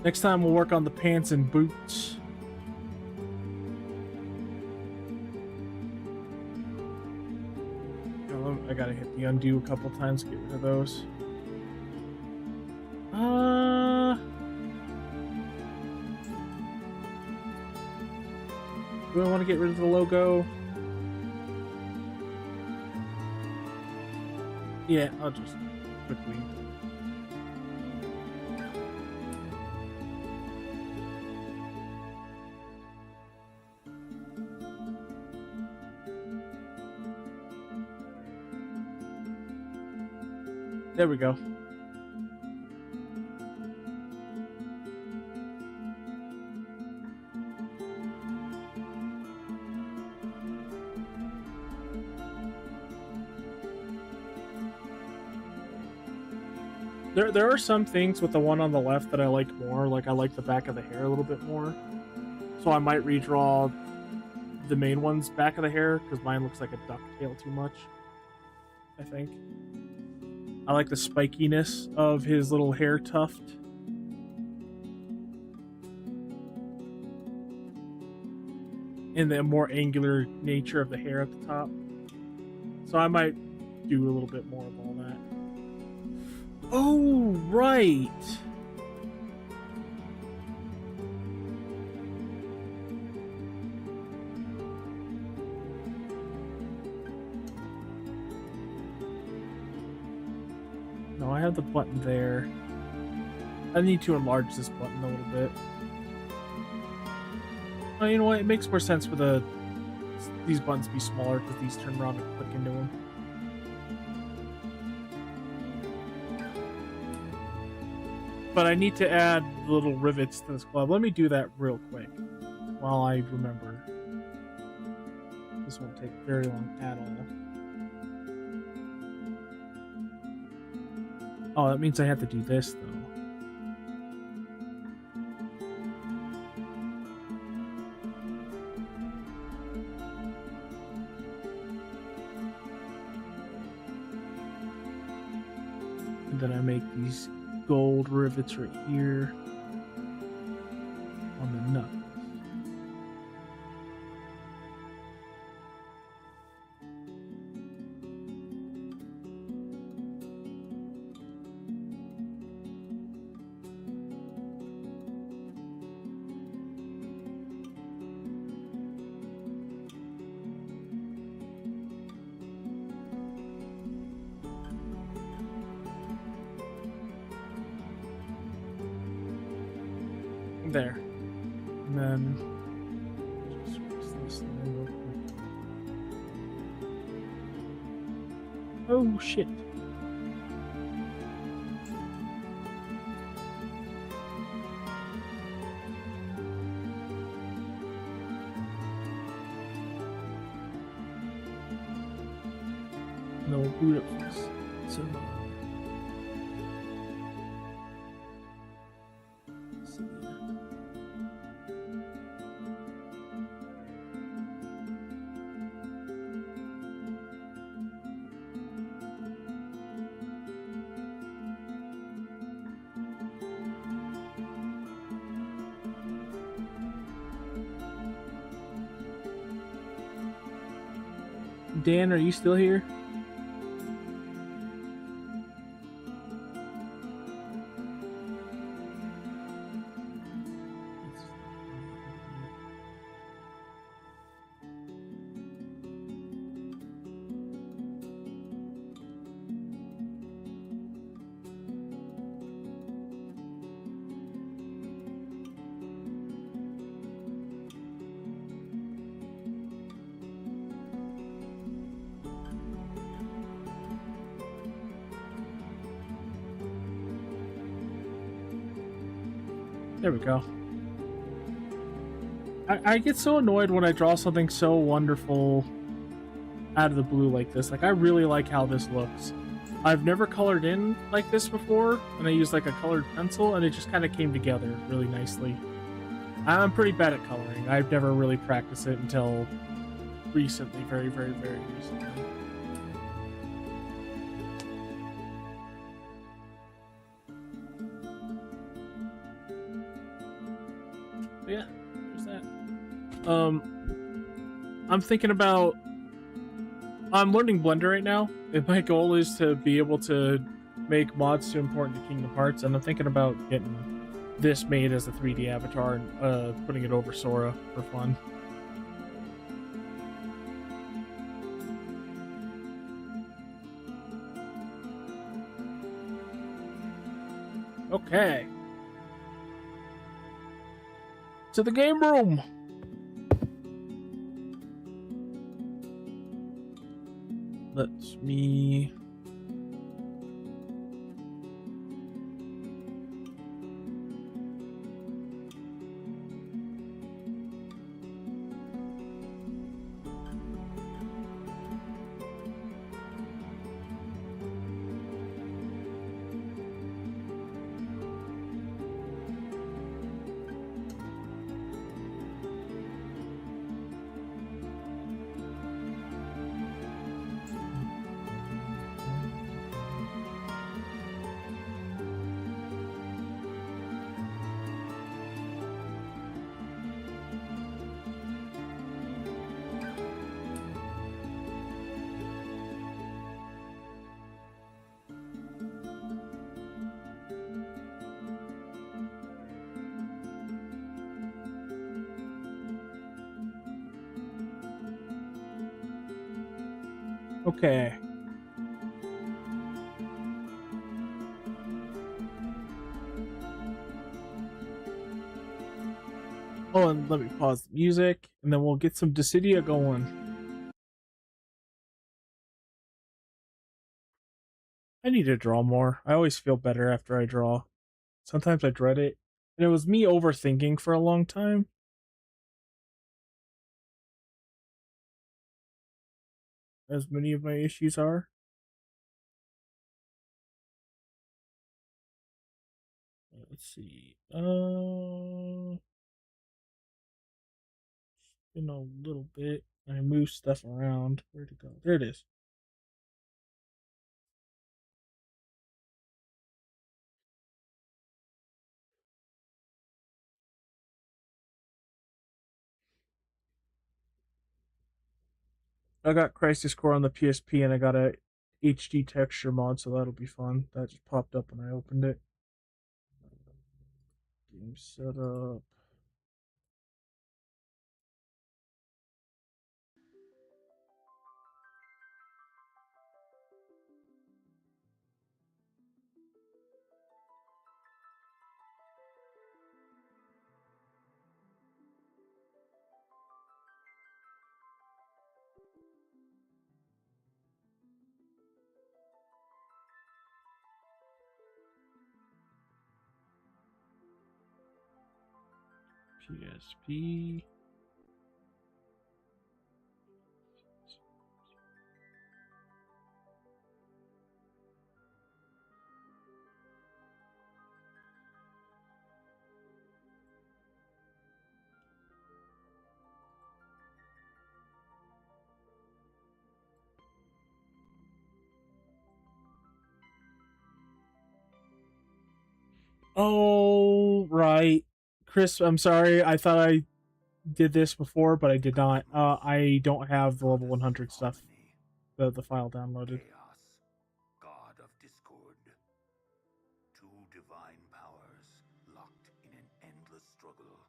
A: Next time we'll work on the pants and boots. I gotta hit the undo a couple times to get rid of those. Do I want to get rid of the logo? Yeah, I'll just quickly. There we go. There are some things with the one on the left that I like more. Like I like the back of the hair a little bit more. So I might redraw the main one's back of the hair because mine looks like a ducktail too much, I think. I like the spikiness of his little hair tuft. And the more angular nature of the hair at the top. So I might do a little bit more of all that. Oh, right. No, I have the button there. I need to enlarge this button a little bit. Oh, you know what? It makes more sense for these buttons to be smaller because these turn around and click into them. But I need to add little rivets to this glove. Let me do that real quick while I remember. This won't take very long at all. Oh, that means I have to do this, though. And then I make these gold rivets right here on the nut. There. And then just fix this thing real quick. Oh shit. No boot up this. So Dan, are you still here? There we go. I get so annoyed when I draw something so wonderful out of the blue like this. Like, I really like how this looks. I've never colored in like this before, and I used like a colored pencil, and it just kind of came together really nicely. I'm pretty bad at coloring. I've never really practiced it until recently, very, very, very recently. Yeah, there's that. I'm thinking about... I'm learning Blender right now, and my goal is to be able to make mods too important to Kingdom Hearts, and I'm thinking about getting this made as a 3D avatar and putting it over Sora for fun. Okay. To the game room. Let me... Okay. Oh, and let me pause the music, and then we'll get some Dissidia going. I need to draw more. I always feel better after I draw. Sometimes I dread it. And it was me overthinking for a long time. As many of my issues are. Let's see. In a little bit. I move stuff around. Where'd it go? There it is. I got Crisis Core on the PSP and I got a HD texture mod, so that'll be fun. That just popped up when I opened it. Game setup. PSP. Oh, right. Chris, I'm sorry. I thought I did this before, but I did not. I don't have the level 100 stuff. The file downloaded.
J: God of discord. Two divine powers locked in an endless struggle,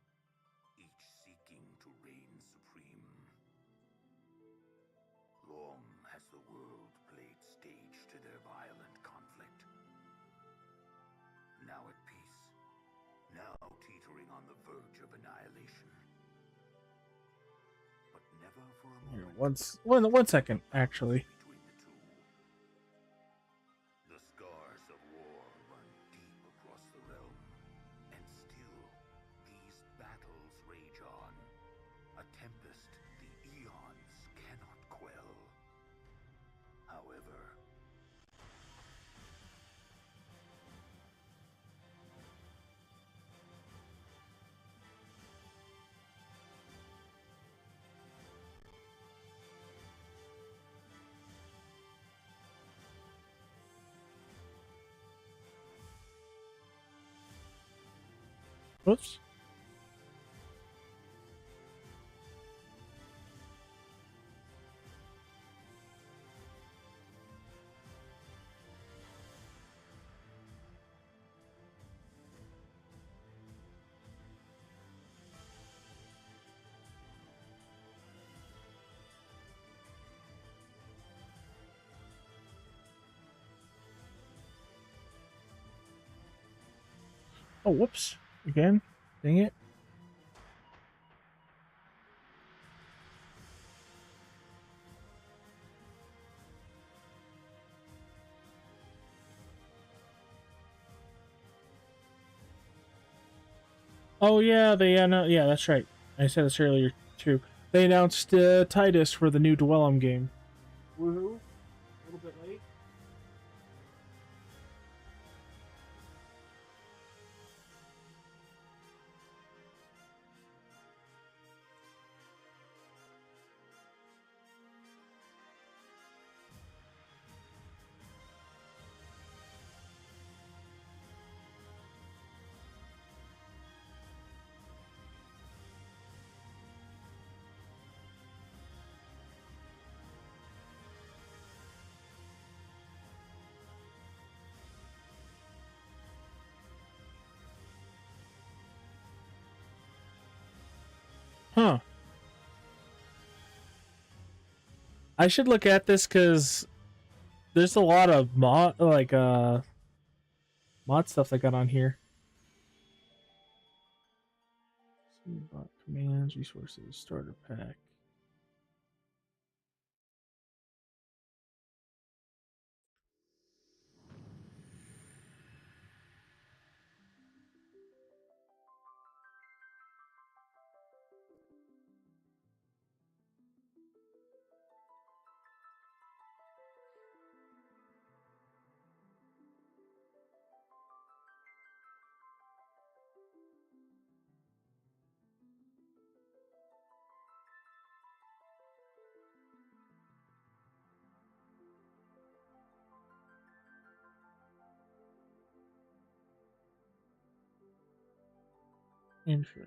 J: each seeking to reign supreme. Long has the world played stage to their violent conflict. Now at peace, now teetering on the verge of annihilation. But never for a moment.
A: One second, actually.
J: The scars of war run deep across the realm, and still these battles rage on. A tempest the eons cannot quell. However,
A: Whoops. Oh, whoops. Again? Dang it. Oh yeah, they yeah, that's right. I said this earlier too. They announced Titus for the new Dwellum game. Woohoo! A little bit late. Huh. I should look at this because there's a lot of mod mod stuff that got on here. Commands, resources, starter pack. Interesting.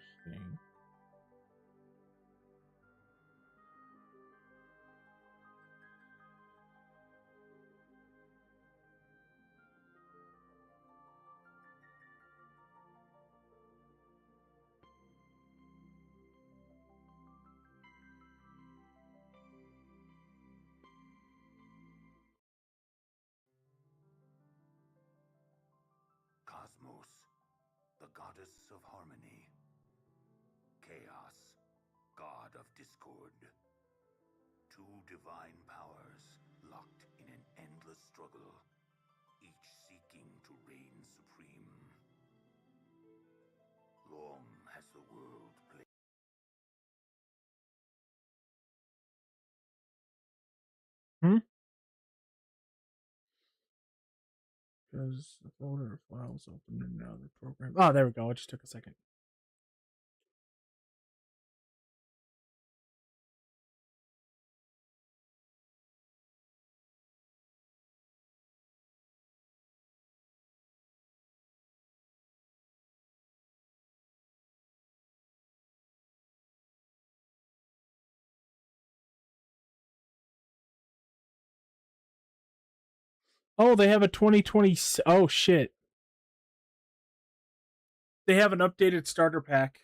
J: Cosmos, the goddess of harmony. Chaos, god of discord. Two divine powers locked in an endless struggle, each seeking to reign supreme. Long has the world played.
A: Hmm? Because the folder of files open and now the program. Oh, there we go. It just took a second. Oh, they have a 2020. Oh, shit. They have an updated starter pack.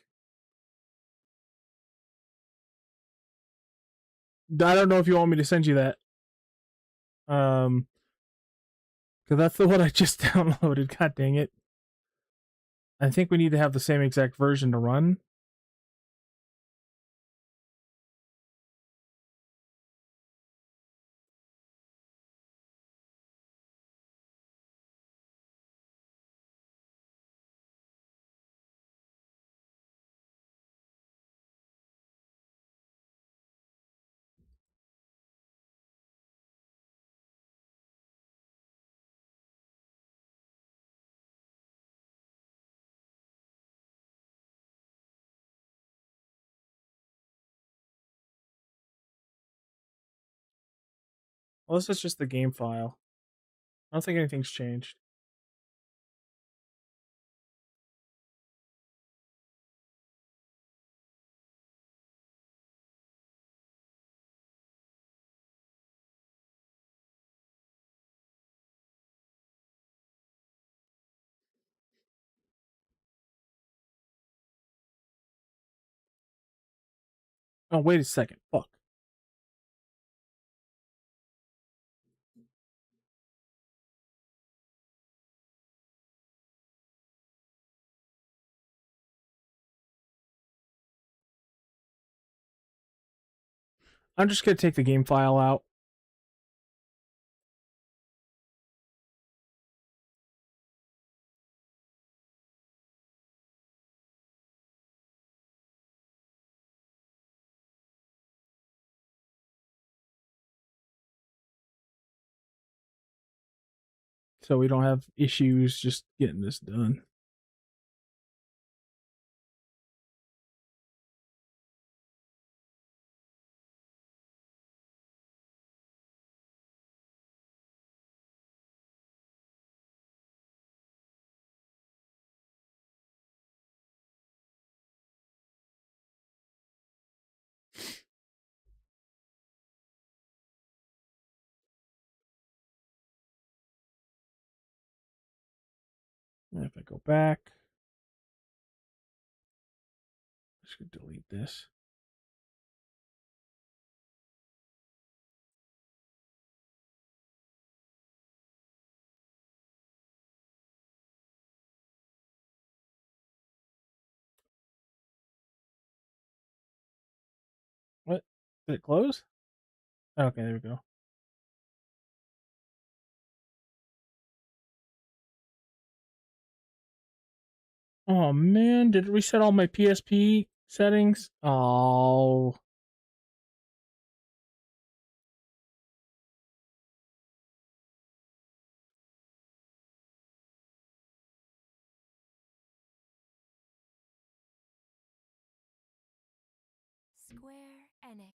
A: I don't know if you want me to send you that. Because that's the one I just downloaded. God dang it. I think we need to have the same exact version to run. Well, this is just the game file. I don't think anything's changed. Oh, wait a second. Fuck. I'm just gonna take the game file out. So we don't have issues just getting this done. And if I go back, I should delete this. What? Did it close? Okay, there we go. Oh man, did it reset all my PSP settings? Oh.
K: Square Enix.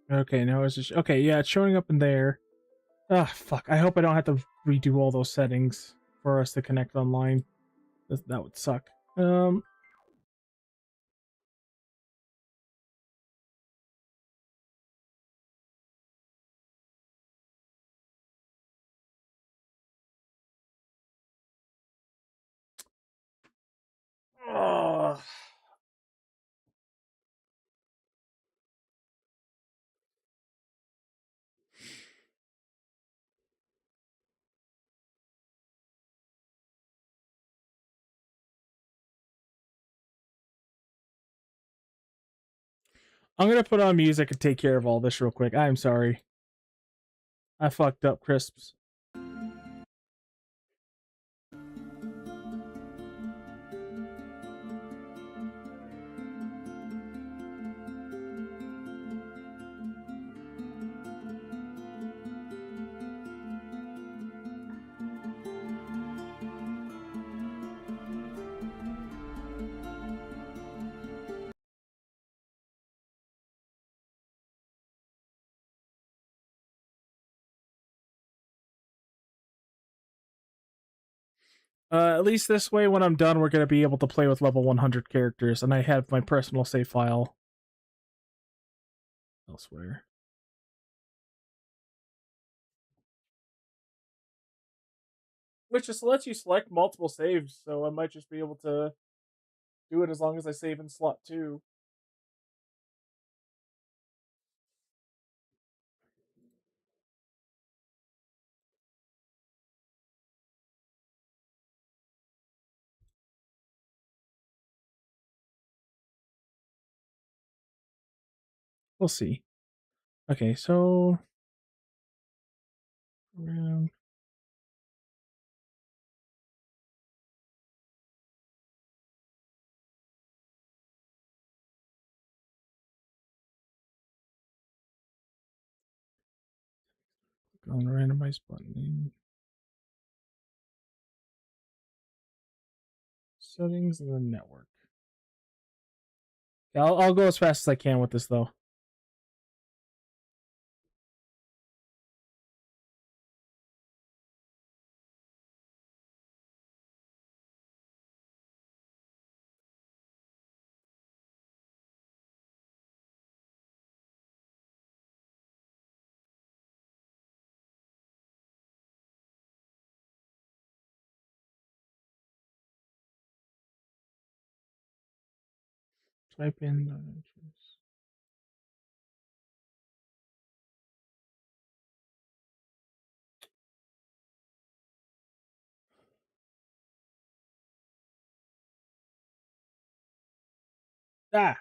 A: Okay, now it's just okay. Yeah, it's showing up in there. Ah, fuck. I hope I don't have to redo all those settings for us to connect online. That would suck. Oh. I'm gonna put on music and take care of all this real quick. I'm sorry. I fucked up, Crisps. At least this way, when I'm done, we're gonna be able to play with level 100 characters, and I have my personal save file elsewhere. Which just lets you select multiple saves, so I might just be able to do it as long as I save in slot 2. We'll see. Okay, so going on the randomize button. Settings and then network. Yeah, I'll go as fast as I can with this though. Type in Ah,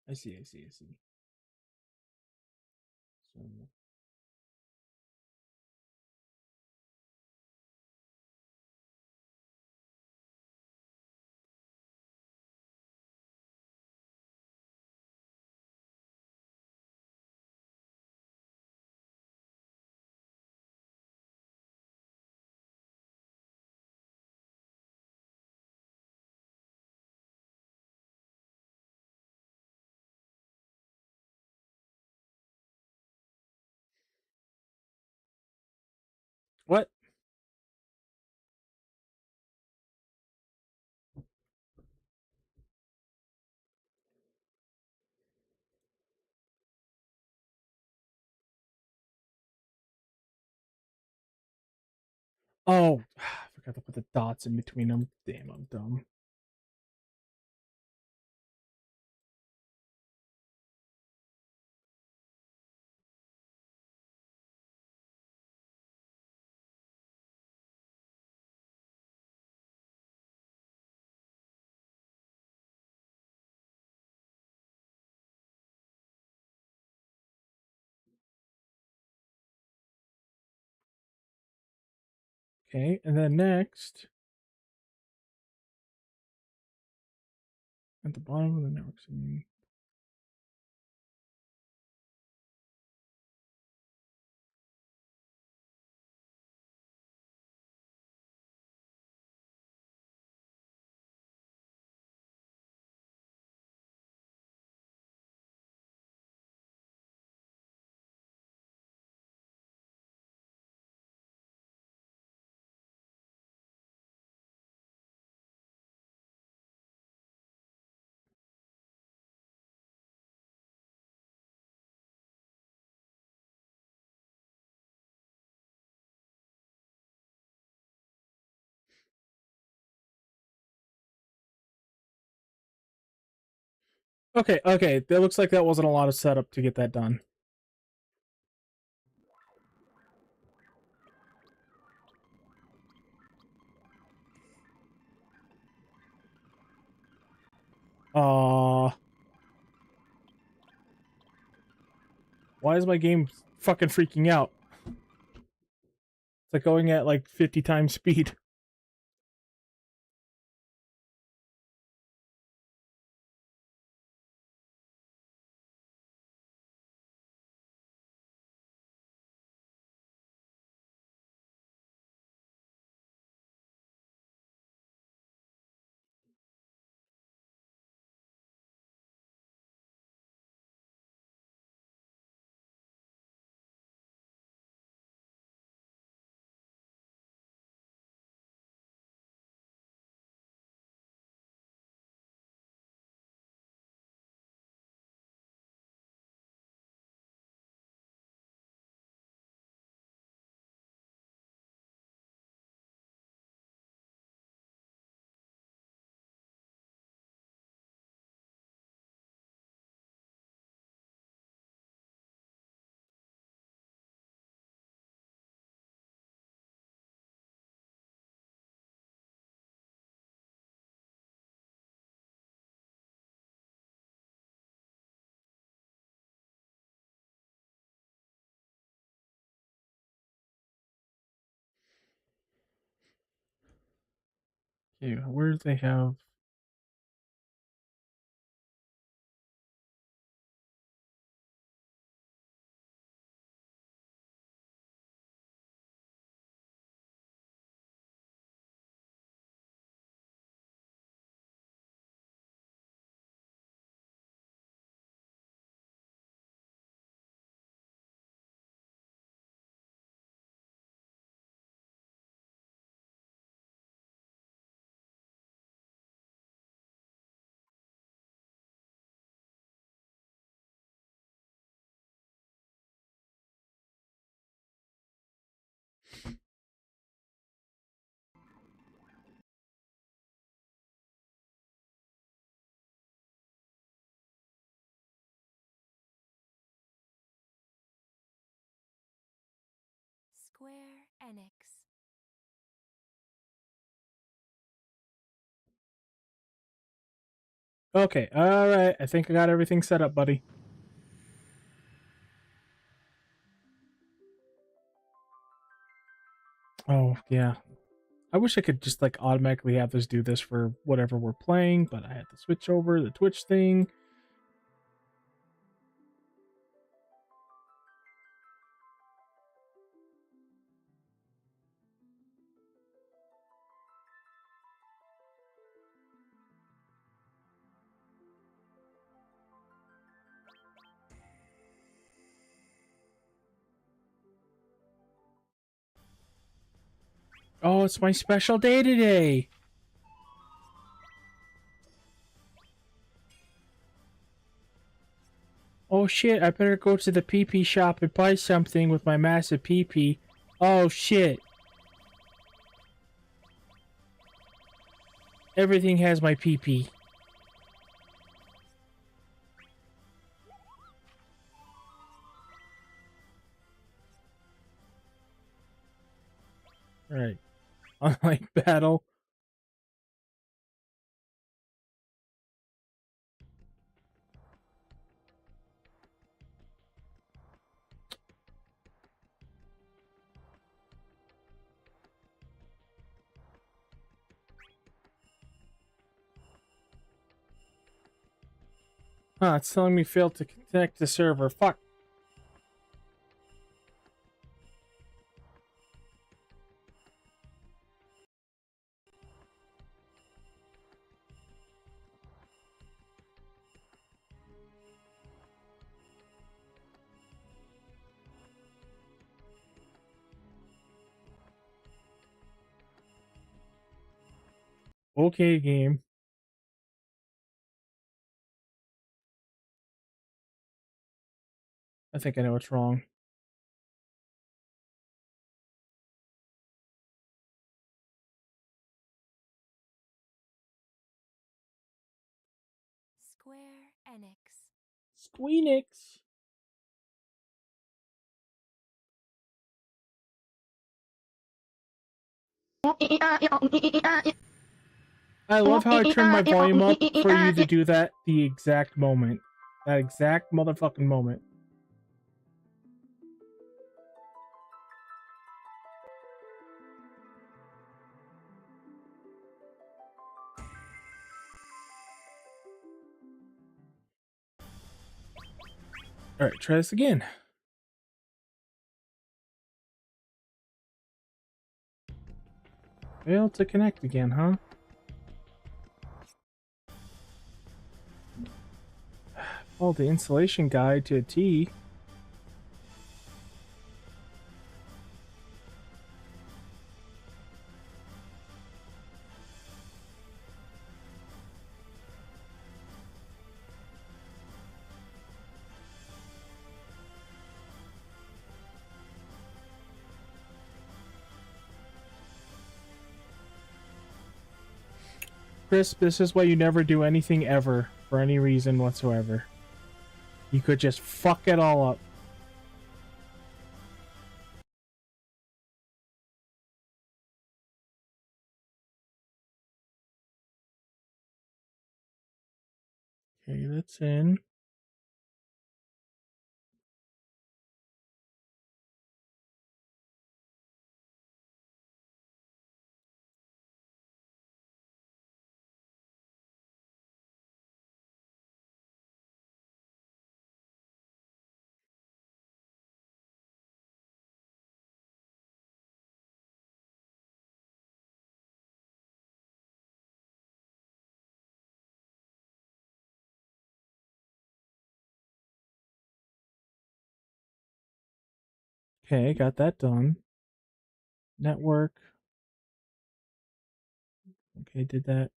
A: I see. So, what? Oh, I forgot to put the dots in between them. Damn, I'm dumb. Okay, and then next, at the bottom of the network screen. Okay, that looks like that wasn't a lot of setup to get that done. Why is my game fucking freaking out? It's like going at like 50 times speed. Okay, where do they have?
K: Square Enix.
A: Okay, alright. I think I got everything set up, buddy. Oh, yeah. I wish I could just like automatically have this do this for whatever we're playing, but I had to switch over the Twitch thing. Oh, it's my special day today. Oh shit, I better go to the PP shop and buy something with my massive PP. Oh shit. Everything has my PP. Alright. Online battle. Huh, it's telling me failed to connect the server. Fuck. Okay, game. I think I know what's wrong.
M: Square Enix.
A: Squeenix. I love how I turned my volume up for you to do that the exact moment. That exact motherfucking moment. Alright, try this again. Failed to connect again, huh? Oh, the installation guide to a T. Chris, this is why you never do anything ever for any reason whatsoever. You could just fuck it all up. Okay, that's in. Okay, got that done. Network. Okay, did that.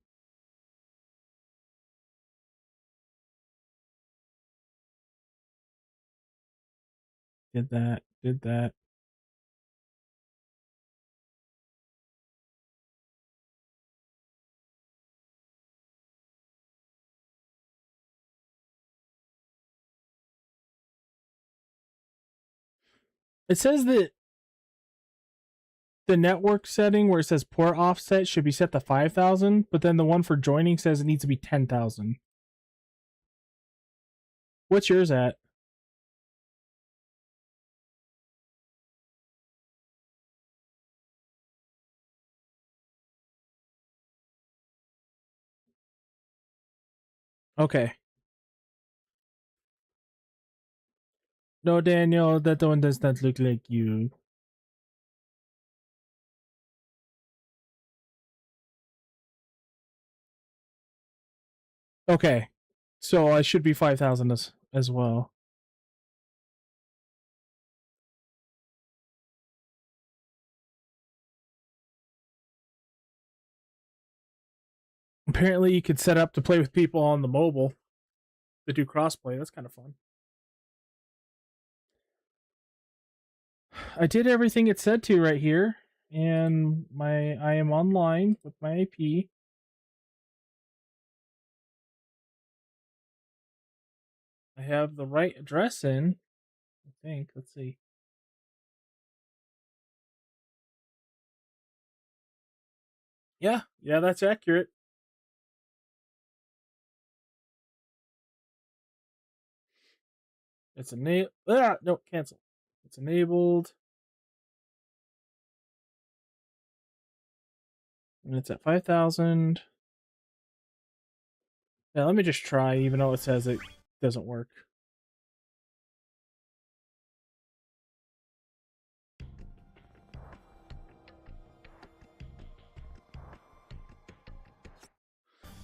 A: Did that. Did that. It says that the network setting where it says port offset should be set to 5,000, but then the one for joining says it needs to be 10,000. What's yours at? Okay. No, Daniel, that one does not look like you. Okay. So I should be 5,000 as well. Apparently you could set up to play with people on the mobile to do crossplay. That's kind of fun. I did everything it said to right here, and I am online with my IP. I have the right address in, I think. Let's see. Yeah, that's accurate. It's enabled. No, cancel. It's enabled. And it's at 5,000. Yeah, let me just try, even though it says it doesn't work.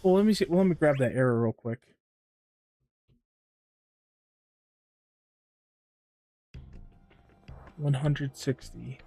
A: Well, let me see. Well, let me grab that error real quick. $160.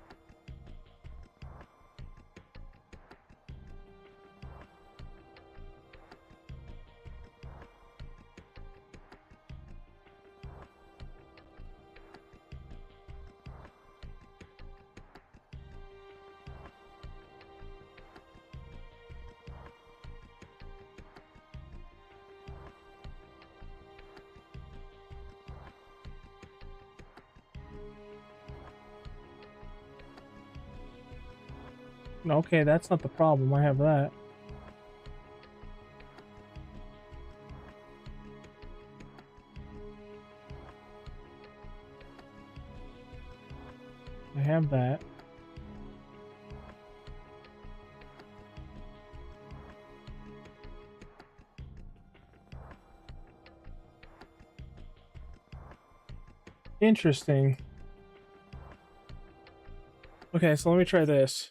A: Okay, that's not the problem. I have that. I have that. Interesting. Okay, so let me try this.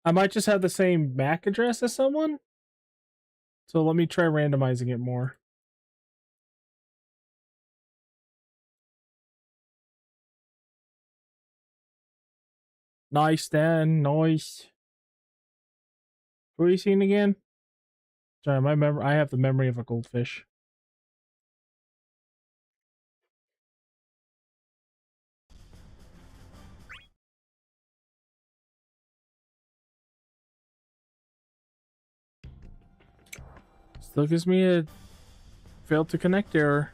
A: I might just have the same MAC address as someone. So let me try randomizing it more. Nice, Dan. Nice. What are you seeing again? Sorry, I have the memory of a goldfish. Still gives me a failed to connect error.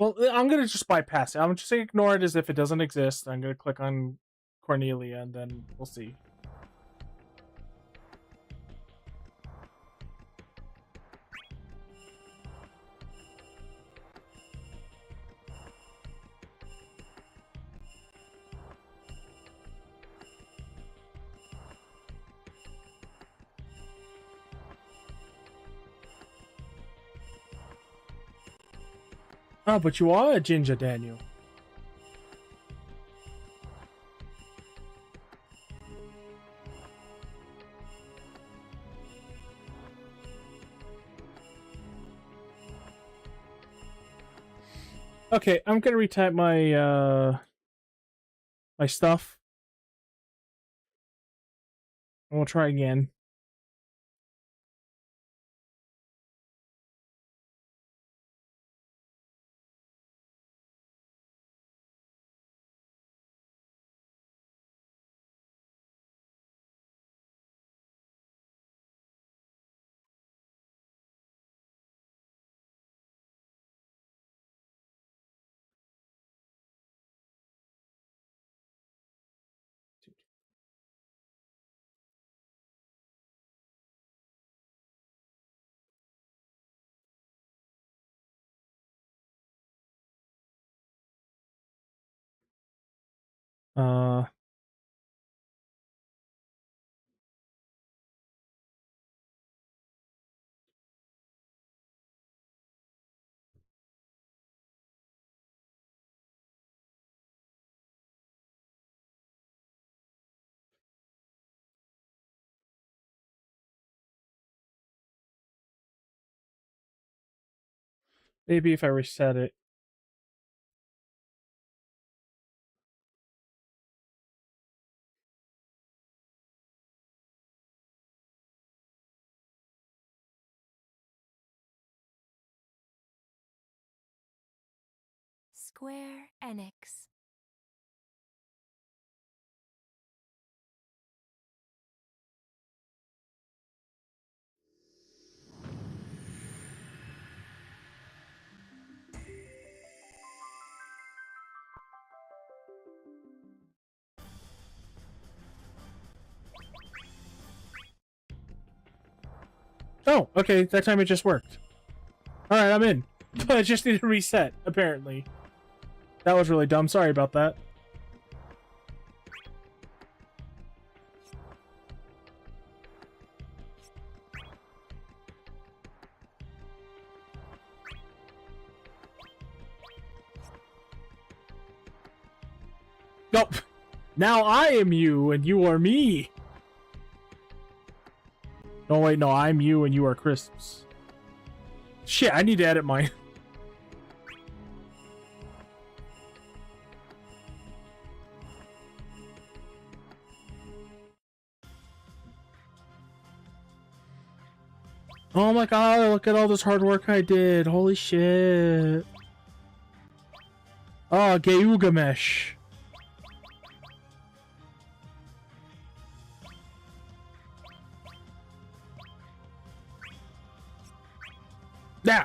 A: Well, I'm gonna just bypass it. I'm just gonna ignore it as if it doesn't exist. I'm gonna click on Cornelia and then we'll see. Oh, but you are a ginger, Daniel. Okay, I'm gonna retype my my stuff. And we'll try again. Uh, maybe if I reset it.
M: Square Enix.
A: Oh, okay. That time it just worked. All right, I'm in. But I just need to reset. Apparently, that was really dumb. Sorry about that. Nope. Now I am you and you are me. No, wait, no, I'm you and you are Crisps. Shit, I need to edit mine. Oh my god, look at all this hard work I did. Holy shit. Oh, Geugamesh. Yeah.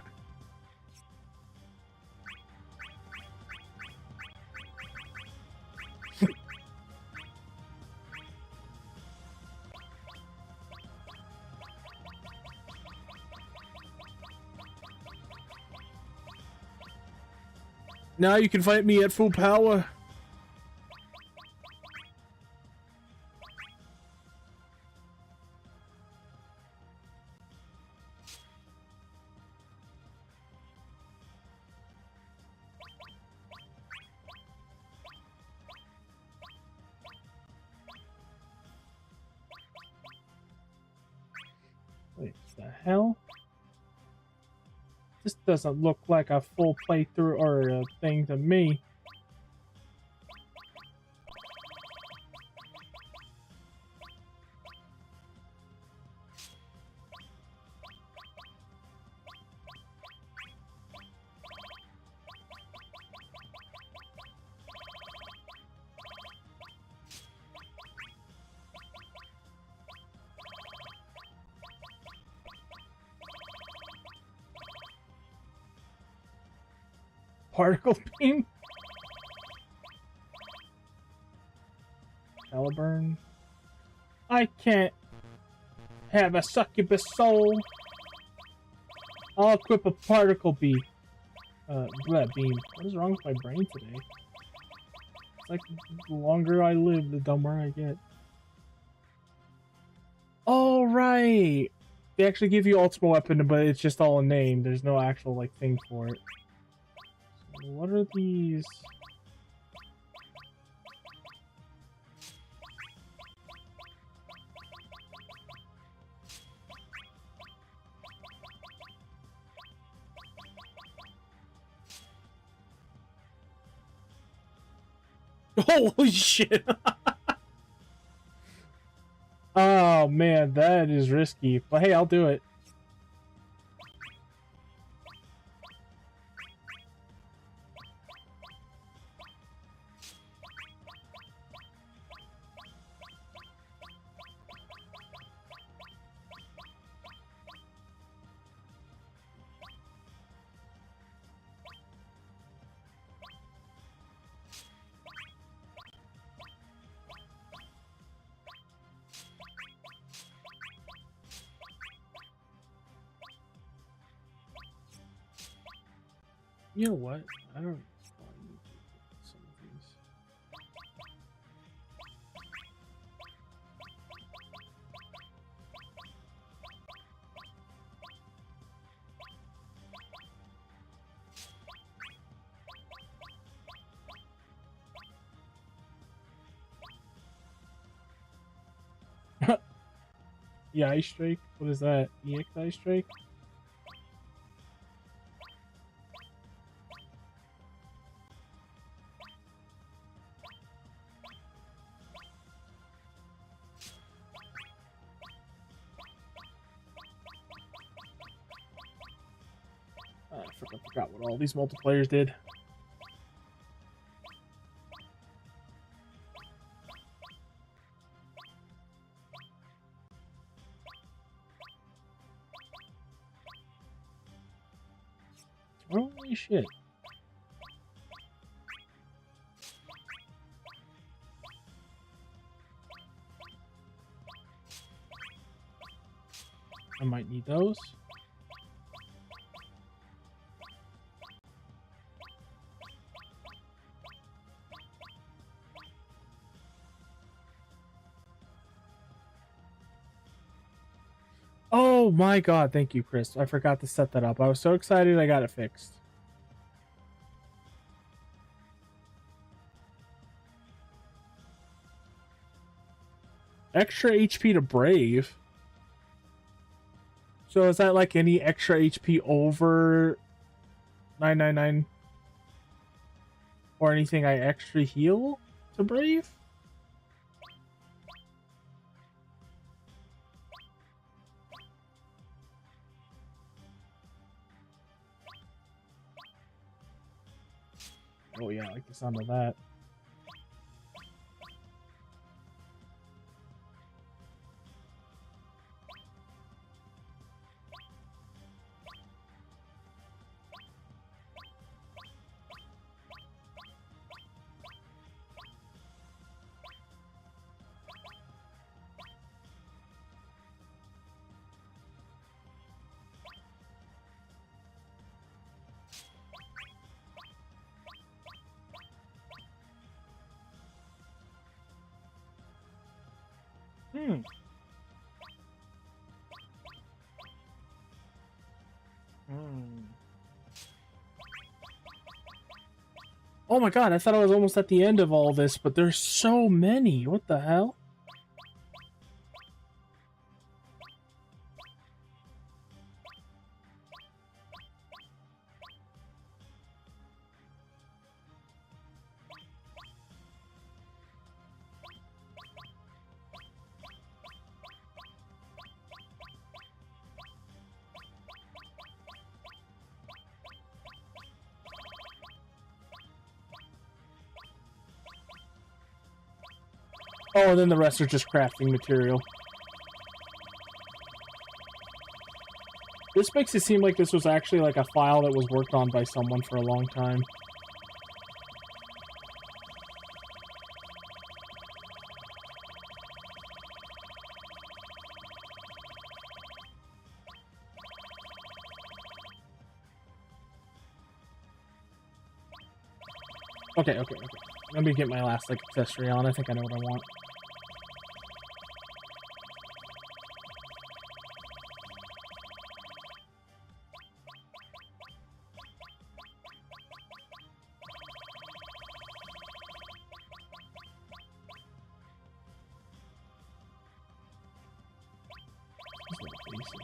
A: Now you can fight me at full power. Wait, what the hell? This doesn't look like a full playthrough or a thing to me. Particle beam? Caliburn? I can't have a succubus soul. I'll equip a particle beam. Beam. What is wrong with my brain today? It's like the longer I live, the dumber I get. Oh, right! They actually give you ultimate weapon, but it's just all a name. There's no actual, like, thing for it. So what are these? Holy shit! Oh man, that is risky. But hey, I'll do it. You know what? I don't. Some of these. EI strike? What is that? EXI strike? I forgot what all these multiplayers did. Holy shit. I might need those. Oh my god, thank you, Chris. I forgot to set that up. I was so excited I got it fixed. Extra HP to Brave? So is that like any extra HP over 999? Or anything I extra heal to Brave? Oh yeah, I like the sound of that. Oh my god, I thought I was almost at the end of all this, but there's so many. What the hell? Oh, and then the rest are just crafting material. This makes it seem like this was actually like a file that was worked on by someone for a long time. Okay. Let me get my last like accessory on. I think I know what I want. This is a little basic.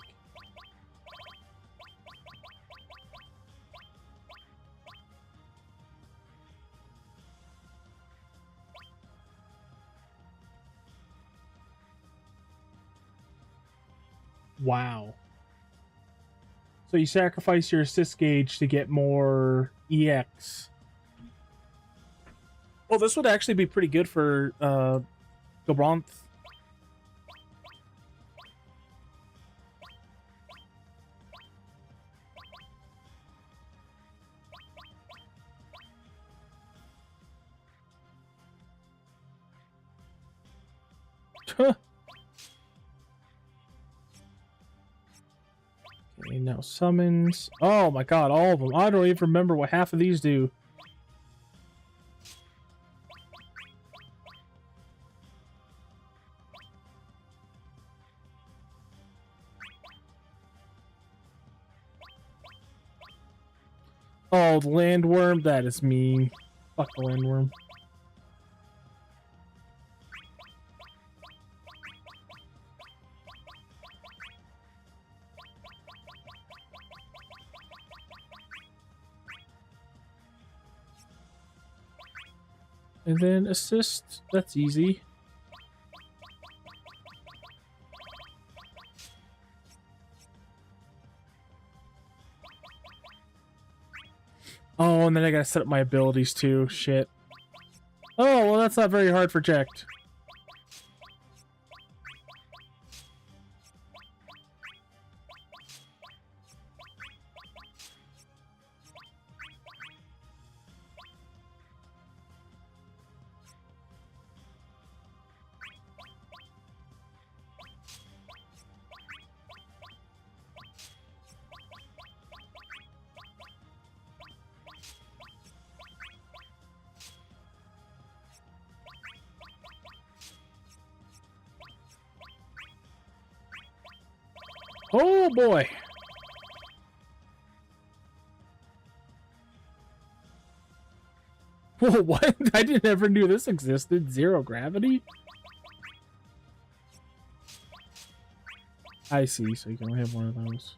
A: Wow. So you sacrifice your assist gauge to get more EX. Well, this would actually be pretty good for Gobranth. Okay, now summons. Oh my god, all of them. I don't even remember what half of these do. Oh, the landworm? That is mean. Fuck the landworm. And then assist, that's easy. Oh, and then I gotta set up my abilities too. Shit. Oh, well, that's not very hard for Jekt. Oh boy. Whoa, what? I didn't ever knew this existed. Zero gravity? I see, so you can only have one of those.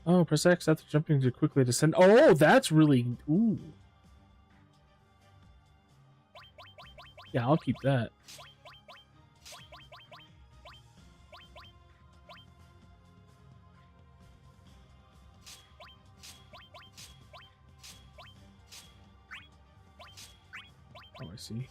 A: Oh, press X after jumping to quickly descend. Oh, that's really... Ooh. Yeah, I'll keep that. Oh, I see.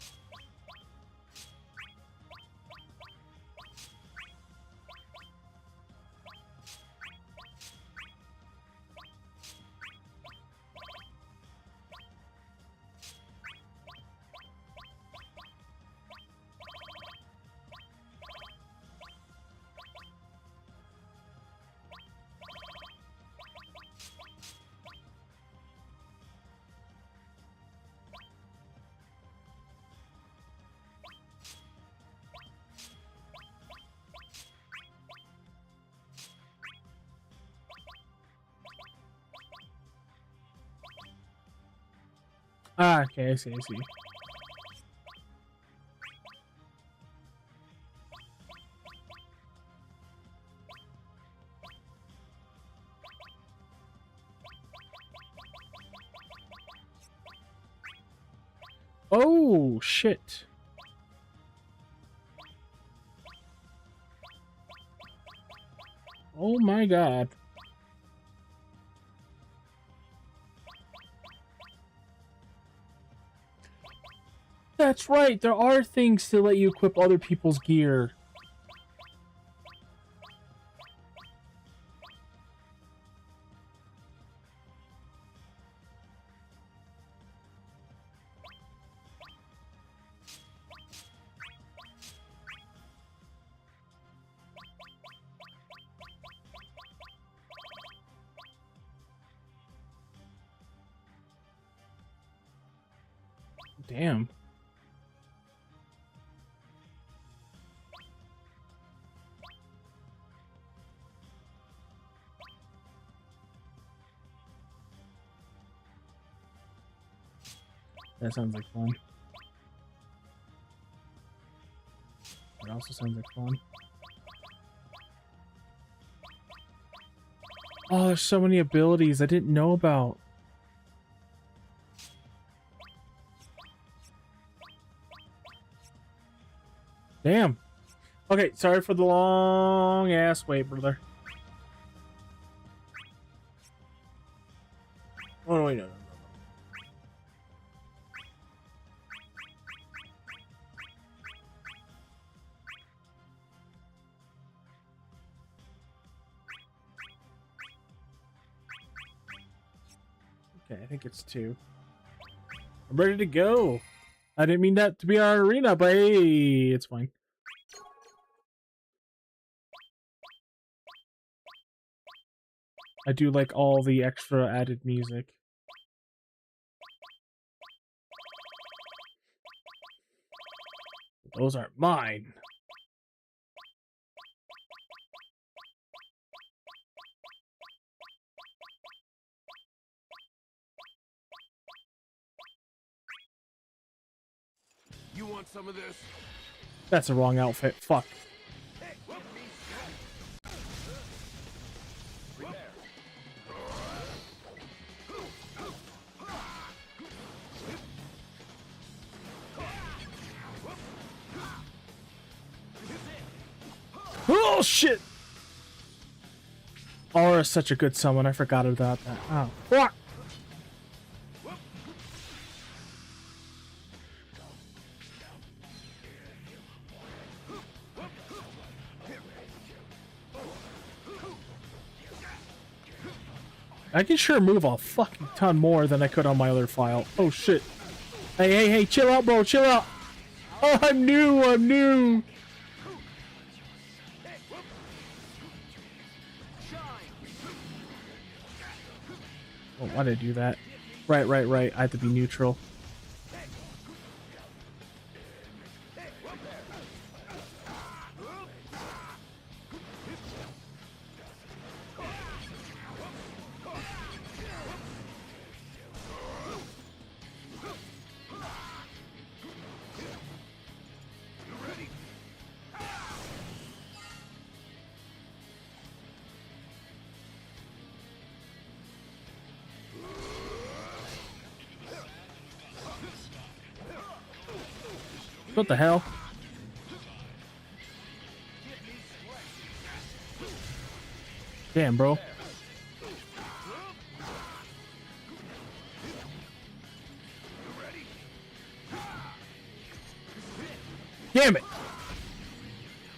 A: Ah, okay, I see, I see. Oh, shit. Oh my god. That's right, there are things to let you equip other people's gear. Damn. That sounds like fun. That also sounds like fun. Oh, there's so many abilities I didn't know about. Damn. Okay, sorry for the long ass wait, brother. Oh, no, wait, no. Okay, I think it's 2. I'm ready to go. I didn't mean that to be our arena, but hey, it's fine. I do like all the extra added music. Those aren't mine.
C: You want some of this?
A: That's the wrong outfit. Fuck. Oh shit! Aura's such a good summon. I forgot about that. Oh fuck! I can sure move a fucking ton more than I could on my other file. Oh shit. Hey, chill out, bro, chill out. Oh, I'm new. Oh, why did I do that? Right. I have to be neutral. What the hell? Damn, bro. Damn it!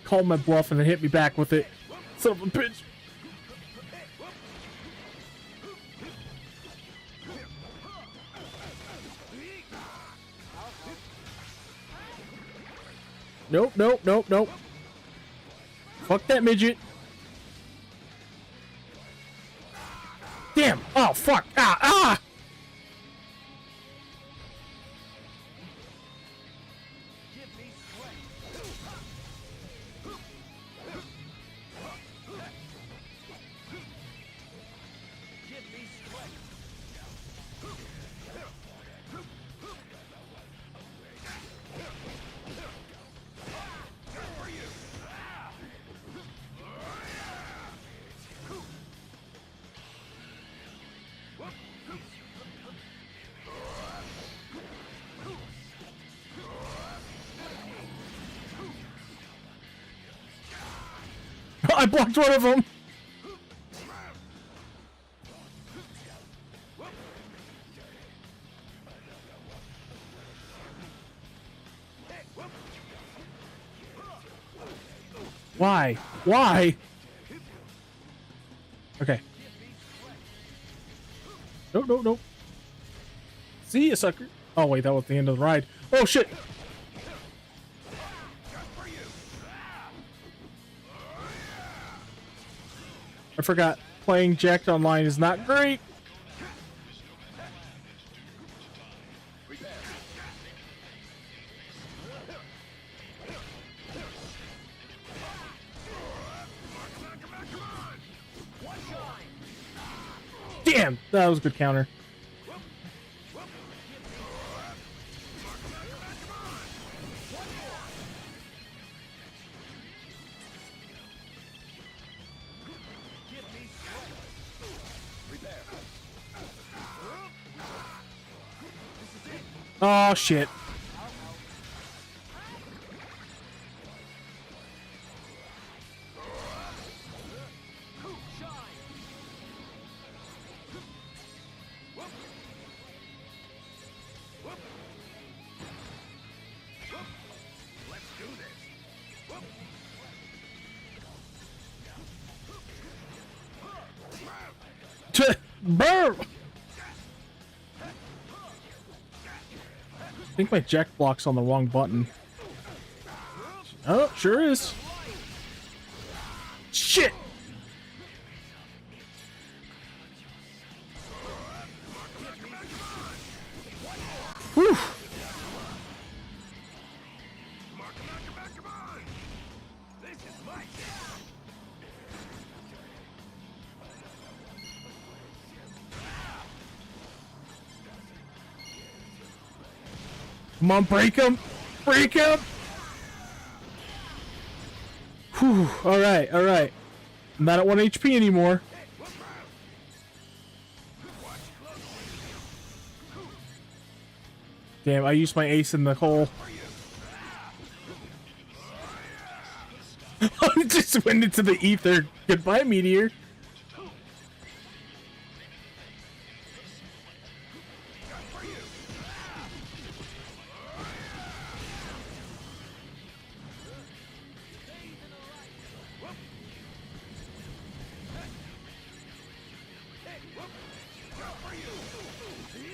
A: Called my bluff and then hit me back with it. Son of a bitch. Nope. Fuck that midget. Damn. Oh, fuck. Ah! I blocked one of them. Why? Okay. No. See ya, sucker. Oh wait, that was the end of the ride. Oh shit. I forgot playing Jacked Online is not great. Damn, that was a good counter. Oh shit. Burr! I think my jack block's on the wrong button. Oh, sure is. Shit! Whew! Come on, break him! Break him! Whew, alright. I'm not at 1 HP anymore. Damn, I used my ace in the hole. It just went into the ether. Goodbye, meteor.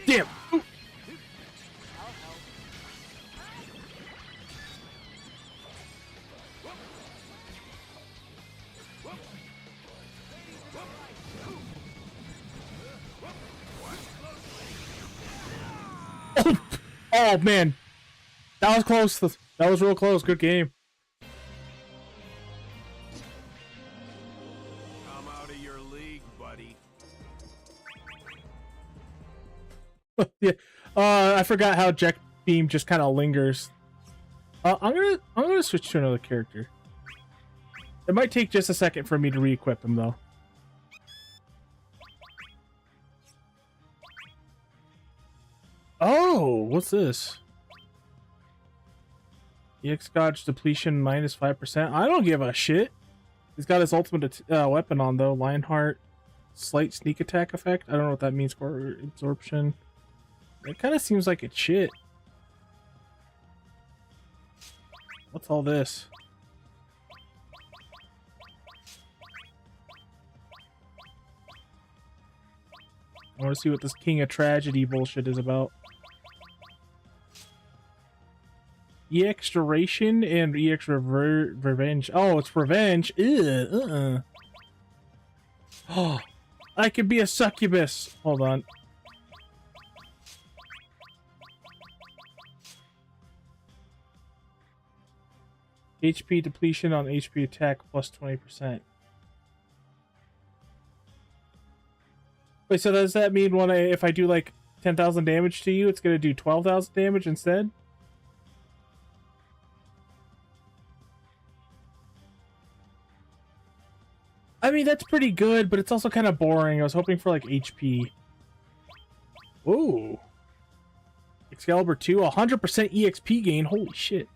A: Damn. Oh man, that was close. That was real close. Good game.
C: I'm out of your league, buddy.
A: Yeah. I forgot how Jet Beam just kind of lingers. I'm gonna switch to another character. It might take just a second for me to re-equip him though. Oh, what's this? EX Gauge depletion minus 5%. I don't give a shit. He's got his ultimate weapon on though. Lionheart, slight sneak attack effect. I don't know what that means for absorption. It kind of seems like it's shit. What's all this? I want to see what this King of Tragedy bullshit is about. EX Duration and EX Revenge. Oh, it's Revenge. Ew, Oh, I could be a succubus. Hold on. HP depletion on HP attack plus 20%. Wait, so does that mean if I do like 10,000 damage to you, it's gonna do 12,000 damage instead? I mean, that's pretty good, but it's also kind of boring. I was hoping for like HP. Ooh. Excalibur 2, 100% EXP gain. Holy shit.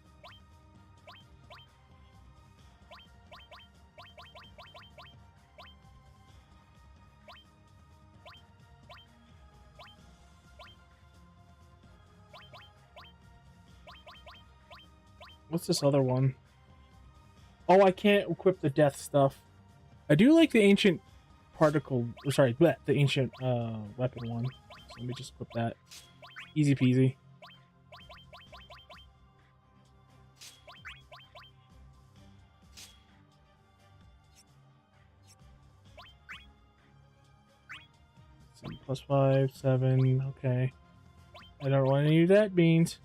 A: What's this other one? Oh, I can't equip the death stuff. I do like the ancient particle, sorry, the ancient weapon one. So let me just equip that. Easy peasy. Plus 5, 7, okay. I don't want any of that beans.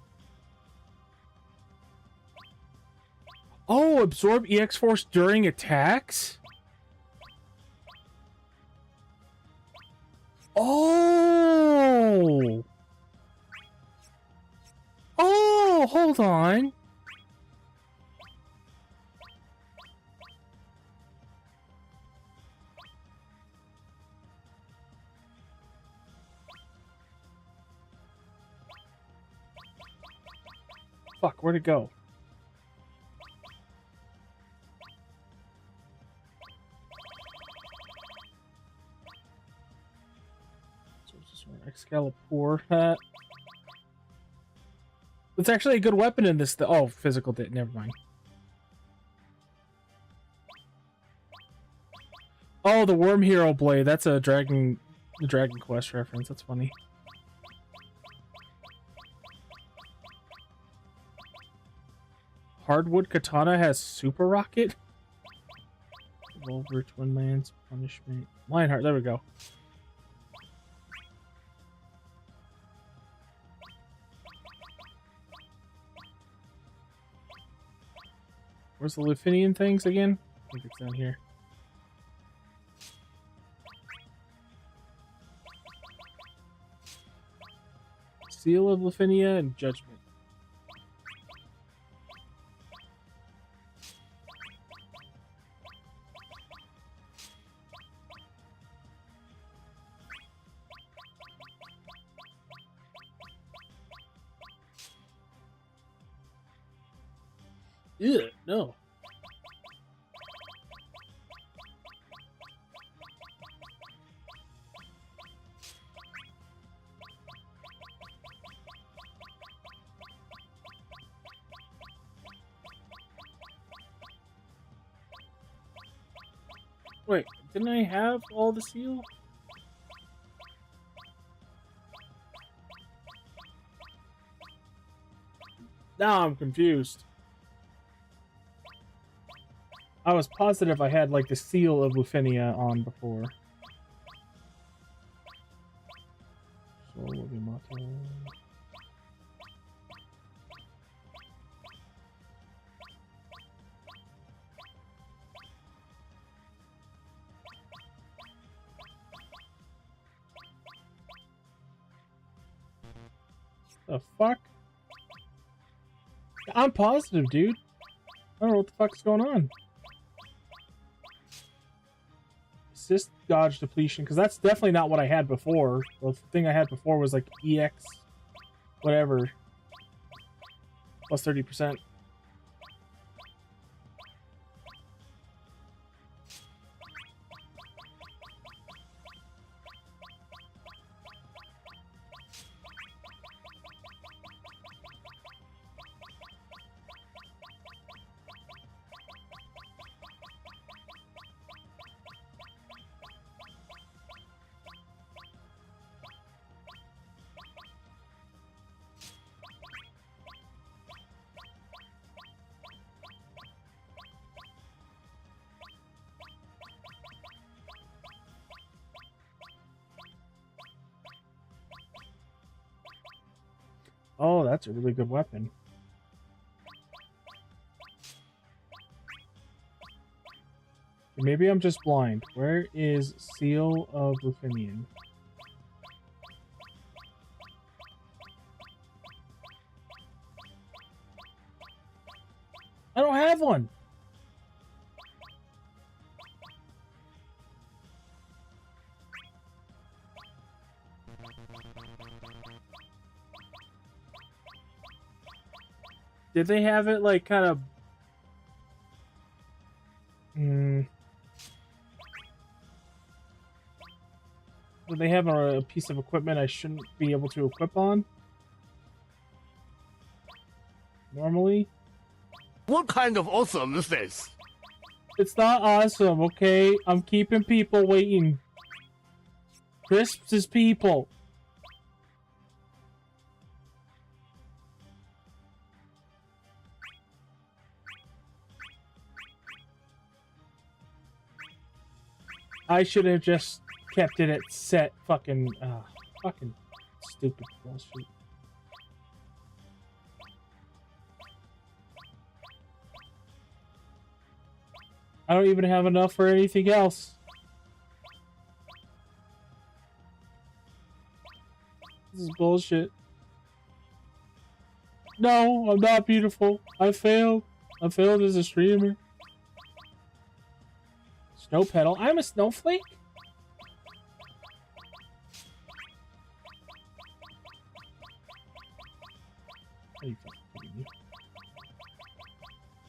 A: Oh, absorb EX Force during attacks? Oh! Oh, hold on. Fuck, where'd it go? Excalibur. It's actually a good weapon in this. Oh, physical. Never mind. Oh, the Worm Hero Blade. That's a Dragon Quest reference. That's funny. Hardwood Katana has Super Rocket. Revolver, Twin Lands, Punishment, Lionheart. There we go. Where's the Lufinian things again? I think it's down here. Seal of Lufinia and Judgment. Ew, no. Wait, didn't I have all the seal? Now I'm confused. I was positive I had like the seal of Lufinia on before. So what we motto. The fuck? I'm positive, dude. I don't know what the fuck's going on. Assist dodge depletion, because that's definitely not what I had before. The thing I had before was like EX, whatever, plus 30%. Oh, that's a really good weapon. Maybe I'm just blind. Where is Seal of Lufinian? I don't have one. Did they have it like kind of do they have a piece of equipment I shouldn't be able to equip on? Normally?
N: What kind of awesome is this?
A: It's not awesome, okay? I'm keeping people waiting. Crisps is people. I should have just kept it at set fucking stupid bullshit. I don't even have enough for anything else. This is bullshit. No, I'm not beautiful. I failed. I failed as a streamer. Snow petal. I'm a snowflake? Are you fucking kidding me?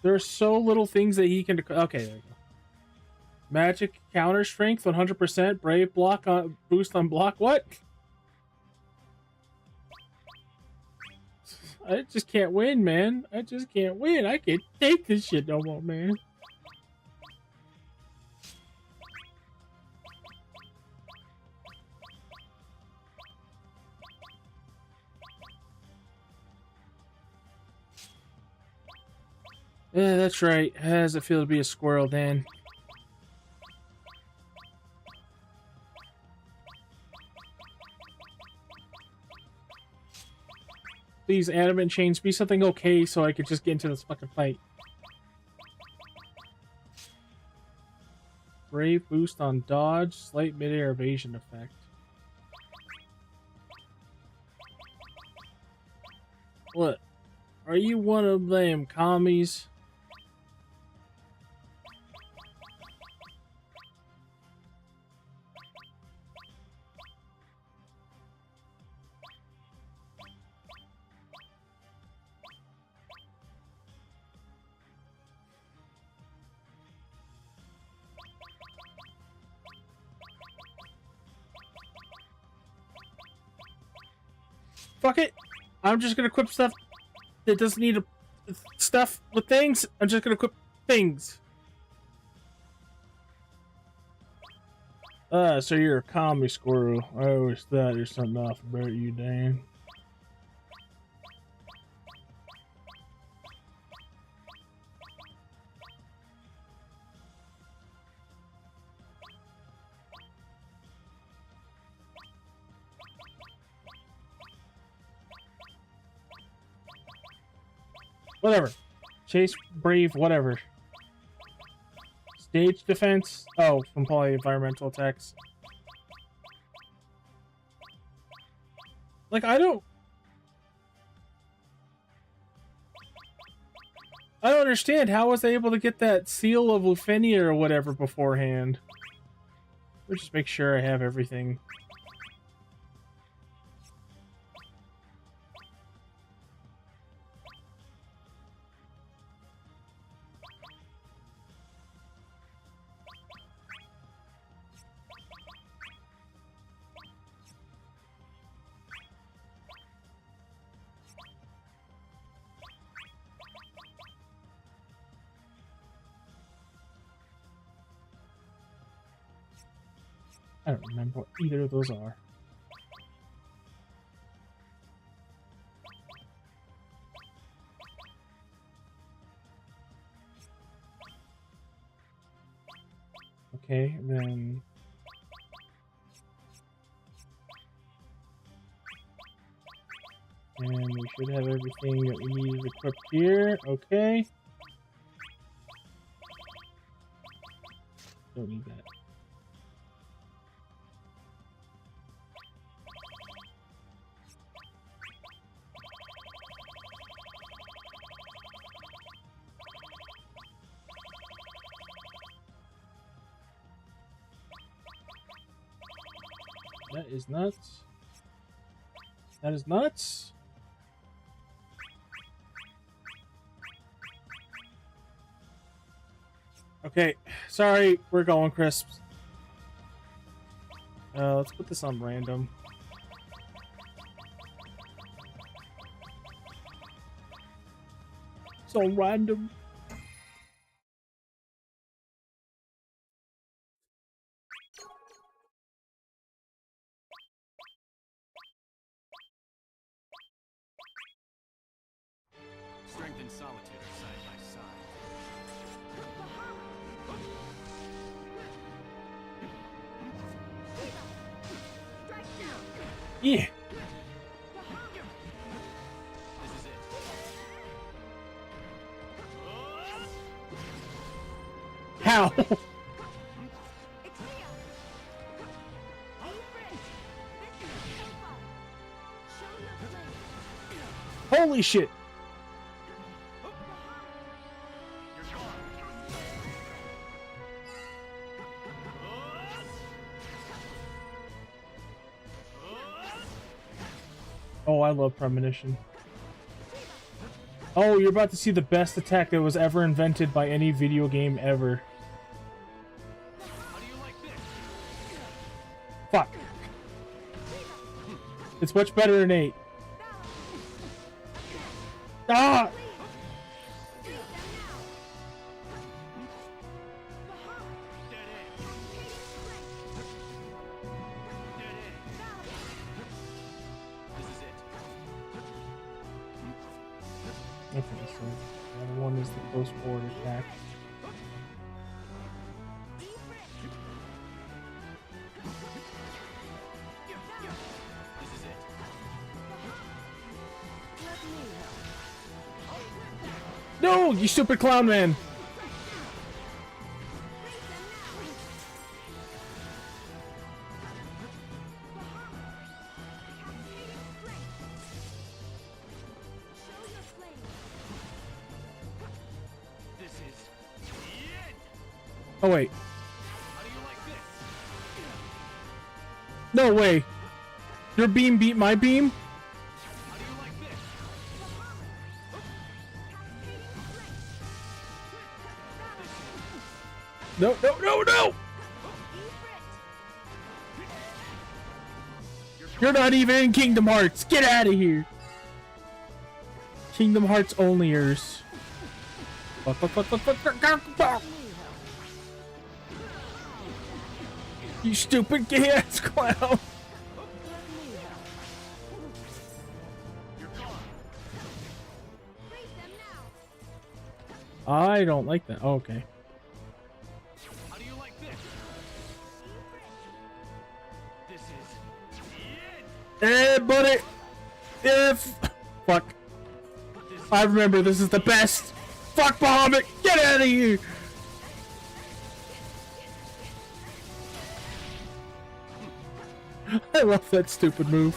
A: There are so little things that he can... Okay, there we go. Magic counter strength 100%. Brave block on boost on block. What? I just can't win, man. I just can't win. I can't take this shit no more, man. Yeah, that's right. How does it feel to be a squirrel, Dan? Please, adamant chains, be something okay so I could just get into this fucking fight. Brave boost on dodge, slight midair evasion effect. What? Are you one of them commies? Fuck it. I'm just gonna equip stuff that doesn't need stuff with things. I'm just gonna equip things. So you're a commie squirrel. I always thought there's something off about you, Dan. Whatever. Chase, brave, whatever. Stage defense. Oh, from probably environmental attacks. Like, I don't understand. How was I able to get that seal of Lufenia or whatever beforehand? Let me just make sure I have everything. I don't remember what either of those are. Okay, and then... And we should have everything that we needed equipped here. Okay. Don't need that. That is nuts. That is nuts. Okay, sorry, we're going crisps. Let's put this on random. So random.
L: Strength and solitude are side by side.
A: Yeah.
L: This is it.
A: How? Holy shit. Oh, I love premonition. Oh, you're about to see the best attack that was ever invented by any video game ever. Fuck. It's much better than 8. Ah! Okay, so the other one is the close forward attack. No, you stupid clown man! Oh wait. No way. Your beam beat my beam? No, no, no, no! You're not even in Kingdom Hearts! Get out of here! Kingdom Hearts onlyers. Fuck, fuck, fuck, fuck, fuck, fuck, fuck, fuck. You stupid gay-ass clown. I don't like that. Oh, okay.
C: How do you like this? This is
A: Hey, buddy. If fuck, I remember this is the best. Fuck Bahamut, get out of here. I love that stupid move.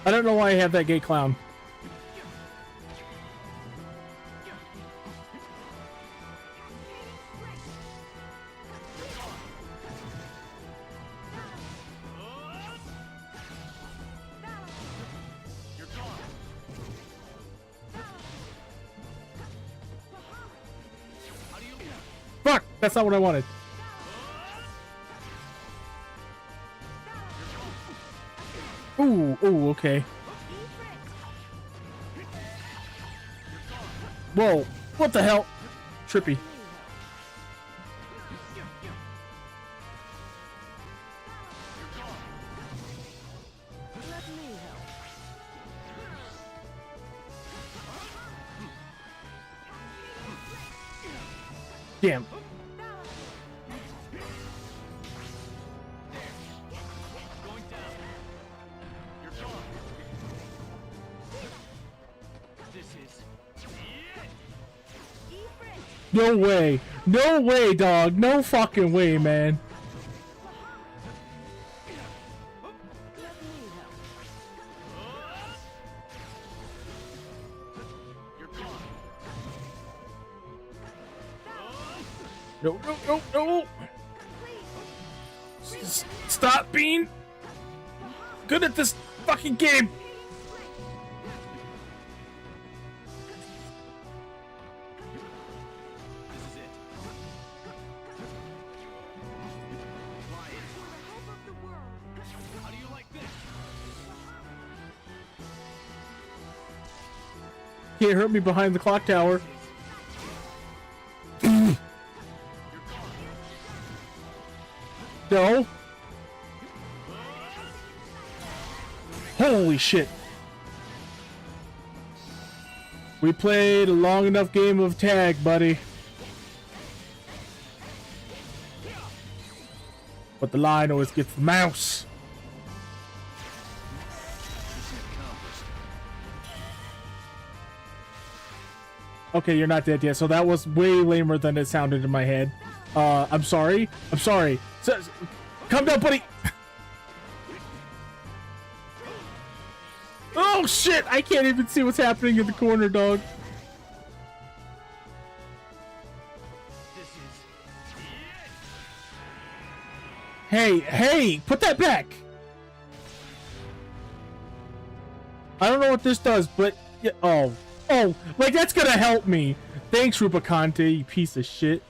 A: I don't know why I have that gay clown. Fuck! That's not what I wanted. Ooh, ooh, okay. Whoa, what the hell? Trippy. Damn. No way. No way, dog. No fucking way, man. No, no, no, no. Stop being good at this fucking game. Can't hurt me behind the clock tower. No. Holy shit. We played a long enough game of tag, buddy. But the lion always gets the mouse. Okay, you're not dead yet, so that was way lamer than it sounded in my head. I'm sorry. I'm sorry. Calm down, buddy. Oh shit! I can't even see what's happening in the corner, dog. Hey, hey! Put that back! I don't know what this does, but... Yeah, oh. Oh, like that's gonna help me. Thanks, Rubicante, you piece of shit.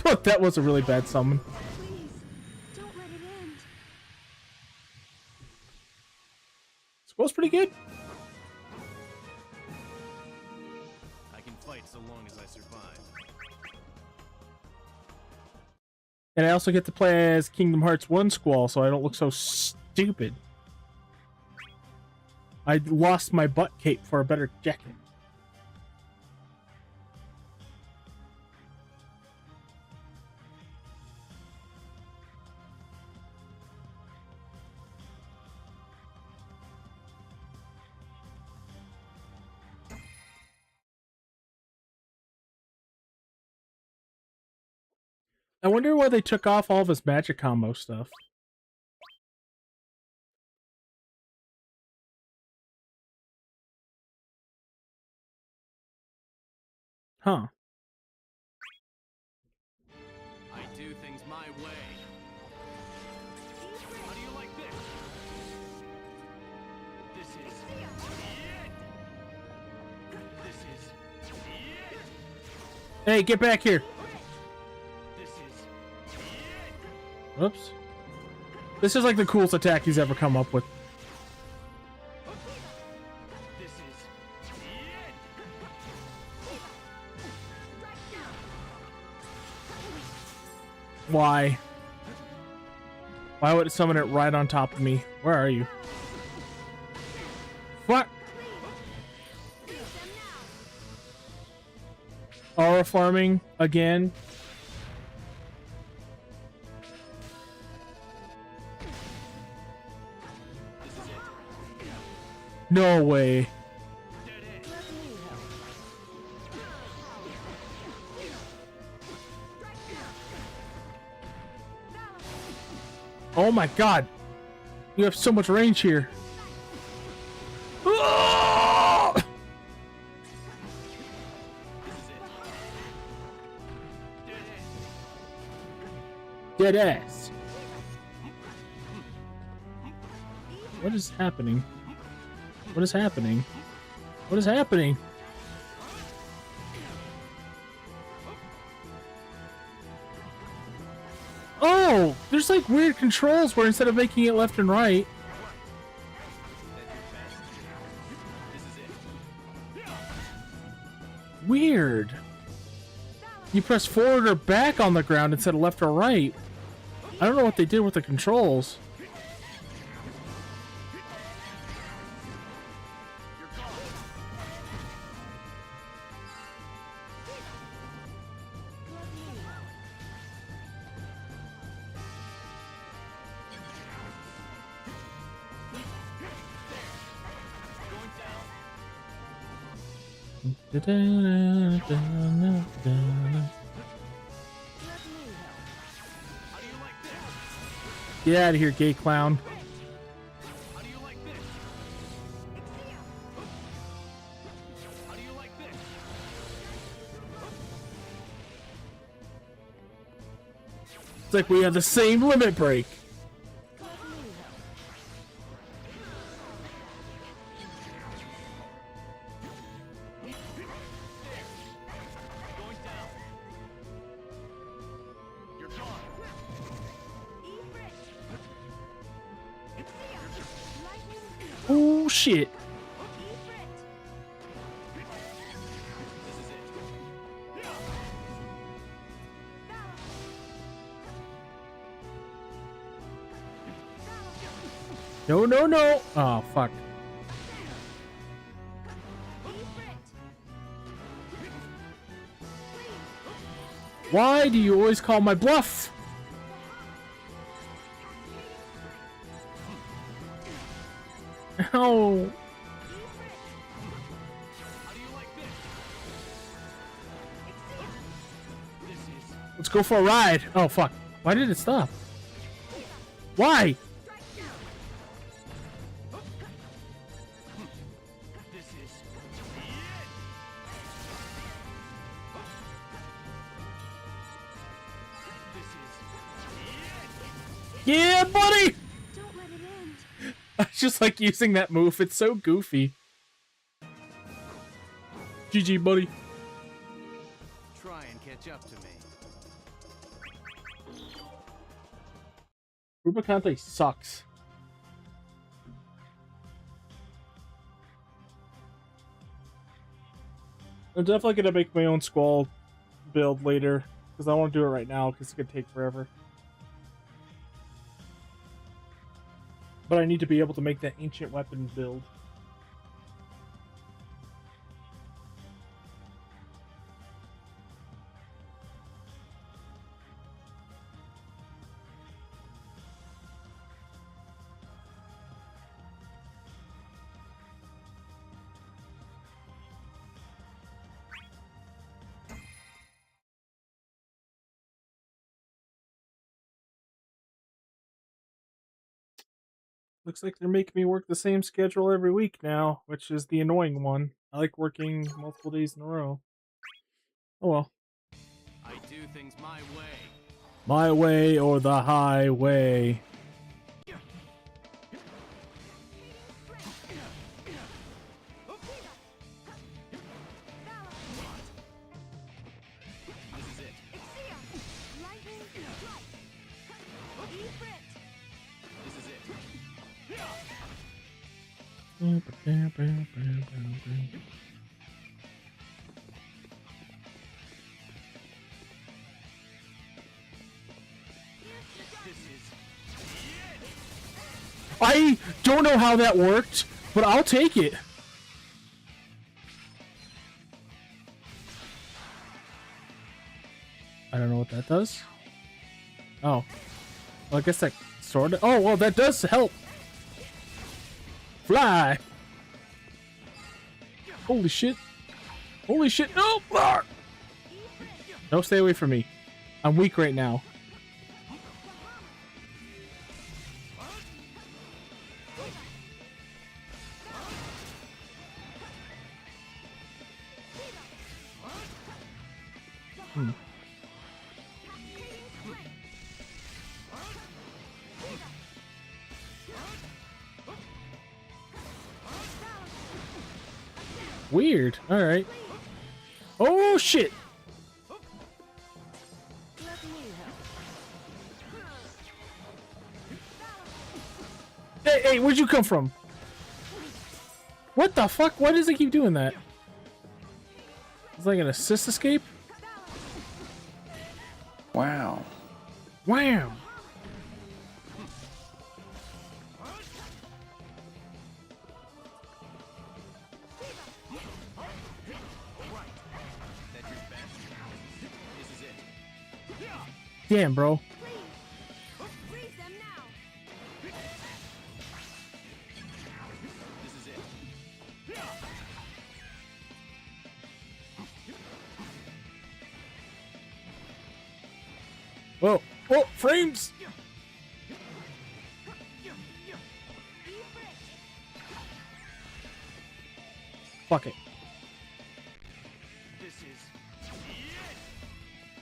A: But that was a really bad summon.
K: Don't let it end.
A: Squall's pretty good.
L: I can fight so long as I survive.
A: And I also get to play as Kingdom Hearts 1 Squall, so I don't look so stupid. I lost my butt cape for a better jacket. I wonder why they took off all of his magic combo stuff. Huh. Hey, get back here. Oops. This is like the coolest attack he's ever come up with. Why? Why would it summon it right on top of me? Where are you? What? Aura farming again? No way. Oh my god. You have so much range here. Oh! Dead ass. What is happening? What is happening? What is happening? Oh, there's like weird controls where instead of making it left and right. Weird. You press forward or back on the ground instead of left or right. I don't know what they did with the controls. Get out of here, gay clown. It's like we have the same limit break. Oh shit. No, no, no. Oh, fuck. Why do you always call my bluff? Ow. Let's go for a ride. Oh, fuck. Why did it stop? Why? Yeah, buddy!
K: Don't let it end.
A: I just like using that move. It's so goofy. GG, buddy.
N: Try and catch up to me.
A: Rubicante sucks. I'm definitely gonna make my own Squall build later, because I won't do it right now because it's gonna take forever. But I need to be able to make that ancient weapon build. Looks like they're making me work the same schedule every week now, which is the annoying one. I like working multiple days in a row. Oh well.
N: I do things my way.
A: My way or the highway. I don't know how that worked, but I'll take it. I don't know what that does. Oh. Well, I guess that sort of... Oh, well, that does help. Fly. Holy shit. Holy shit. No! Ah! No, stay away from me. I'm weak right now. Weird. All right. Oh shit. Hey, hey, where'd you come from? What the fuck? Why does it keep doing that? It's like an assist escape?
I: Wow.
A: Wham! Damn, bro. Whoa, whoa, frames! Fuck it.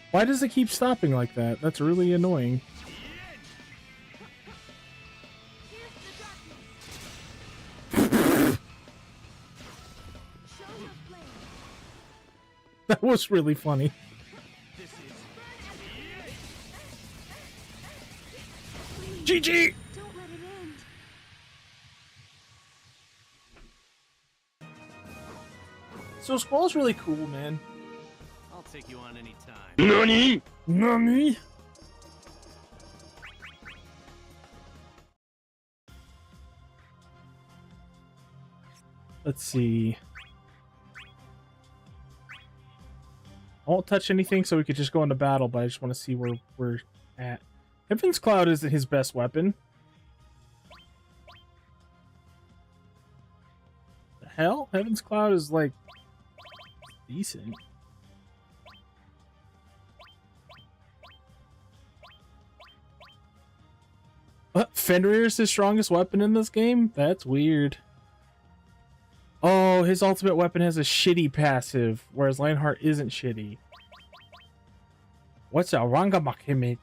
A: Why does it keep stopping like that? That's really annoying. That was really funny. GG! So Squall's really cool, man.
N: I'll take you on any time.
A: NANI? NANI? Let's see. I won't touch anything so we could just go into battle, but I just want to see where we're at. Heaven's Cloud isn't his best weapon. The hell? Heaven's Cloud is like decent. What? Fenrir is his strongest weapon in this game? That's weird. Oh, his ultimate weapon has a shitty passive, whereas Lionheart isn't shitty. What's a Rangamakimit?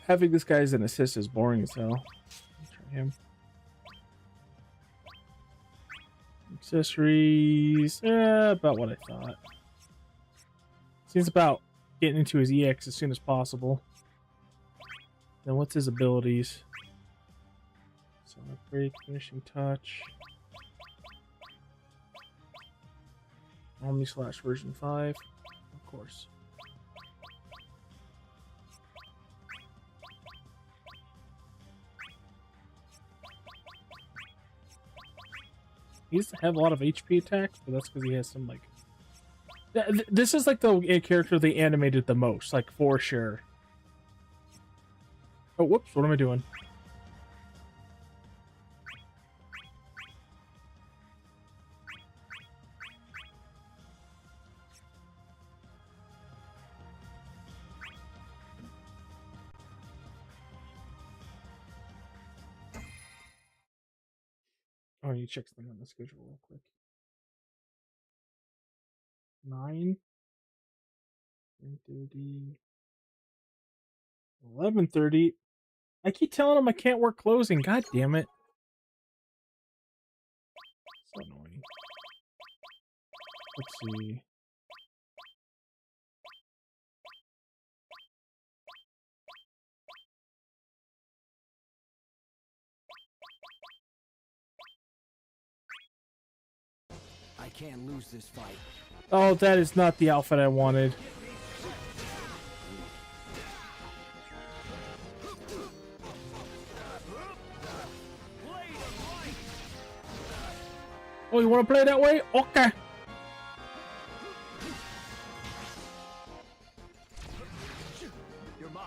A: Having this guy as an assist is boring as hell. Try him. Accessories, about what I thought. Seems about getting into his EX as soon as possible. Then what's his abilities? Sonic Break, Finishing Touch. Omni Slash version 5, of course. He doesn't have a lot of HP attacks, but that's because he has some, like... This is, like, the character they animated the most, like, for sure. Oh, whoops, what am I doing? Oh, I need to check something on the schedule real quick. 9, 10:30, 11:30. I keep telling him I can't work closing. God damn it. So annoying. Let's see.
I: can't lose this fight.
A: Oh, that is not the outfit I wanted. Oh, you want to play that way? Okay.
C: You're mine.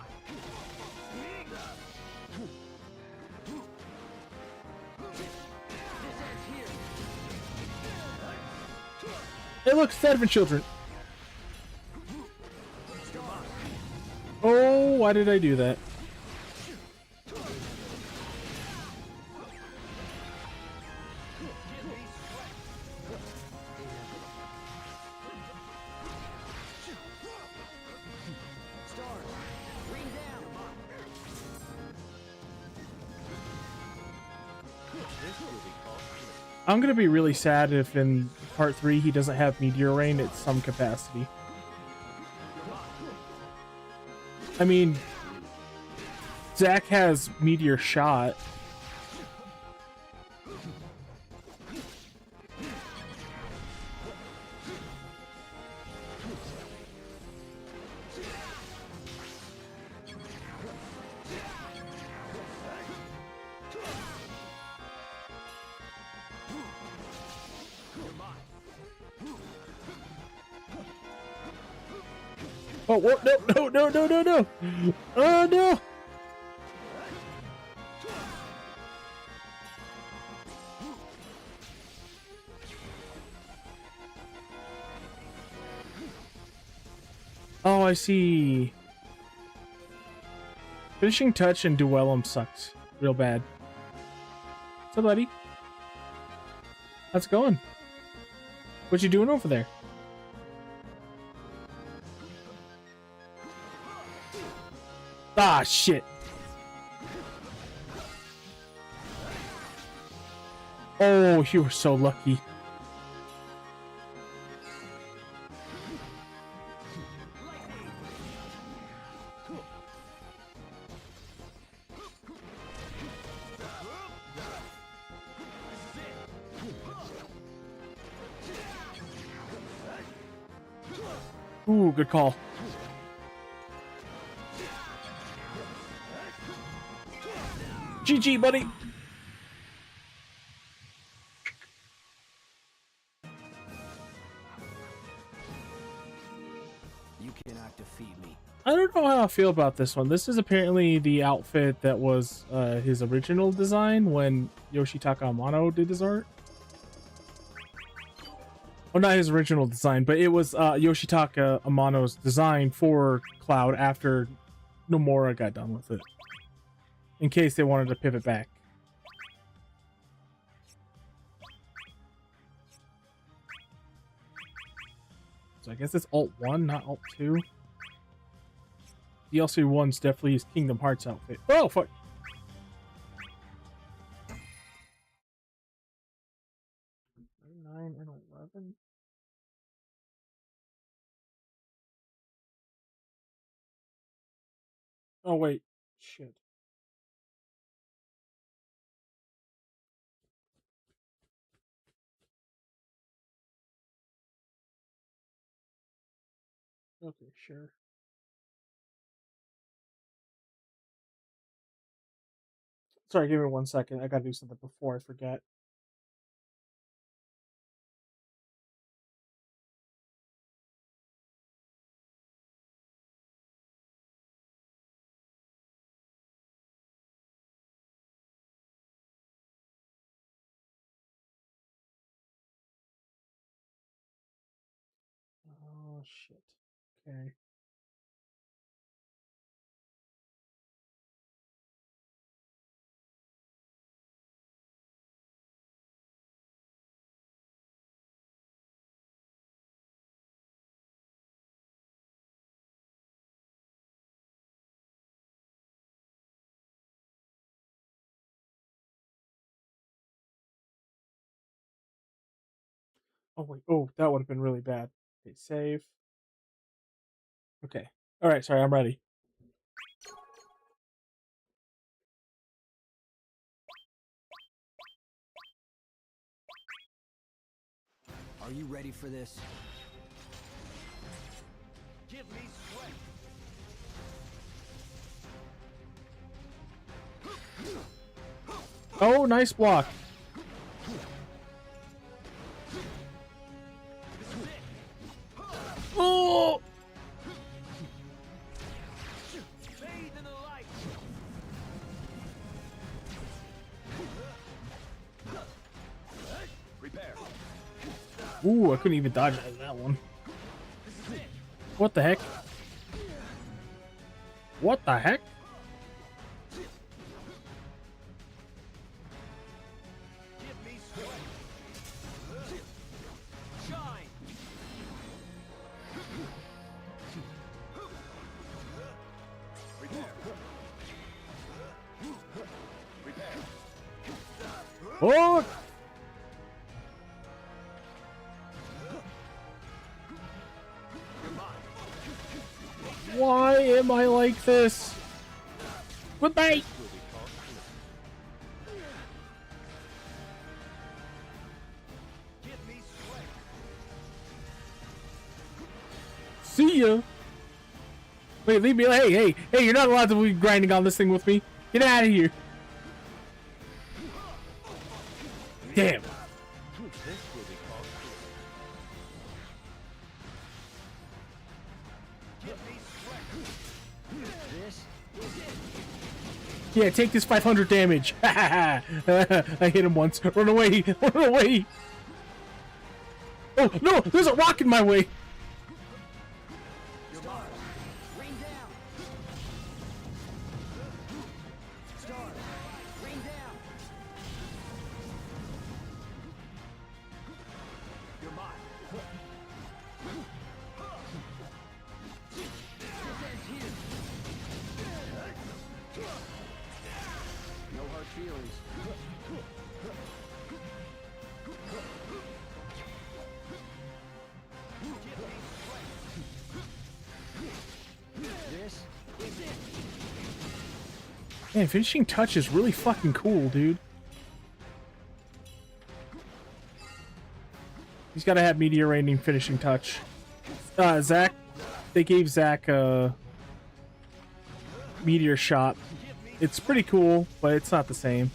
A: Hey, look, Seven Children. Oh, why did I do that? I'm gonna be really sad if in part 3 he doesn't have Meteor Rain at some capacity. I mean, Zack has Meteor Shot. Oh, what? No, no, no, no, no, no! Oh, no! Oh, I see. Finishing Touch and Duellum sucks real bad. So, buddy, how's it going? What you doing over there? Ah, shit. Oh, you were so lucky. Ooh, good call. GG, buddy.
I: You cannot defeat me.
A: I don't know how I feel about this one. This is apparently the outfit that was his original design when Yoshitaka Amano did his art. Well, not his original design, but it was Yoshitaka Amano's design for Cloud after Nomura got done with it. In case they wanted to pivot back. So I guess it's Alt 1, not Alt 2. DLC 1's definitely his Kingdom Hearts outfit. Oh, fuck! Nine and 11. Oh, wait. Shit. Okay, sure. Sorry, give me 1 second. I gotta do something before I forget. Oh, shit. Okay. Oh, wait. Oh, that would have been really bad. Okay, save. Okay. Alright, sorry, I'm ready.
I: Are you ready for this?
C: Give me strength.
A: Oh, nice block. Oh!
C: Bathe in the light.
J: Prepare.
A: Ooh, I couldn't even dodge that one. What the heck? What the heck?
C: Give me strength. Shine.
J: Prepare. Prepare.
A: Oh! Why am I like this? Goodbye!
C: Give me strength.
A: See ya! Wait, leave me. Hey, you're not allowed to be grinding on this thing with me. Get out of here. Damn. Yeah, take this 500 damage. I hit him once. Run away. Run away. Oh, no, there's a rock in my way.
I: Rain down. Star, rain down.
C: You're mine.
I: No hard feelings. This is it.
A: Man, finishing touch is really fucking cool, dude. He's got to have meteor raining finishing touch. Zach, they gave Zach a meteor shot. It's pretty cool, but it's not the same.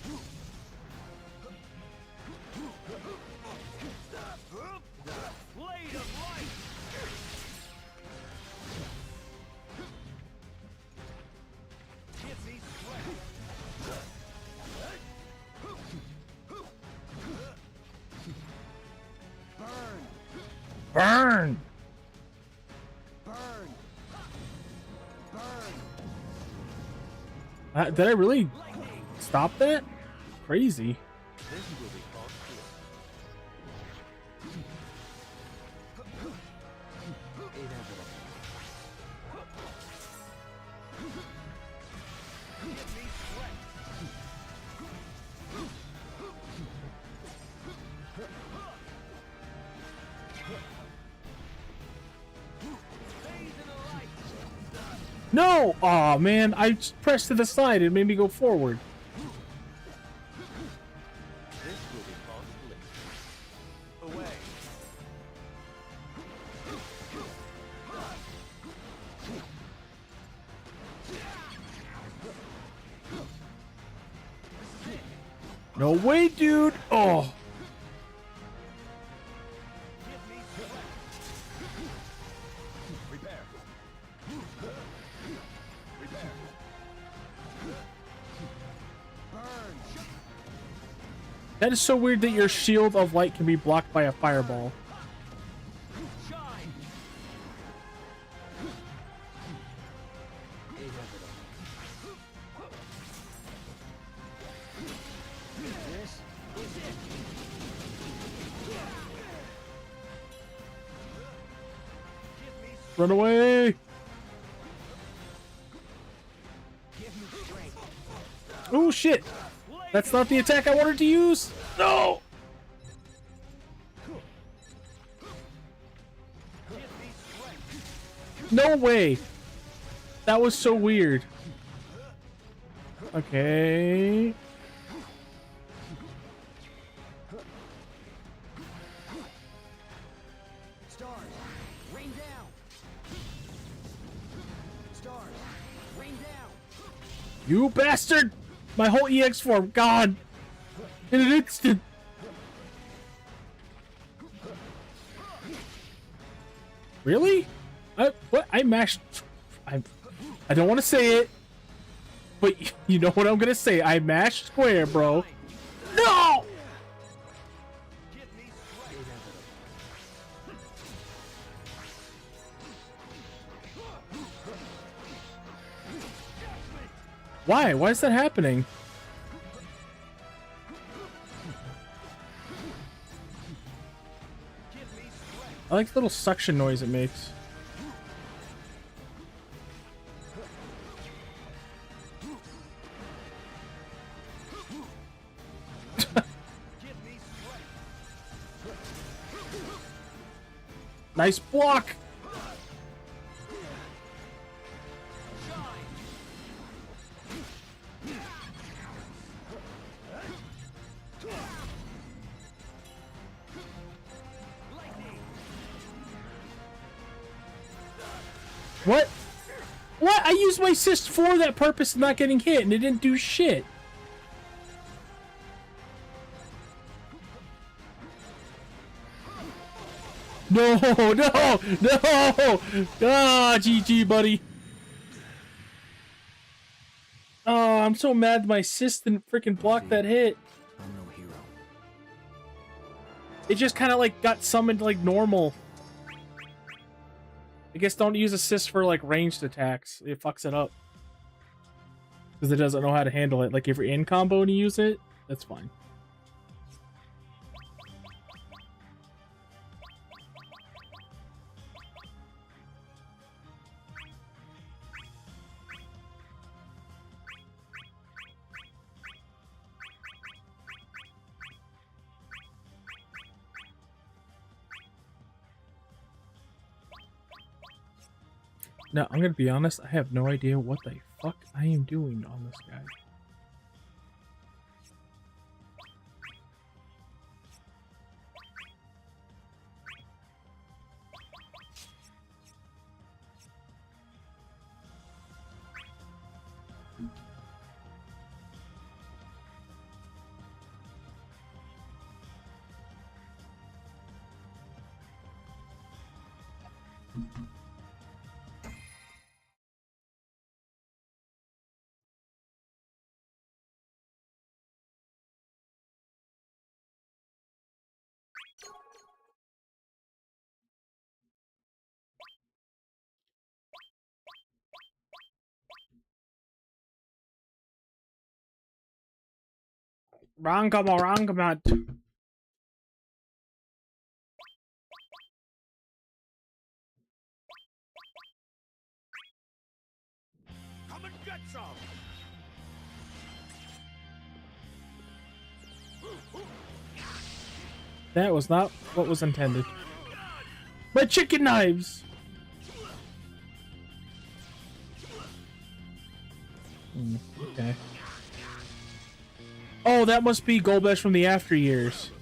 C: Blade of light. Give me strength.
A: Burn!
I: Burn.
A: Did I really stop that? Crazy. No! Aw, man, I just pressed to the side. It made me go forward.
C: Away.
A: No way, dude! Oh! That is so weird that your shield of light can be blocked by a fireball. Run away! Oh shit! That's not the attack I wanted to use! No! No way! That was so weird. Okay. You bastard! My whole EX form gone in an instant. Really? What? I mashed. I don't want to say it, but you know what I'm gonna say. I mashed square, bro. No! Why? Why is that happening? I like the little suction noise it makes. Nice block! What? What? I used my assist for that purpose of not getting hit, and it didn't do shit. No, no, no! Ah, GG, buddy. Oh, I'm so mad my assist didn't freaking block that hit.
L: I'm no hero.
A: It just kind of like got summoned like normal. I guess don't use assist for like ranged attacks. It fucks it up. Because it doesn't know how to handle it. Like if you're in combo and you use it, that's fine. Now, I'm gonna be honest, I have no idea what the fuck I am doing on this guy. Rangamat.
C: Come and get some.
A: That was not what was intended. My chicken knives! Okay. Oh, that must be Golbesh from the After Years.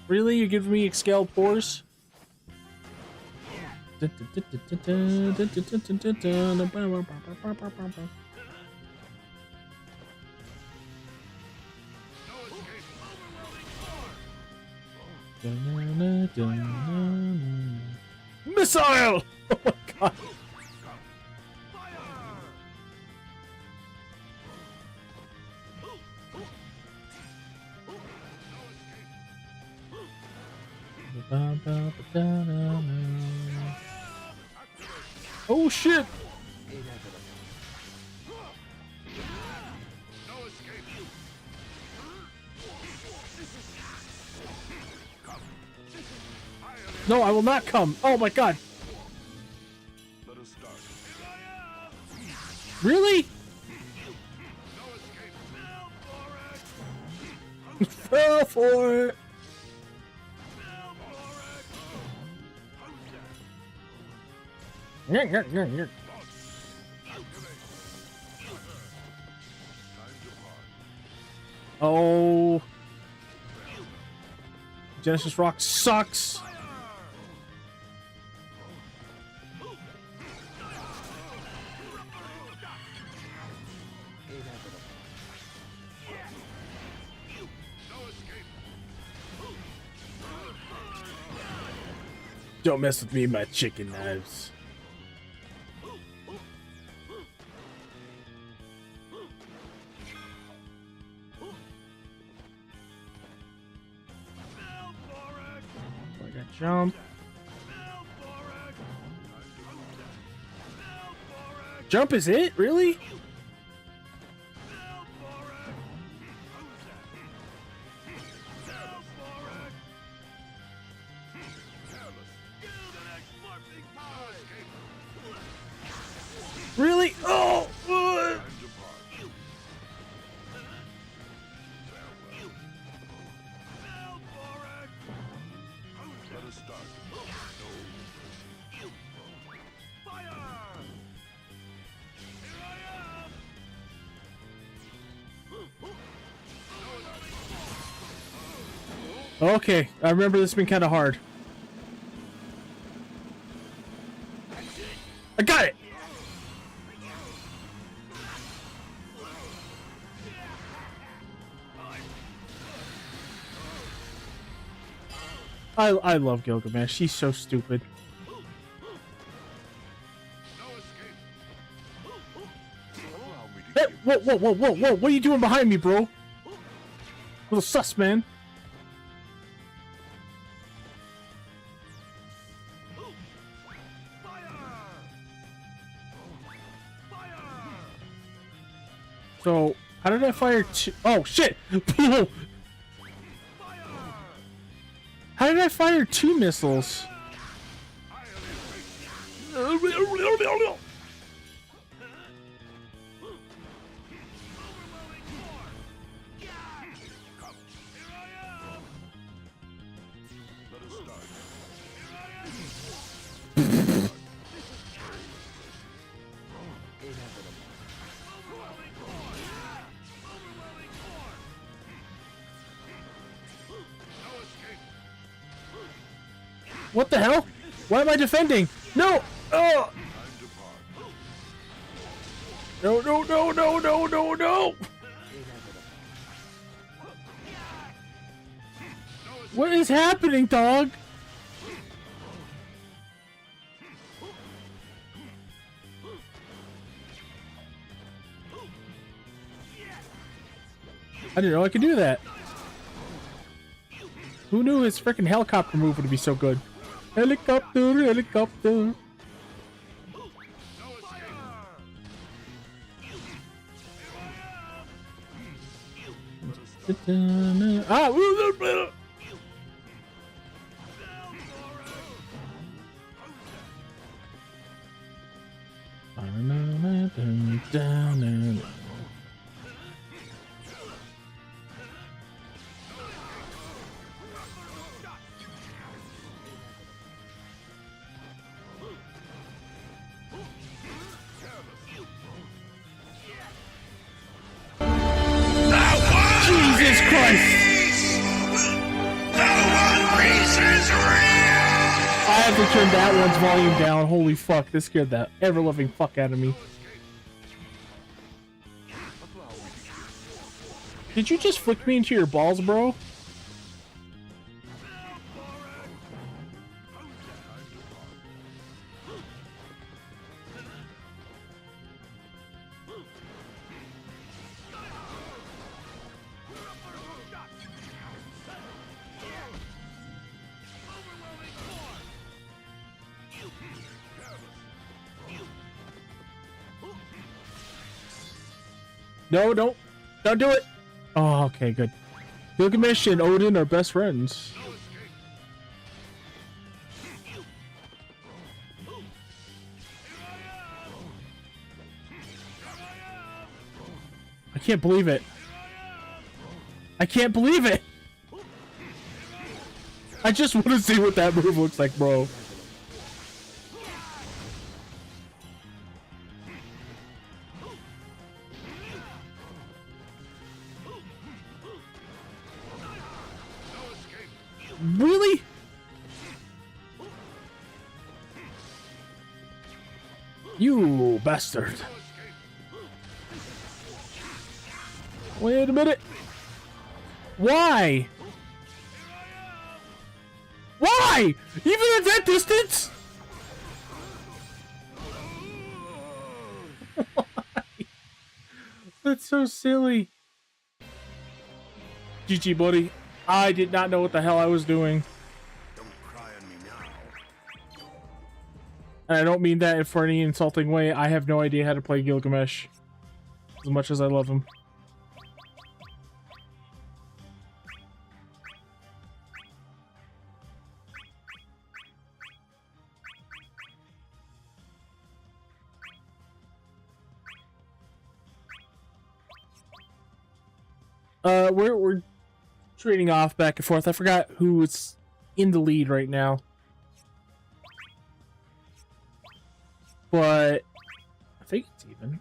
A: Really? You're giving me Excel pores? Missile! Oh my god. Oh shit! No, I will not come. Oh my god. Really? Fell for it. Oh. Genesis Rock sucks. Don't mess with me, my chicken knives. I got jump. Jump is it? Really? Really? Oh! Okay, I remember this being kind of hard. I got it! I love Gilgamesh. She's so stupid. Hey, whoa, whoa, whoa, whoa, whoa! What are you doing behind me, bro? Little sus, man. So, how did I fire two? Oh, shit! How did I fire 2 missiles? What the hell? Why am I defending? No! Oh! No, no, no, no, no, no, no! What is happening, dog? I didn't know I could do that. Who knew his freaking helicopter move would be so good? Helicopter, helicopter. Ah! Jesus Christ! I have to turn that one's volume down. Holy fuck, this scared the ever-loving fuck out of me. Did you just flick me into your balls, bro? No, don't do it. Oh, okay, good. Gilgamesh and Odin are best friends. I can't believe it. I can't believe it. I just want to see what that move looks like, bro. Really? You bastard. Wait a minute. Why? Why? Even at that distance? Why? That's so silly. GG, buddy. I did not know what the hell I was doing. And I don't mean that for any insulting way. I have no idea how to play Gilgamesh. As much as I love him. We're trading off back and forth. I forgot who's in the lead right now. But I think it's even.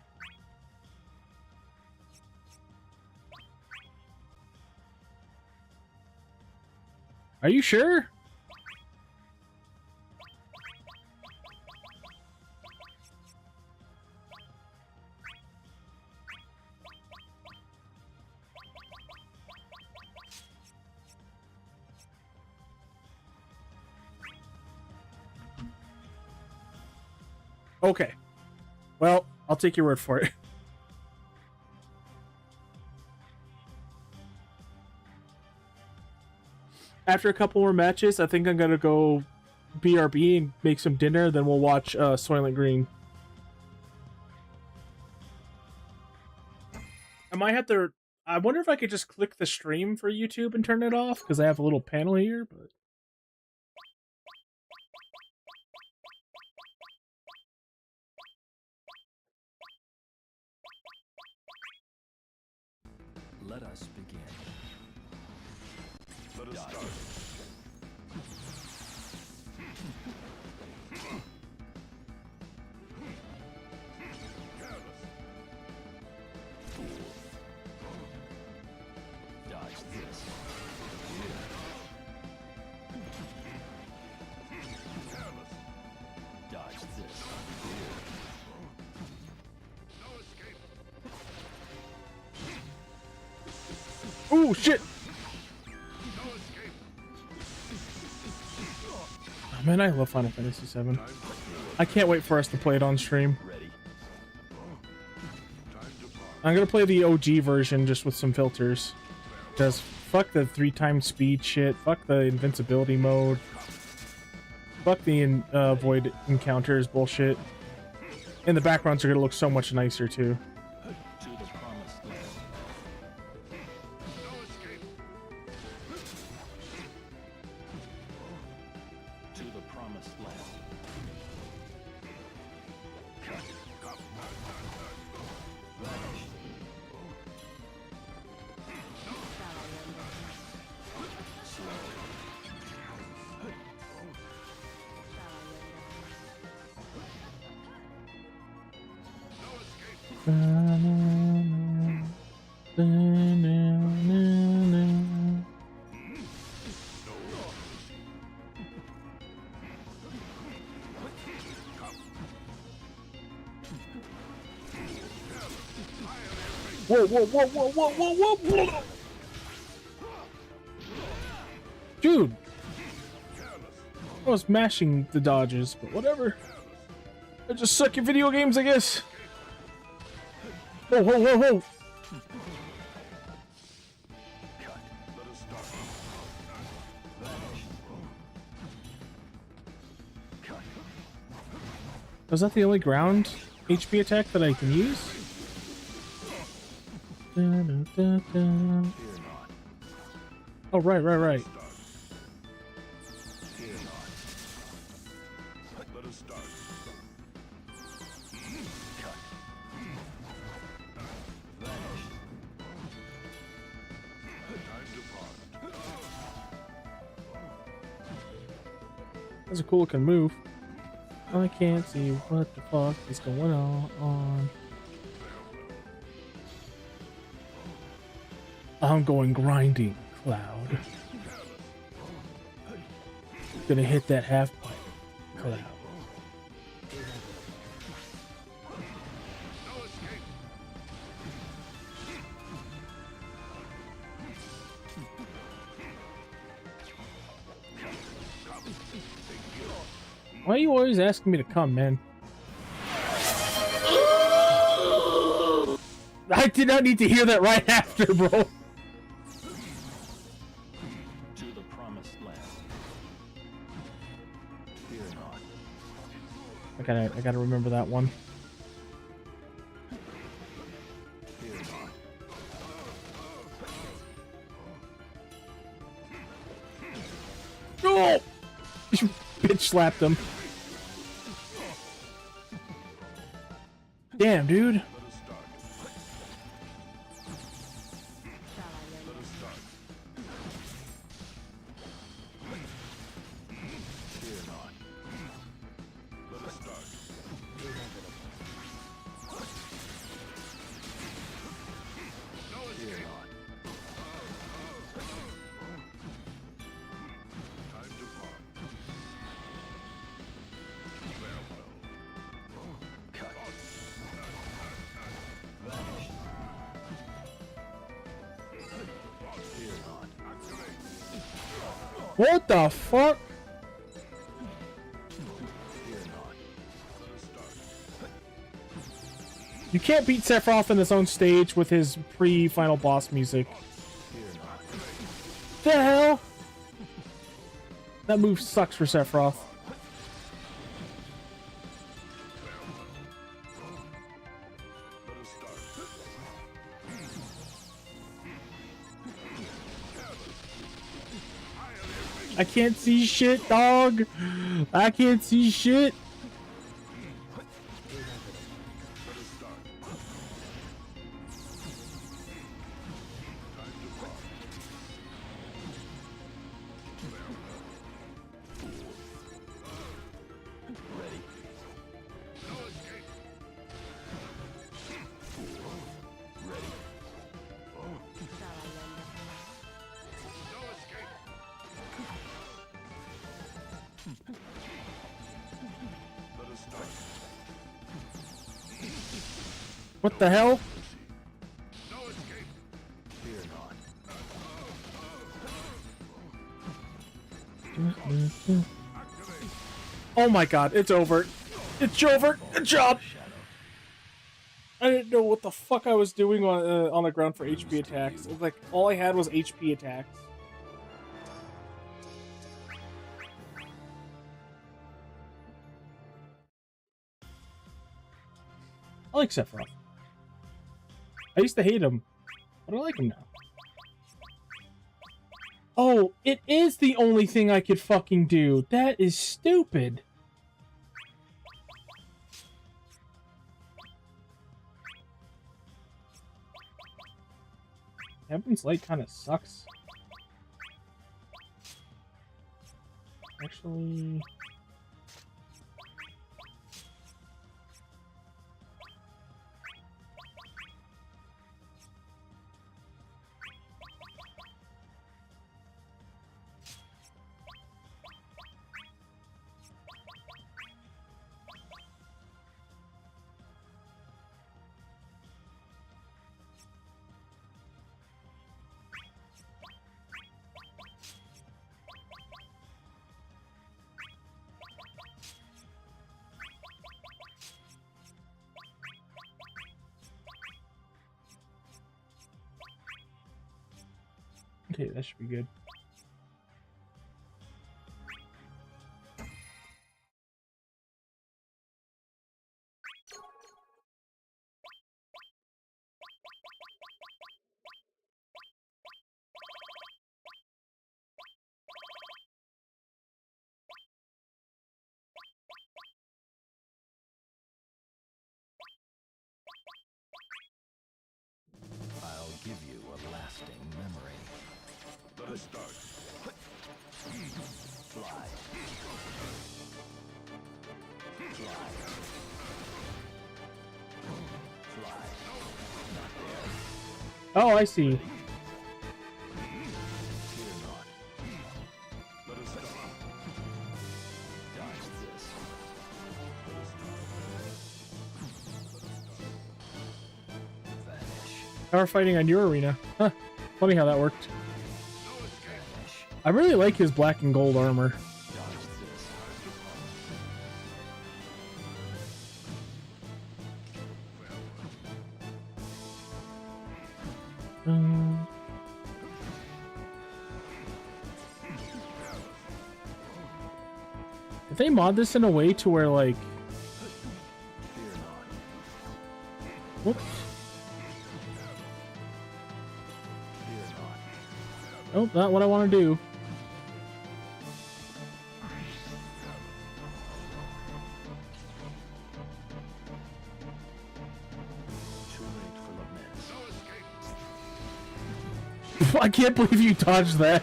A: Are you sure? Okay. Well, I'll take your word for it. After a couple more matches, I think I'm gonna go BRB and make some dinner, then we'll watch Soylent Green. I might have to... I wonder if I could just click the stream for YouTube and turn it off, because I have a little panel here, but...
L: Let us begin.
J: Let us start.
L: Dodge this. Dodge this.
A: Oh shit! Oh man, I love Final Fantasy VII. I can't wait for us to play it on stream. I'm gonna play the OG version just with some filters. Because fuck the 3x speed shit, fuck the invincibility mode, fuck the void encounters bullshit. And the backgrounds are gonna look so much nicer too. Whoa, whoa, whoa, whoa, whoa, whoa, whoa, whoa! Dude! I was mashing the dodges, but whatever. I just suck at video games, I guess. Whoa, whoa, whoa, whoa! Was that the only ground HP attack that I can use? Dun, dun, dun, dun. Oh, right, right, right. That's a cool looking move. I can't see what the fuck is going on. I'm going grinding, Cloud. gonna hit that half pipe. Cut out. Why are you always asking me to come, man? I did not need to hear that right after, bro.
L: To the promised land. Fear not.
A: I gotta remember that one.
L: Fear not.
A: No! You bitch slapped him. Damn, dude. What the fuck? You can't beat Sephiroth in his own stage with his pre-final boss music. The hell? That move sucks for Sephiroth. I can't see shit, dog. I can't see shit. What the hell? Oh my god, it's over. It's over. Good job. I didn't know what the fuck I was doing on the ground for HP attacks. It was like all I had was HP attacks. I like Sephiroth. I used to hate him, but I like him now. Oh, it is the only thing I could fucking do. That is stupid. Heaven's Light kind of sucks. Actually... Okay, that should be good.
L: I'll give you a lasting memory. Let us start. Fly. Fly. Fly. Not there.
A: Oh, I see.
L: Fear not. Let us start.
A: Power fighting on your arena. Huh. Funny how that worked. I really like his black and gold armor. If they mod this in a way to where, like... Whoops. Nope, not what I want to do. I can't believe you dodged that.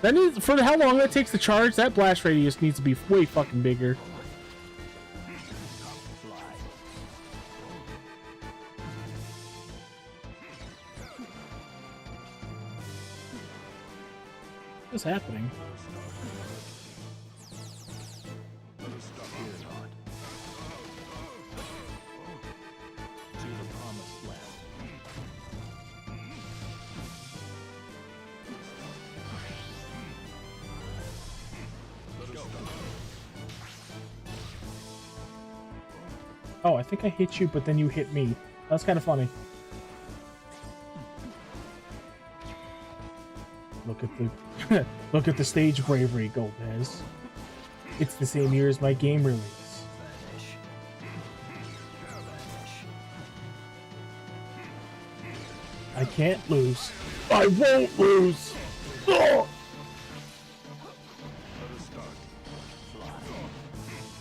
A: That needs, for how long that takes to charge, that blast radius needs to be way fucking bigger. What's happening? Oh, I think I hit you, but then you hit me. That's kind of funny. Look at the look at the stage bravery, Gomez. It's the same year as my game release. I can't lose. I won't lose. Oh,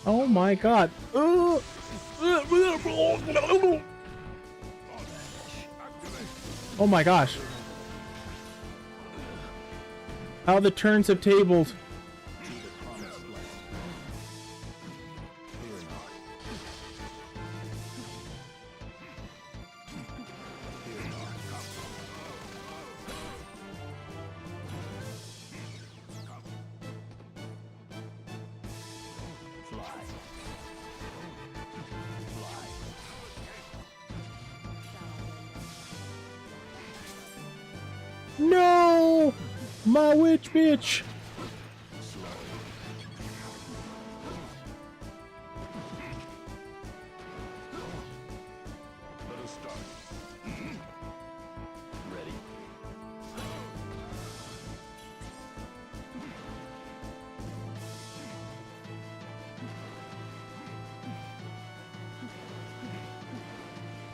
A: oh my god. Oh my gosh. How the turns have tabled. No! My witch bitch!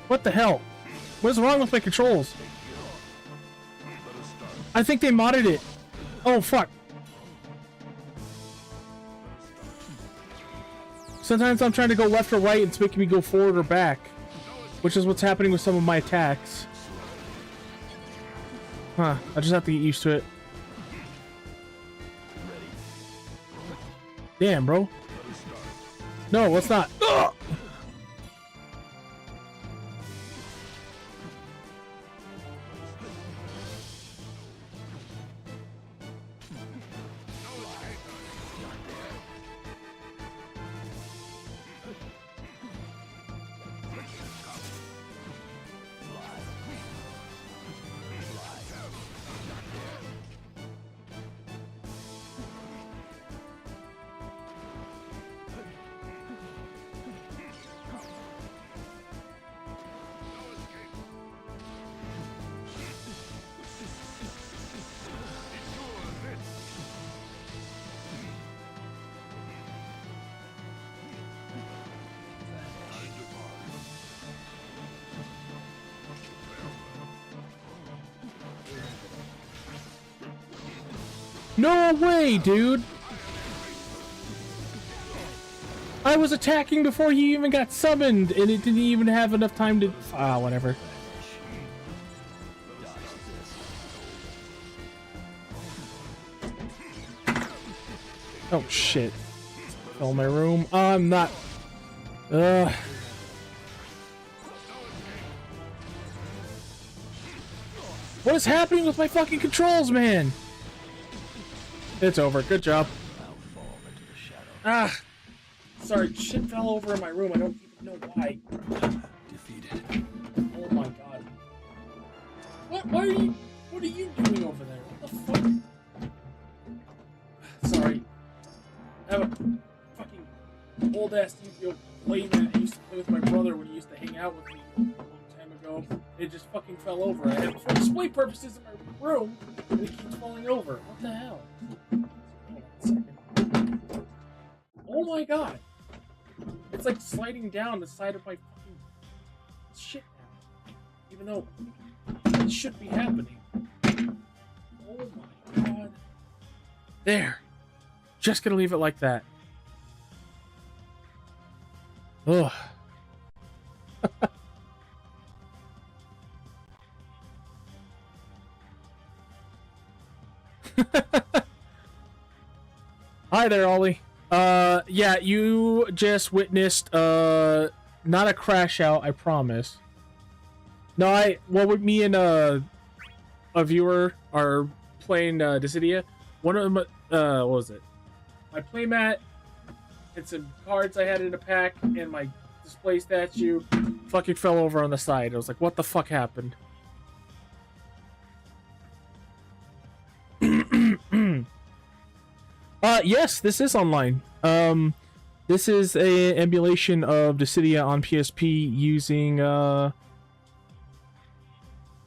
A: What the hell? What's wrong with my controls? I think they modded it. Oh, fuck. Sometimes I'm trying to go left or right and it's making me go forward or back, which is what's happening with some of my attacks. Huh. I just have to get used to it. Damn, bro. No, let's not. Ugh! No way, dude! I was attacking before he even got summoned, and it didn't even have enough time to... Ah, whatever. Oh, shit. Fill my room. I'm not... Ugh. What is happening with my fucking controls, man? It's over. Good job. Ah. Sorry, shit fell over in my room. I don't even know why. Oh my god. What are you doing over there? What the fuck? Sorry. I have a fucking old ass Yu-Gi-Oh! Playmat I used to play with my brother when he used to hang out with me a long time ago. It just fucking fell over. I have it for display purposes in my room, and it keeps falling over. What the hell? Hold on a second. Oh my god. It's like sliding down the side of my fucking shit now. Even though it should be happening. Oh my god. There. Just gonna leave it like that. Ugh. Hi there, Ollie. Yeah, you just witnessed, not a crash out, I promise. No, me and, a viewer are playing, Dissidia. One of them, what was it? My playmat and some cards I had in a pack and my display statue fucking fell over on the side. I was like, what the fuck happened? Yes, this is online. This is a emulation of Dissidia on PSP using a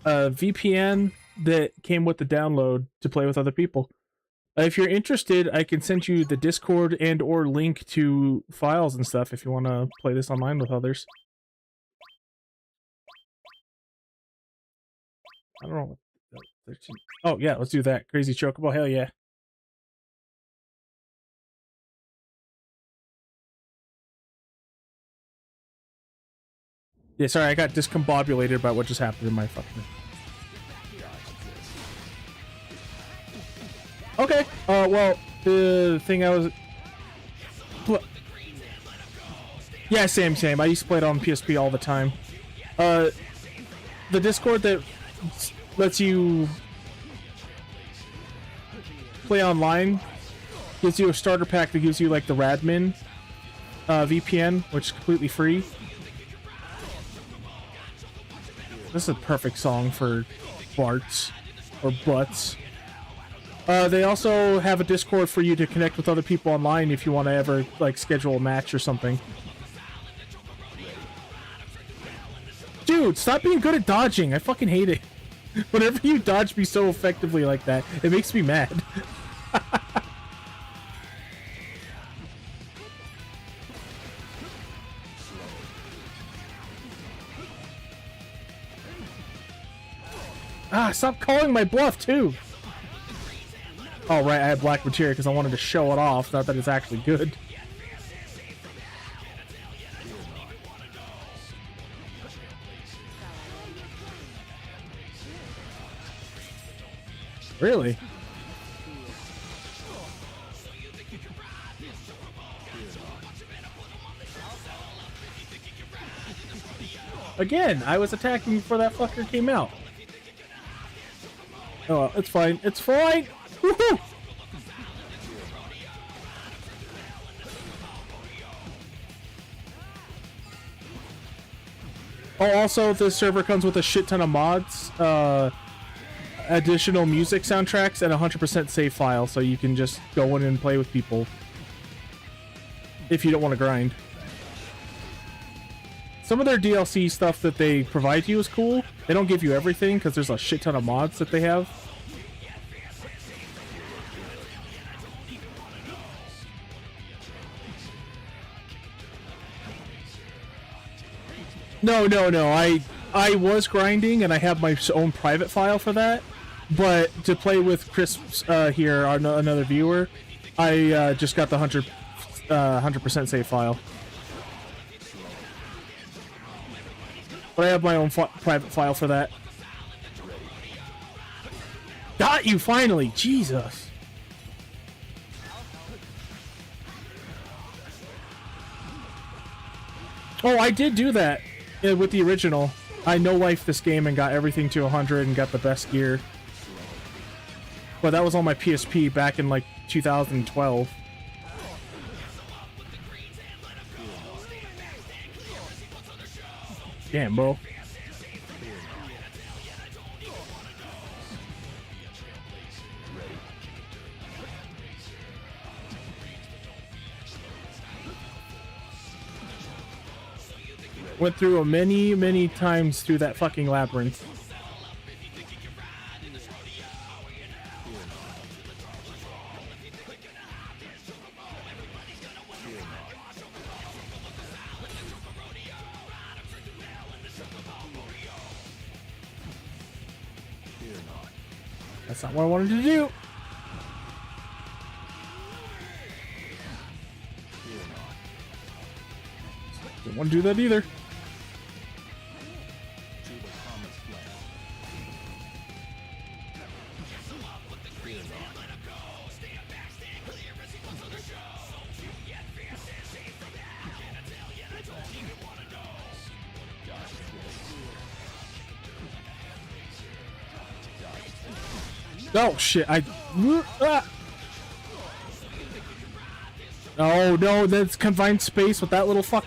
A: VPN that came with the download to play with other people. If you're interested, I can send you the Discord and or link to files and stuff if you want to play this online with others. I don't know. Oh yeah, let's do that. Crazy Chocobo, hell yeah. Yeah, sorry, I got discombobulated by what just happened in my fucking... Okay, well, the thing I was... Yeah, same. I used to play it on PSP all the time. The Discord that lets you play online gives you a starter pack that gives you, like, the Radmin VPN, which is completely free. This is a perfect song for Barts or Butts. They also have a Discord for you to connect with other people online if you want to ever like schedule a match or something. Dude, stop being good at dodging. I fucking hate it. Whenever you dodge me so effectively like that, it makes me mad. Ah, stop calling my bluff, too! Oh, right, I had black materia because I wanted to show it off, not that it's actually good. Really? Again, I was attacking before that fucker came out. Oh, well, it's fine. It's fine! Woohoo! Oh, also, this server comes with a shit ton of mods, additional music soundtracks, and 100% save file, so you can just go in and play with people if you don't want to grind. Some of their DLC stuff that they provide you is cool. They don't give you everything because there's a shit ton of mods that they have. No. I was grinding and I have my own private file for that. But to play with Chris here, another viewer, I just got the 100% save file. But I have my own private file for that. Got you, finally! Jesus! Oh, I did do that with the original. I no-lifed this game and got everything to 100 and got the best gear. But that was on my PSP back in, like, 2012. Damn, bro. Went through many times through that fucking labyrinth. That's not what I wanted to do. Didn't want to do that either. Oh shit, Oh no, that's confined space with that little fuck.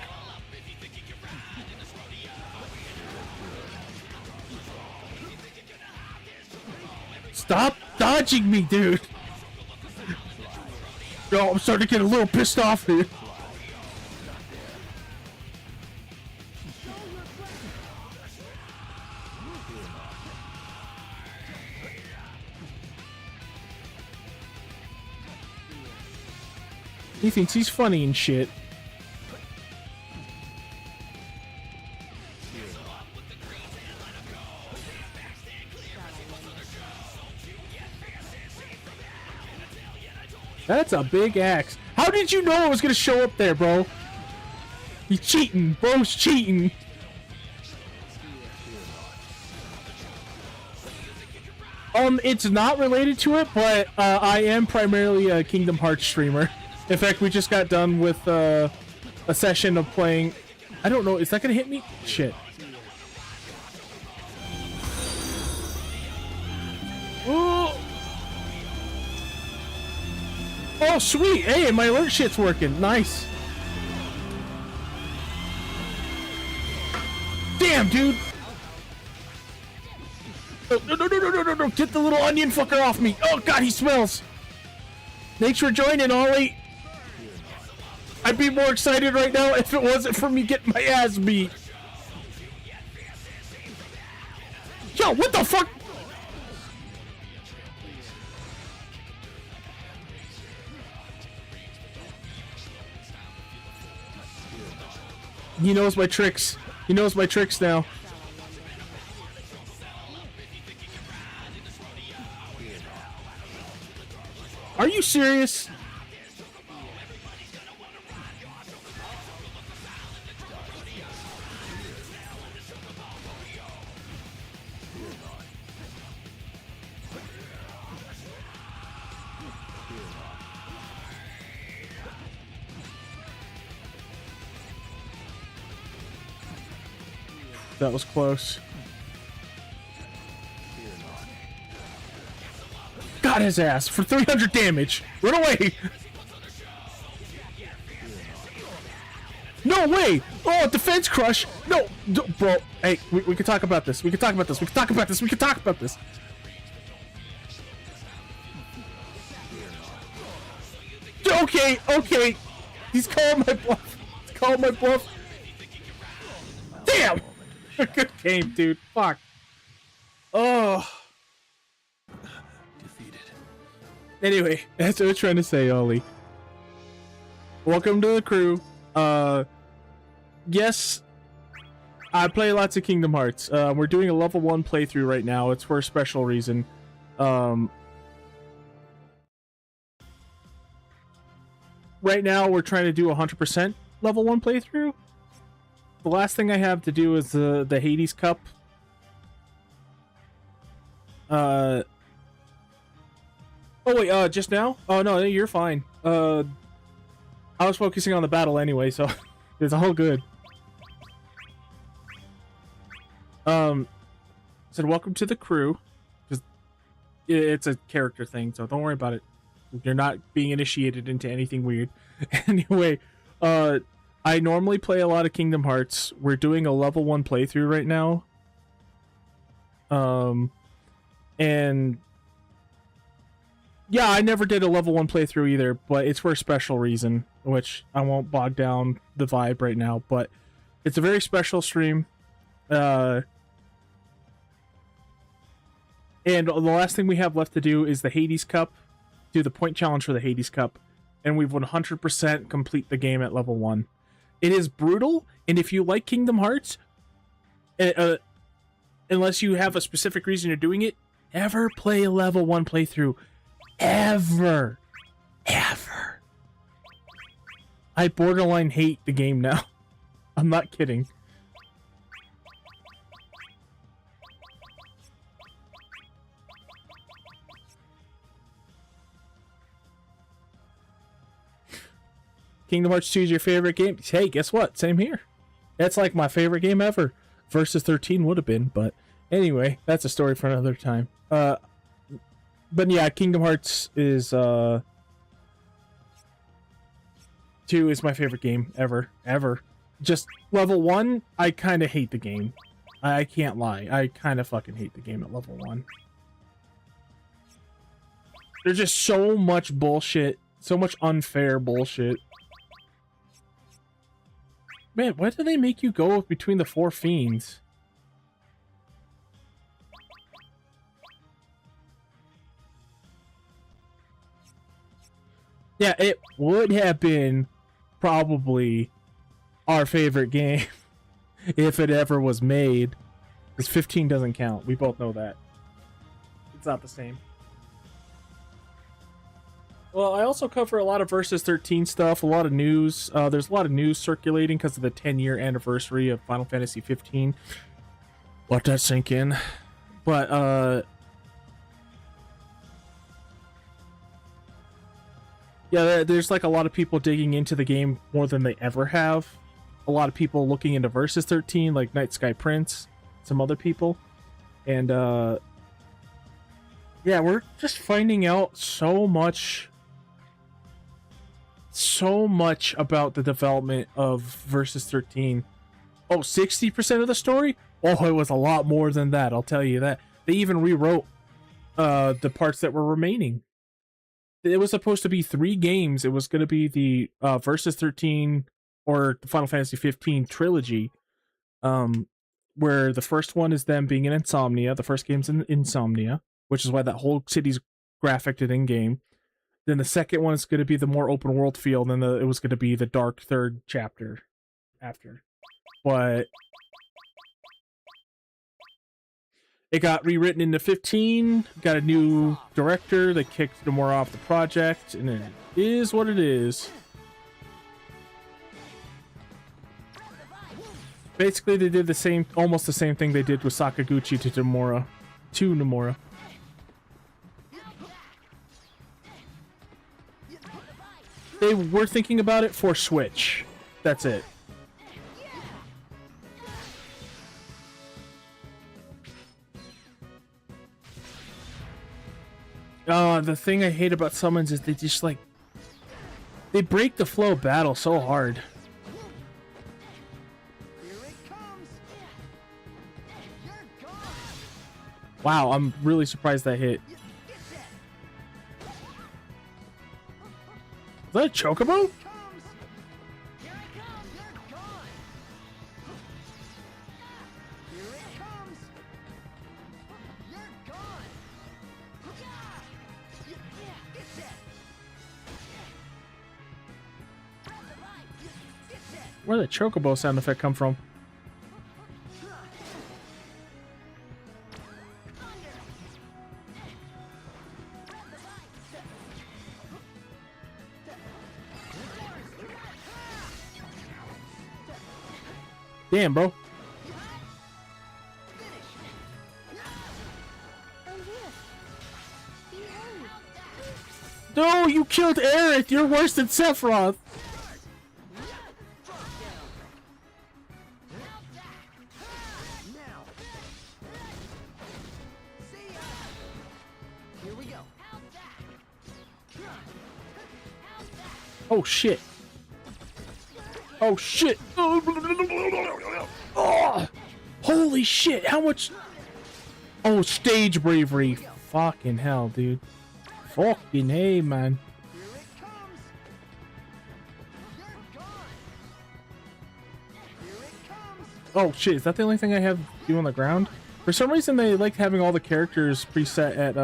A: Stop dodging me, dude. No, I'm starting to get a little pissed off here. He thinks he's funny and shit. That's a big axe. How did you know it was gonna show up there, bro? He's cheating. Bro's cheating. It's not related to it, but I am primarily a Kingdom Hearts streamer. In fact, we just got done with a session of playing. I don't know. Is that gonna hit me? Shit. Oh, oh sweet. Hey, my alert shit's working. Nice. Damn, dude. No. Get the little onion fucker off me. Oh, God, he smells. Thanks for joining, Ollie. I'd be more excited right now if it wasn't for me getting my ass beat. Yo, what the fuck? He knows my tricks. He knows my tricks now. Are you serious? That was close. Got his ass for 300 damage. Run away! No way! Oh, defense crush! No, bro. Hey, we can talk about this. We can talk about this. We can talk about this. We can talk about this. Okay. He's calling my bluff. He's calling my bluff. Damn! Good game, dude. Fuck. Oh.
L: Defeated.
A: Anyway, that's what I was trying to say, Ollie. Welcome to the crew. Yes, I play lots of Kingdom Hearts. We're doing a level 1 playthrough right now. It's for a special reason. Right now, we're trying to do 100% level 1 playthrough. The last thing I have to do is the Hades Cup. Oh wait, just now? Oh no, you're fine. I was focusing on the battle anyway, so it's all good. Said welcome to the crew. Just it's a character thing, so don't worry about it. You're not being initiated into anything weird. Anyway, I I normally play a lot of Kingdom Hearts. We're doing a level 1 playthrough right now. And yeah, I never did a level 1 playthrough either, but it's for a special reason, which I won't bog down the vibe right now, but it's a very special stream. And the last thing we have left to do is the Hades Cup. Do the point challenge for the Hades Cup, and we've 100% complete the game at level 1. It is brutal, and if you like Kingdom Hearts, unless you have a specific reason you're doing it, ever play a level 1 playthrough. Ever. I borderline hate the game now. I'm not kidding. Kingdom Hearts 2 is your favorite game? Hey, guess what? Same here. That's like my favorite game ever. Versus 13 would have been, but anyway, that's a story for another time. But yeah, Kingdom Hearts is 2 is my favorite game ever. Just level 1, I kind of hate the game. I can't lie. I kind of fucking hate the game at level 1. There's just so much bullshit. So much unfair bullshit. Man, why do they make you go between the 4 fiends? Yeah, it would have been probably our favorite game if it ever was made. Because 15 doesn't count. We both know that. It's not the same. Well, I also cover a lot of Versus 13 stuff, a lot of news. There's a lot of news circulating because of the 10-year anniversary of Final Fantasy 15. Let that sink in. But, yeah, there's like a lot of people digging into the game more than they ever have. A lot of people looking into Versus 13, like Night Sky Prince, some other people. And, yeah, we're just finding out so much about the development of Versus 13. Oh, 60% of the story? Oh, it was a lot more than that, I'll tell you that. They even rewrote the parts that were remaining. It was supposed to be 3 games. It was going to be the Versus 13 or the Final Fantasy 15 trilogy, where the first one is them being in Insomnia. The first game's in Insomnia, which is why that whole city's graphicked it in-game. Then the second one is going to be the more open world feel, and then it was going to be the dark third chapter after. But it got rewritten into 15, got a new director that kicked Nomura off the project, and it is what it is. Basically, they did almost the same thing they did with Sakaguchi to Nomura. They were thinking about it for Switch. That's it. The thing I hate about summons is they just they break the flow of battle so hard. Wow, I'm really surprised that hit. Is that a chocobo? Where did the chocobo sound effect come from? Damn, bro. No, you killed Aerith! You're worse than Sephiroth! Oh shit. Oh shit! Oh, holy shit! How much? Oh, stage bravery! Fucking hell, dude! Fucking hey, man! Oh shit! Is that the only thing I have you on the ground? For some reason, they like having all the characters preset at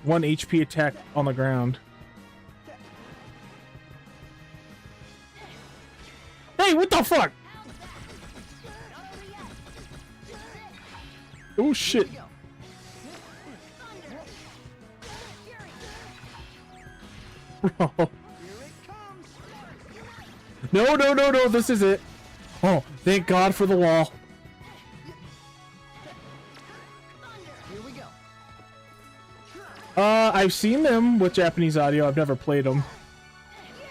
A: 1 HP attack on the ground. Hey, what the fuck? Oh shit. Bro. No, no, no, no, this is it. Oh, thank God for the wall. I've seen them with Japanese audio. I've never played them.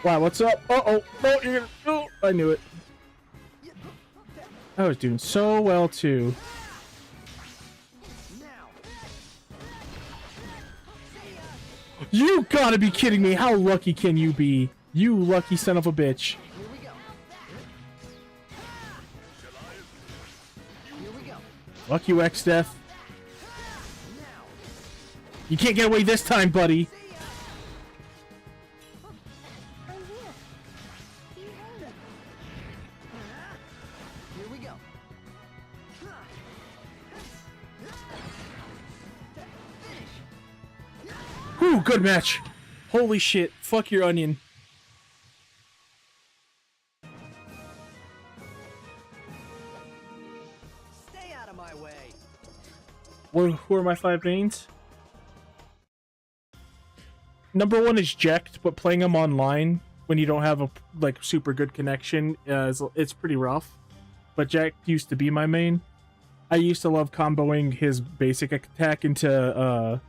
A: Wow, what's up? Uh-oh. No, you're gonna... Oh, I knew it. I was doing so well, too. You gotta be kidding me. How lucky can you be? You lucky son of a bitch. Fuck you, X-Death. You can't get away this time, buddy. Ooh, good match. Holy shit. Fuck your onion.
I: Stay out of my way.
A: Who are my 5 mains? Number 1 is Jekt, but playing him online when you don't have a like super good connection it's pretty rough. But Jekt used to be my main. I used to love comboing his basic attack into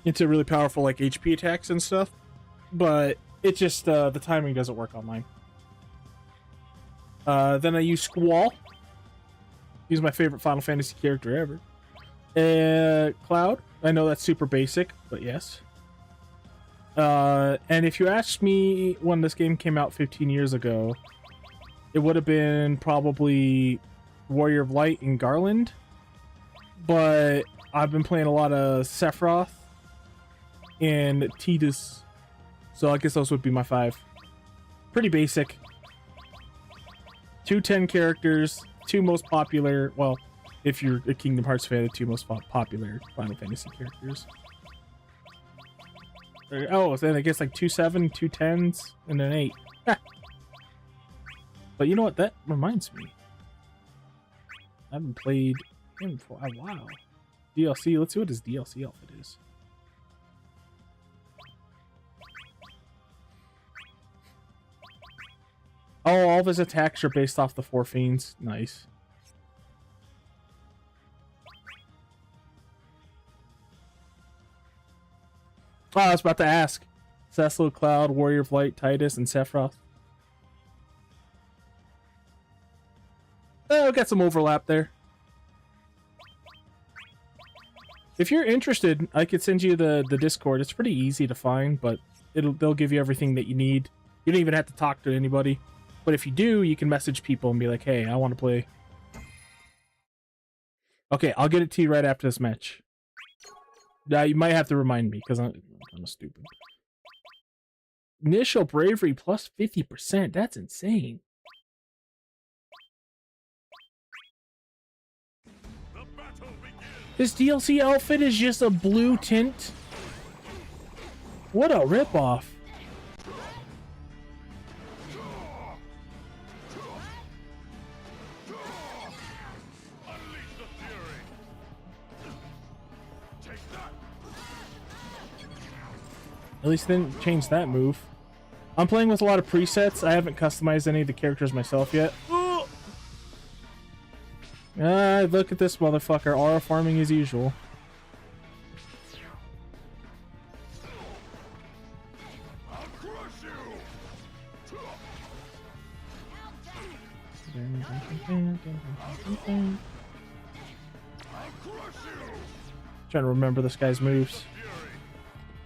A: really powerful like HP attacks and stuff, but it just the timing doesn't work online. Then I use Squall. He's my favorite Final Fantasy character ever. Cloud. I know that's super basic, but yes. And if you asked me when this game came out 15 years ago, it would have been probably Warrior of Light and Garland, but I've been playing a lot of Sephiroth and Tidus, so I guess those would be my 5. Pretty basic. 2 10 characters, 2 most popular, well, if you're a Kingdom Hearts fan, the 2 most popular Final Fantasy characters. Oh, then I guess like 2 7, 2 10s, and an 8. But you know what? That reminds me. I haven't played him for a while. DLC. Let's see what his DLC outfit is. Oh, all of his attacks are based off the 4 fiends. Nice. Oh, I was about to ask. Cecil, Cloud, Warrior of Light, Tidus, and Sephiroth. Oh, got some overlap there. If you're interested, I could send you the Discord. It's pretty easy to find, but they'll give you everything that you need. You don't even have to talk to anybody. But if you do, you can message people and be like, hey, I want to play. Okay, I'll get it to you right after this match. You might have to remind me, because I'm stupid. Initial bravery plus 50%. That's insane. This DLC outfit is just a blue tint. What a ripoff. At least they didn't change that move. I'm playing with a lot of presets. I haven't customized any of the characters myself yet. Look at this motherfucker. Aura farming as usual. Trying to remember this guy's moves.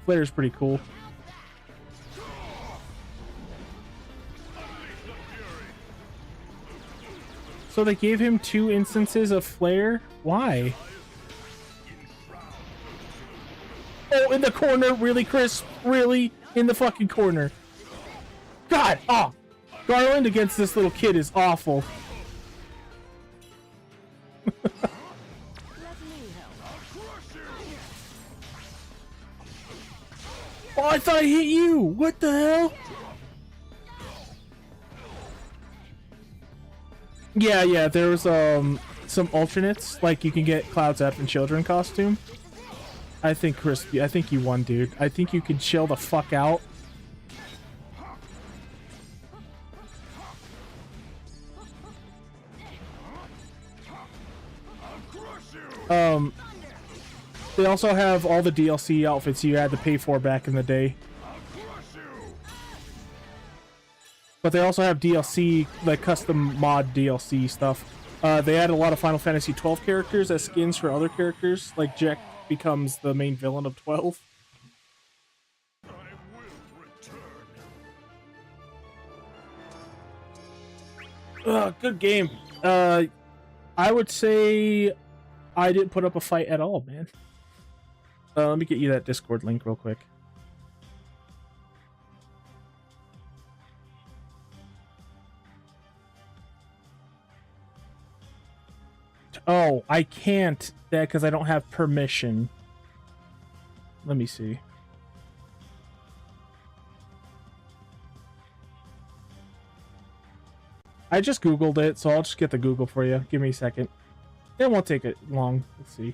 A: Flare's pretty cool. So they gave him 2 instances of flare? Why? Oh, in the corner, really, Chris? Really? In the fucking corner. God, oh! Garland against this little kid is awful. Oh, I thought I hit you! What the hell? Yeah, there was some alternates, like you can get Cloud's F and Children costume. I think Chris, I think you won, dude. I think you can chill the fuck out. They also have all the DLC outfits you had to pay for back in the day. But they also have DLC, like custom mod DLC stuff. They add a lot of Final Fantasy XII characters as skins for other characters, like Jack becomes the main villain of 12. Good game. I would say I didn't put up a fight at all, man. Let me get you that Discord link real quick. Oh, I can't that because I don't have permission. Let me see. I just Googled it, so I'll just get the Google for you. Give me a second. It won't take it long. Let's see.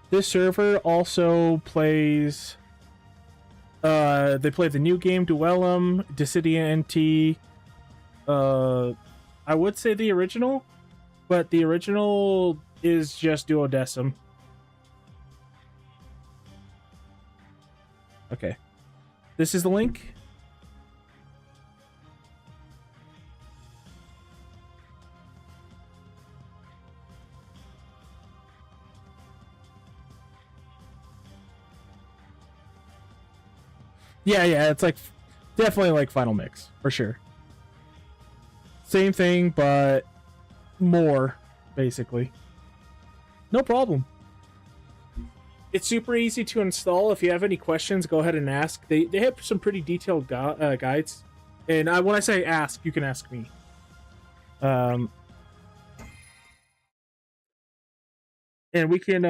A: This server also plays... they play the new game, Duellum, Dissidia NT. I would say the original, but the original is just Duodecim. Okay. This is the link. Yeah, it's like definitely like Final Mix for sure. Same thing, but more basically. No problem. It's super easy to install. If you have any questions, go ahead and ask. They have some pretty detailed guides, and when I say ask, you can ask me. And we can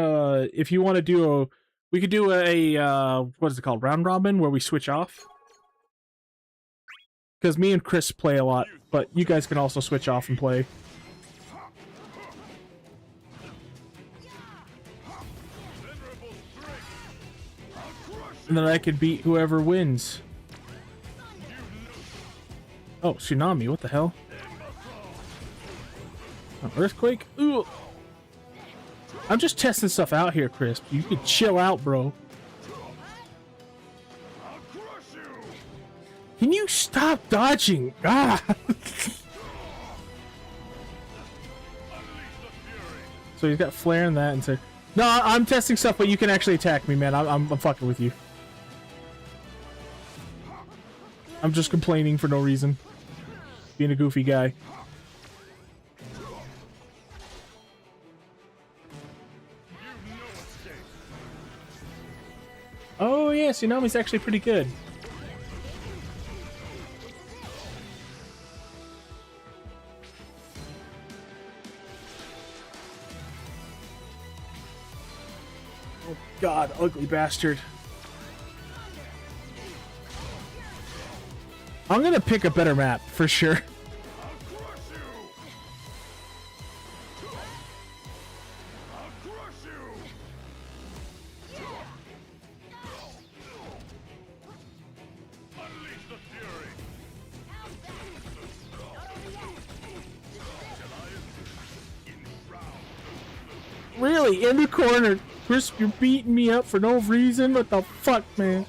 A: if you want to do we could do a what is it called? Round robin, where we switch off. Because me and Chris play a lot, but you guys can also switch off and play. And then I can beat whoever wins. Oh, tsunami, what the hell? Oh, earthquake? Ooh. I'm just testing stuff out here, Chris. You can chill out, bro. Can you stop dodging? Ah! So he's got flare in that and say, no, I'm testing stuff, but you can actually attack me, man. I'm fucking with you. I'm just complaining for no reason. Being a goofy guy. Oh yeah, Tsunami's actually pretty good. Oh god, ugly bastard. I'm gonna pick a better map, for sure. Really? In the corner. Chris, you're beating me up for no reason? What the fuck, man?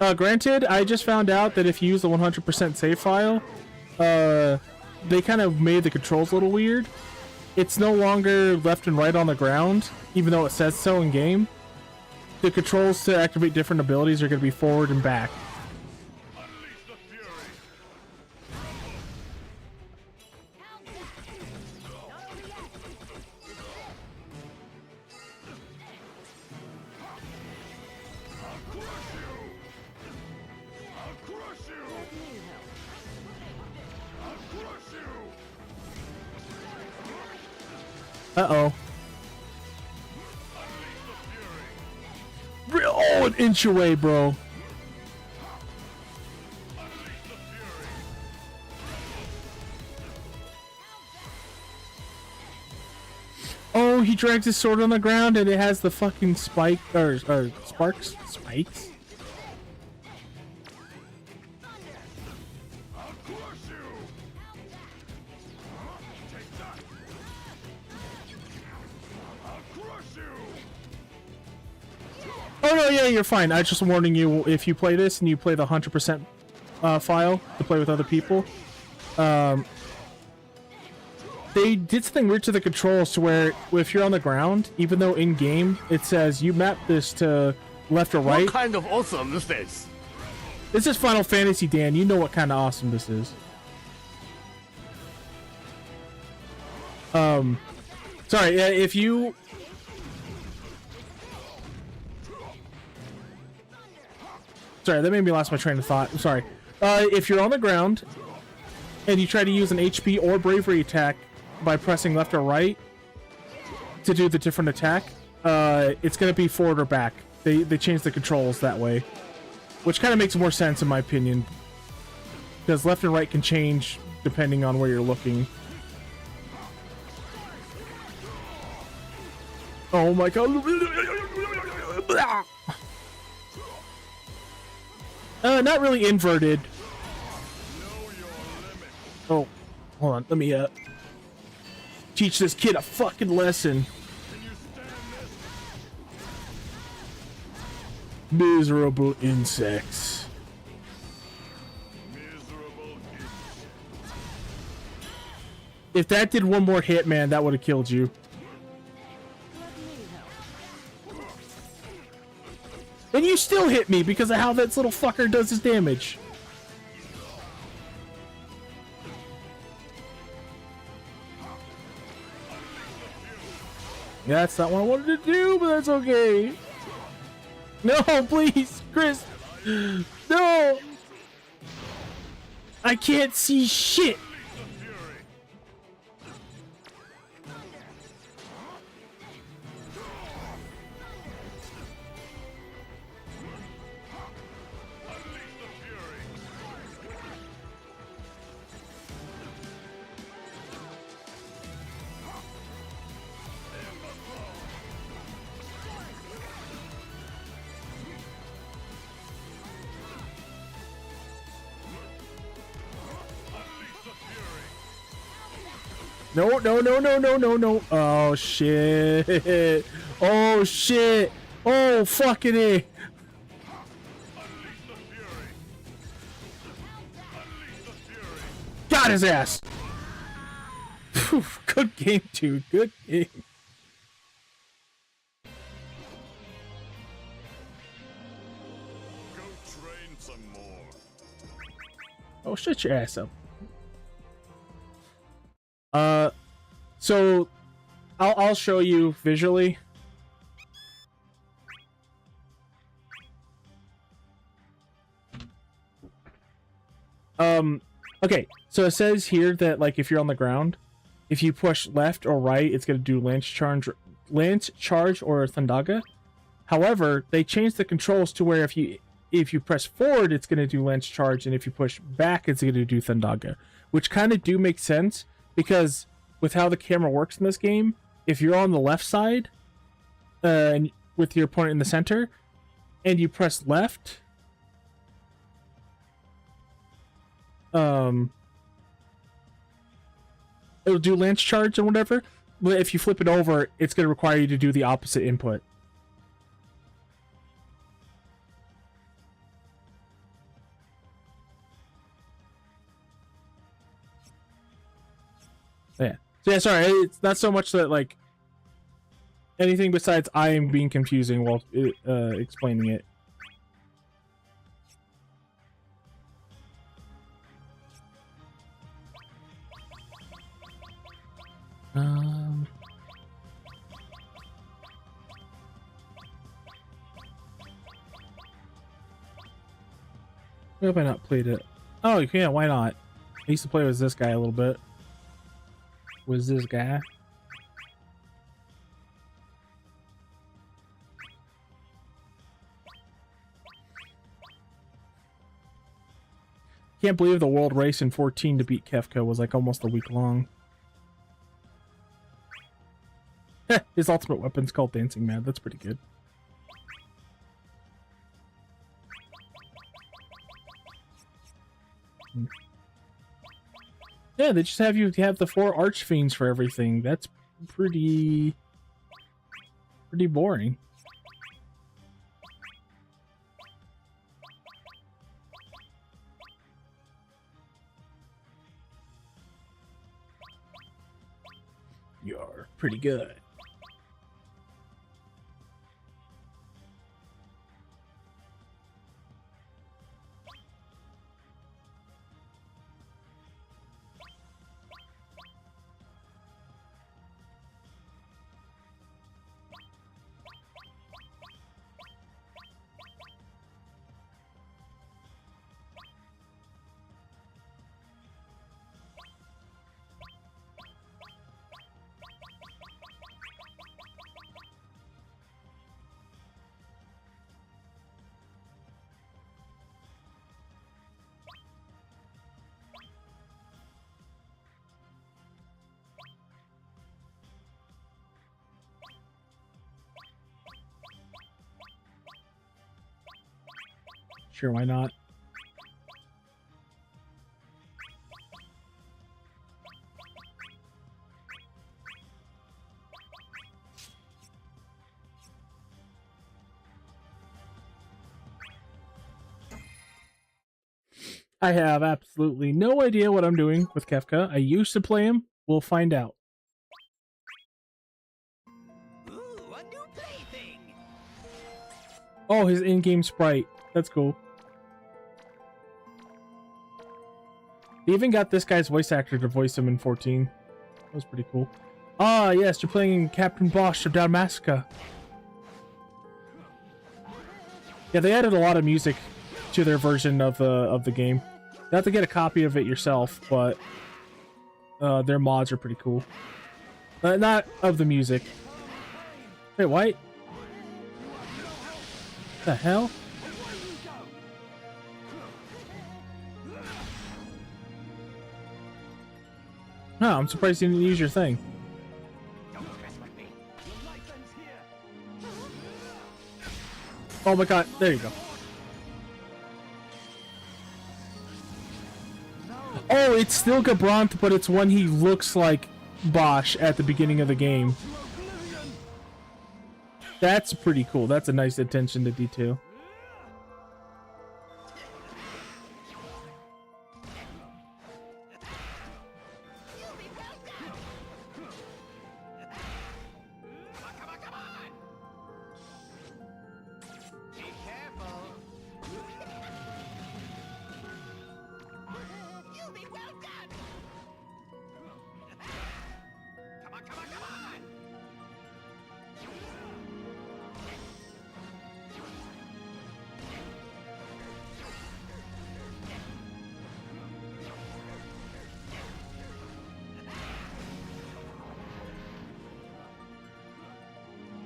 A: Granted, I just found out that if you use the 100% save file, they kind of made the controls a little weird. It's no longer left and right on the ground, even though it says so in game. The controls to activate different abilities are going to be forward and back. Uh-oh. Oh, an inch away, bro. Oh, he drags his sword on the ground and it has the fucking spike, or sparks? Spikes? Oh no, yeah, you're fine. I just warning you, if you play this and you play the 100% file to play with other people, they did something weird to the controls to where if you're on the ground, even though in game it says you map this to left or right.
F: What kind of awesome is this?
A: This is Final Fantasy, Dan. You know what kind of awesome this is. Sorry, if you... Sorry, that made me lost my train of thought. I'm sorry. If you're on the ground and you try to use an HP or bravery attack by pressing left or right to do the different attack, it's going to be forward or back. They changed the controls that way, which kind of makes more sense in my opinion, because left and right can change depending on where you're looking. Oh my god. Not really inverted. Oh, hold on. Let me teach this kid a fucking lesson. Miserable insects. If that did one more hit, man, that would have killed you. And you still hit me because of how that little fucker does his damage. That's not what I wanted to do, but that's okay. No, please, Chris. No. I can't see shit. No, no, no, no, no, no, no. Oh, shit. Oh, shit. Oh, fucking A. Got his ass. Whew, good game, dude. Good game.
C: Go train some more.
A: Oh, shut your ass up. So I'll show you visually. Okay, so it says here that like if you're on the ground, if you push left or right, it's gonna do lance charge or Thundaga. However, they changed the controls to where if you press forward, it's gonna do lance charge, and if you push back, it's gonna do Thundaga, which kind of do make sense because with how the camera works in this game, if you're on the left side, and with your opponent in the center, and you press left, it'll do lance charge and whatever. But if you flip it over, it's going to require you to do the opposite input. Yeah. So yeah, sorry, it's not so much that like anything besides I am being confusing while explaining it. Why have I not played it? Oh, yeah, why not? I used to play with this guy a little bit. Was this guy? Can't believe the world race in 14 to beat Kefka was like almost a week long. His ultimate weapon's called Dancing Mad. That's pretty good. Yeah, they just have you have the 4 archfiends for everything. That's pretty boring. You're pretty good. Sure, why not? I have absolutely no idea what I'm doing with Kefka. I used to play him. We'll find out.
C: Ooh, a new plaything.
A: Oh, his in-game sprite. That's cool. They even got this guy's voice actor to voice him in 14. That was pretty cool. Ah, yes, you're playing Captain Bosch of Dalmasca. Yeah, they added a lot of music to their version of the game. You have to get a copy of it yourself, but their mods are pretty cool. Not of the music. Wait, what? The hell? No, I'm surprised you didn't use your thing. Oh my god, there you go. Oh, it's still Gabrant, but it's when he looks like Bosch at the beginning of the game. That's pretty cool. That's a nice attention to detail.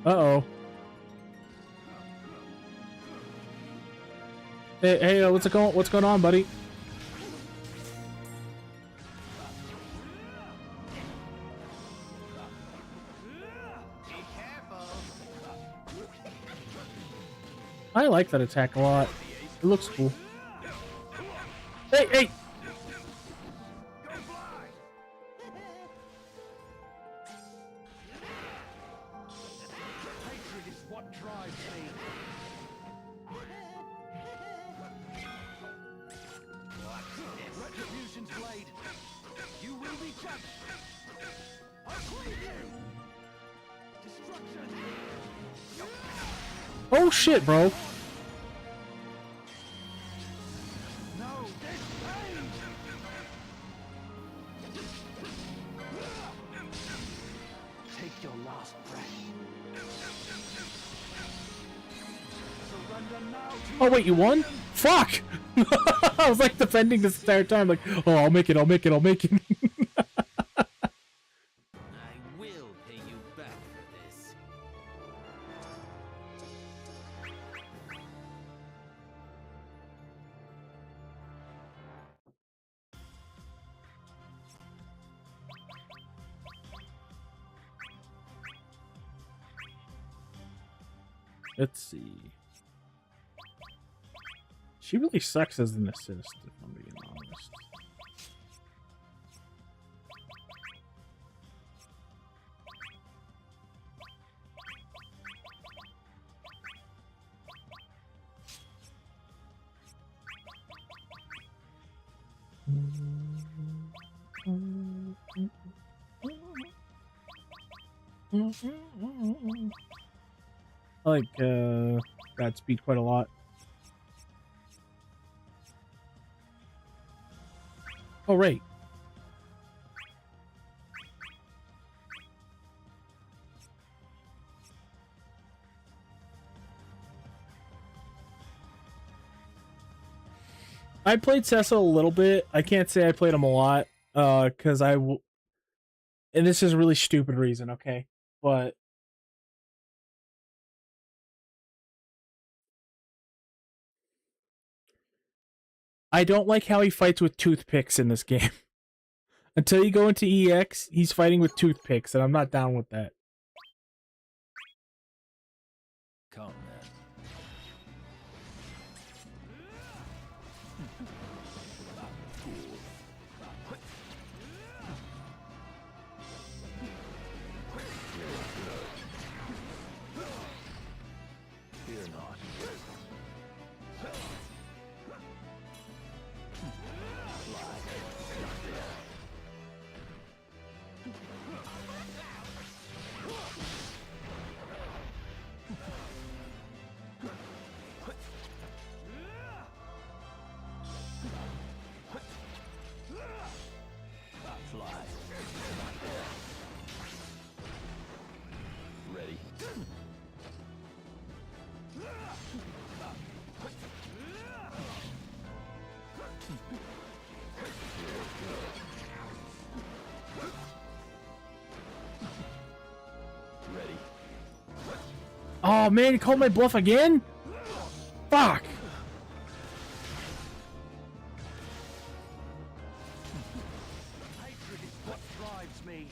A: Uh-oh. Hey, what's going on, buddy? I like that attack a lot. It looks cool. Hey, hey! Oh shit, bro.
C: Take your last breath.
A: Oh wait, you won? Fuck! I was like defending this entire time, like, oh, I'll make it, I'll make it, I'll make it.
N: I will pay you back for this.
A: Let's see. She really sucks as an assist, if I'm being honest. I like that speed quite a lot. Oh, right. I played Cecil a little bit. I can't say I played him a lot, because and this is a really stupid reason, okay? But I don't like how he fights with toothpicks in this game. Until you go into EX, he's fighting with toothpicks, and I'm not down with that.
L: Come then. Fear not. Ready. Ready.
A: Oh man, he called my bluff again? Fuck!
C: Hatred is what drives me.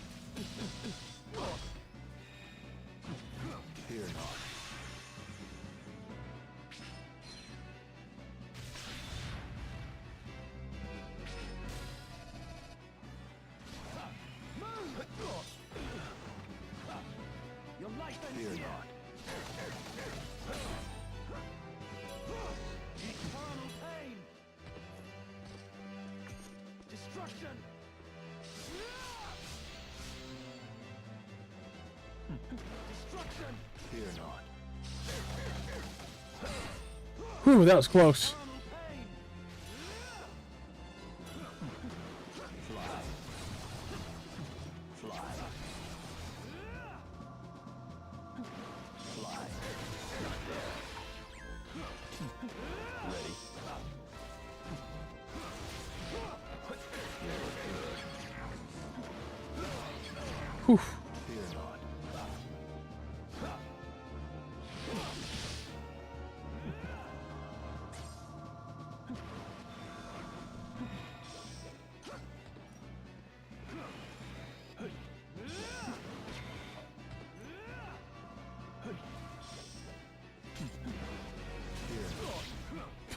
L: Fear not.
C: Your life ends
L: Fear
C: here.
L: not.
C: Eternal pain. Destruction. Destruction.
L: Fear not.
A: Whew, that was close.
L: Fly. Fly. Fly. Ready.
A: Whew.
L: Fear not.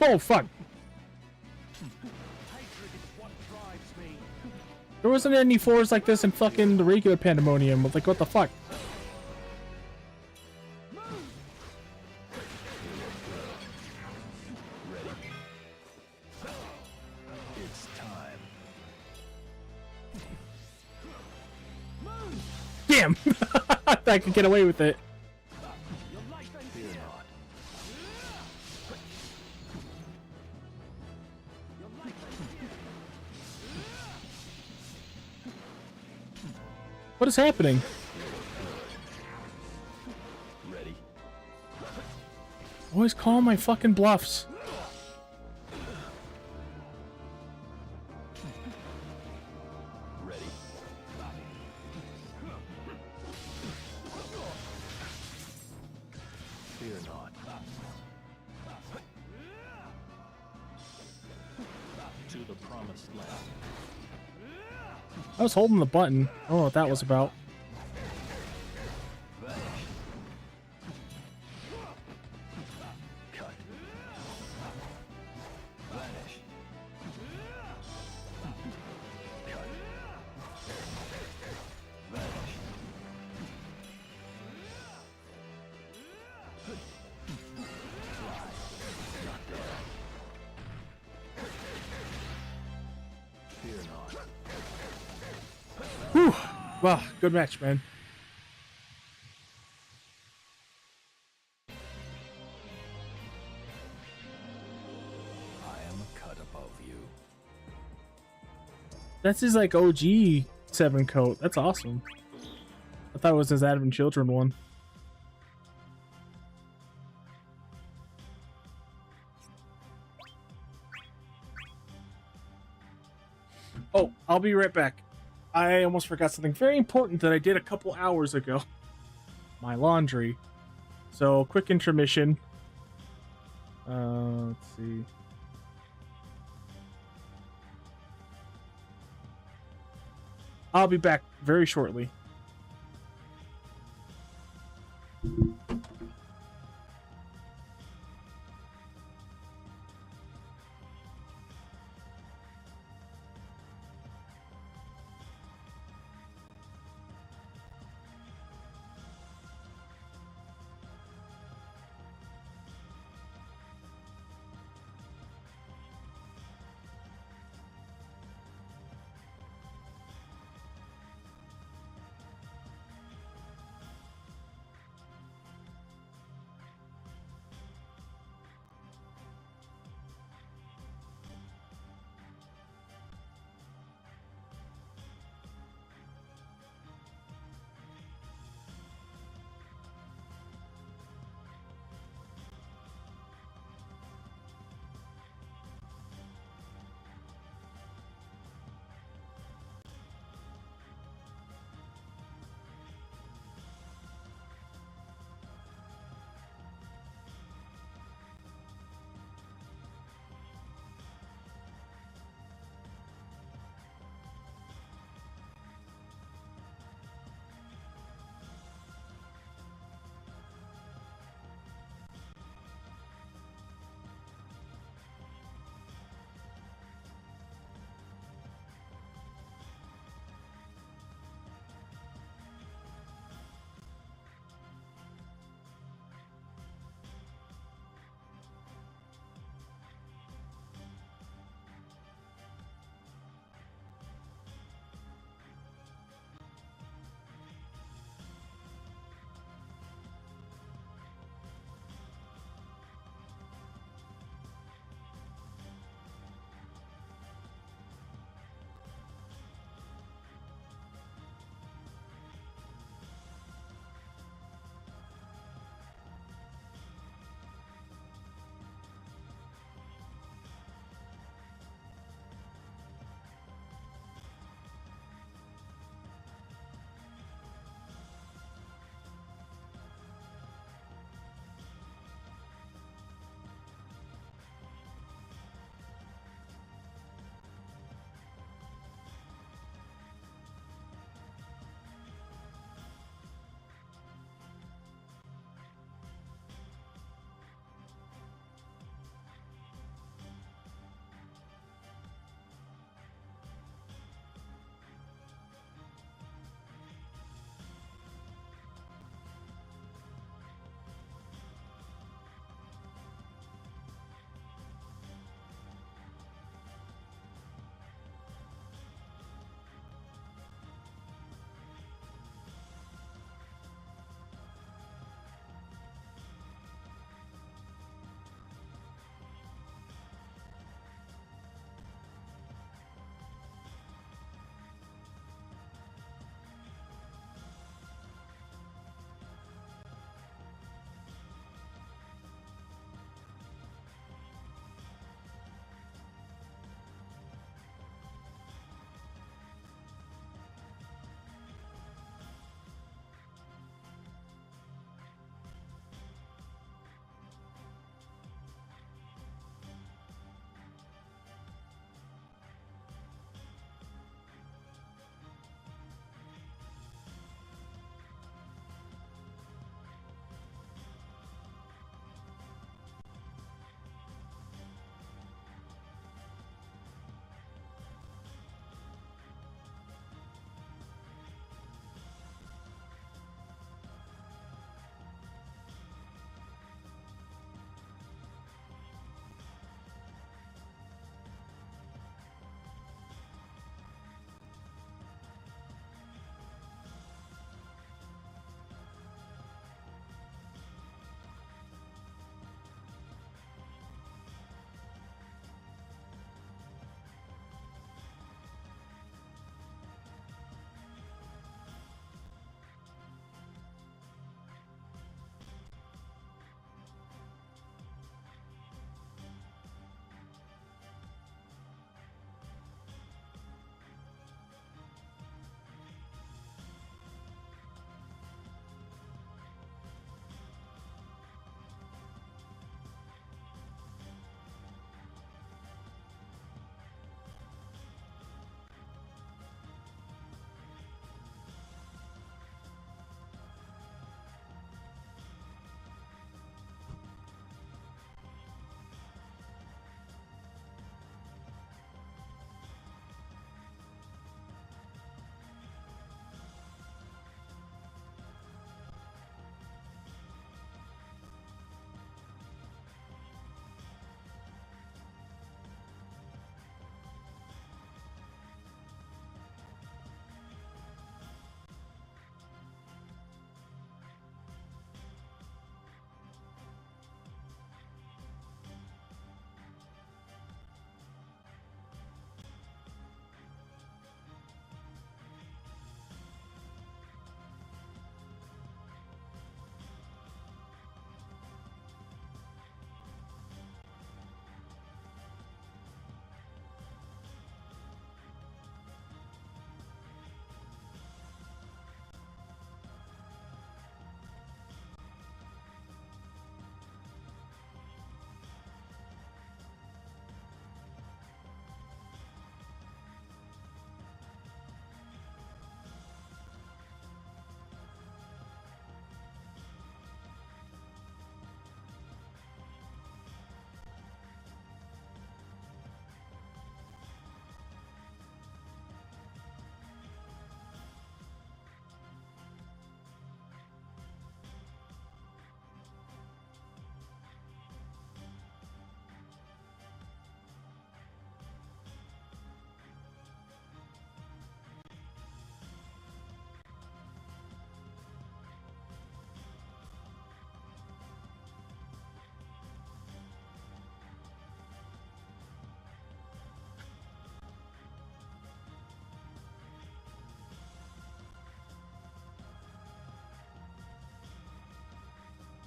A: Oh fuck!
C: Hatred is what drives me.
A: There wasn't any fours like this in fucking the regular Pandemonium. Like, what the fuck?
L: Ready. It's time.
A: Damn! I could get away with it. What is happening?
L: Ready?
A: Always call my fucking bluffs.
L: Ready? Fear not. To the promised land.
A: I was holding the button. I don't know what that was about.
L: Cut. Vanish. Cut. Vanish. Not there. Fear not.
A: Whew. Well, good match, man.
L: I am a cut above you.
A: That's his like OG 7 coat. That's awesome. I thought it was his Advent Children one. Oh, I'll be right back. I almost forgot something very important that I did a couple hours ago. My laundry. So, quick intermission. Let's see. I'll be back very shortly.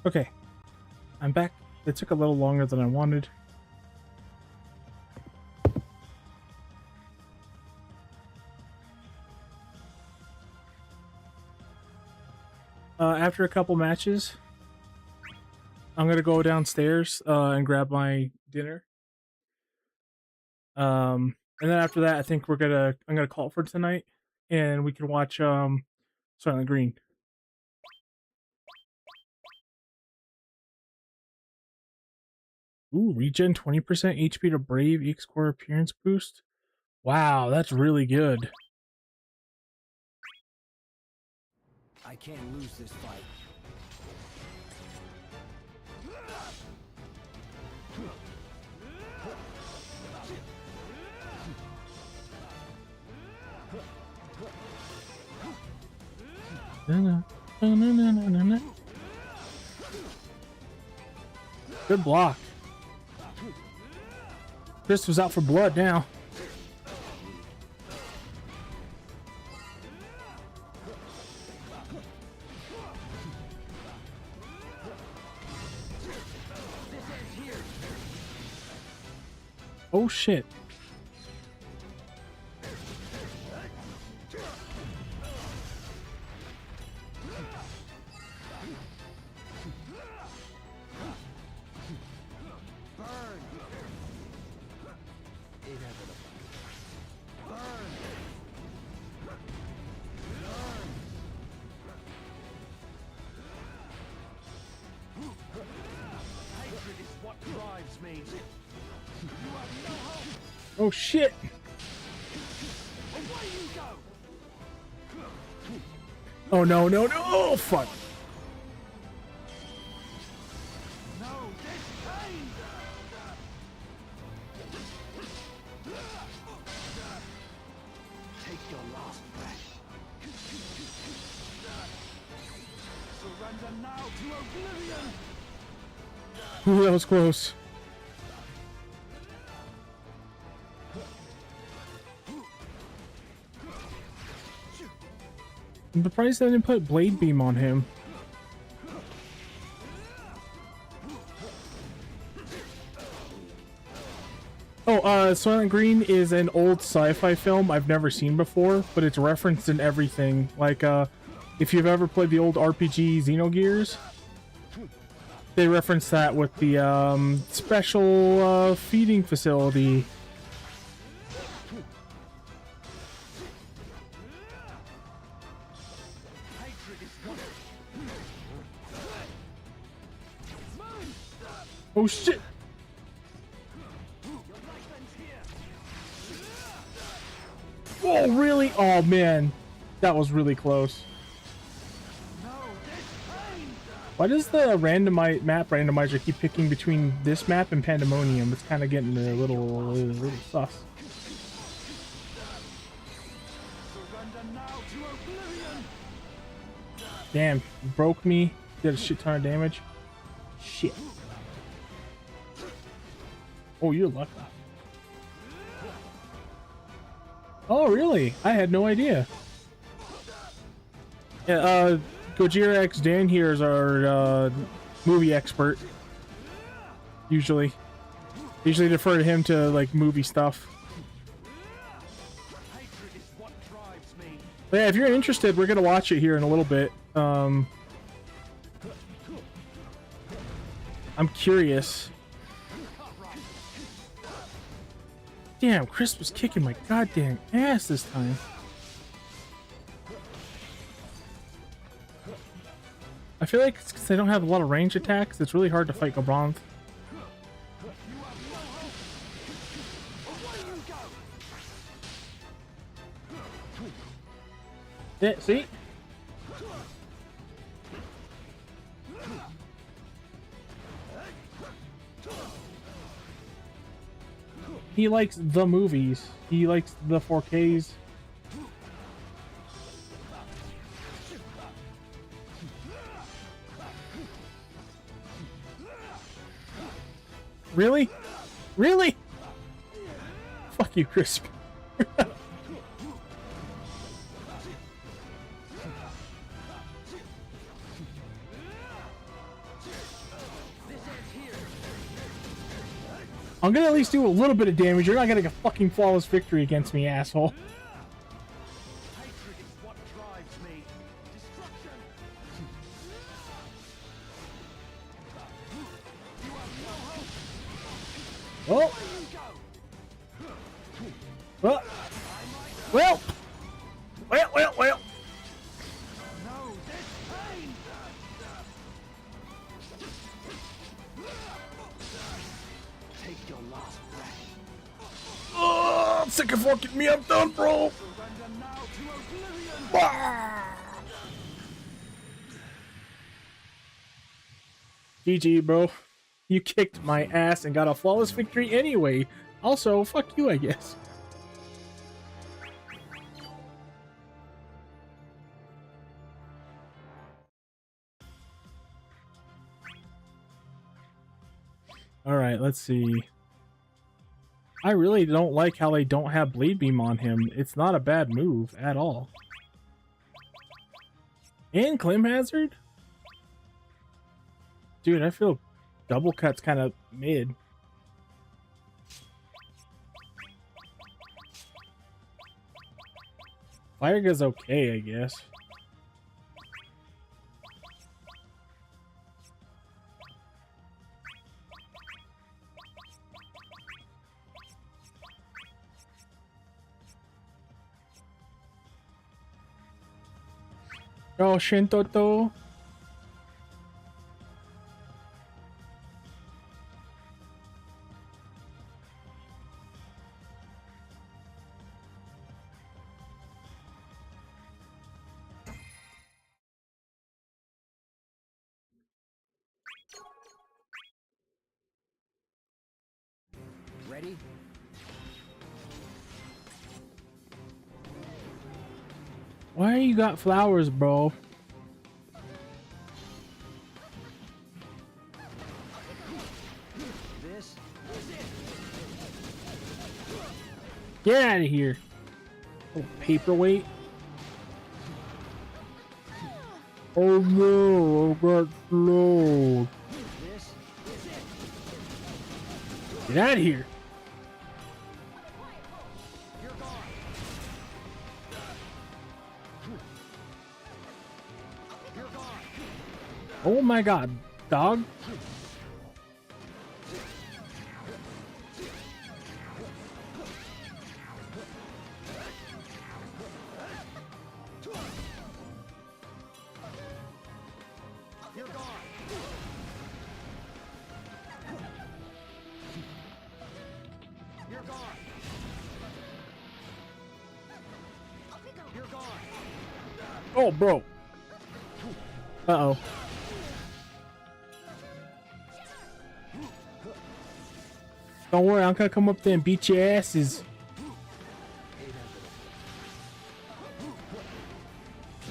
A: Okay, I'm back. It took a little longer than I wanted. After a couple matches, I'm gonna go downstairs and grab my dinner. And then after that, I think I'm gonna call it for tonight, and we can watch Silent Green. Ooh, regen 20% HP to Brave, each score appearance boost. Wow, that's really good.
I: I can't lose this fight.
A: Good block. Chris was out for blood now. Oh shit. Oh shit! Oh no, no, no! Oh fuck!
C: Take your last breath. Surrender now to oblivion.
A: Ooh, that was close. I'm surprised I didn't put Blade Beam on him. Oh, Silent Green is an old sci-fi film I've never seen before, but it's referenced in everything. Like, if you've ever played the old RPG Xenogears, they reference that with the special feeding facility. Oh shit! Oh really? Oh man, that was really close. Why does the map randomizer keep picking between this map and Pandemonium? It's kind of getting a little sus. Damn, broke me. Did a shit ton of damage. Shit. Oh, you're lucky. Oh, really? I had no idea. Yeah, Gojira X Dan here is our movie expert. Usually defer to him to like movie stuff. But yeah, if you're interested, we're gonna watch it here in a little bit. I'm curious. Damn, Chris was kicking my goddamn ass this time. I feel like it's because they don't have a lot of range attacks. It's really hard to fight Gabranth. Yeah, see? He likes the movies. He likes the 4Ks. Really? Really? Fuck you, Crisp. I'm gonna at least do a little bit of damage. You're not getting a fucking flawless victory against me, asshole.
C: Hatred is what drives me. Destruction. You have no hope.
A: Oh. Well. Well.
C: No, this pain. Take your last breath.
A: Oh, I'm sick of fucking me. I'm done, bro.
C: Surrender now to oblivion.
A: GG, bro. You kicked my ass and got a flawless victory anyway. Also, fuck you, I guess. Alright, let's see. I really don't like how they don't have Blade Beam on him. It's not a bad move at all. And Clim Hazard? Dude, I feel double cut's kind of mid. Fire Gun's okay, I guess. Oh, Shintoto.
I: Ready?
A: Why you got flowers, bro?
I: This is it.
A: Get out of here. Oh, paperweight. Oh no, I got slowed.
I: This is it.
A: Get out of here.
I: You're gone. You're gone.
A: Oh my god, dog.
I: You're gone. You're gone. You're gone.
A: Oh, bro. Uh-oh. Don't worry, I'm gonna come up there and beat your asses.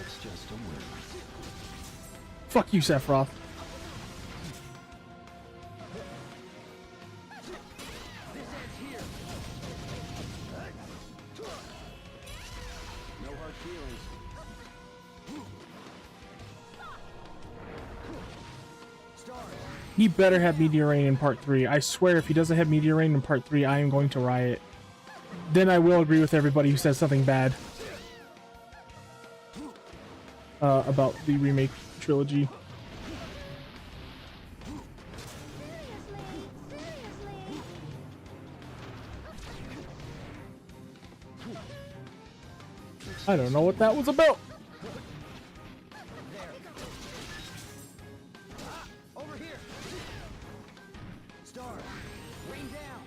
L: It's just a word.
A: Fuck you, Sephiroth.
I: This ends here. No hard feelings. Stars.
A: He better have Meteor Rain in Part 3. I swear if he doesn't have Meteor Rain in Part 3, I am going to riot. Then I will agree with everybody who says something bad about the remake trilogy. I don't know what that was about.
I: Over here. Stars. Rain down.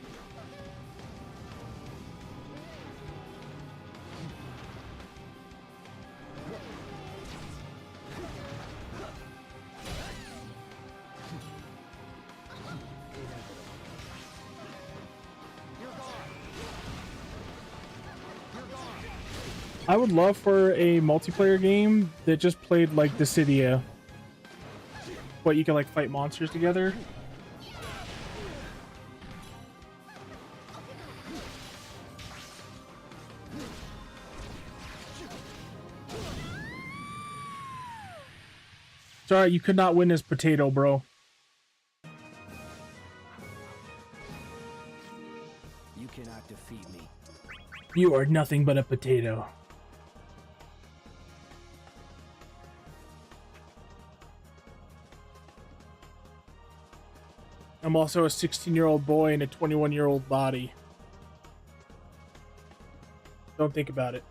A: I would love for a multiplayer game that just played like Dissidia. What, you can like fight monsters together? Sorry, you could not win this potato, bro. You are nothing but a potato. I'm also a 16-year-old boy in a 21-year-old body. Don't think about it.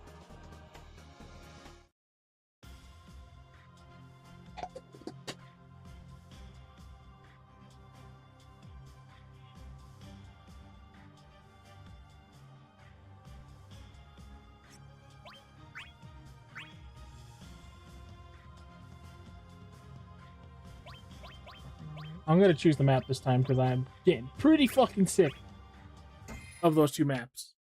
A: I'm gonna choose the map this time because I'm getting pretty fucking sick of those two maps.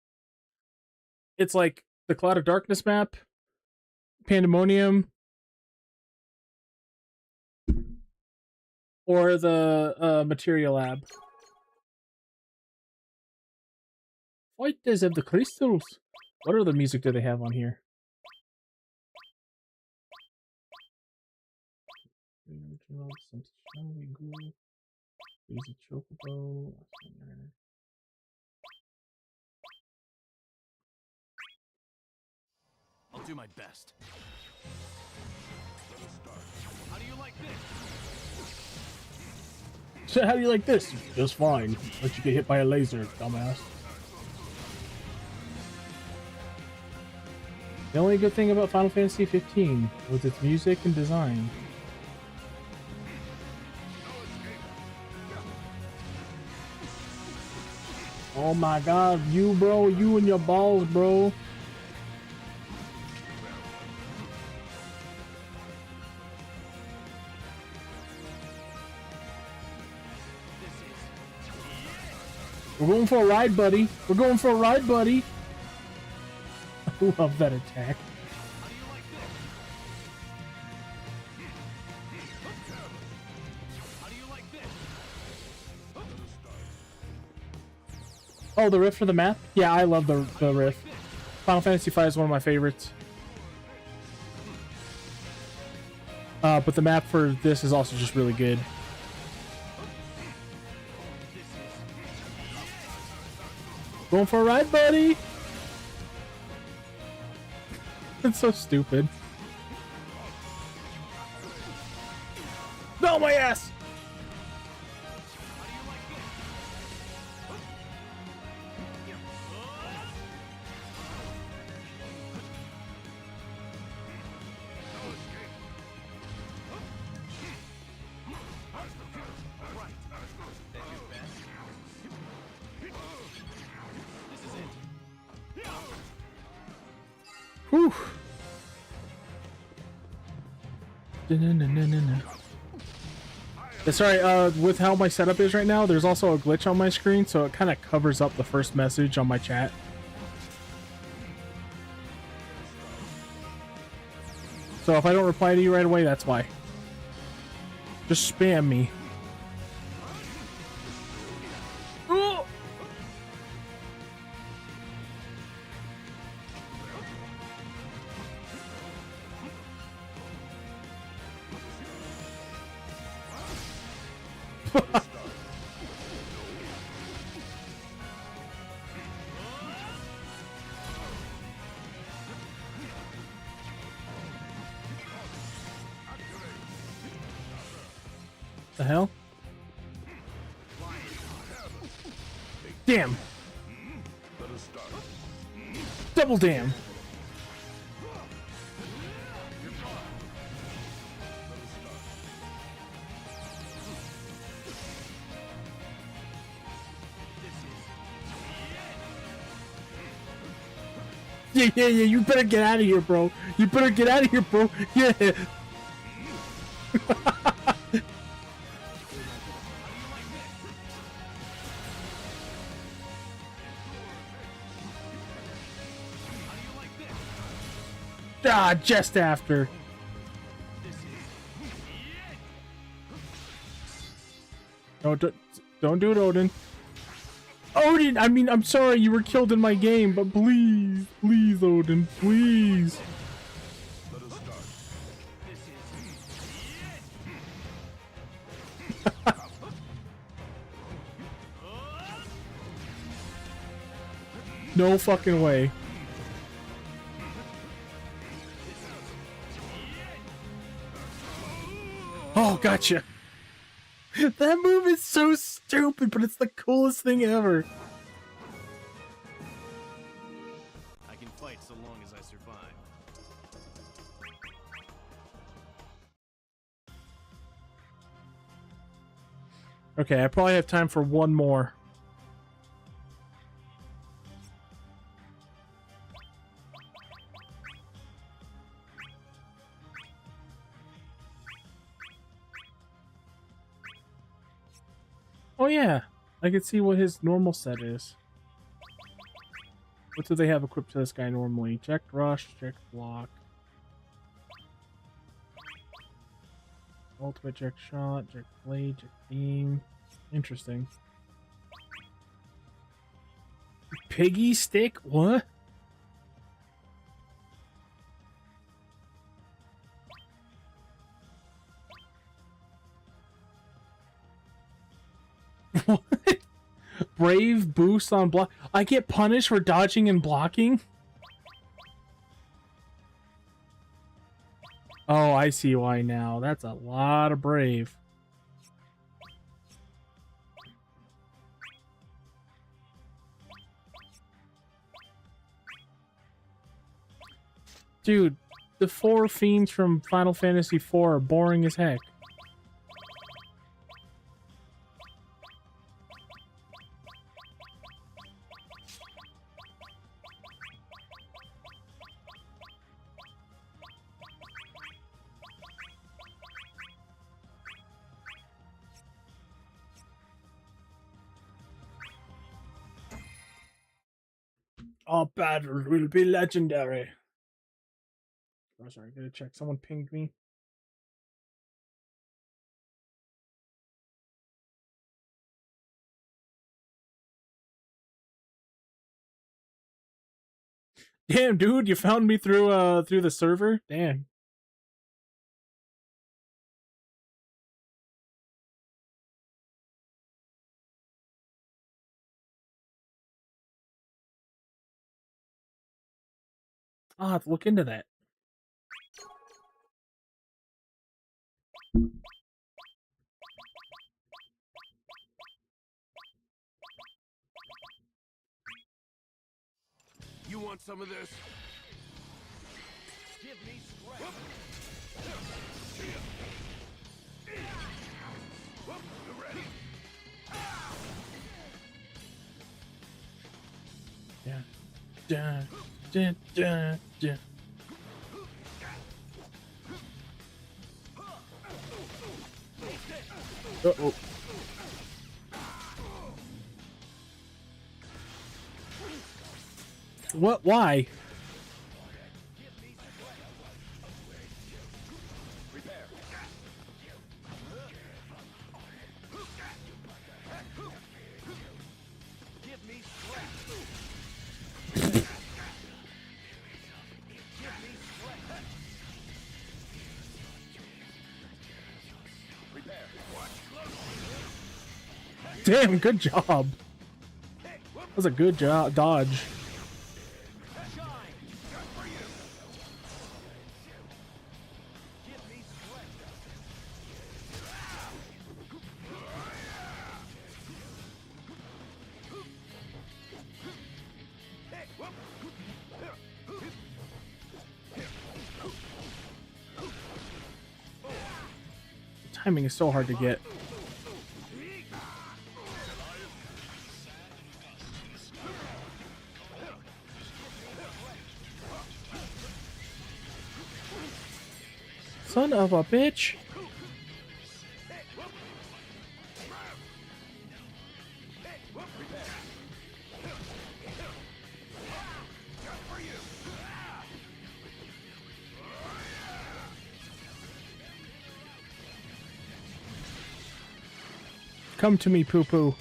A: It's like the Cloud of Darkness map, Pandemonium, or the Material Lab. Fighters of the Crystals. What other music do they have on here? Easy Chocobo.
L: I'll do my best. How do you like this?
A: So how do you like this? Just fine. But you get hit by a laser, dumbass. The only good thing about Final Fantasy XV was its music and design. Oh my god, you bro, you and your balls, bro. We're going for a ride, buddy. We're going for a ride, buddy. I love that attack. Oh, the riff for the map? Yeah, I love the riff. Final Fantasy V is one of my favorites. But the map for this is also just really good. Going for a ride, buddy? It's so stupid. No, my ass! Whew. Sorry, with how my setup is right now, there's also a glitch on my screen, so it kind of covers up the first message on my chat. So if I don't reply to you right away, that's why. Just spam me. Oh! The hell? Damn. Double damn. Yeah, you better get out of here, bro. You better get out of here, bro. Yeah. Ah, just after. No, don't do it, Odin. Odin, I mean, I'm sorry you were killed in my game, but please, please, Odin, please. No fucking way. Oh, gotcha. That move is so stupid, but it's the coolest thing ever.
N: I can fight so long as I survive.
A: Okay, I probably have time for one more. Oh yeah, I can see what his normal set is. What do they have equipped to this guy normally? Check rush, check block. Ultimate check shot, check blade, check beam. Interesting. Piggy stick? What? What? Brave boost on block. I get punished for dodging and blocking? Oh, I see why now. That's a lot of brave. Dude, the 4 fiends from Final Fantasy IV are boring as heck. Our battle will be legendary. Oh, sorry, gotta check. Someone pinged me. Damn, dude, you found me through the server? Damn. I'll have to look into that.
C: You want some of this? Give me strength. You ready?
A: Yeah. Dun, dun, dun, dun. Uh-oh. What? Why? Damn, good job. That was a good dodge. Timing is so hard to get. Son of a bitch. Come to me, poo-poo.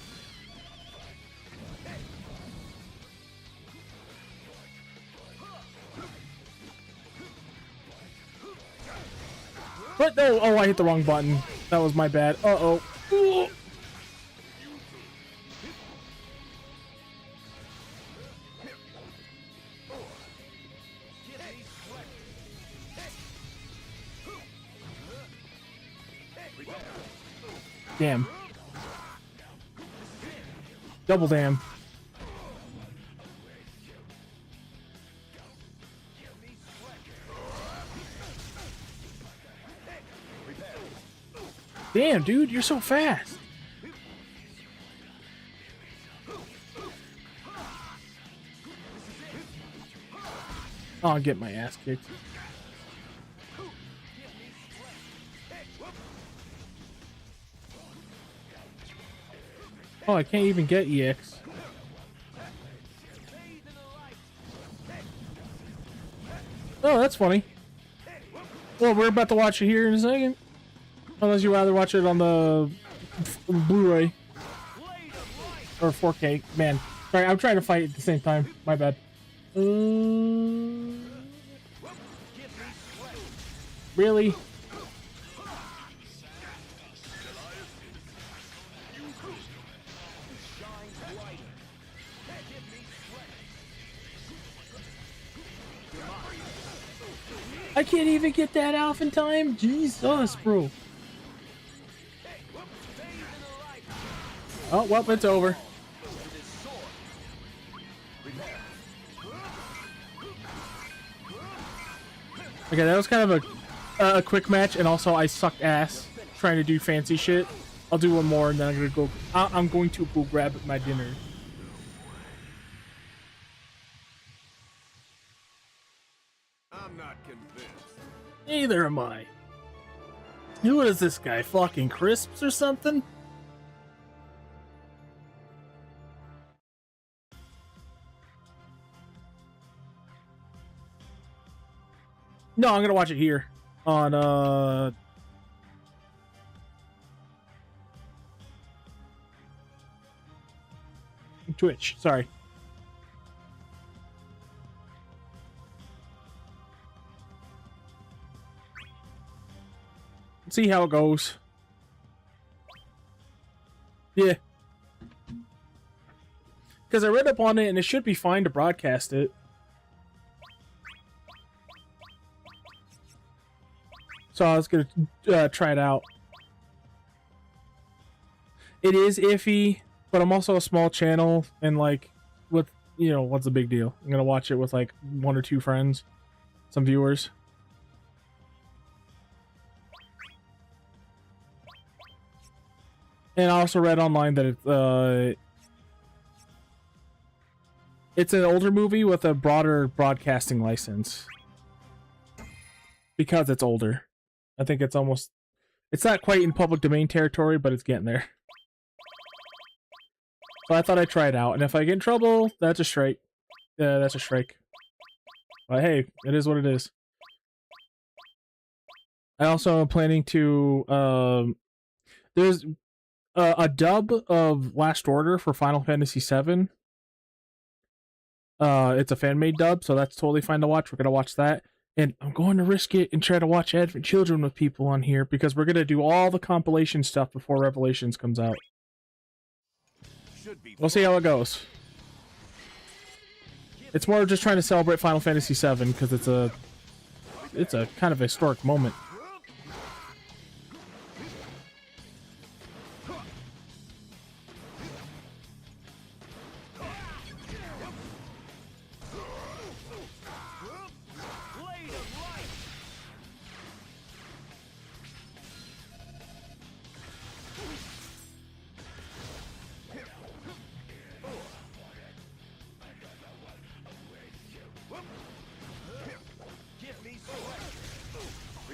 A: What? No! Oh, I hit the wrong button. That was my bad. Uh-oh. Ooh. Damn. Double damn. Damn, dude, you're so fast. Oh, I'll get my ass kicked. Oh, I can't even get EX. Oh, that's funny. Well, we're about to watch it here in a second. Unless you'd rather watch it on the Blu-ray. Or 4K. Man. Sorry, I'm trying to fight at the same time. My bad. Really? I can't even get that off in time? Jesus, bro. Oh, well, it's over. Okay, that was kind of a quick match, and also I sucked ass trying to do fancy shit. I'll do one more, and then I'm going to go grab my dinner.
D: I'm not convinced.
A: Neither am I. Who is this guy? Fucking Crisps or something? No, I'm gonna watch it here on Twitch. Sorry. See how it goes. Yeah. Because I read up on it and it should be fine to broadcast it. So I was going to try it out. It is iffy, but I'm also a small channel and like, with, you know, what's the big deal? I'm going to watch it with like 1 or 2 friends, some viewers. And I also read online that it's an older movie with a broader broadcasting license. Because it's older. I think it's almost... It's not quite in public domain territory, but it's getting there. So I thought I'd try it out. And if I get in trouble, that's a strike. Yeah, that's a strike. But hey, it is what it is. I also am planning to... there's a dub of Last Order for Final Fantasy VII. It's a fan-made dub, so that's totally fine to watch. We're going to watch that. And I'm going to risk it and try to watch Advent Children with people on here because we're going to do all the compilation stuff before Revelations comes out. We'll see how it goes. It's more just trying to celebrate Final Fantasy VII because it's a kind of historic moment.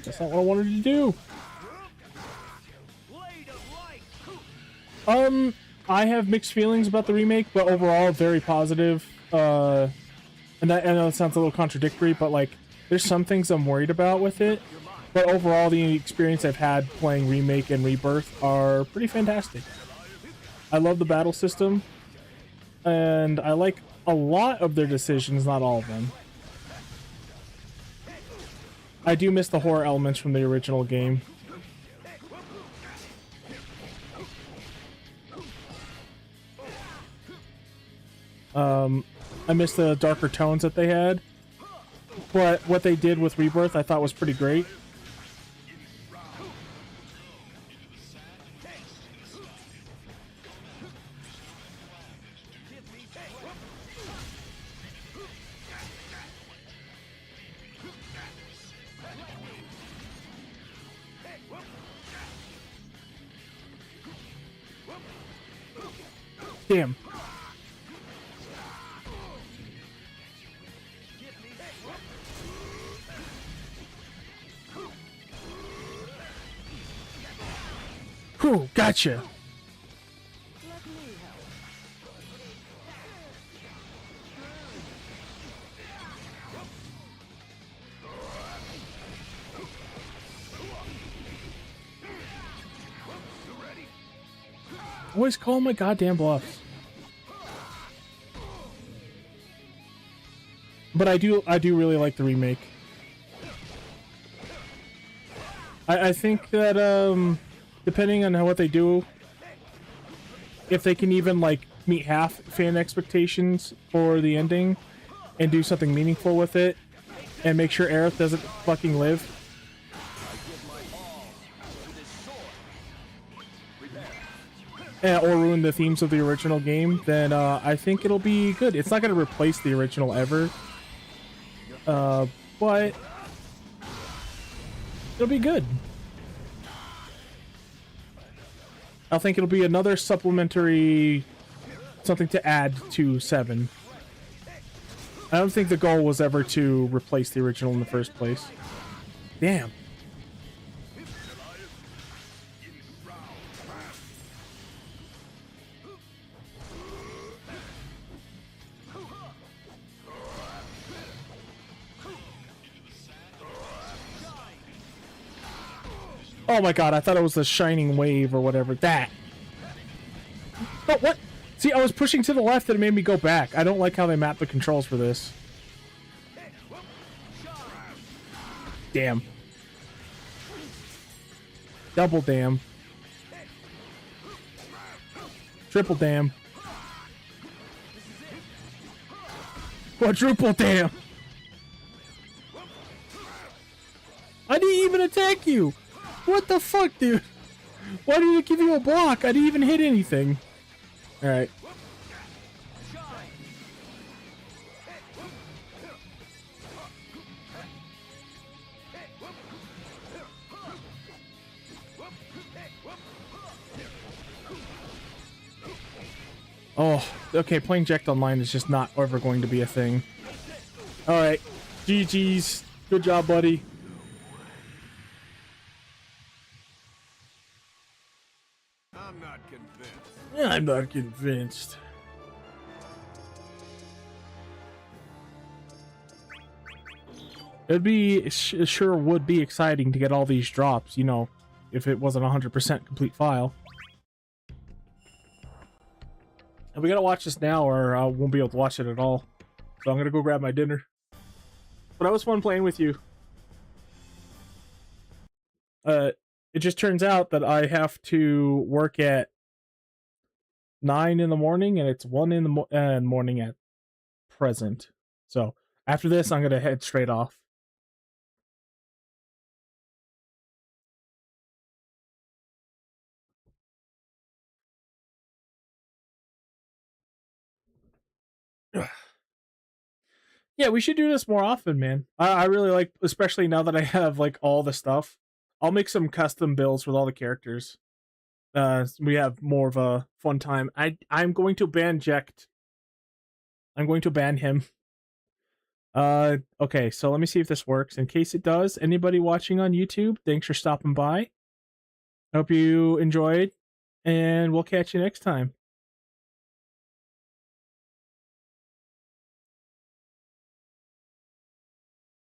A: That's not what I wanted to do. I have mixed feelings about the remake, but overall very positive. And I know it sounds a little contradictory, but like there's some things I'm worried about with it. But overall, the experience I've had playing Remake and Rebirth are pretty fantastic. I love the battle system, and I like a lot of their decisions, not all of them. I do miss the horror elements from the original game. I miss the darker tones that they had. But what they did with Rebirth I thought was pretty great. Damn. Whew, gotcha. Always call my goddamn bluffs. But I do really like the remake. I think that depending on what they do, if they can even like meet half fan expectations for the ending and do something meaningful with it and make sure Aerith doesn't fucking live. Or ruin the themes of the original game, then I think it'll be good. It's not going to replace the original ever, but it'll be good. I think it'll be another supplementary, something to add to 7. I don't think the goal was ever to replace the original in the first place. Damn. Oh my god, I thought it was the shining wave or whatever. That. Oh, what? See, I was pushing to the left and it made me go back. I don't like how they map the controls for this. Damn. Double damn. Triple damn. Quadruple damn. I didn't even attack you. What the fuck, dude? Why did it give you a block? I didn't even hit anything. Alright. Oh, okay, playing Jacked Online is just not ever going to be a thing. Alright. GG's. Good job, buddy. I'm not convinced. It'd be sure would be exciting to get all these drops, you know, if it wasn't 100% complete file. And we gotta watch this now or I won't be able to watch it at all. So I'm gonna go grab my dinner. But it was fun playing with you. It just turns out that I have to work at 9 in the morning and it's 1 in the morning at present. So after this, I'm gonna head straight off. Yeah, we should do this more often, man. I really like, especially now that I have like all the stuff. I'll make some custom builds with all the characters. We have more of a fun time. I'm going to ban Jekt. I'm going to ban him. Okay, so let me see if this works. In case it does, anybody watching on YouTube, thanks for stopping by. Hope you enjoyed, and we'll catch you next time.